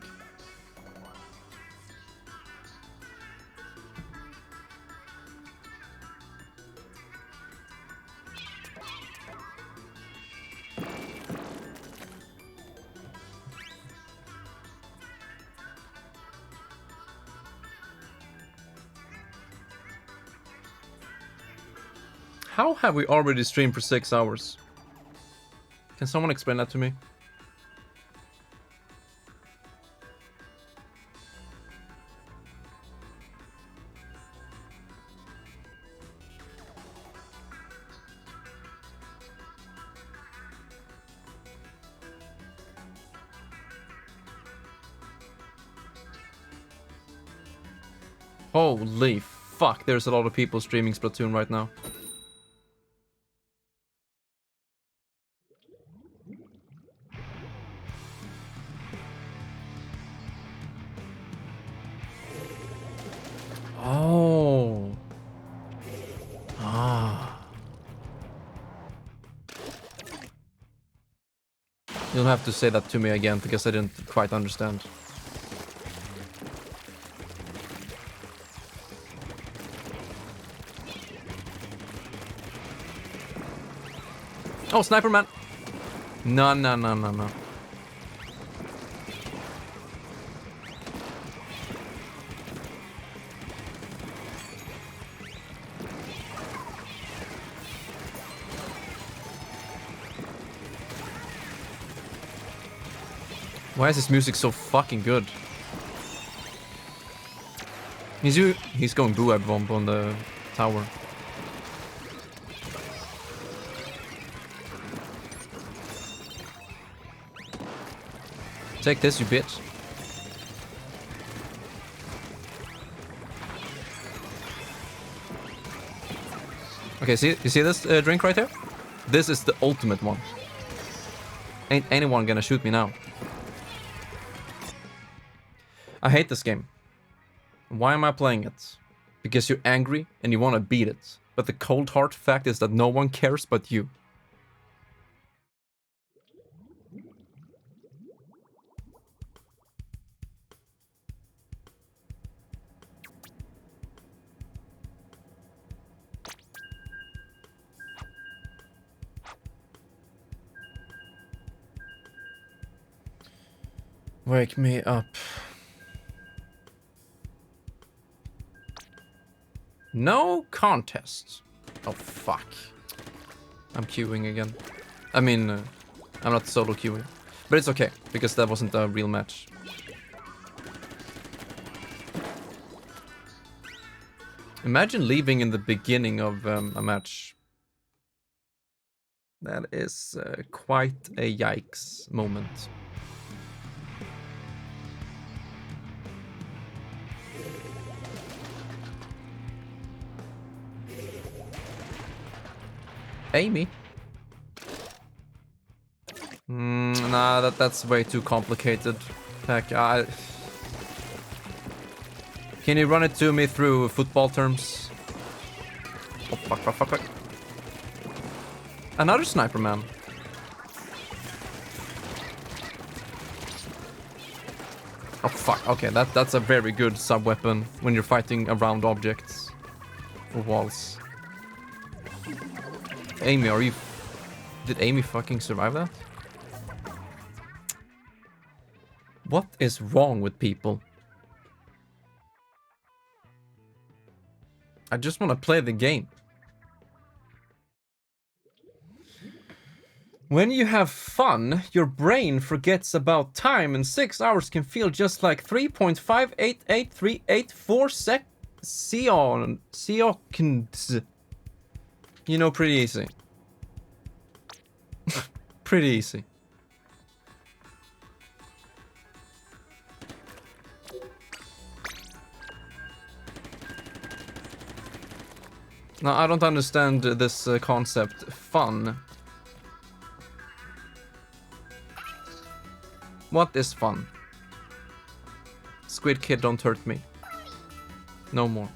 How have we already streamed for 6 hours? Can someone explain that to me? Holy fuck, there's a lot of people streaming Splatoon right now. Oh. Ah. You'll have to say that to me again because I didn't quite understand. Oh, Sniper Man! No, no, no, no, no. Why is this music so fucking good? He's going boo bomb on the tower. Take this, you bitch. Okay, you see this drink right here? This is the ultimate one. Ain't anyone gonna shoot me now. I hate this game. Why am I playing it? Because you're angry and you want to beat it. But the cold hard fact is that no one cares but you. Wake me up. No contest. Oh, fuck. I'm queuing again. I mean, I'm not solo queuing. But it's okay, because that wasn't a real match. Imagine leaving in the beginning of a match. That is quite a yikes moment. Amy? Nah, that's way too complicated. Heck, can you run it to me through football terms? Oh, fuck, fuck, fuck, fuck. Another Sniper Man. Oh, fuck. Okay, that's a very good sub-weapon when you're fighting around objects or walls. Amy, are you... Did Amy fucking survive that? What is wrong with people? I just want to play the game. When you have fun, your brain forgets about time and 6 hours can feel just like 3.588384 seconds. You know, pretty easy. Pretty easy. Now, I don't understand this concept. Fun. What is fun? Squid Kid, don't hurt me. No more.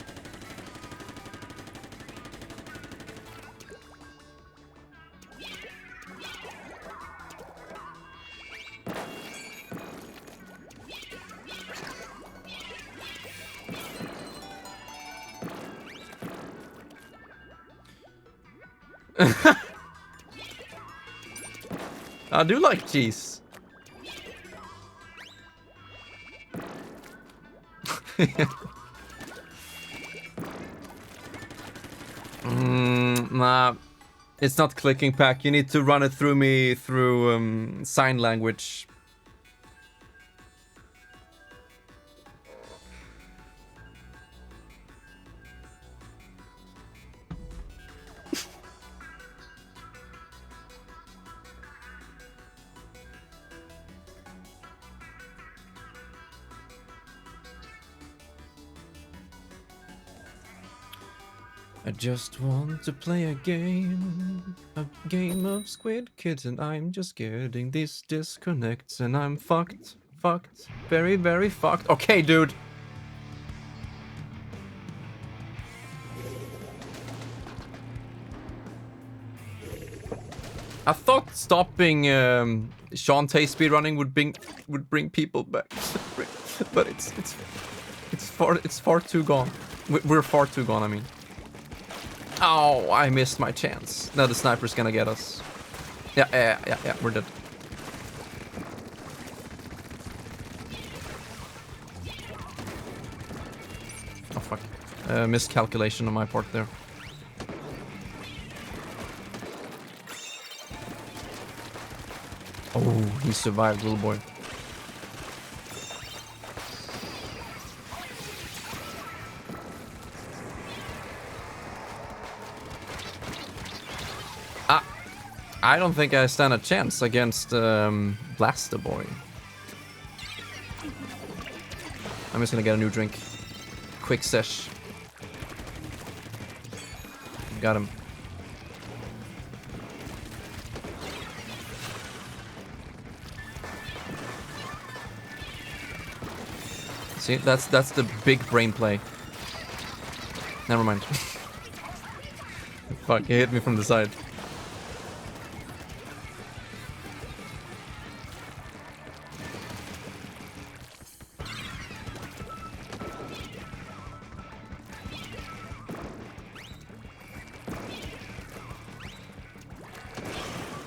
I do like cheese. Nah, it's not clicking pack. You need to run it through me through sign language. I just want to play a game of Squid Kids, and I'm just getting these disconnects, and I'm fucked, very, very fucked. Okay, dude. I thought stopping Shantae speedrunning would bring people back, but it's far too gone. We're far too gone. I mean. Oh, I missed my chance. Now the sniper's gonna get us. Yeah, we're dead. Oh, fuck. Miscalculation on my part there. Oh, he survived, little boy. I don't think I stand a chance against Blaster Boy. I'm just gonna get a new drink. Quick sesh. Got him. See, that's the big brain play. Never mind. Fuck, he hit me from the side.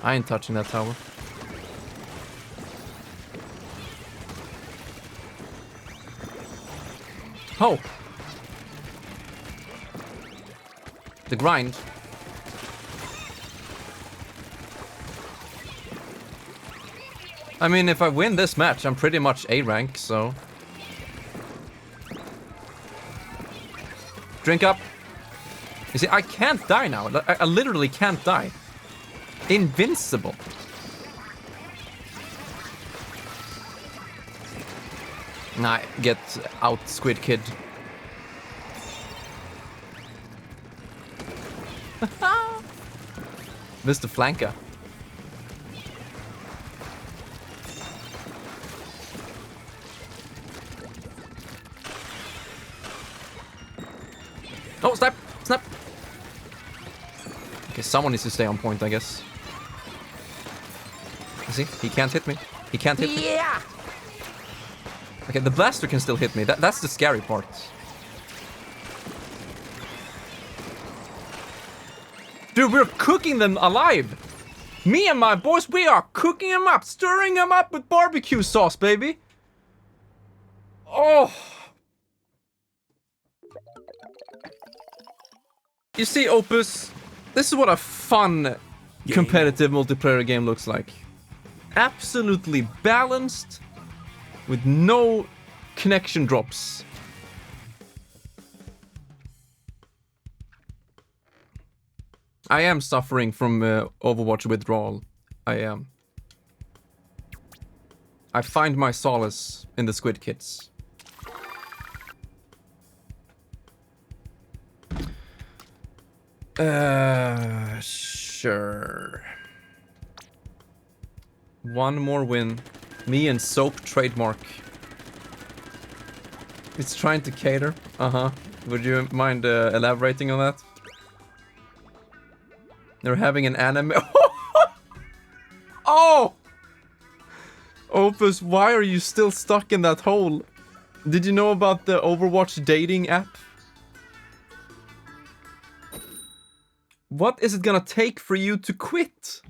I ain't touching that tower. Oh! The grind. I mean, if I win this match, I'm pretty much A rank, so... Drink up. You see, I can't die now. I literally can't die. Invincible. Nah, get out, Squid Kid. Mr. Flanker. Oh, snap! Snap! Okay, someone needs to stay on point, I guess. See? He can't hit me. He can't hit me. Yeah! Okay, the blaster can still hit me. That's the scary part. Dude, we're cooking them alive! Me and my boys, we are cooking them up, stirring them up with barbecue sauce, baby! Oh! You see, Opus, this is what a fun, competitive multiplayer game looks like. Absolutely balanced, with no connection drops. I am suffering from Overwatch withdrawal. I am. I find my solace in the Squid Kids. Sure. One more win. Me and Soap trademark. It's trying to cater. Uh-huh. Would you mind elaborating on that? They're having an anime. Oh! Opus, why are you still stuck in that hole? Did you know about the Overwatch dating app? What is it gonna take for you to quit?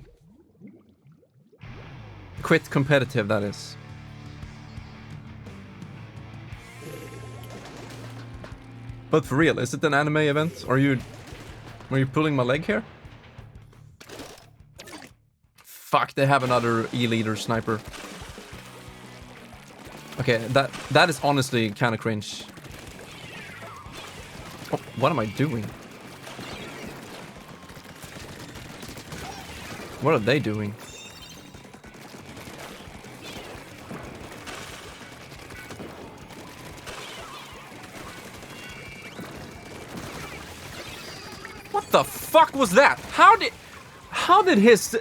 Quit competitive, that is. But for real, is it an anime event? Are you pulling my leg here? Fuck, they have another E-leader sniper. Okay, that is honestly kind of cringe. Oh, what am I doing? What are they doing? fuck was that? How did his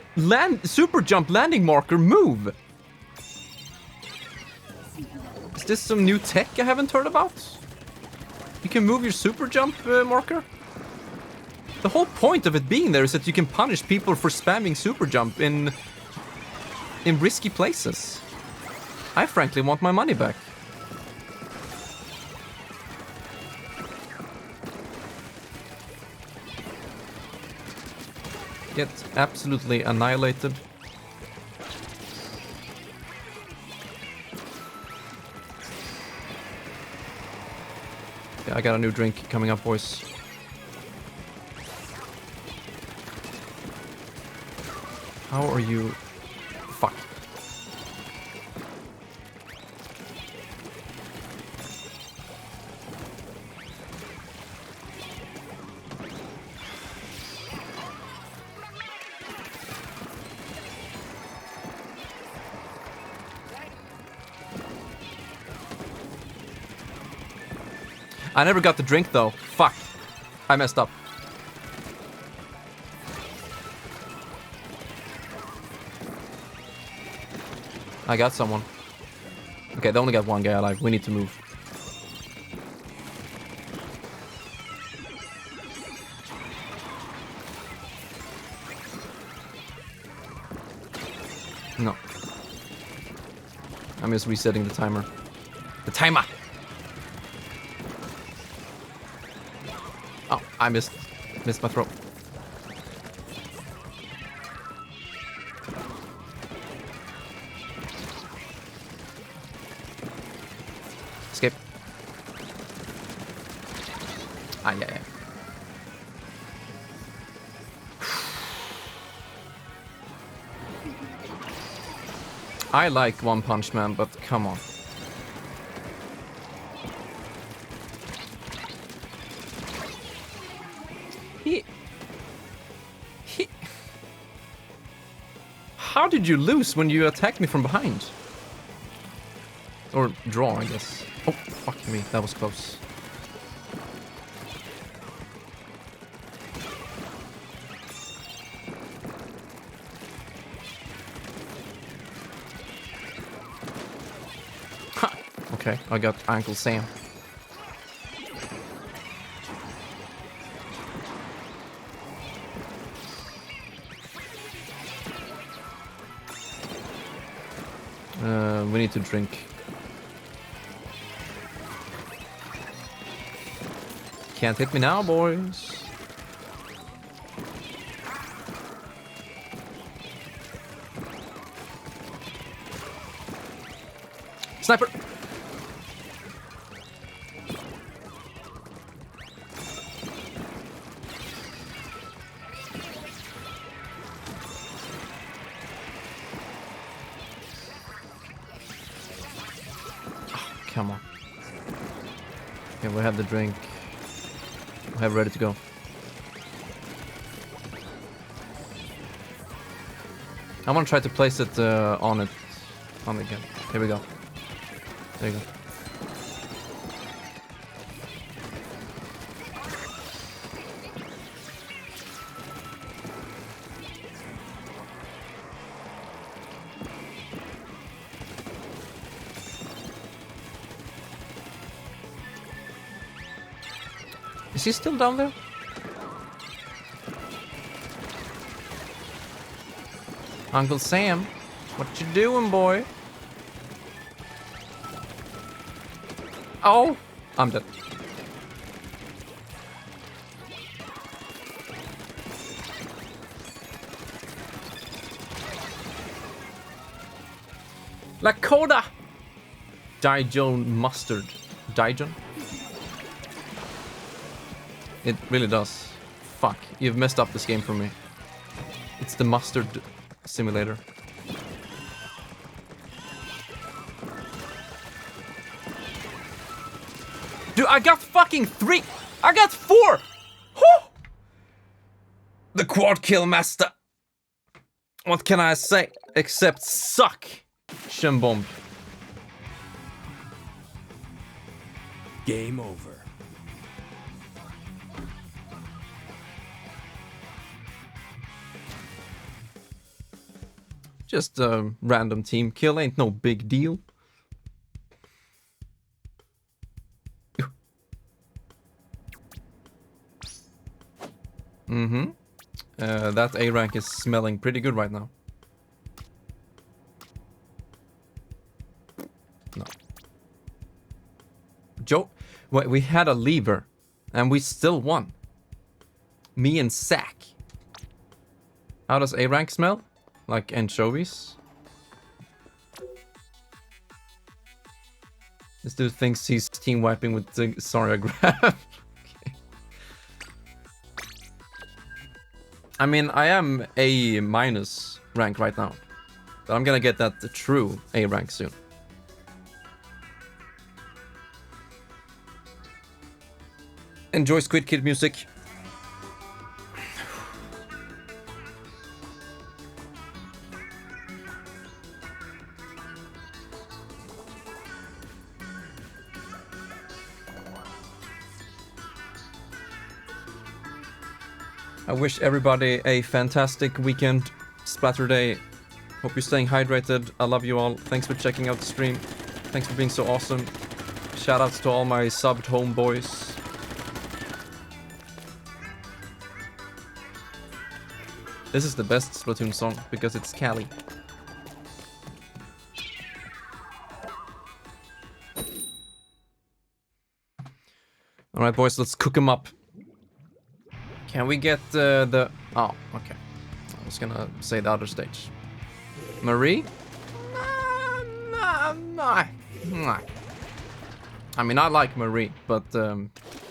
super jump landing marker move? Is this some new tech I haven't heard about? You can move your super jump marker? The whole point of it being there is that you can punish people for spamming super jump in risky places. I frankly want my money back. Get absolutely annihilated. Yeah, I got a new drink coming up, boys. How are you? Fuck. I never got the drink though. Fuck. I messed up. I got someone. Okay, they only got one guy alive. We need to move. No. I'm just resetting the timer. The timer! Oh, I missed my throw. Escape. Ah, yeah. I like One Punch Man, but come on. How did you lose when you attacked me from behind? Or draw, I guess. Oh, fuck me, that was close. Ha! Okay, I got Uncle Sam. We need to drink. Can't hit me now, boys. Sniper! Come on. Okay, we have the drink. We have ready to go. I want to try to place it on it again. Here we go. There you go. Is he still down there? Uncle Sam, what you doing, boy? Oh, I'm dead. Lakota! Dijon mustard. Dijon? It really does. Fuck, you've messed up this game for me. It's the mustard simulator. Dude, I got fucking 3! I got 4! Whew! The quad kill master. What can I say? Except suck. Shimbomb. Game over. Just a random team kill, ain't no big deal. Mm-hmm. That A rank is smelling pretty good right now. No. Joe, we had a lever, and we still won. Me and Zach. How does A rank smell? Like anchovies? This dude thinks he's team wiping with the Zarya grab. Okay. I mean, I am A minus rank right now. But I'm gonna get that true A rank soon. Enjoy Squid Kid music. I wish everybody a fantastic weekend, Splatter Day. Hope you're staying hydrated. I love you all. Thanks for checking out the stream. Thanks for being so awesome. Shoutouts to all my subbed homeboys. This is the best Splatoon song because it's Cali. Alright boys, let's cook them up. Can we get the... Oh, okay. I was gonna say the other stage. Marie? I mean, I like Marie, but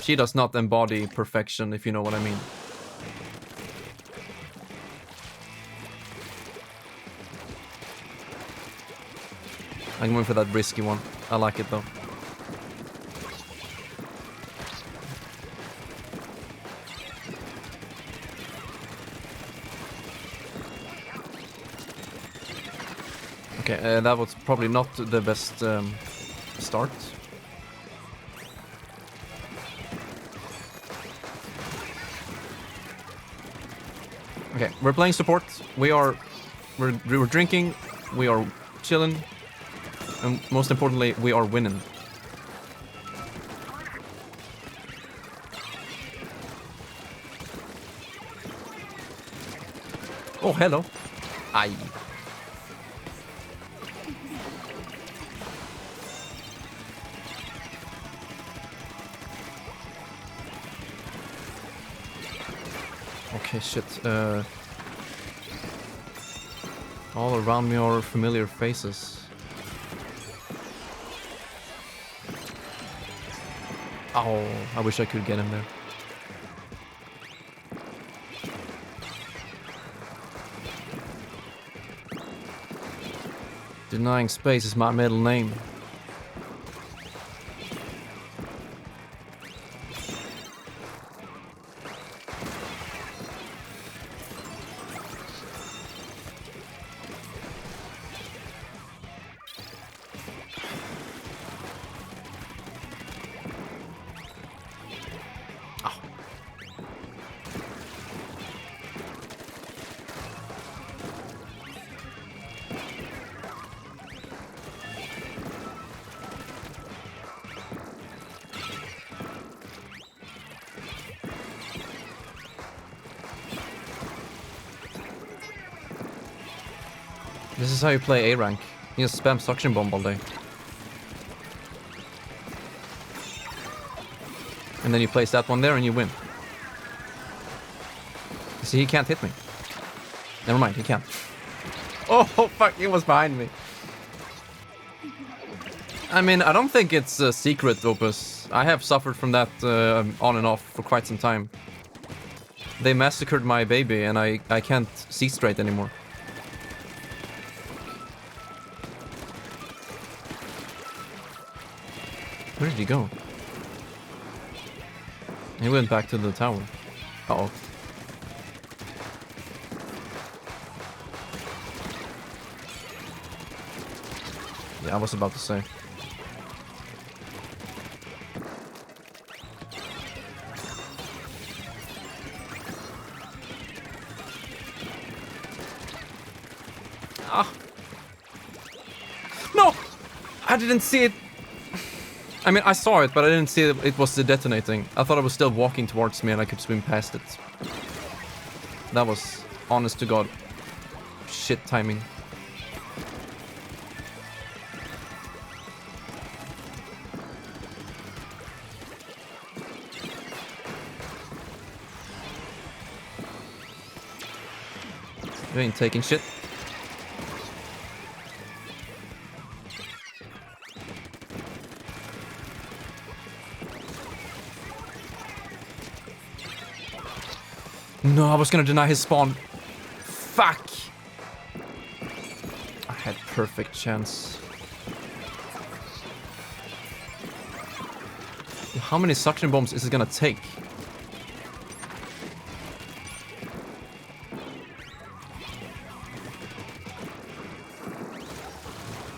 she does not embody perfection, if you know what I mean. I'm going for that risky one. I like it though. Okay, that was probably not the best start. Okay, we're playing support. We're drinking. We are chilling. And most importantly, we are winning. Oh, hello. Aye. Okay, shit. All around me are familiar faces. Oh, I wish I could get him there. Denying space is my middle name. This is how you play A rank. You just spam suction bomb all day. And then you place that one there and you win. See, he can't hit me. Never mind, he can't. Oh, fuck, he was behind me. I mean, I don't think it's a secret, Opus. I have suffered from that on and off for quite some time. They massacred my baby and I can't see straight anymore. Where did he go? He went back to the tower. Uh-oh. Yeah, I was about to say. No! I didn't see it. I mean, I saw it, but I didn't see it was detonating. I thought it was still walking towards me and I could swim past it. That was, honest to God, shit timing. You ain't taking shit. No, I was gonna deny his spawn. Fuck! I had perfect chance. How many suction bombs is it gonna take?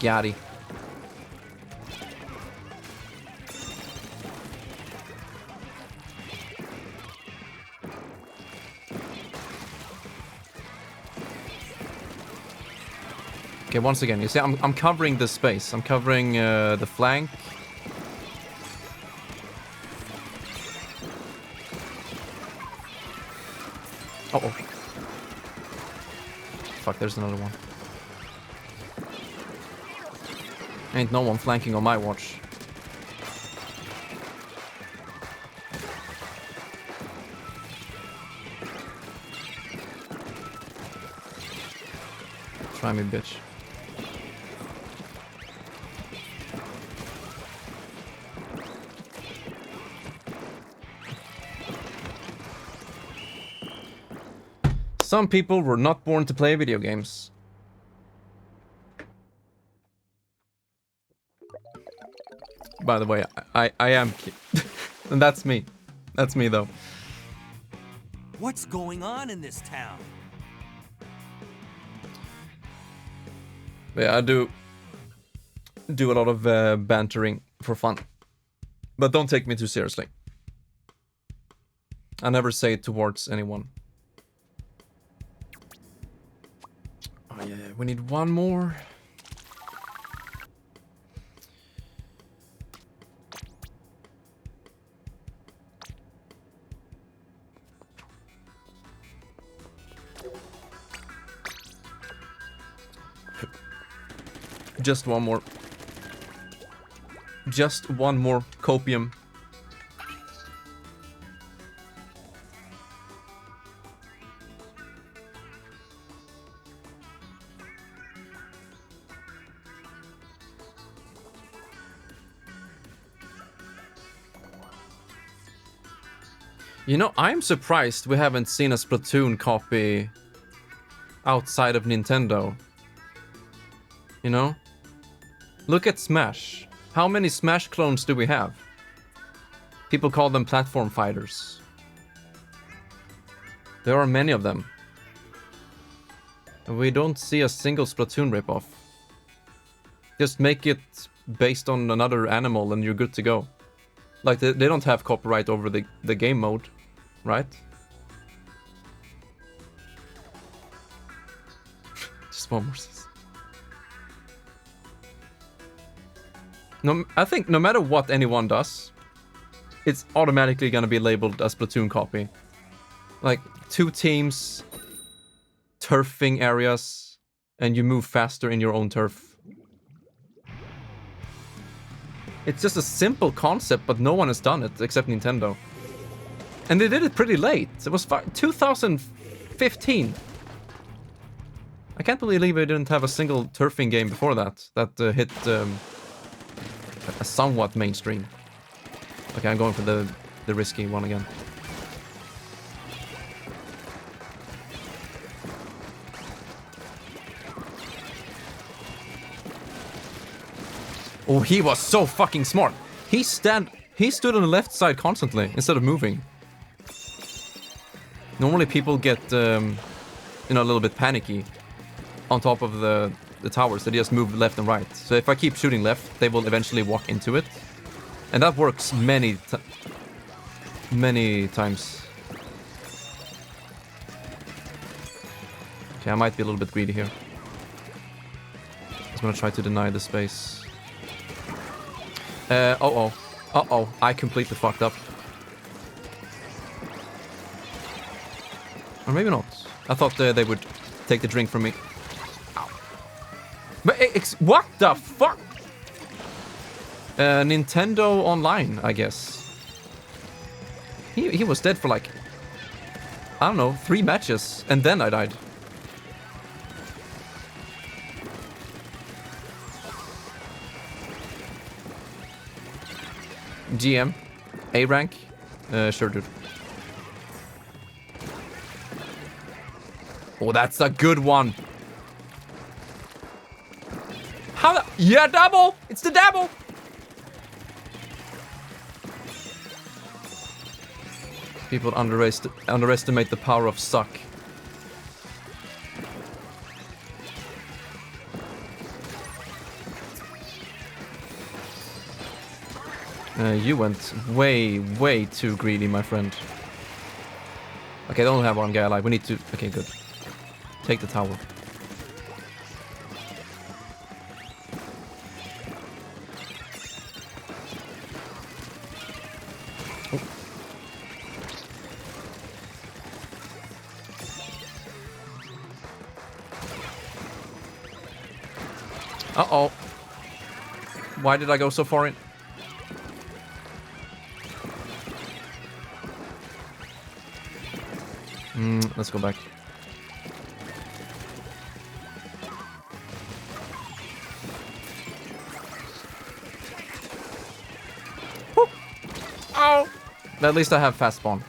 Got it. Okay, once again, you see, I'm covering the space. I'm covering the flank. Uh-oh. Fuck, there's another one. Ain't no one flanking on my watch. Try me, bitch. Some people were not born to play video games. By the way, I am cute. And that's me. That's me, though. What's going on in this town? But yeah, I do a lot of bantering for fun. But don't take me too seriously. I never say it towards anyone. Oh yeah, we need one more. Just one more. Just one more copium. You know, I'm surprised we haven't seen a Splatoon copy outside of Nintendo. You know? Look at Smash. How many Smash clones do we have? People call them platform fighters. There are many of them. And we don't see a single Splatoon ripoff. Just make it based on another animal and you're good to go. Like, they don't have copyright over the game mode, right? Just one more. No, I think no matter what anyone does, it's automatically gonna be labeled as Splatoon copy. Like, 2 teams, turfing areas, and you move faster in your own turf. It's just a simple concept, but no one has done it except Nintendo. And they did it pretty late. It was 2015. I can't believe we didn't have a single turfing game before that hit a somewhat mainstream. Okay, I'm going for the risky one again. Oh, he was so fucking smart. He stood on the left side constantly instead of moving. Normally people get a little bit panicky on top of the towers. They just move left and right. So if I keep shooting left, they will eventually walk into it. And that works many times. Okay, I might be a little bit greedy here. gonna try to deny the space. Uh-oh. Uh-oh. I completely fucked up. Or maybe not. I thought they would take the drink from me. Ow. But what the fuck? Nintendo Online, I guess. He was dead for like, I don't know, 3 matches, and then I died. GM, A rank, sure, dude. Oh, that's a good one. How the? Yeah, double! It's the double! People underestimate the power of suck. You went way too greedy, my friend. Okay, I don't have one guy alive. We need to... Okay, good. Take the tower. Uh-oh. Why did I go so far in? Let's go back. Woo. Oh! At least I have fast spawn.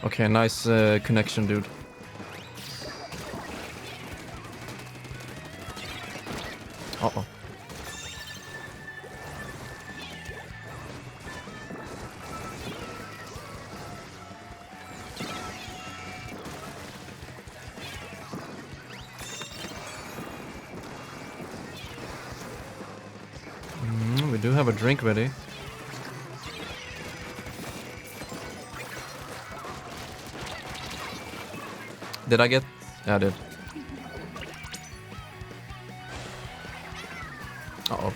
Okay, nice connection, dude. Uh-oh. We do have a drink ready. Did I get... Yeah, I did. Uh-oh.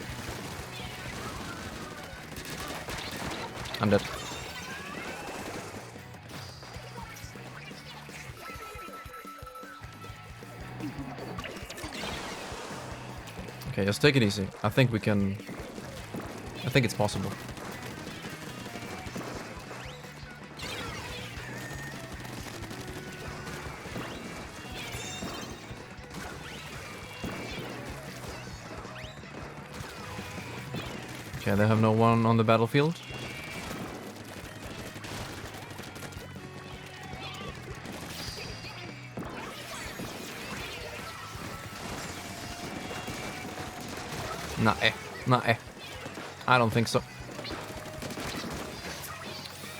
I'm dead. Okay, just take it easy. I think we can... I think it's possible. Okay, they have no one on the battlefield. Nah, I don't think so.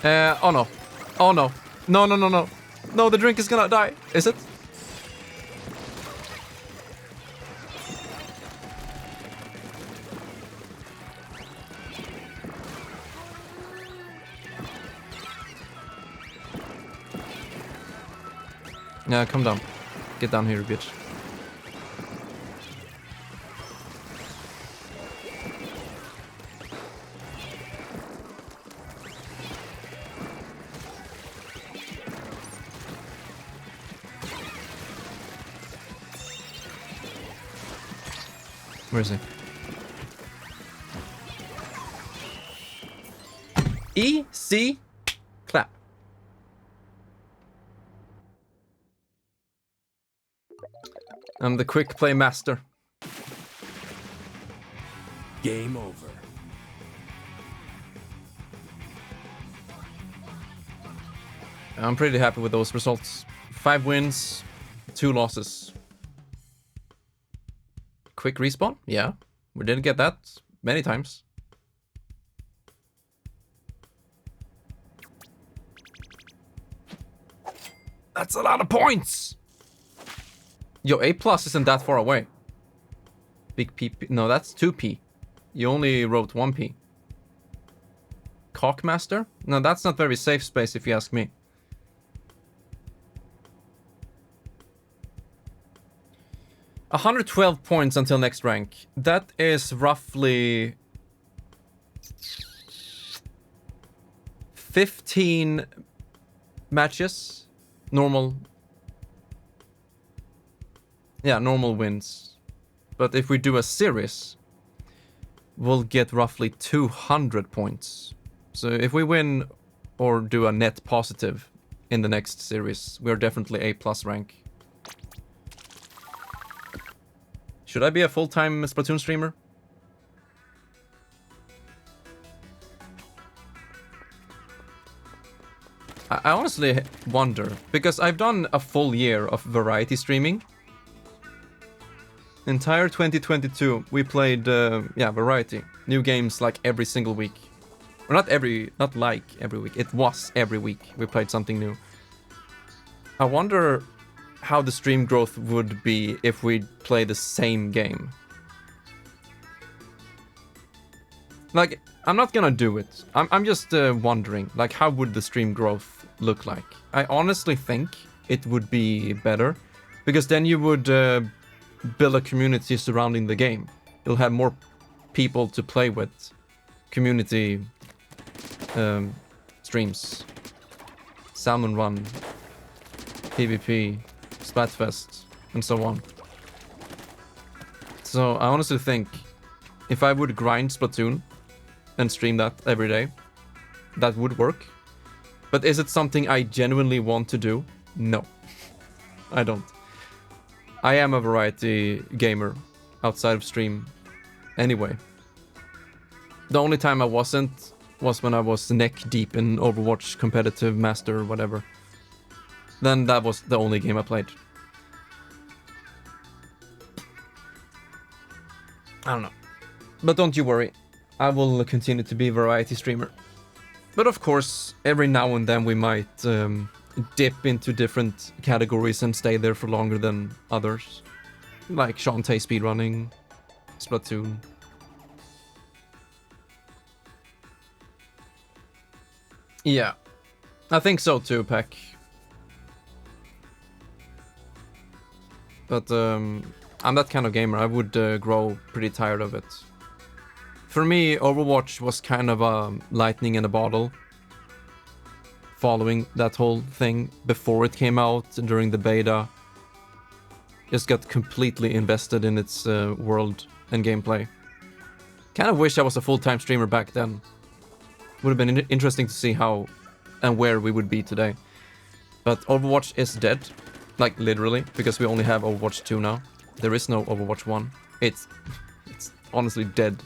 Oh no. Oh no. No. No, the drink is gonna die. Is it? Yeah, come down. Get down here, bitch. Where is he? E, C, clap. I'm the quick play master. Game over. I'm pretty happy with those results. 5 wins, 2 losses. Quick respawn? Yeah. We didn't get that many times. That's a lot of points! Yo, A+ isn't that far away. Big P. No, that's 2P. You only wrote 1p. Cockmaster? No, that's not very safe space if you ask me. $112 points until next rank. That is roughly 15 matches. Normal. Yeah, normal wins. But if we do a series, we'll get roughly 200 points. So if we win or do a net positive in the next series, we're definitely A+ rank. Should I be a full-time Splatoon streamer? I honestly wonder, because I've done a full year of variety streaming. Entire 2022, we played, variety. New games like every single week. Or not like every week. It was every week we played something new. I wonder how the stream growth would be if we play the same game. Like, I'm not gonna do it. I'm just wondering, like, how would the stream growth look like? I honestly think it would be better, because then you would build a community surrounding the game. You'll have more people to play with. Community streams. Salmon Run. PvP. Splatfest. And so on. So I honestly think if I would grind Splatoon and stream that every day, that would work. But is it something I genuinely want to do? No. I don't. I am a variety gamer outside of stream anyway. The only time I wasn't was when I was neck deep in Overwatch competitive master or whatever. Then that was the only game I played. I don't know. But don't you worry. I will continue to be a variety streamer. But of course, every now and then we might dip into different categories and stay there for longer than others. Like Shantae speedrunning, Splatoon. Yeah, I think so too, Peck. But I'm that kind of gamer. I would grow pretty tired of it. For me, Overwatch was kind of a lightning in a bottle. Following that whole thing before it came out during the beta. Just got completely invested in its world and gameplay. Kind of wish I was a full-time streamer back then. Would have been interesting to see how and where we would be today. But Overwatch is dead. Like, literally, because we only have Overwatch 2 now. There is no Overwatch 1. It's honestly dead.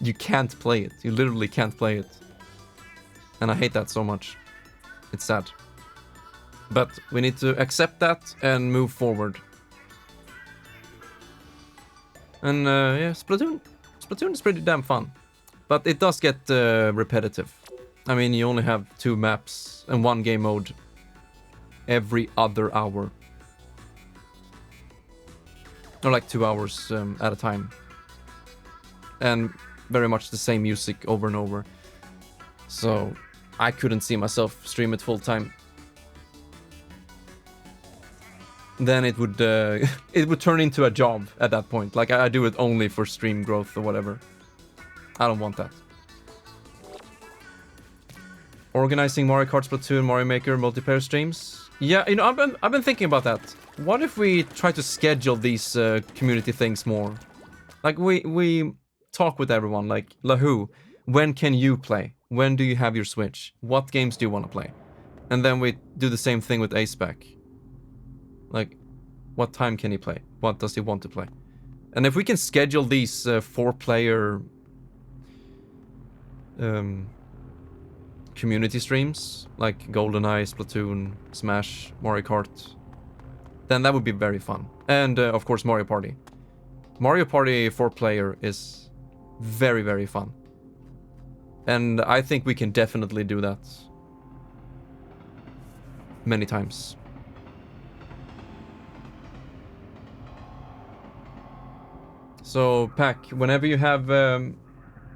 You can't play it. You literally can't play it. And I hate that so much. It's sad. But we need to accept that and move forward. And yeah, Splatoon is pretty damn fun. But it does get repetitive. I mean, you only have 2 maps and 1 game mode every other hour. Or like 2 hours at a time. And very much the same music over and over. So I couldn't see myself stream it full time. Then it would turn into a job at that point. Like I do it only for stream growth or whatever. I don't want that. Organizing Mario Kart, Splatoon, Mario Maker multiplayer streams. Yeah, you know, I've been thinking about that. What if we try to schedule these community things more? Like we talk with everyone. Like Lahu, when can you play? When do you have your Switch? What games do you want to play? And then we do the same thing with Aceback. Like, what time can he play? What does he want to play? And if we can schedule these 4-player community streams, like GoldenEye, Splatoon, Smash, Mario Kart, then that would be very fun. And of course Mario Party. Mario Party 4-player is very, very fun. And I think we can definitely do that. Many times. So, Pack, whenever you have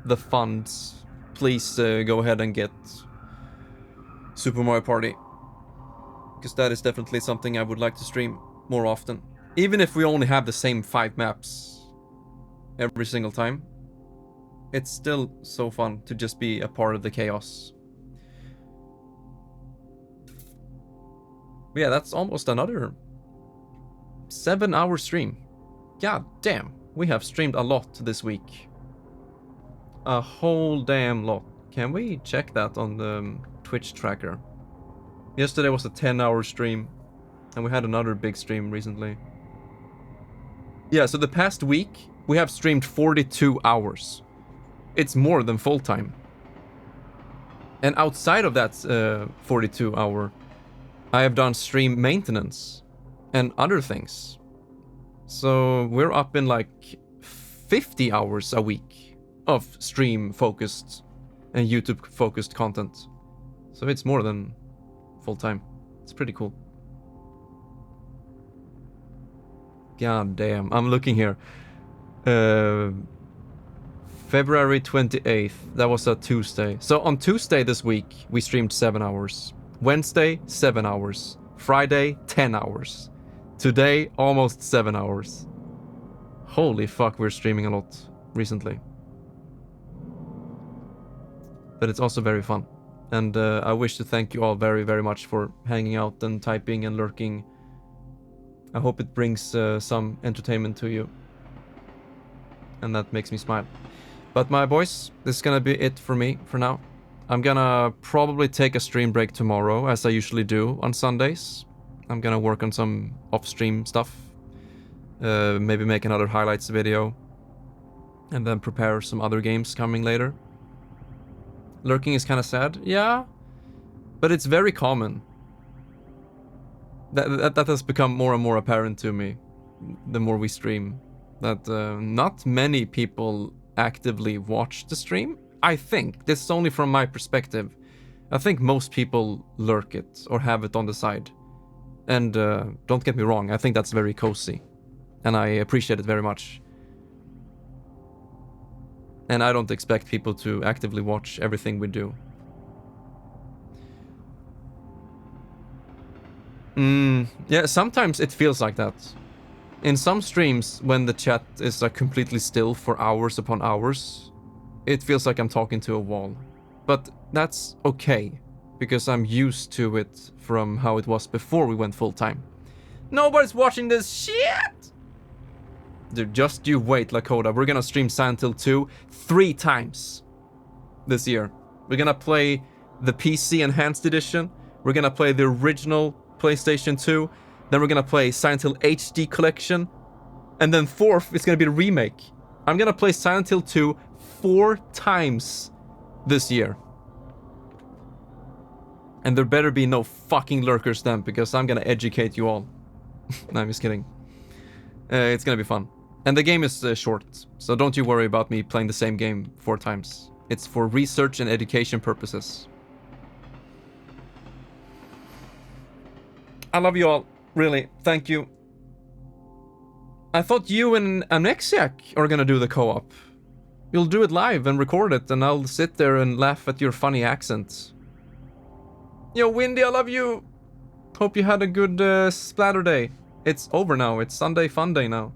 the funds, please go ahead and get Super Mario Party. Because that is definitely something I would like to stream more often. Even if we only have the same 5 maps every single time, it's still so fun to just be a part of the chaos. But yeah, that's almost another 7-hour stream. God damn, we have streamed a lot this week. A whole damn lot. Can we check that on the Twitch tracker? Yesterday was a 10-hour stream, and we had another big stream recently. Yeah, so the past week, we have streamed 42 hours. It's more than full time. And outside of that 42 hour, I have done stream maintenance and other things. So we're up in like 50 hours a week of stream focused and YouTube focused content. So it's more than full time. It's pretty cool. God damn, I'm looking here. February 28th, that was a Tuesday. So on Tuesday this week, we streamed 7 hours. Wednesday, 7 hours. Friday, 10 hours. Today, almost 7 hours. Holy fuck, we're streaming a lot recently. But it's also very fun. And I wish to thank you all very, very much for hanging out and typing and lurking. I hope it brings some entertainment to you. And that makes me smile. But my boys, this is gonna be it for me for now. I'm gonna probably take a stream break tomorrow, as I usually do on Sundays. I'm gonna work on some off-stream stuff. Maybe make another highlights video. And then prepare some other games coming later. Lurking is kind of sad, yeah. But it's very common. That has become more and more apparent to me the more we stream. That not many people actively watch the stream. I think, this is only from my perspective, I think most people lurk it or have it on the side. And don't get me wrong, I think that's very cozy. And I appreciate it very much. And I don't expect people to actively watch everything we do. Yeah, sometimes it feels like that. In some streams, when the chat is like completely still for hours upon hours, it feels like I'm talking to a wall. But that's okay, because I'm used to it from how it was before we went full time. Nobody's watching this shit! Dude, just you wait, Lakota. We're gonna stream Silent Hill 2 3 times this year. We're gonna play the PC Enhanced Edition. We're gonna play the original PlayStation 2. Then we're gonna play Silent Hill HD Collection. And then 4th, it's gonna be the remake. I'm gonna play Silent Hill 2 4 times this year. And there better be no fucking lurkers then, because I'm gonna educate you all. No, I'm just kidding. It's gonna be fun. And the game is short, so don't you worry about me playing the same game 4 times. It's for research and education purposes. I love you all. Really, thank you. I thought you and Anexiak are gonna do the co-op. You'll do it live and record it, and I'll sit there and laugh at your funny accent. Yo, Windy, I love you. Hope you had a good splatter day. It's over now. It's Sunday fun day now.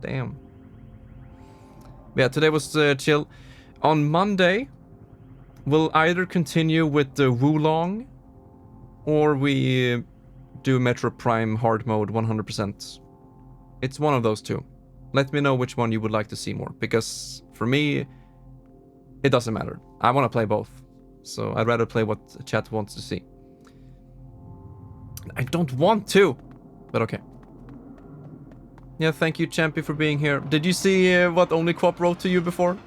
Damn. Yeah, today was chill. On Monday, we'll either continue with the Wulong, or we do Metro Prime hard mode 100%. It's one of those two. Let me know which one you would like to see more, because for me, it doesn't matter. I want to play both, so I'd rather play what chat wants to see. I don't want to, but okay. Yeah, thank you, Champy, for being here. Did you see what OnlyQuop wrote to you before?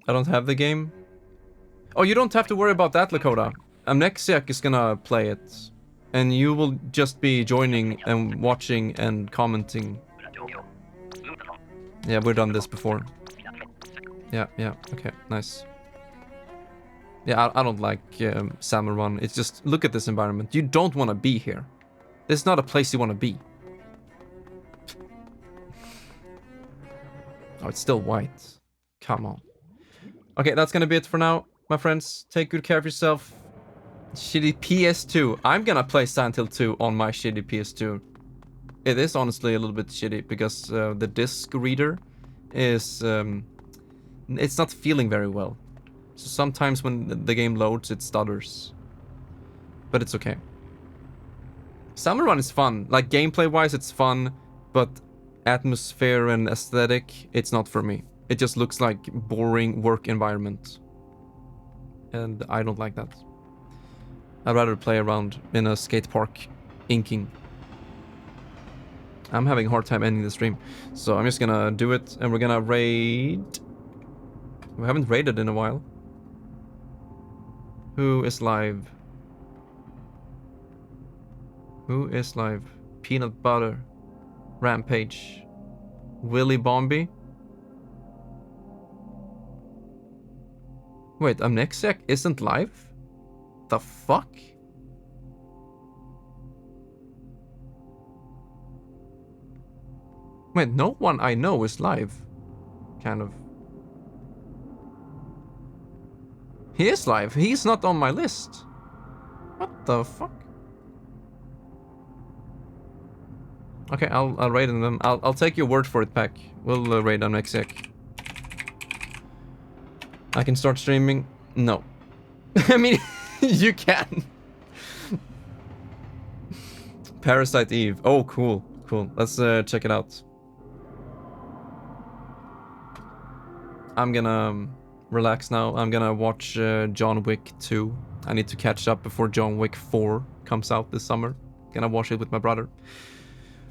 I don't have the game. Oh, you don't have to worry about that, Lakota. Amnexiak is gonna play it. And you will just be joining and watching and commenting. Yeah, we've done this before. Yeah, okay, nice. Yeah, I don't like Salmon Run. It's just, look at this environment. You don't want to be here. This is not a place you want to be. Oh, it's still white. Come on. Okay, that's gonna be it for now, my friends. Take good care of yourself. Shitty PS2. I'm gonna play Silent Hill 2 on my shitty PS2. It is honestly a little bit shitty because the disc reader is... it's not feeling very well. So sometimes when the game loads, it stutters. But it's okay. Summer Run is fun. Like, gameplay-wise, it's fun. But atmosphere and aesthetic, it's not for me. It just looks like boring work environment. And I don't like that. I'd rather play around in a skate park inking. I'm having a hard time ending the stream. So I'm just gonna do it and we're gonna raid... We haven't raided in a while. Who is live? Who is live? Peanut Butter. Rampage. Willy Bombi. Wait, Amnesiac isn't live? The fuck? Wait, no one I know is live. Kind of. He is live. He's not on my list. What the fuck? Okay, I'll raid them. I'll take your word for it, Pack. We'll raid Amnesiac. I can start streaming? No. I mean, you can. Parasite Eve. Oh, cool. Cool. Let's check it out. I'm gonna relax now. I'm gonna watch John Wick 2. I need to catch up before John Wick 4 comes out this summer. Gonna watch it with my brother.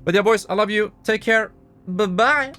But yeah, boys, I love you. Take care. Bye-bye.